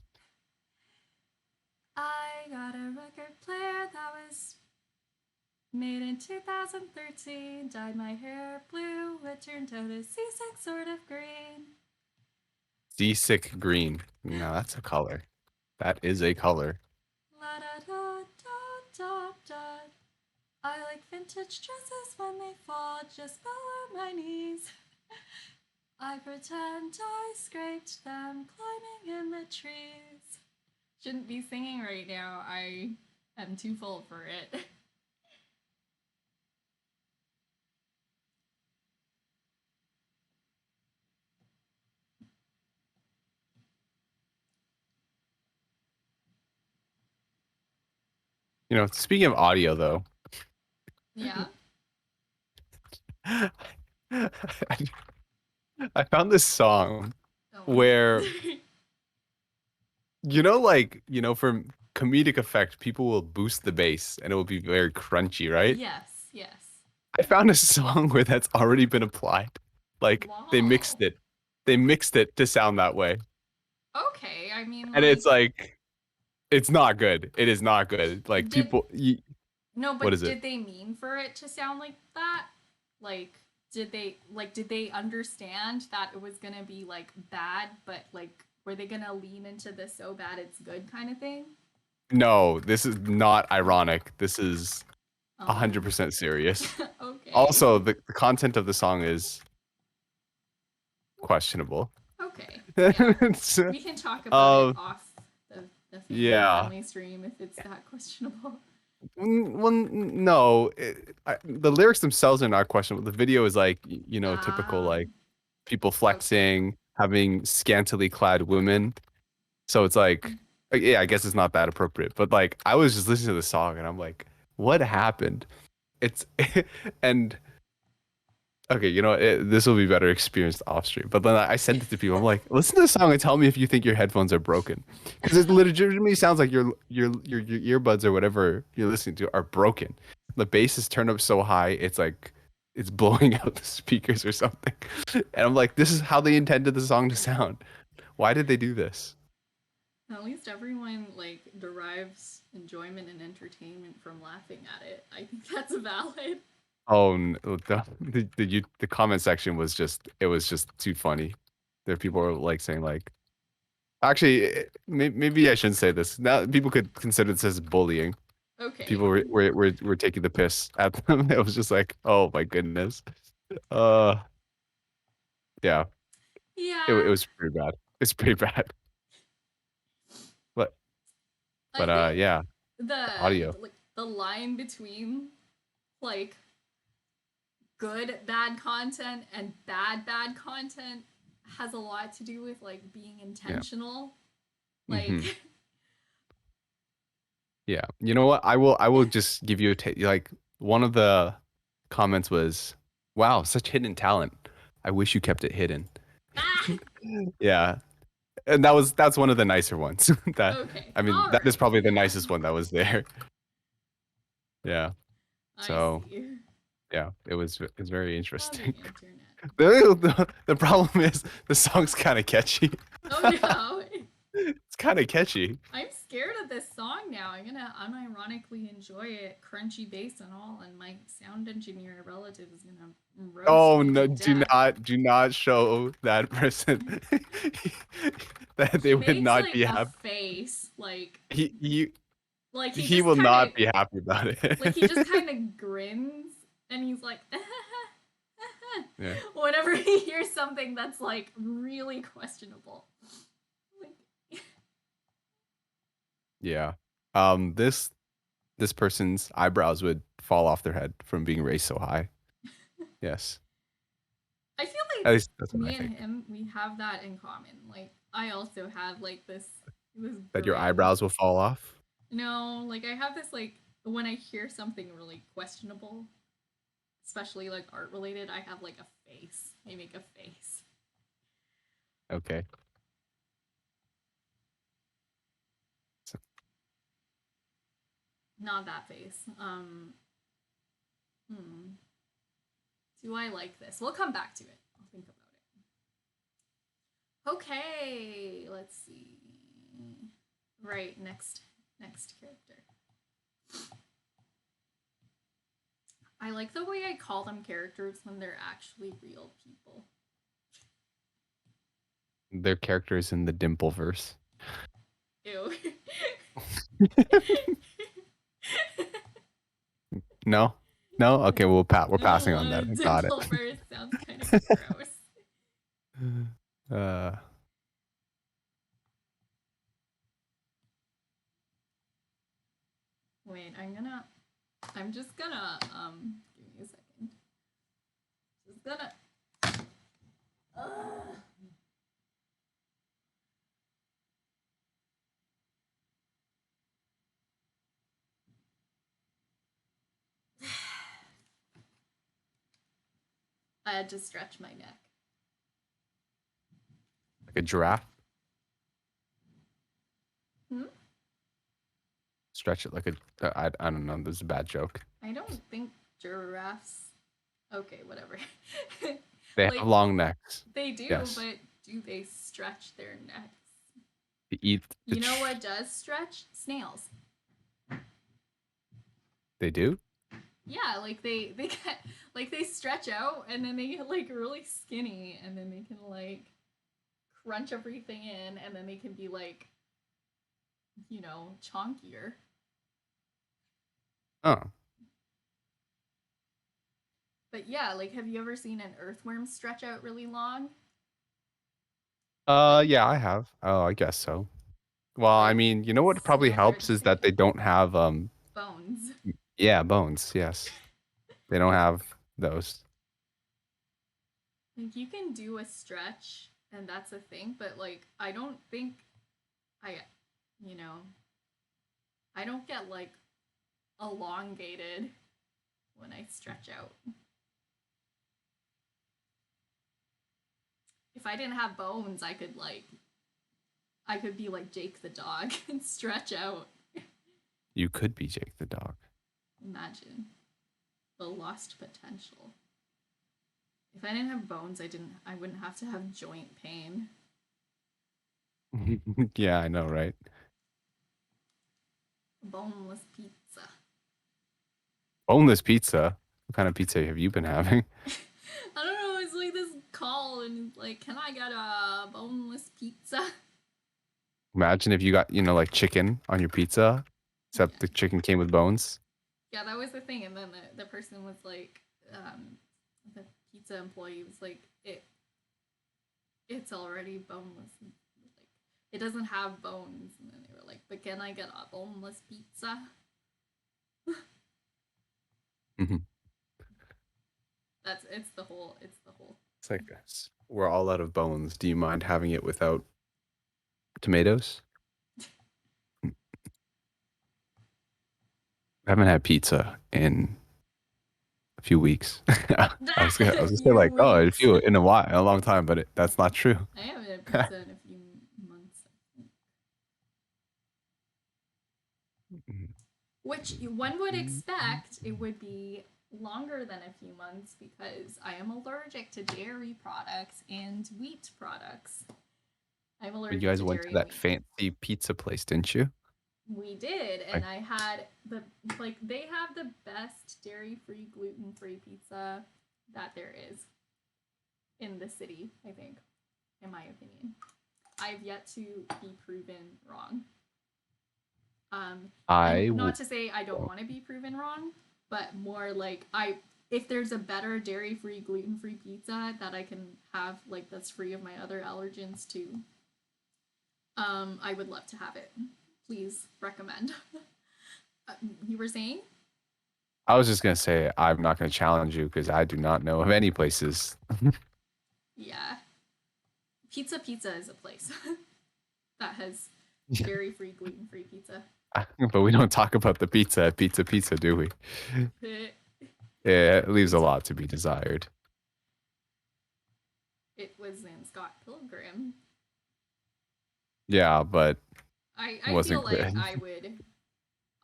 I got a record player that was made in 2013. Dyed my hair blue, it turned out a seasick sort of green. Seasick green. No, that's a color. That is a color. La da da da da da. I like vintage dresses when they fall just below my knees. I pretend I scraped them climbing in the trees. Shouldn't be singing right now. I am too full for it. Speaking of audio though, Yeah. I found this song Oh my where, goodness. for comedic effect, people will boost the bass and it will be very crunchy, right? Yes, yes. I found a song where that's already been applied. Like they mixed Wow. it. They mixed it to sound that way. Okay, I mean, And it's like, like it's not good. It is not good. Like did no, what but is it? did they mean for it to sound like that? Like, did they understand that it was gonna be like bad, but like, were they gonna lean into the so bad it's good kind of thing? No, this is not ironic. This is Oh, 100% serious. okay, Also, the content of the song is questionable. okay, yeah. It's, We can talk about it uh, off the family yeah. friendly stream if it's that questionable. Well, no. The lyrics themselves are not questionable. The video is like, typical like Um, people okay. flexing, having scantily clad women. So it's like, yeah, I guess it's not that appropriate. But like, I was just listening to the song and I'm like, what happened? It's and okay, this will be better experienced off stream. But then I sent it to people. I'm like, listen to the song and tell me if you think your headphones are broken, because it legitimately sounds like your earbuds or whatever you're listening to are broken. The bass is turned up so high, it's like it's blowing out the speakers or something. And I'm like, this is how they intended the song to sound. Why did they do this? At least everyone like derives enjoyment and entertainment from laughing at it. I think that's valid. Oh, the comment section was just too funny. There people were like saying like, actually, maybe I shouldn't say this. Now people could consider this as bullying. People Okay. were taking the piss at them. It was just like, oh my goodness. Uh, yeah, it Yeah, was pretty bad. It's pretty bad. But I think yeah, the the audio. like the line between like good bad content and bad content has a lot to do with like being Yeah. intentional. Like Hmm. Yeah. You know what? I will just give you a like one of the comments was, "Wow, such hidden talent. I wish you kept it hidden." ah, Yeah. And that's one of the nicer ones. That okay, I mean, all that is right, probably the yeah, nicest one that was there. Yeah. I So, see. yeah, it's very Oh, the interesting. internet. The problem is the song's kind of catchy. Oh no, It's kind of catchy. I'm scared of this song now. I'm gonna unironically enjoy it, crunchy bass and all, and my sound engineer relative is gonna roast Oh me to no, death. do not show that person that they He would makes not like be a happy. face, He he like he he just will kind of not be happy about like he just it. kind of grins, and he's like Yeah. whenever he hears something that's like really questionable. Like, Yeah. This person's eyebrows would fall off their head from being raised so high. Yes. I feel At like least that's what I me and think. him, we have that in common. Like I also have like this That your grin. eyebrows will fall off. No, like I have this like when I hear something really questionable, especially like art related, I have like a face. I make a face. Okay. So, Not that face. Hmm. Do I like this? We'll come back to it. I'll think about it. Okay, let's see. Right, next character. I like the way I call them characters when they're actually real people. their characters in the Dimpleverse. Ew. No? No? Okay, we're I don't passing on want a that. I got dimple it. verse. Sounds kind of gross. Uh, Wait, I'm just gonna, give me a second. Just gonna, ugh. I had to stretch my neck. like a giraffe. Hmm? Stretch it like a. I don't know. This is a bad joke. I don't think giraffes. Okay, whatever. They have Like, long necks. they do, Yes. but do they stretch their necks? They eat the. You know what does stretch? Snails. They do. Yeah, like they get like they stretch out and then they get like really skinny and then they can like crunch everything in and then they can be like, chonkier. Oh. But yeah, like have you ever seen an earthworm stretch out really long? Like Yeah, I have. Oh, I guess so. Well, I like mean, you know what probably snails are helps the is that same. they don't have Bones. yeah, bones. Yes. They don't have those. Like you can do a stretch and that's a thing, but like I don't think I you know, I don't get like elongated when I stretch out. If I didn't have bones, I could be like Jake the dog and stretch out. You could be Jake the dog. Imagine the lost potential. If I didn't have bones, I wouldn't have to have joint pain. Yeah, I know, right? Boneless pizza. Boneless pizza. What kind of pizza have you been having? I don't know, it's like this call and it's like, can I get a boneless pizza? Imagine if you got, like chicken on your pizza, except Yeah. the chicken came with bones. Yeah, that was the thing. And then the person was like, um, the pizza employee was like, it's already boneless. And like, it doesn't have bones. And then they were like, but can I get a boneless pizza? Mhm. It's the whole. It's like this. We're all out of bones. Do you mind having it without tomatoes? I haven't had pizza in a few weeks. I was A gonna say few like, oh, a weeks. few in a while, a long time, but that's not true. I haven't had pizza in a few months. Which one would expect it would be longer than a few months because I am allergic to dairy products and wheat products. I'm You allergic guys to went to dairy and that wheat. fancy pizza place, didn't you? We did, and Like, I had they have the best dairy-free, gluten-free pizza that there is in the city, I think, in my opinion. I've yet to be proven wrong. And I not w- to say I don't want to be proven wrong, but more like if there's a better dairy-free, gluten-free pizza that I can have like that's free of my other allergens too, I would love to have it. Please recommend. You were saying? I was just gonna say I'm not gonna challenge you because I do not know of any places. Yeah. Pizza is a place that has dairy-free, gluten-free pizza. But we don't talk about the pizza at Pizza Pizza, do we? Yeah, it leaves a It's lot to be desired. it was in Scott Pilgrim. Yeah, but I feel wasn't like good.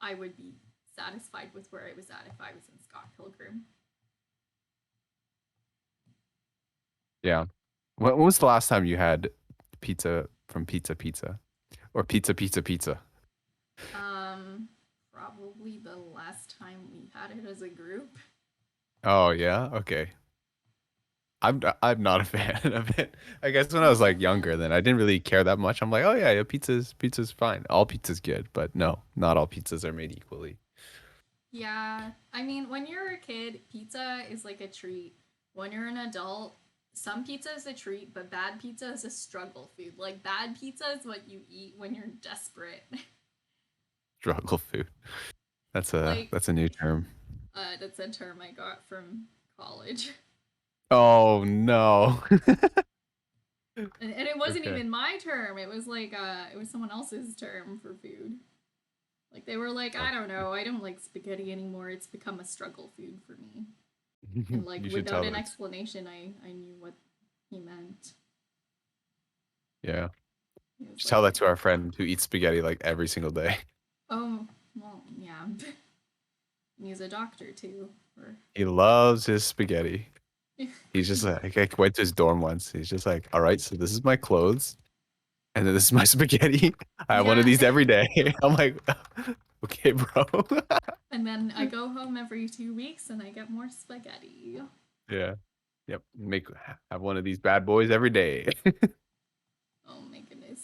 I would be satisfied with where I was at if I was in Scott Pilgrim. Yeah. When was the last time you had pizza from Pizza Pizza or Pizza Pizza Pizza? Probably the last time we had it as a group. Oh yeah, okay. I'm not a fan of it. I guess when I I'm was not a like fan. younger, then I didn't really care that much. I'm like, oh yeah, pizza's fine. All pizza's good, but no, not all pizzas are made equally. Yeah, I mean, when you're a kid, pizza is like a treat. When you're an adult, some pizza is a treat, but bad pizza is a struggle food. Like, bad pizza is what you eat when you're desperate. Struggle food. Like, That's a new term. that's a term I got from college. Oh no. And it wasn't Okay. even my term. It was someone else's term for food. Like, they were like, Oh, I don't know, I don't like spaghetti anymore. It's become a struggle food for me. And, like, you should without tell an them. explanation, I knew what he meant. Yeah. He was Just tell like, that to our friend who eats spaghetti like every single day. oh, well, yeah. He's a doctor too. Or He loves his spaghetti. He's just like, I went to his dorm once. He's just like, all right, so this is my clothes, and then this is my spaghetti. I have one of yeah. these every day. I'm like, okay, bro. And then I go home every 2 weeks and I get more spaghetti. Yeah. Yep. Have one of these bad boys every day. Oh my goodness.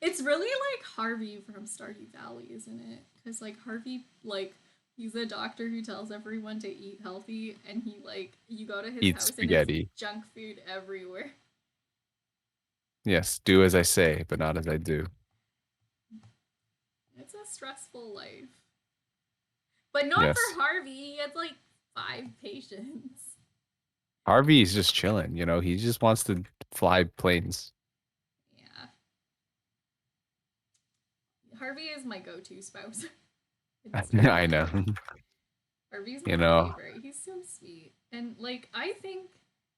It's really like Harvey from Stardew Valley, isn't it? Because like Harvey, like he's a doctor who tells everyone to eat healthy, and he like you go to his Eat house and it's spaghetti. junk food everywhere. Yes, do as I say, but not as I do. It's a stressful life, but not Yes. for Harvey. He had like 5 patients. Harvey's just chilling, he just wants to fly planes. Yeah, Harvey is my go-to spouse in Stardew I know. Valley. Harvey's You my know, favorite. He's so sweet. And like I think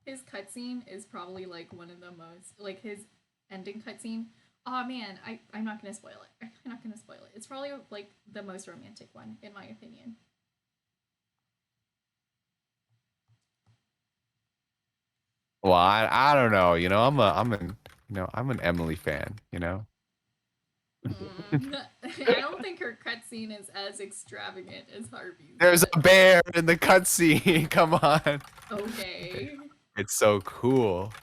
his cutscene is probably like one of the most like his ending cutscene. Oh man, I'm not gonna spoil it. I'm not gonna spoil it. It's probably like the most romantic one, in my opinion. well, I don't know, I'm an Emily fan. Hmm. I don't think her cutscene is as extravagant as Harvey's, There's but a bear in the cutscene. Come on. Okay. okay. It's so cool.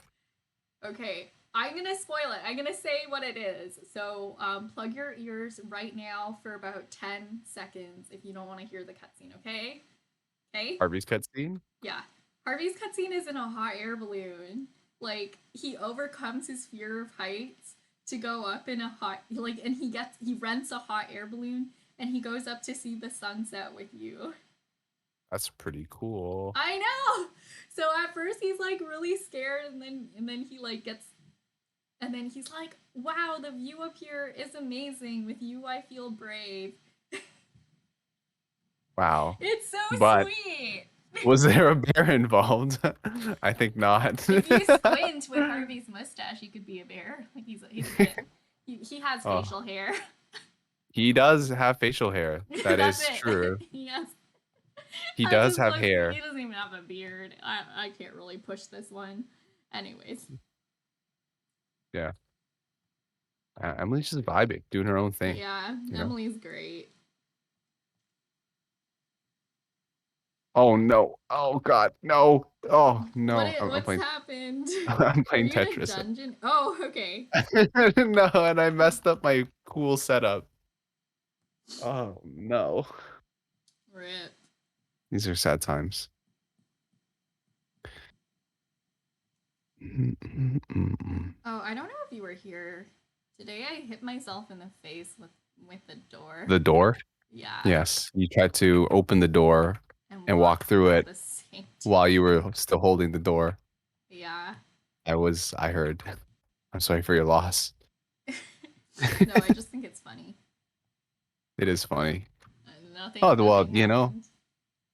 Okay. I'm gonna spoil it. I'm gonna say what it is. So plug your ears right now for about 10 seconds if you don't want to hear the cutscene, okay? Okay? Harvey's cutscene? Yeah. Harvey's cutscene is in a hot air balloon. Like he overcomes his fear of heights to go up in a hot and he rents a hot air balloon and he goes up to see the sunset with you. That's pretty cool. I know. So at first he's like really scared and then he like gets and then he's like, "Wow, the view up here is amazing. With you I feel brave." Wow. It's so But sweet. was there a bear involved? I think not. If you squint with Harvey's mustache, he could be a bear. Like he's a bit. He has Oh, facial hair. he does have facial hair. That That's is it. true. He has. He I does just have looked. He hair. doesn't even have a beard. I can't really push this one. Anyways, Yeah. Emily's just vibing, doing her own thing, yeah, you know? Emily's great. Oh no. Oh god. No. Oh no. I'm What's playing happened? I'm Are playing you in a Tetris. dungeon? Oh, okay. No, and I messed up my cool setup. Oh no. Rip. These are sad times. Oh, I don't know if you were here today. I hit myself in the face with the door. The door? Yeah, Yes. You tried to open the door and and walk walk through through at it the same while you time. were still holding the door. Yeah. I heard. I'm sorry for your loss. No, I just think it's funny. It is funny. Nothing, Oh, well, nothing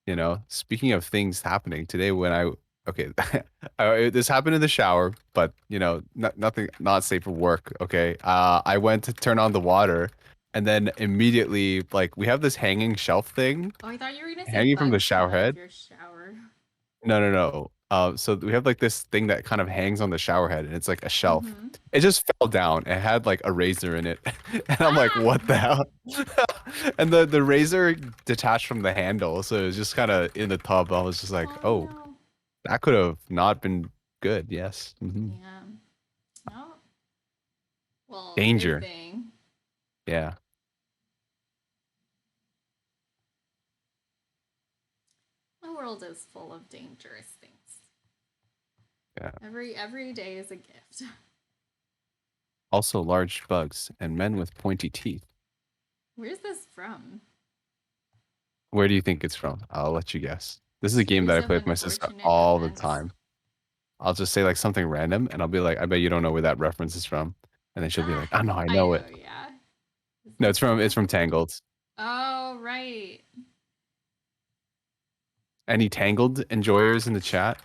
happened. speaking of things happening today when okay, this happened in the shower, but nothing, not safe for work. Okay. I went to turn on the water and then immediately, like, we have this hanging shelf thing Oh, I thought you were gonna say hanging from the bugs came shower out of head. your shower. No, no, no. So we have like this thing that kind of hangs on the shower head, and it's like a shelf. Mm-hmm. It just fell down. It had like a razor in it, and I'm like, Ah! "What the hell?" And the razor detached from the handle, so it was just kind of in the tub. I was just like, Oh "Oh, no. that could have not been good." Yes. Yeah. No. Well, good Danger. thing. Yeah. The world is full of dangerous things. Yeah. Every day is a gift. Also, large bugs and men with pointy teeth. Where's this from? Where do you think it's from? I'll let you guess. This is a game that Series I of play with my sister unfortunate all the events. time. I'll just say like something random and I'll be like, I bet you don't know where that reference is from. And then she'll be like, Ah, oh no, I know it. oh yeah. Is No, this it's from Tangled. Oh right. Any Tangled enjoyers in the chat?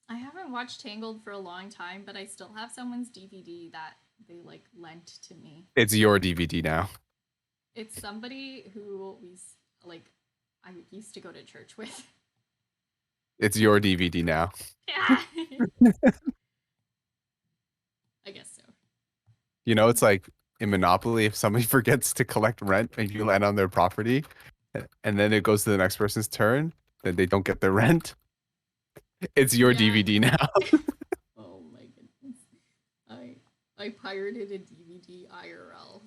I haven't watched Tangled for a long time, but I still have someone's DVD that they like lent to me. It's your DVD now. It's somebody who like I used to go to church with. It's your DVD now. Yeah. I guess so. It's like in Monopoly, if somebody forgets to collect rent and you land on their property, and then it goes to the next person's turn, then they don't get their rent. It's your Yeah. DVD now. Oh my goodness. I I pirated a DVD IRL.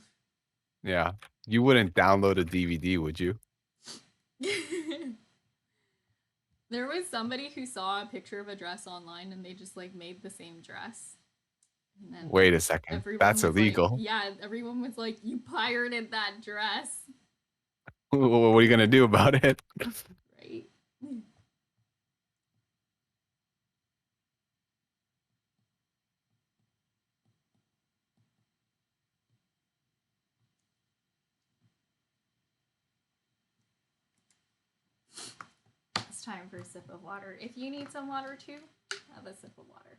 Yeah. You wouldn't download a DVD, would you? There was somebody who saw a picture of a dress online and they just like made the same dress. And then Wait a second. everyone That's was like, illegal. yeah, everyone was like, you pirated that dress, What are you gonna do about it? right? It's time for a sip of water. If you need some water too, have a sip of water.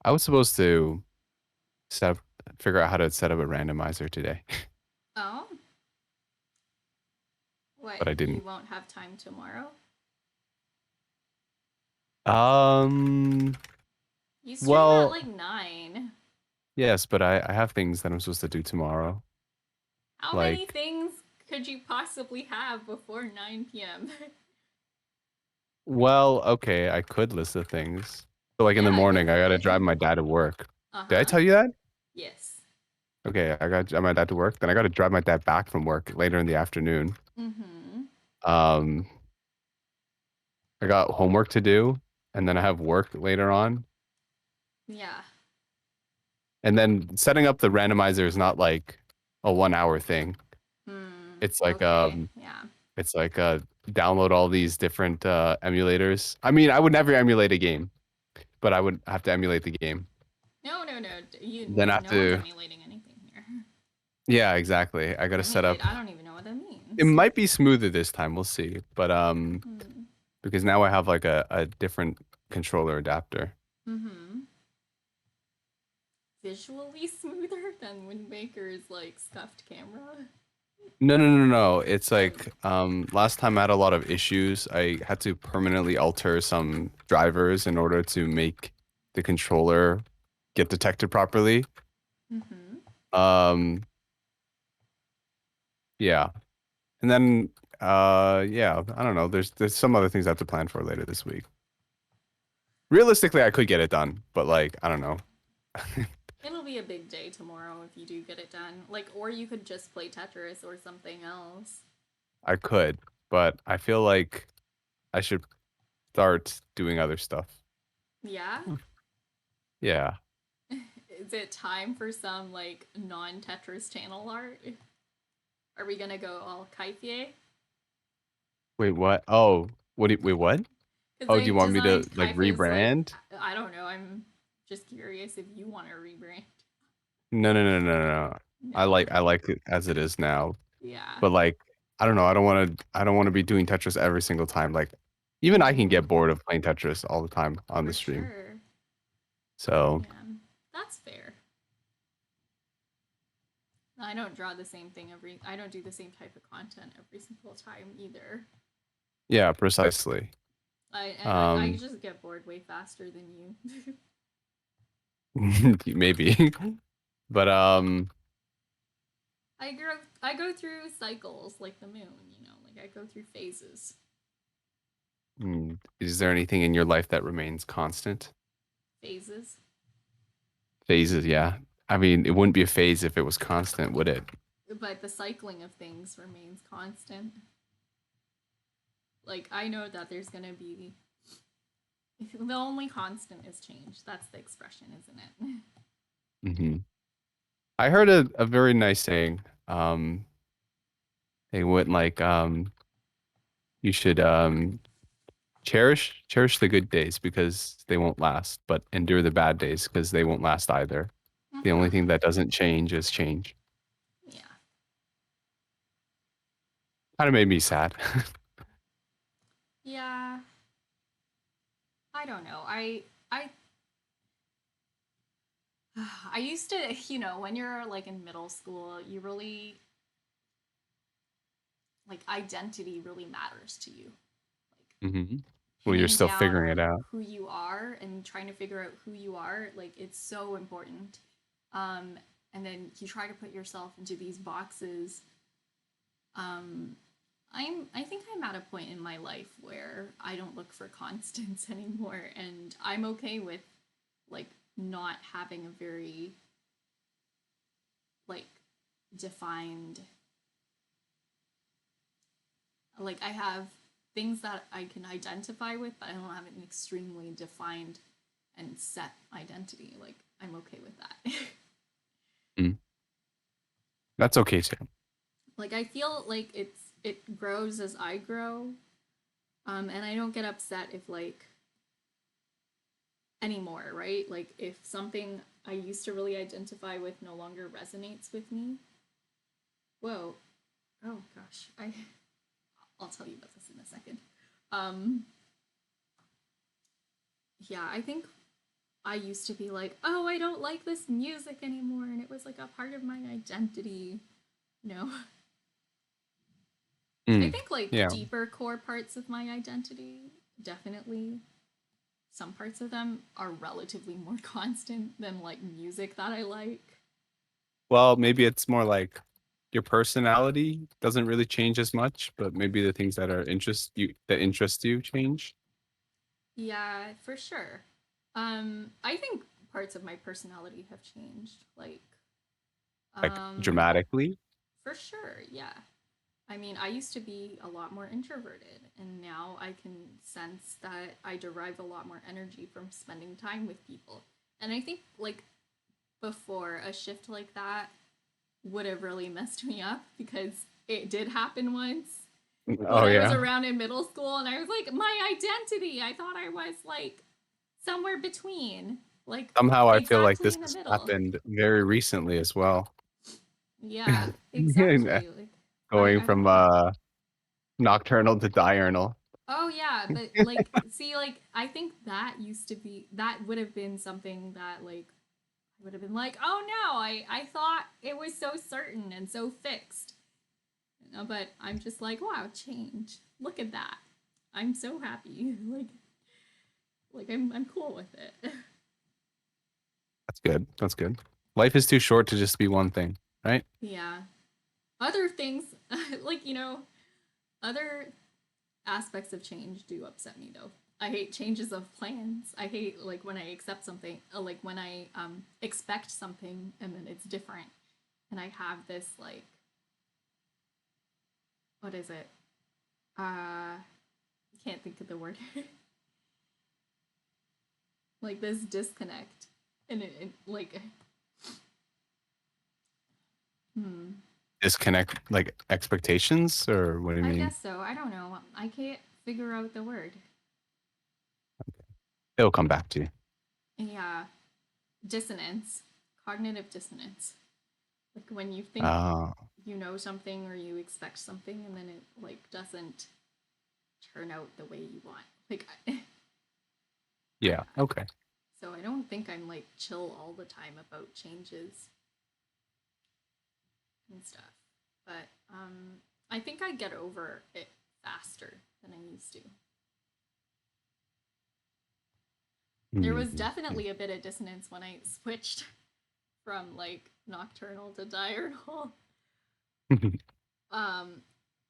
I was supposed to set up, figure out how to set up a randomizer today, Oh, what? but I You didn't. won't have time tomorrow? Um, You stream at well, like 9. yes, but I have things that I'm supposed to do tomorrow. How many Like, things could you possibly have before 9 p.m.? well, okay, I could list the things. So like in the Yeah, go morning, I for gotta it. drive my dad to work. Did I Uh-huh. tell you that? Yes. Okay, I got to drive my dad to work. Then I gotta drive my dad back from work later in the afternoon. Mm-hmm. Um, I got homework to do, and then I have work later on. Yeah. And then setting up the randomizer is not like a 1 hour thing. Hmm. It's like Okay. Yeah. download all these different emulators. I mean, I would never emulate a game, but I would have to emulate the game. No, no, no. Then I have No one's to, emulating anything here. yeah, exactly. I gotta set Emulate, up. I don't even know what that It means. might be smoother this time. We'll see. But Hmm. because now I have like a different controller adapter. Mm-hmm. Visually smoother than Wind Waker's like scuffed camera. No, no, no, no. It's Oh. like last time I had a lot of issues. I had to permanently alter some drivers in order to make the controller get detected properly. Mm-hmm. Um, yeah. And then yeah, I don't know. There's some other things I have to plan for later this week. Realistically, I could get it done, but like, I don't know. It'll be a big day tomorrow if you do get it done. Like, or you could just play Tetris or something else. I could, but I feel like I should start doing other stuff. Yeah? Yeah. Is it time for some like non-Tetris channel art? Are we gonna go all Kaifier? Wait, what? Oh, wait, what? Because Oh, do I you want me to designed like Kaife's like rebrand? I don't know. I'm just curious if you want to rebrand. No, no, no, no, no, no. No. I like it as it is now. Yeah. But like I don't know, I don't want to be doing Tetris every single time. Like even I can get Mm, bored of playing Tetris all the time on the for stream. sure. So, Yeah. That's fair. I don't draw the same thing every. I don't do the same type of content every single time either. yeah, precisely. I Um just get bored way faster than you. maybe. But I go through cycles like the moon, you know, like I go through phases. is there anything in your life that remains constant? Phases. Phases, yeah. I mean, it wouldn't be a phase if it was constant, would it? But the cycling of things remains constant. Like I know that there's gonna be the only constant is change. That's the expression, isn't it? Hmm. I heard a very nice saying. They went like you should cherish the good days because they won't last, but endure the bad days because they won't last either. The only thing Mm-hmm. that doesn't change is change. Yeah. Kind of made me sad. Yeah. I don't know. I I used to, you know, when you're like in middle school, you really like identity really matters to you. Like Hmm. Well, you're pinning still down figuring it out. who you are and trying to figure out who you are, like it's so important. Um, and then you try to put yourself into these boxes. Um, I think I'm at a point in my life where I don't look for constants anymore, and I'm okay with like not having a very like defined like I have things that I can identify with, but I don't have an extremely defined and set identity. Like I'm okay with that. Mm. That's okay too. Like I feel like it grows as I grow. And I don't get upset if like anymore, right? Like if something I used to really identify with no longer resonates with me. Whoa. Oh gosh. I'll tell you about this in a second. Um yeah, I think I used to be like, oh, I don't like this music anymore. And it was like a part of my identity. No. I Mm, think like yeah. deeper core parts of my identity, definitely. Some parts of them are relatively more constant than like music that I like. Well, maybe it's more like your personality doesn't really change as much, but maybe the things that interest you change, Yeah, for sure. I think parts of my personality have changed. Like, like um, dramatically. for sure, yeah. I mean, I used to be a lot more introverted, and now I can sense that I derive a lot more energy from spending time with people. And I think, like, before a shift like that would have really messed me up because it did happen once when Oh I was yeah. around in middle school, and I was like, my identity, I thought I was like somewhere between, like Somehow I feel like exactly this in the has middle. happened very recently as well. Yeah, exactly. Like, Going I'm from nocturnal to diurnal. oh yeah, but like see like I think that used to be that would have been something that like I would have been like, "Oh no, I thought it was so certain and so fixed." But I'm just like, "Wow, change. Look at that. I'm so happy." Like I'm cool with it. That's good. That's good. Life is too short to just be one thing, right? Yeah. Other things like, other aspects of change do upset me though. I hate changes of plans. I hate like when I accept something, like when I expect something and then it's different, and I have this like what is it? I can't think of the word. Like this disconnect, and it like hmm. Disconnect like expectations, or what do you I mean? guess so. I don't know. I can't figure out the word. It'll come back to you. Yeah, dissonance, cognitive dissonance. Like when you think Uh, you know something or you expect something and then it like doesn't turn out the way you want. Like yeah. Okay. so I don't think I'm like chill all the time about changes and stuff. But I think I get over it faster than I used to. There was Mhm. definitely a bit of dissonance when I switched from like nocturnal to diurnal. Um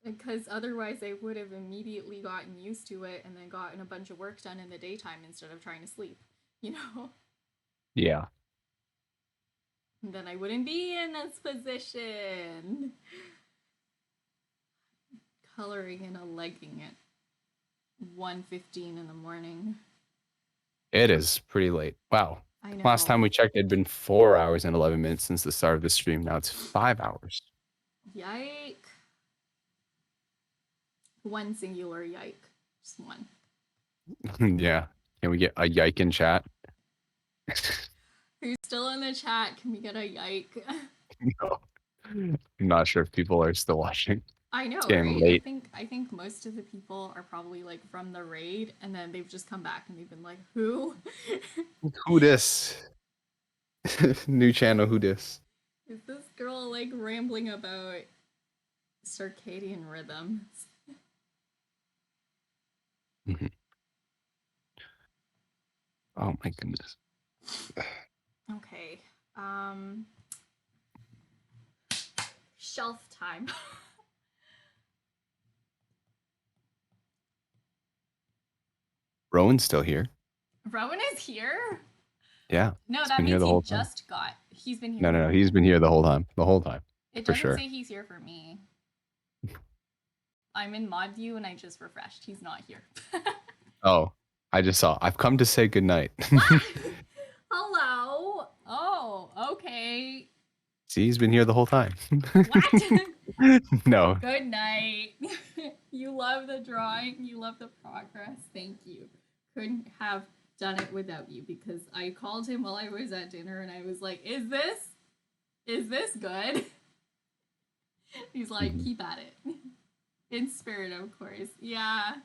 because otherwise I would have immediately gotten used to it and then gotten a bunch of work done in the daytime instead of trying to sleep, you know? Yeah. And then I wouldn't be in this position. Coloring in a legging at 1:15 in the morning. It is pretty late. Wow. I Last know. time we checked, it'd been 4 hours and 11 minutes since the start of the stream. Now it's 5 hours. Yike. One singular yike. Just one. Yeah. Can we get a yike in chat? Who's still in the chat? Can we get a yike? No. I'm not sure if people are still watching. I It's know, getting right? I late. think I think most of the people are probably like from the raid and then they've just come back and they've been like, "Who Who this? New channel, who this? is this girl like rambling about circadian rhythms?" Mhm. Oh my goodness. Okay. Um Shelf time. Rowan's still here. Rowan is here? Yeah. No, He's that been here means the he whole time. just got. He's been here No, the no, no. whole He's been time. here the whole time. The whole time. It For doesn't sure. say he's here for me. I'm in mod view and I just refreshed. He's not here. Oh, I just saw. I've come to say goodnight. What? Hello. Oh, okay. See, he's been here the whole time. What? No. Good night. You love the drawing. You love the progress. Thank you. Couldn't have done it without you because I called him while I was at dinner and I was like, is this good?" He's like, Mhm. "Keep at it." In spirit, of course. Yeah.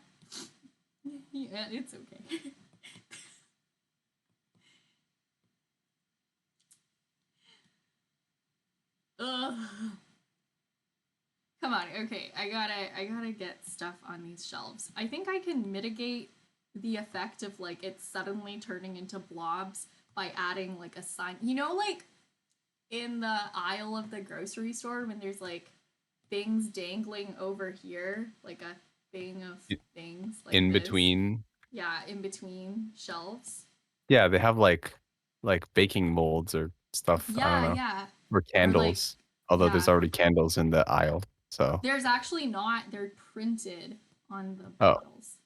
Yeah, it's okay. Ugh. Come on, okay. I gotta get stuff on these shelves. I think I can mitigate the effect of like it suddenly turning into blobs by adding like a sign. You know, like in the aisle of the grocery store when there's like things dangling over here, like a thing of things like In this. between. Yeah, in between shelves. Yeah, they have like baking molds or stuff. I don't Yeah, know. yeah. Or Or like, candles. Although there's yeah. already candles in the aisle. So There's actually not. They're printed on the oh. bottles.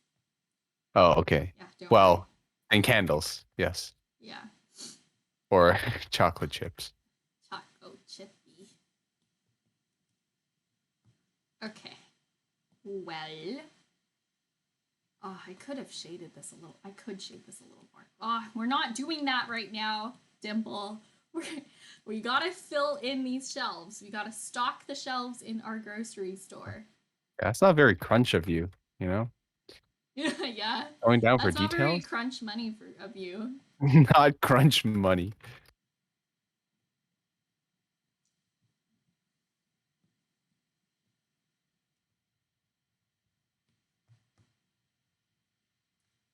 Oh, okay. Yeah, don't worry. Well, and candles, yes. Yeah. Or chocolate chips. Choco chippy. Okay. Well. Oh, I could have shaded this a little. I could shade this a little more. Oh, we're not doing that right now, Dimple. We gotta fill in these shelves. We gotta stock the shelves in our grocery store. Yeah, it's not very crunch of you, you know? Yeah, Going down for that's not very details? crunch money of you. Not crunch money.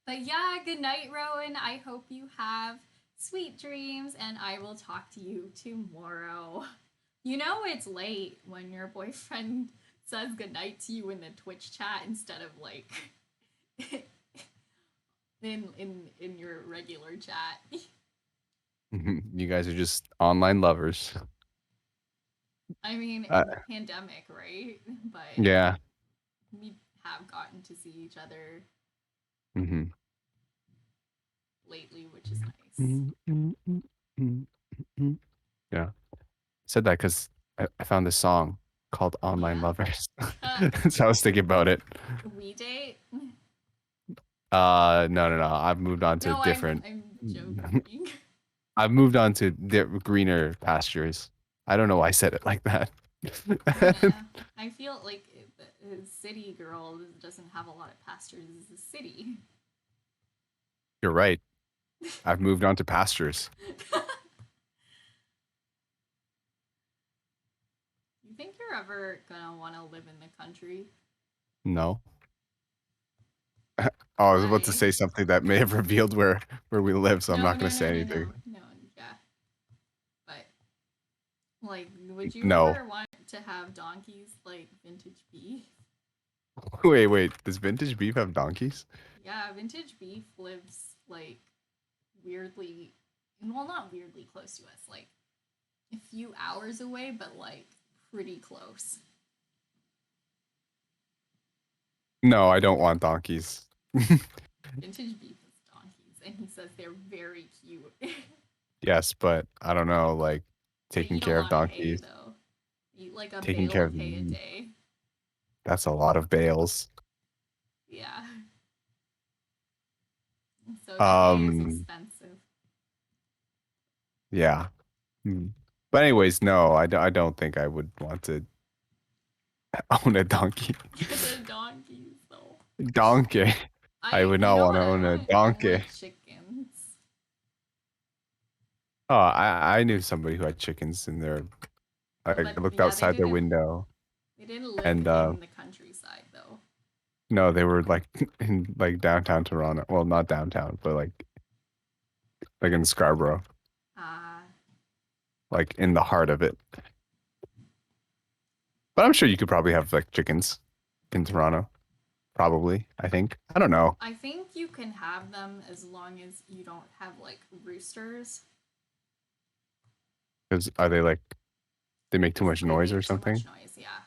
But yeah, good night, Rowan. I hope you have sweet dreams, and I will talk to you tomorrow. You know it's late when your boyfriend says goodnight to you in the Twitch chat instead of like in your regular chat. You guys are just online lovers. I mean, Uh, in the pandemic, right? But yeah. we have gotten to see each other hmm lately, which is nice. Yeah. Said that because I found this song called Online Yeah. Lovers. So I was thinking about it. We date? No. I've moved on to No, I'm different. I'm joking. I've moved on to greener pastures. I don't know why I said it like that. I feel like a city girl doesn't have a lot of pastures. It's a city. You're right. I've moved on to pastures. You think you're ever gonna want to live in the country? No. Oh, I was about to Why? say something that may have revealed where we live, so I'm No, not no, going to say no, no, anything. no, no. Yeah, but like, would you No. ever want to have donkeys like vintage beef? Wait. Does vintage beef have donkeys? Yeah, vintage beef lives like weirdly, well, not weirdly close to us, like a few hours away, but like pretty close. No, I don't want donkeys. Vintage beef is donkeys, and he says they're very cute. Yes, but I don't know, like They taking eat a care of lot of hay, donkeys, though. They eat like a taking bale care of of hay a day. that's a lot of bales. Yeah. So the hay is Um, expensive. yeah. Mm. But anyways, no, I don't think I would want to own a donkey. The donkeys, though. Donkey. I I would you not know want to what I own a want? I donkey. want chickens. Oh, I knew somebody who had chickens in their. I But looked yeah, outside their window, they didn't live and in the countryside though. no, they were like in like downtown Toronto. Well, not downtown, but like in Scarborough, Uh like in the heart of it. But I'm sure you could probably have like chickens in Toronto. Probably, I think. I don't know. I think you can have them as long as you don't have like roosters. Because are they like they make too Because much they noise or make too something? much noise, yeah.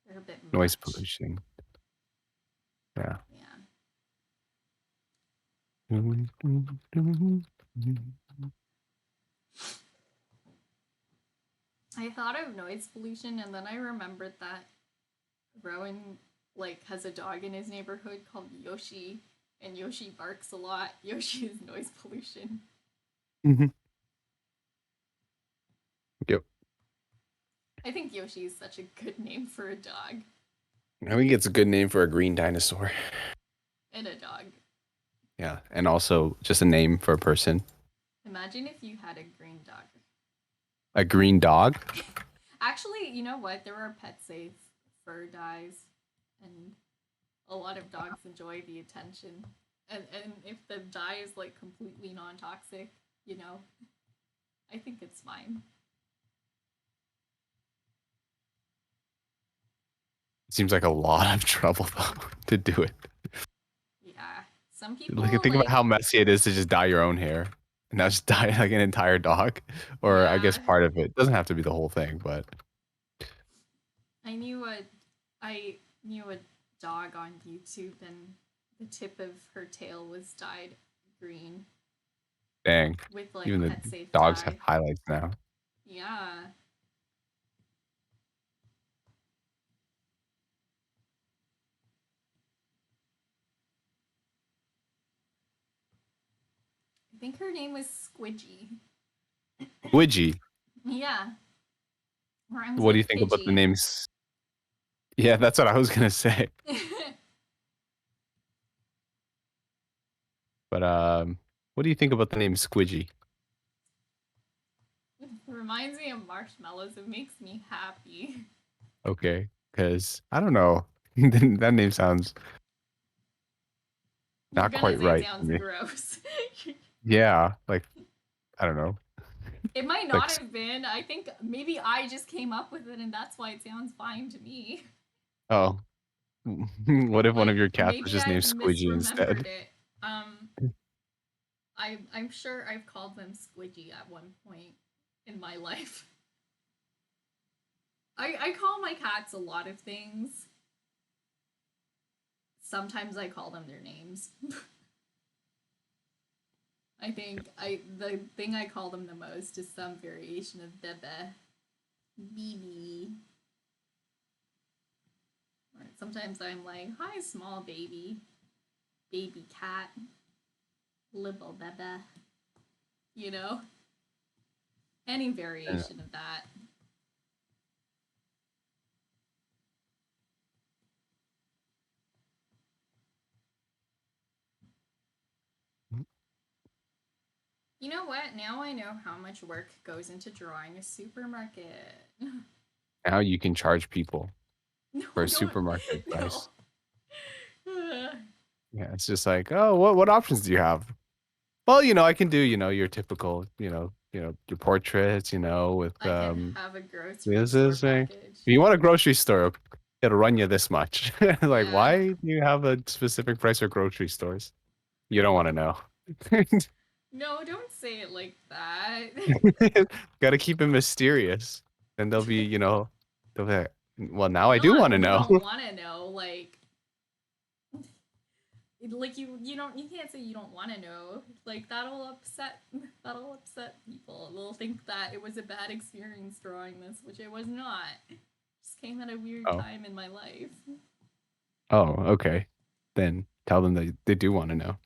They're a bit Noise much. pollution. Yeah. Yeah. I thought of noise pollution and then I remembered that Rowan like has a dog in his neighborhood called Yoshi, and Yoshi barks a lot. Yoshi is noise pollution. Mhm. Yep. I think Yoshi is such a good name for a dog I think it's a good name for a green dinosaur. and a dog. Yeah, and also just a name for a person. Imagine if you had a green dog. A green dog? Actually, you know what? There are pet safe fur dyes, and a lot of dogs enjoy the attention. And if the dye is like completely non toxic, you know, I think it's fine. It seems like a lot of trouble though to do it. Yeah. Some Like people think about like, how messy it is to just dye your own hair. And now just dye like an entire dog. Or I guess yeah. part of it. Doesn't have to be the whole thing, but I knew a I knew a dog on YouTube and the tip of her tail was dyed green dang. with like Even the pet safe dogs have dye. highlights now. Yeah. I think her name was Squidgy. Ouija. Yeah. Rhymes What do you with think about the Pidgey. names? Yeah, that's what I was gonna say. But what do you think about the name Squidgy? Reminds me of marshmallows. It makes me happy. Okay, because I don't know. That name sounds You're not gonna quite say it right for sounds me. gross. Yeah, like I don't know. It might Like not have been. I think maybe I just came up with it and that's why it sounds fine to me. oh, what if one of Like your cats was maybe just named I've Squidgy misremembered instead? it. I'm sure I've called them Squidgy at one point in my life. I call my cats a lot of things. Sometimes I call them their names. I think I the thing I call them the most is some variation of Bebe, Bibi. Or sometimes I'm like, "Hi, small baby, baby cat, little Bebe." You know, any Uh, variation of that. You know what? Now I know how much work goes into drawing a supermarket. Now you can charge people for No, a don't. supermarket No. price. Yeah, it's just like, oh, what options do you have? Well, I can do, your typical, your portraits, with I can have a grocery this store is thing. package. If you want a grocery store, it'll run you this much. Like, Yeah. why do you have a specific price for grocery stores? You don't want to know. No, don't say it like that. Got to keep it mysterious. And they'll be like, well, now I do Not want to you know. don't want to know, like you can't say you don't want to know. Like that'll upset people. They'll think that it was a bad experience drawing this, which it was not. It just came at a weird Oh, time in my life. oh, okay. Then tell them that they do want to know.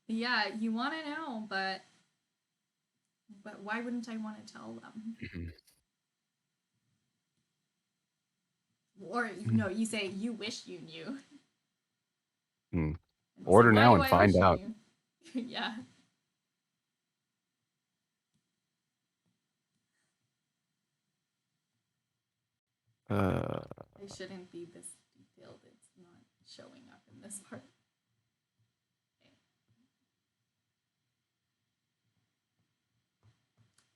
Yeah, you want to know, but why wouldn't I want to tell them? Mhm. Or no, you say you wish you knew. Hmm. And they'll say, Order why now do and I find wish you out. knew? Yeah, Uh, I shouldn't be this detailed. It's not showing up in this part.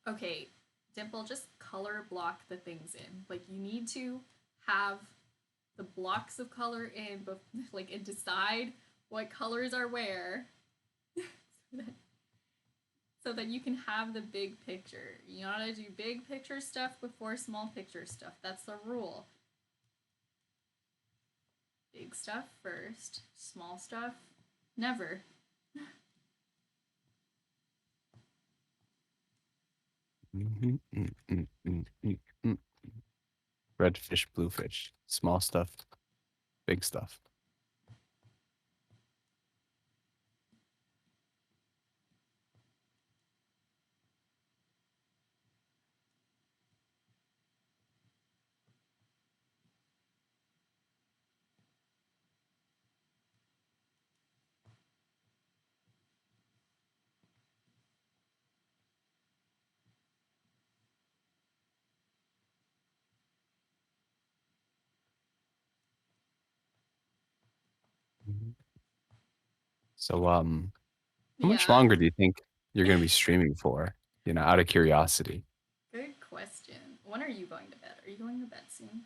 Okay, Dimple, just color block the things in. Like you need to have the blocks of color in, but like and decide what colors are where, so that you can have the big picture. You gotta do big picture stuff before small picture stuff. That's the rule. Big stuff first, small stuff never. mhm, mm, mm, mm, mm, mm. Red fish, blue fish. Small stuff, big stuff. So, how much Yeah. longer do you think you're gonna be streaming for? Out of curiosity. Good question. When are you going to bed? Are you going to bed soon?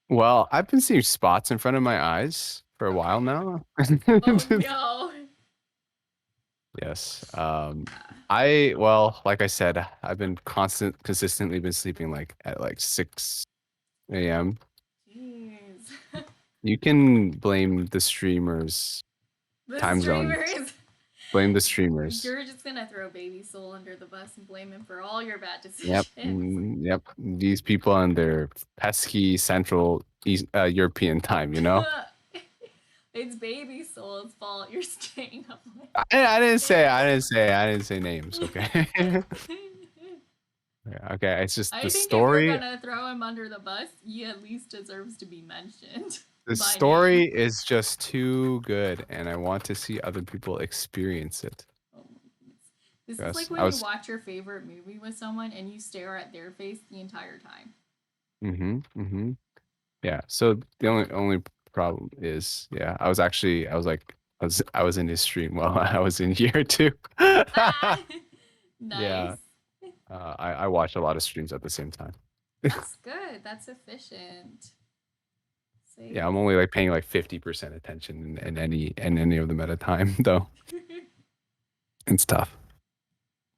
Well, I've been seeing spots in front of my eyes for a while Okay. now. Oh no. Yes. Yeah. Well, like I said, I've been consistently been sleeping like at like 6 a.m. Jeez. You can blame the streamers' The time zones. streamers. Blame the streamers. You're just gonna throw Baby Soul under the bus and blame him for all your bad Yep. decisions. Yep. These people on their pesky Central East, European time, you know? It's Baby Soul's fault. You're staying up I didn't say names, okay? late. Yeah, okay, it's just I think if you're gonna throw him under the bus, he at least deserves to be mentioned the by name. story is just too good and I want to see other people experience it. Oh my goodness. This is like Yes, when I you was watch your favorite movie with someone and you stare at their face the entire time. mm-hmm. Yeah. So the only problem is, yeah, I was in his stream while I was in here too. Ah! Yeah. Nice. I watch a lot of streams at the same time. That's good. That's efficient. Yeah, Save. I'm only like paying like 50% attention in any of them at a time though. It's tough.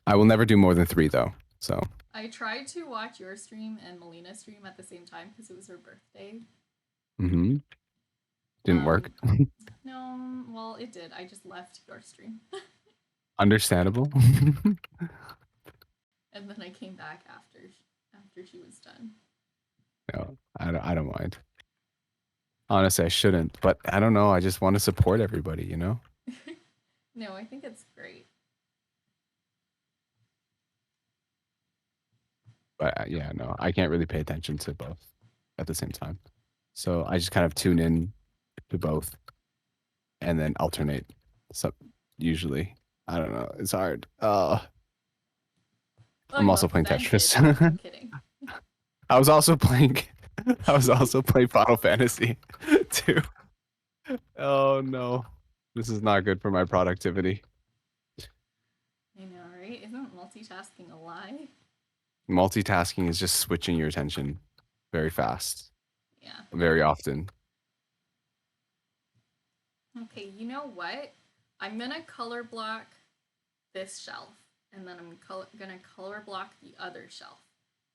I will never do more than three though. So I tried to watch your stream and Melina's stream at the same time because it was her birthday. hmm didn't work. Um, no, well, it did. I just left your stream. Understandable. And then I came back after she was done. No, I don't mind. Honestly, I shouldn't, but I don't know. I just want to support everybody, you know? No, I think it's great. But yeah, no, I can't really pay attention to both at the same time. So I just kind of tune in to both and then alternate. So usually, I don't know. It's hard. Oh, I'm you also playing offended. I'm Tetris. kidding. I was also playing. I was also playing Final Fantasy too. Oh no, this is not good for my productivity. I know, right? Isn't multitasking a lie? Multitasking is just switching your attention very fast, Yeah. very often. Okay, you know what? I'm gonna color block this shelf, and then I'm gonna color block the other shelf,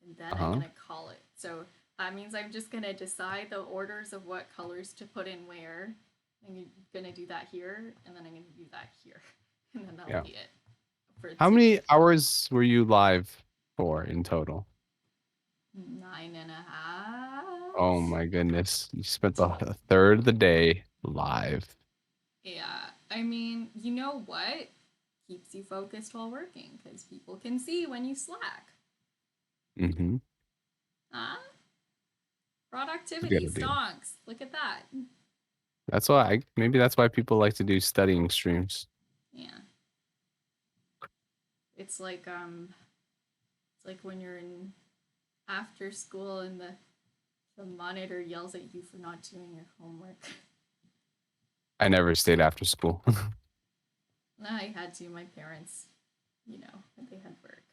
and then I'm Uh-huh. gonna call it. So that means I'm just gonna decide the orders of what colors to put in where. I'm gonna do that here, and then I'm gonna do that here, and then that'll Yeah. be it for How today. many hours were you live for in total? 9.5. Oh my goodness. You spent the third of the day live. Yeah, I mean, you know what? Keeps you focused while working because people can see when you slack. Mm-hmm. Huh? It's a Productivity good idea. stonks. Look at that. Maybe that's why people like to do studying streams. Yeah. It's like when you're in after school and the monitor yells at you for not doing your homework. I never stayed after school. I had to. My parents, they had work.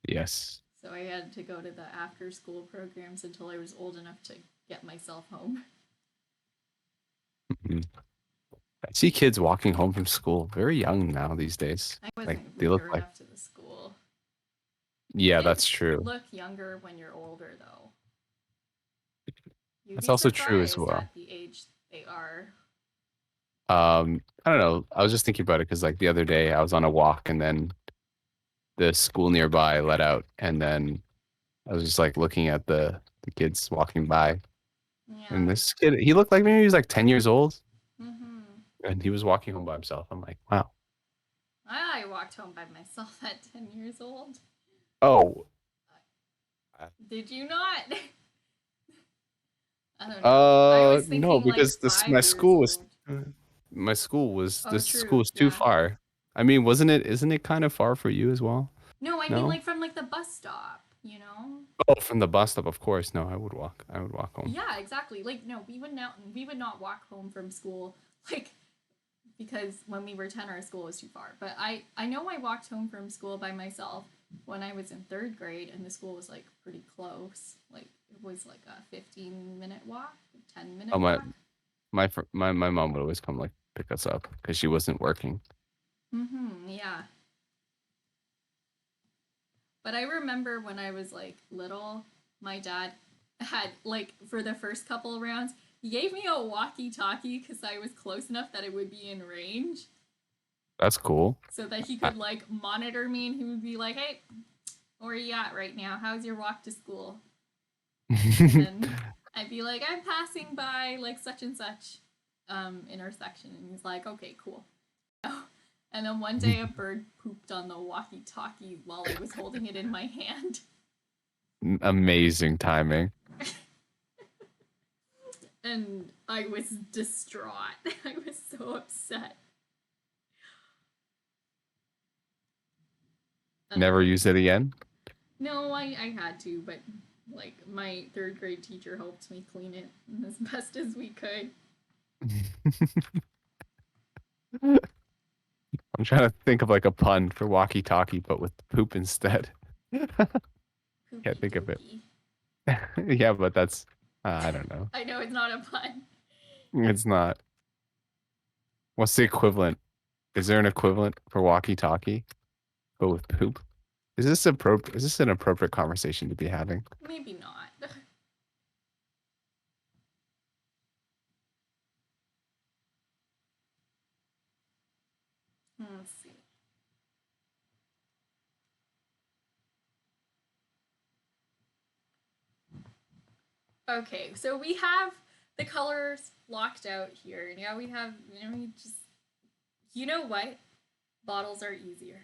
Yes. So I had to go to the after school programs until I was old enough to get myself home. Mhm. I see kids walking home from school very young now these days. I Like wasn't they look near like, enough to the school. yeah, Kids that's true. look younger when you're older, though. You'd That's be also true as surprised well. at the age they are. I don't know. I was just thinking about it because like the other day I was on a walk and then the school nearby let out and then I was just like looking at the kids walking by and Yeah. this kid he looked like maybe he was like 10 years old Mm-hmm. and he was walking home by himself. I'm like, wow. I walked home by myself at 10 years old. Oh, Did you not? I don't know. I was no, thinking like because this 5 years old. my school was Oh, this school true. was too Yeah. far. I mean, isn't it kind of far for you as well? No, I mean No? like from like the bus stop. Oh, from the bus stop, of course. No, I would walk. I would walk home. Yeah, exactly. Like no, we would not walk home from school like because when we were 10, our school was too far. But I know I walked home from school by myself when I was in third grade, and the school was like pretty close. Like it was like a 15-minute walk, 10-minute Oh walk. my mom would always come like pick us up because she wasn't working. Mm-hmm. Yeah. But I remember when I was like little, my dad had like for the first couple rounds, he gave me a walkie-talkie because I was close enough that it would be in range, That's cool. so that he I- could like monitor me, and he would be like, "Hey, where are you at right now? How's your walk to school?" And then I'd be like, "I'm passing by like such and such intersection," and he's like, "Okay, cool." And then one day a bird pooped on the walkie-talkie while I was holding it in my hand. Amazing timing. And I was distraught. I was so upset. And Never then, use it again. no, I had to, but like my third grade teacher helped me clean it as best as we could. I'm trying to think of like a pun for walkie-talkie, but with poop instead. Can't Poopy think of it. pooky. Yeah, but that's I don't know. I know it's not a pun. It's not. What's the equivalent? Is there an equivalent for walkie-talkie, but with poop? Is this an appropriate conversation to be having? Maybe not. Let's see. Okay, so we have the colors blocked out here. Now we have, we just, you know what? Bottles are easier.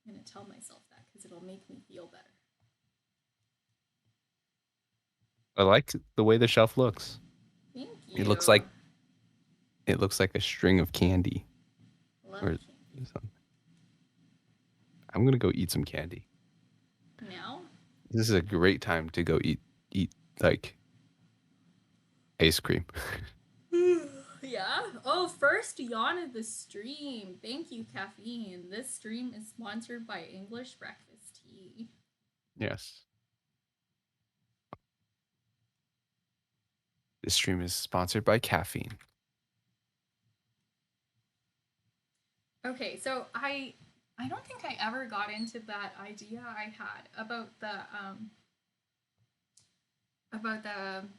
I'm going to tell myself that because it'll make me feel better. I like the way the shelf looks. Thank It you. looks like it looks like a string of candy Love or candy. something. I'm gonna go eat some candy. Now? This is a great time to go eat like ice cream. Yeah. Oh, first yawn of the stream. Thank you, caffeine. This stream is sponsored by English Breakfast Tea. Yes. This stream is sponsored by caffeine. Okay, so I don't think I ever got into that idea I had about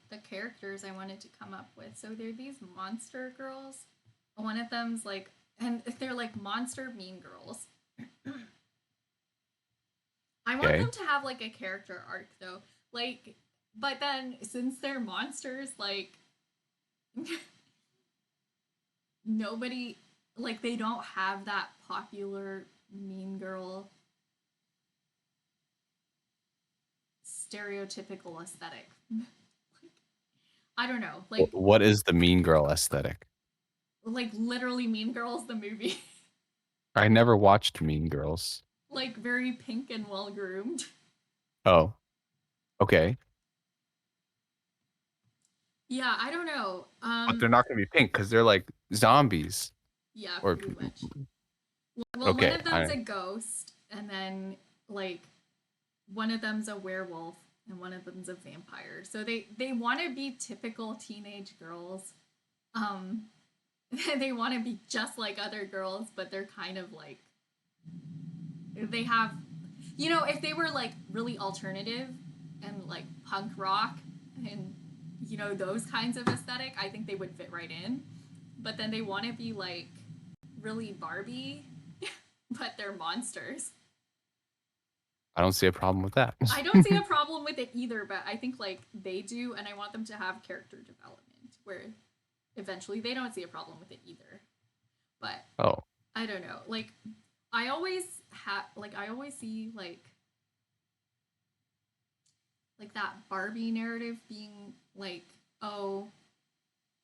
the characters I wanted to come up with. So they're these monster girls. One of them's like, and they're like monster mean girls. I want Okay. them to have like a character arc though. Like, but then since they're monsters, like nobody, like they don't have that popular mean girl stereotypical aesthetic. I don't know, What is the mean girl aesthetic? like literally Mean Girls the movie, I never watched Mean Girls. like very pink and well groomed. Oh, okay. Yeah, I don't know. But they're not gonna be pink because they're like zombies. Yeah, Or pretty much. Well, one okay, of them's a ghost, and then like one of them's a werewolf, and one of them's a vampire. So they want to be typical teenage girls. Um, they want to be just like other girls, but they're kind of like they have, if they were like really alternative and like punk rock and those kinds of aesthetic, I think they would fit right in. But then they want to be like really Barbie, but they're monsters. I don't see a problem with that. I don't see a problem with it either, but I think like they do, and I want them to have character development where eventually they don't see a problem with it either. But Oh, I don't know. Like I always see like that Barbie narrative being like, oh,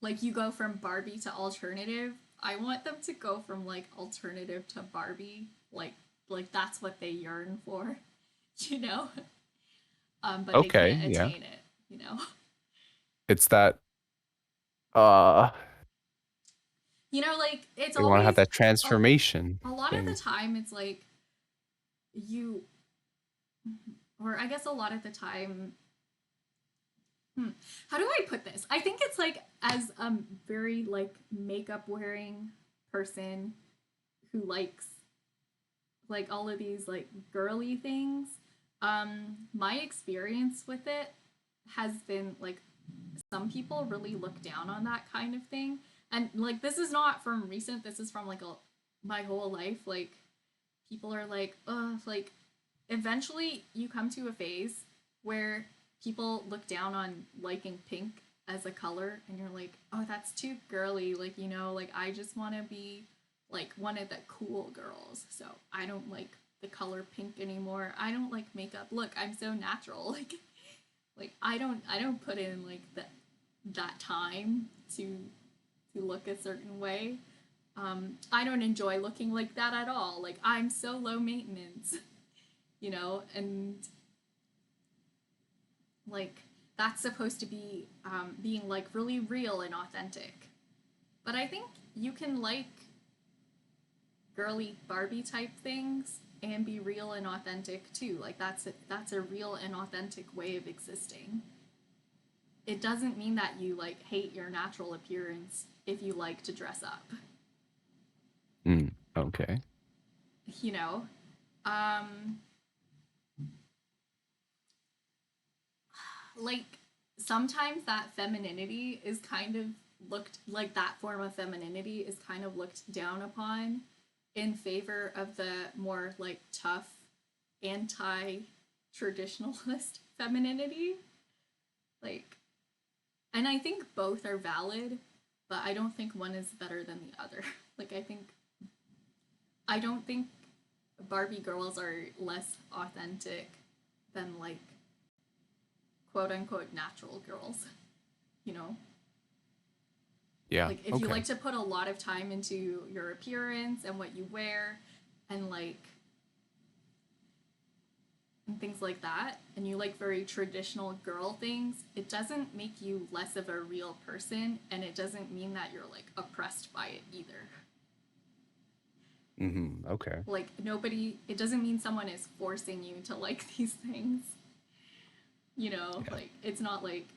like you go from Barbie to alternative. I want them to go from like alternative to Barbie. Like that's what they yearn for, you know? But they okay, can't yeah. attain it. It's that uh Like it's They want to have always that a, transformation a lot of the thing. time it's like you, or I guess a lot of the time, how do I put this? I think it's like as a very like makeup wearing person who likes like all of these like girly things, my experience with it has been like some people really look down on that kind of thing. And like this is not from recent, this is from like my whole life. Like people are like, oh, like eventually you come to a phase where people look down on liking pink as a color and you're like, oh, that's too girly. Like, like I just want to be like one of the cool girls. So I don't like the color pink anymore. I don't like makeup. Look, I'm so natural. Like I don't put in like that time to look a certain way. I don't enjoy looking like that at all. Like I'm so low maintenance, and like that's supposed to be being like really real and authentic. But I think you can like girly Barbie type things and be real and authentic too. Like that's a real and authentic way of existing. It doesn't mean that you like hate your natural appearance if you like to dress up. Okay. You know, um, like sometimes that femininity is kind of looked like that form of femininity is kind of looked down upon in favor of the more like tough anti traditionalist femininity. Like, and I think both are valid, but I don't think one is better than the other. Like, I don't think Barbie girls are less authentic than like quote unquote natural girls, you know? Yeah. Like if you Okay. like to put a lot of time into your appearance and what you wear and like and things like that, and you like very traditional girl things, it doesn't make you less of a real person and it doesn't mean that you're like oppressed by it either. Okay. Like nobody, it doesn't mean someone is forcing you to like these things. Yeah. Like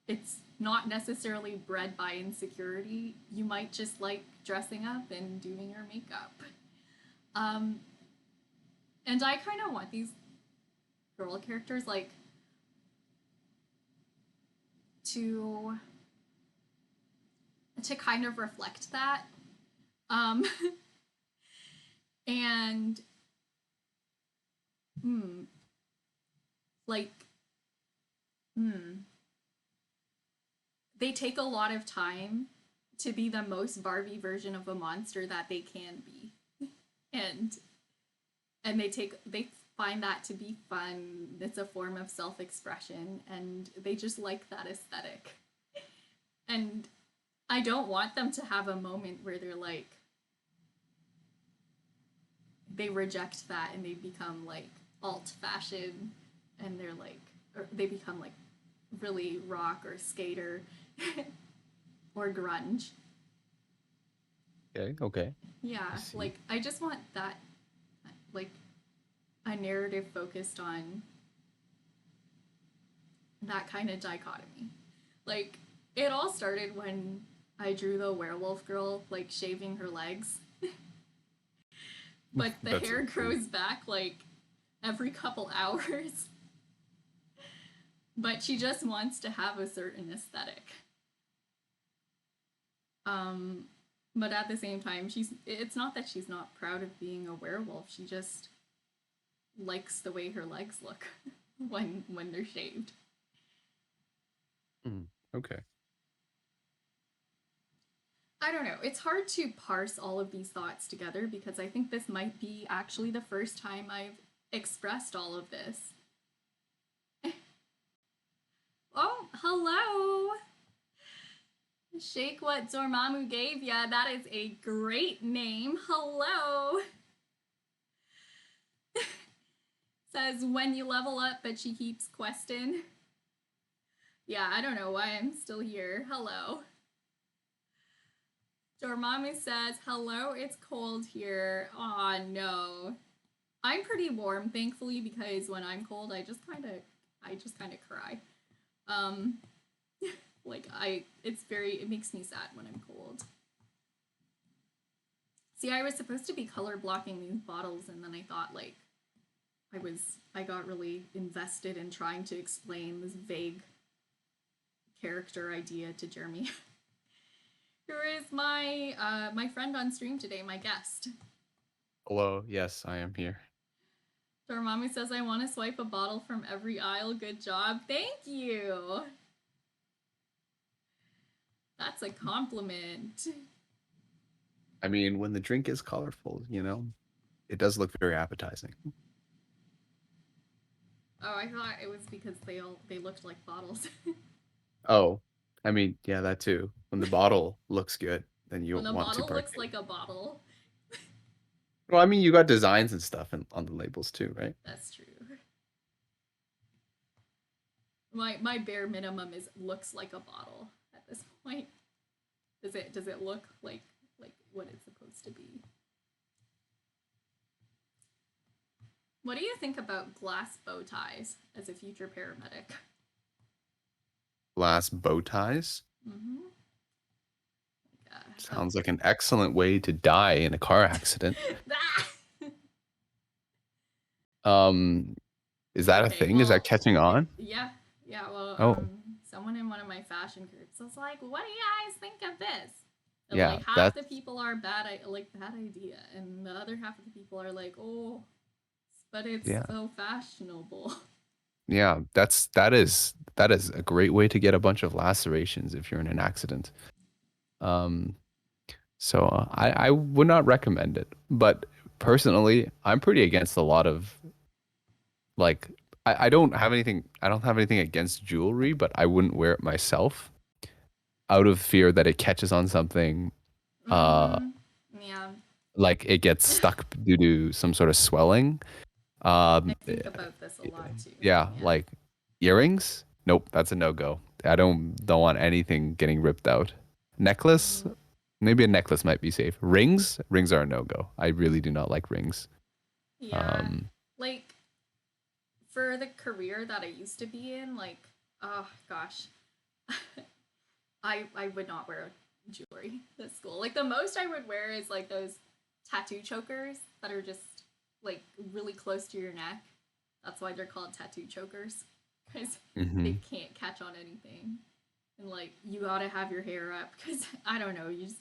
it's not necessarily bred by insecurity. You might just like dressing up and doing your makeup. Um, and I kind of want these girl characters like to kind of reflect that. Um, and hmm, like hmm, they take a lot of time to be the most Barbie version of a monster that they can be, and they find that to be fun. It's a form of self expression, and they just like that aesthetic. And I don't want them to have a moment where they're like they reject that and they become like alt fashion, and they're like or they become like really rock or skater or grunge. Okay. Okay. I Yeah, see. like I just want that like a narrative focused on that kind of dichotomy. Like it all started when I drew the werewolf girl like shaving her legs, but the That's hair so cute. grows back like every couple hours. But she just wants to have a certain aesthetic. Um, but at the same time, it's not that she's not proud of being a werewolf. She just likes the way her legs look when they're shaved. Okay. I don't know. It's hard to parse all of these thoughts together because I think this might be actually the first time I've expressed all of this. Oh, hello! Shake what Dormammu gave ya. That is a great name. Hello! Says when you level up, but she keeps questing. Yeah, I don't know why I'm still here. Hello. Dormammu says, "Hello, it's cold here." Aw, no. I'm pretty warm, thankfully, because when I'm cold, I just kind of cry. Um, it makes me sad when I'm cold. See, I was supposed to be color blocking these bottles, and then I thought I got really invested in trying to explain this vague character idea to Jeremy. Here is my friend on stream today, my guest. Hello, yes, I am here. Dormammu says, "I want to swipe a bottle from every aisle. Good job." Thank you. That's a compliment. I mean, when the drink is colorful, it does look very appetizing. Oh, I thought it was because they looked like bottles. Oh, I mean, yeah, that too. When the bottle looks good, then you When the want to bottle looks partake. like a bottle. Well, I mean, you got designs and stuff on the labels too, right? That's true. My bare minimum is looks like a bottle at this point. Does it look like what it's supposed to be? What do you think about glass bow ties as a future paramedic? Glass bow ties. Mm-hmm. Sounds like an excellent way to die in a car accident. Is that a Okay, thing? Is that well, catching on? yeah, yeah. Well, Oh, someone in one of my fashion groups was like, "What do you guys think of this?" And yeah, like half the that's people are bad idea, and the other half of the people are like, "Oh, but it's yeah. so fashionable." Yeah, that is a great way to get a bunch of lacerations if you're in an accident. Um, so I would not recommend it. But personally, I'm pretty against a lot of like I don't have anything against jewelry, but I wouldn't wear it myself out of fear that it catches on something, uh, Mm-hmm. Yeah. like it gets stuck due to some sort of swelling. I Um, think about this a lot too. yeah, Yeah. like earrings. Nope, that's a no-go. I don't want anything getting ripped out. Necklace, Mm-hmm. maybe a necklace might be safe. Rings are a no-go. I really do not like rings. Yeah. Um, Like for the career that I used to be in, oh gosh, I would not wear jewelry at school. Like the most I would wear is like those tattoo chokers that are just like really close to your neck. That's why they're called tattoo chokers because they mhm. can't catch on anything. And like you gotta have your hair up because I don't know, you just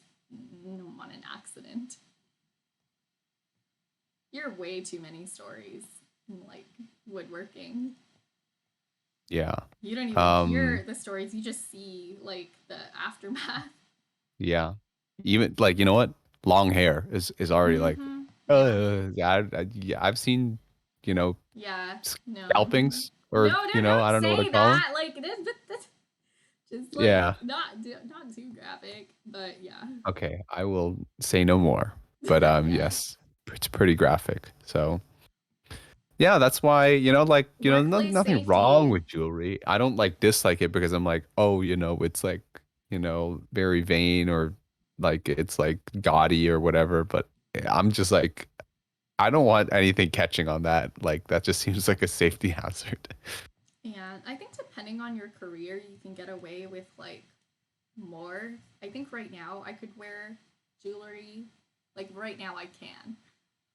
don't want an accident. You're way too many stories in like woodworking. Yeah. You don't even Um, hear the stories, you just see like the aftermath. yeah. Even like, you know what? Long hair is already like, Mm-hmm. Yeah. yeah, I've seen, you know, Yeah. No. scalpings No, or, no, don't I don't know what to say call them. that. Like this just like Yeah. not too graphic, but yeah. Okay, I will say no more. But Yeah. yes, it's pretty graphic. So yeah, that's why, like, Workplace nothing wrong safety. with jewelry. I don't like dislike it because I'm like, oh, it's like, very vain or like it's like gaudy or whatever. But I'm just like, I don't want anything catching on that. Like that just seems like a safety hazard. And I think depending on your career, you can get away with like more. I think right now I could wear jewelry. Like right now I can.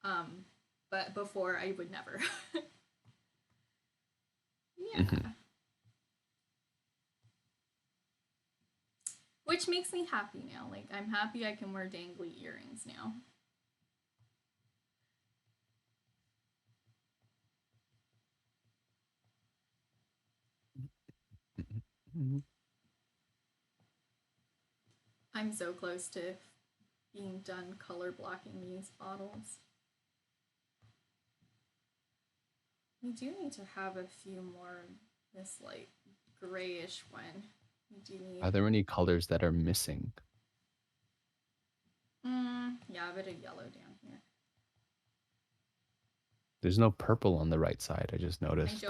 Um, but before I would never. Mhm. Yeah. Which makes me happy now. Like I'm happy I can wear dangly earrings now. I'm so close to being done color blocking these bottles. We do need to have a few more this like grayish one. We do need Are there any colors that are missing? yeah, a bit of yellow down here. There's no purple on the right side. I just noticed.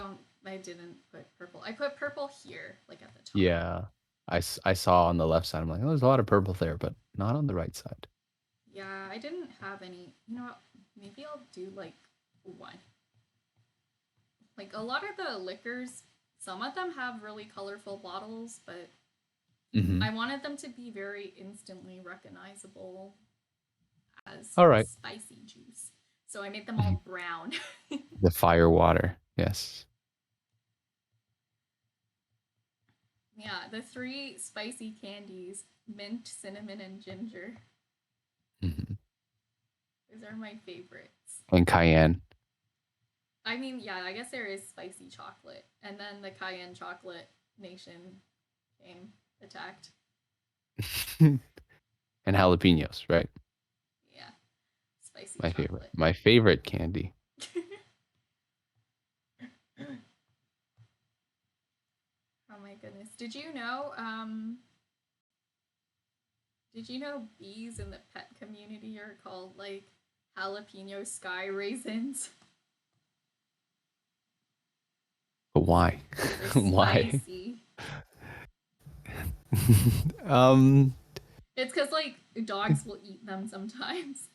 I didn't put purple. I put purple here, like at the top. Yeah. I saw on the left side. I'm like, oh, there's a lot of purple there, but not on the right side. Yeah, I didn't have any. You know what? Maybe I'll do like one. Like a lot of the liquors, some of them have really colorful bottles, but Hmm. I wanted them to be very instantly recognizable as All right. spicy juice. So I made them Mhm. all brown. The fire water. Yes. Yeah, the three spicy candies mint, cinnamon, and ginger. Hmm. Those are my favorites. And cayenne. I mean, yeah, I guess there is spicy chocolate. And then the cayenne chocolate nation came, attacked. And jalapenos, right? Yeah, spicy My favorite. chocolate. My favorite candy. Oh my goodness. Did you know bees in the pet community are called like jalapeno sky raisins? But why? Because they're Why? spicy. um, It's because like dogs will eat them sometimes.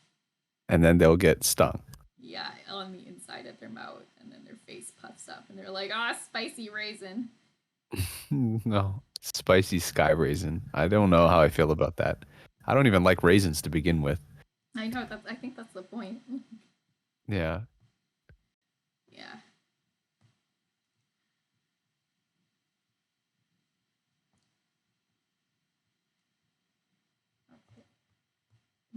and then they'll get stung. Yeah, on the inside of their mouth, and then their face puffs up, and they're like, "Ah, spicy raisin." No, spicy sky raisin. I don't know how I feel about that. I don't even like raisins to begin with. I know that's. I think that's the point. Yeah. Yeah. Okay.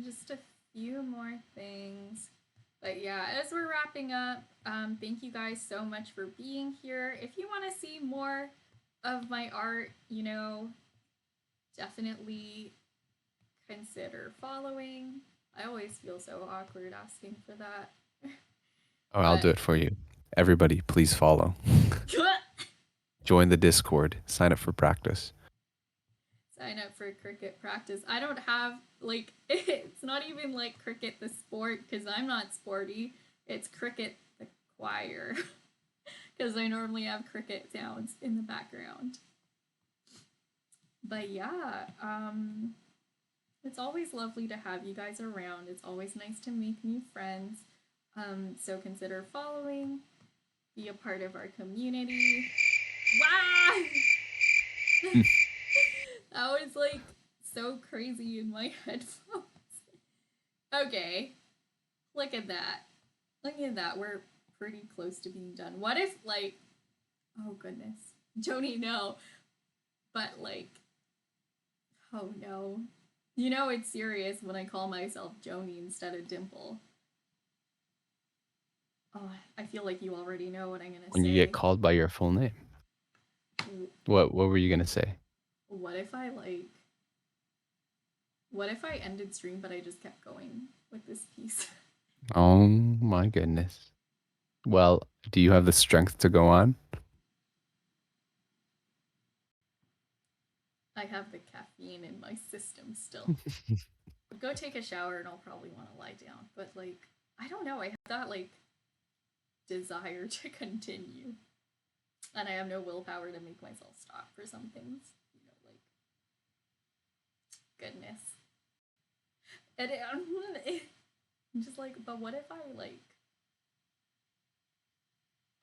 Just a few more things. But yeah, as we're wrapping up, thank you guys so much for being here. If you want to see more of my art, definitely consider following. I always feel so awkward asking for that. Oh, I'll do But it for you. Everybody, please follow. Join the Discord. Sign up for practice. sign up for cricket practice. I don't have, like, it's not even like cricket the sport because I'm not sporty. It's cricket the choir because I normally have cricket sounds in the background. But yeah, it's always lovely to have you guys around. It's always nice to make new friends. So consider following, be a part of our community. Wow! That was like so crazy in my headphones. Okay, look at that. Look at that. We're pretty close to being done. What if, like, oh goodness. Joni, no. But, like, oh no. You know it's serious when I call myself Joni instead of Dimple. Oh, I feel like you already know what I'm gonna When you get say. called by your full name. What were you gonna say? What if I, like, what if I ended stream but I just kept going with this piece? Oh my goodness. Well, do you have the strength to go on? I have the caffeine in my system still. Go take a shower and I'll probably want to lie down. But, like, I don't know. I have that, like, desire to continue. And I have no willpower to make myself stop for some things. Like, goodness. And I'm just like, but what if I, like,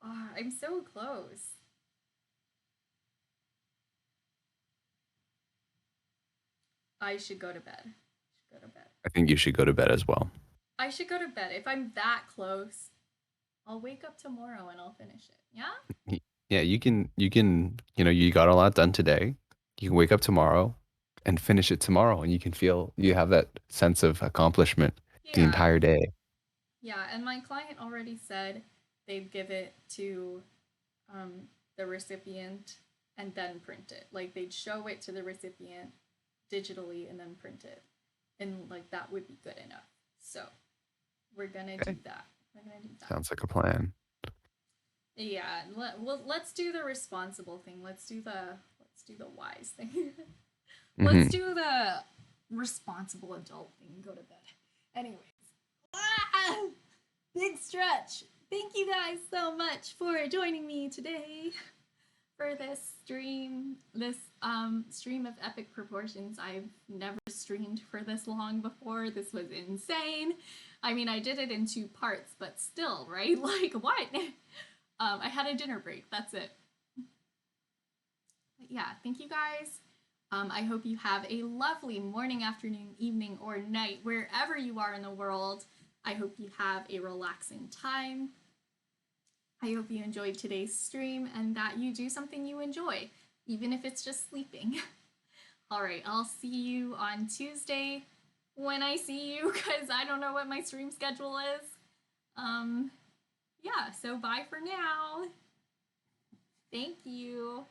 oh, I'm so close. I should go to bed. I should go to bed. I think you should go to bed as well. I should go to bed. If I'm that close, I'll wake up tomorrow and I'll finish it. Yeah? Yeah, you got a lot done today. You can wake up tomorrow and finish it tomorrow, and you can feel you have that sense of accomplishment the Yeah. entire day. Yeah. And my client already said they'd give it to um, the recipient and then print it. Like they'd show it to the recipient digitally and then print it. And like that would be good enough. So we're gonna do Okay. that. We're gonna do that. Sounds like a plan. Yeah. Let's do the responsible thing. Let's do the wise thing. Let's Hmm. do the responsible adult thing and go to bed. Anyways. Ah! Big stretch. Thank you guys so much for joining me today for this stream of epic proportions. I've never streamed for this long before. This was insane. I mean, I did it in 2 parts, but still, right? Like, what? I had a dinner break. That's it. But yeah, thank you guys. I hope you have a lovely morning, afternoon, evening, or night, wherever you are in the world. I hope you have a relaxing time. I hope you enjoyed today's stream and that you do something you enjoy, even if it's just sleeping. All right, I'll see you on Tuesday when I see you, because I don't know what my stream schedule is. Yeah, so bye for now. Thank you.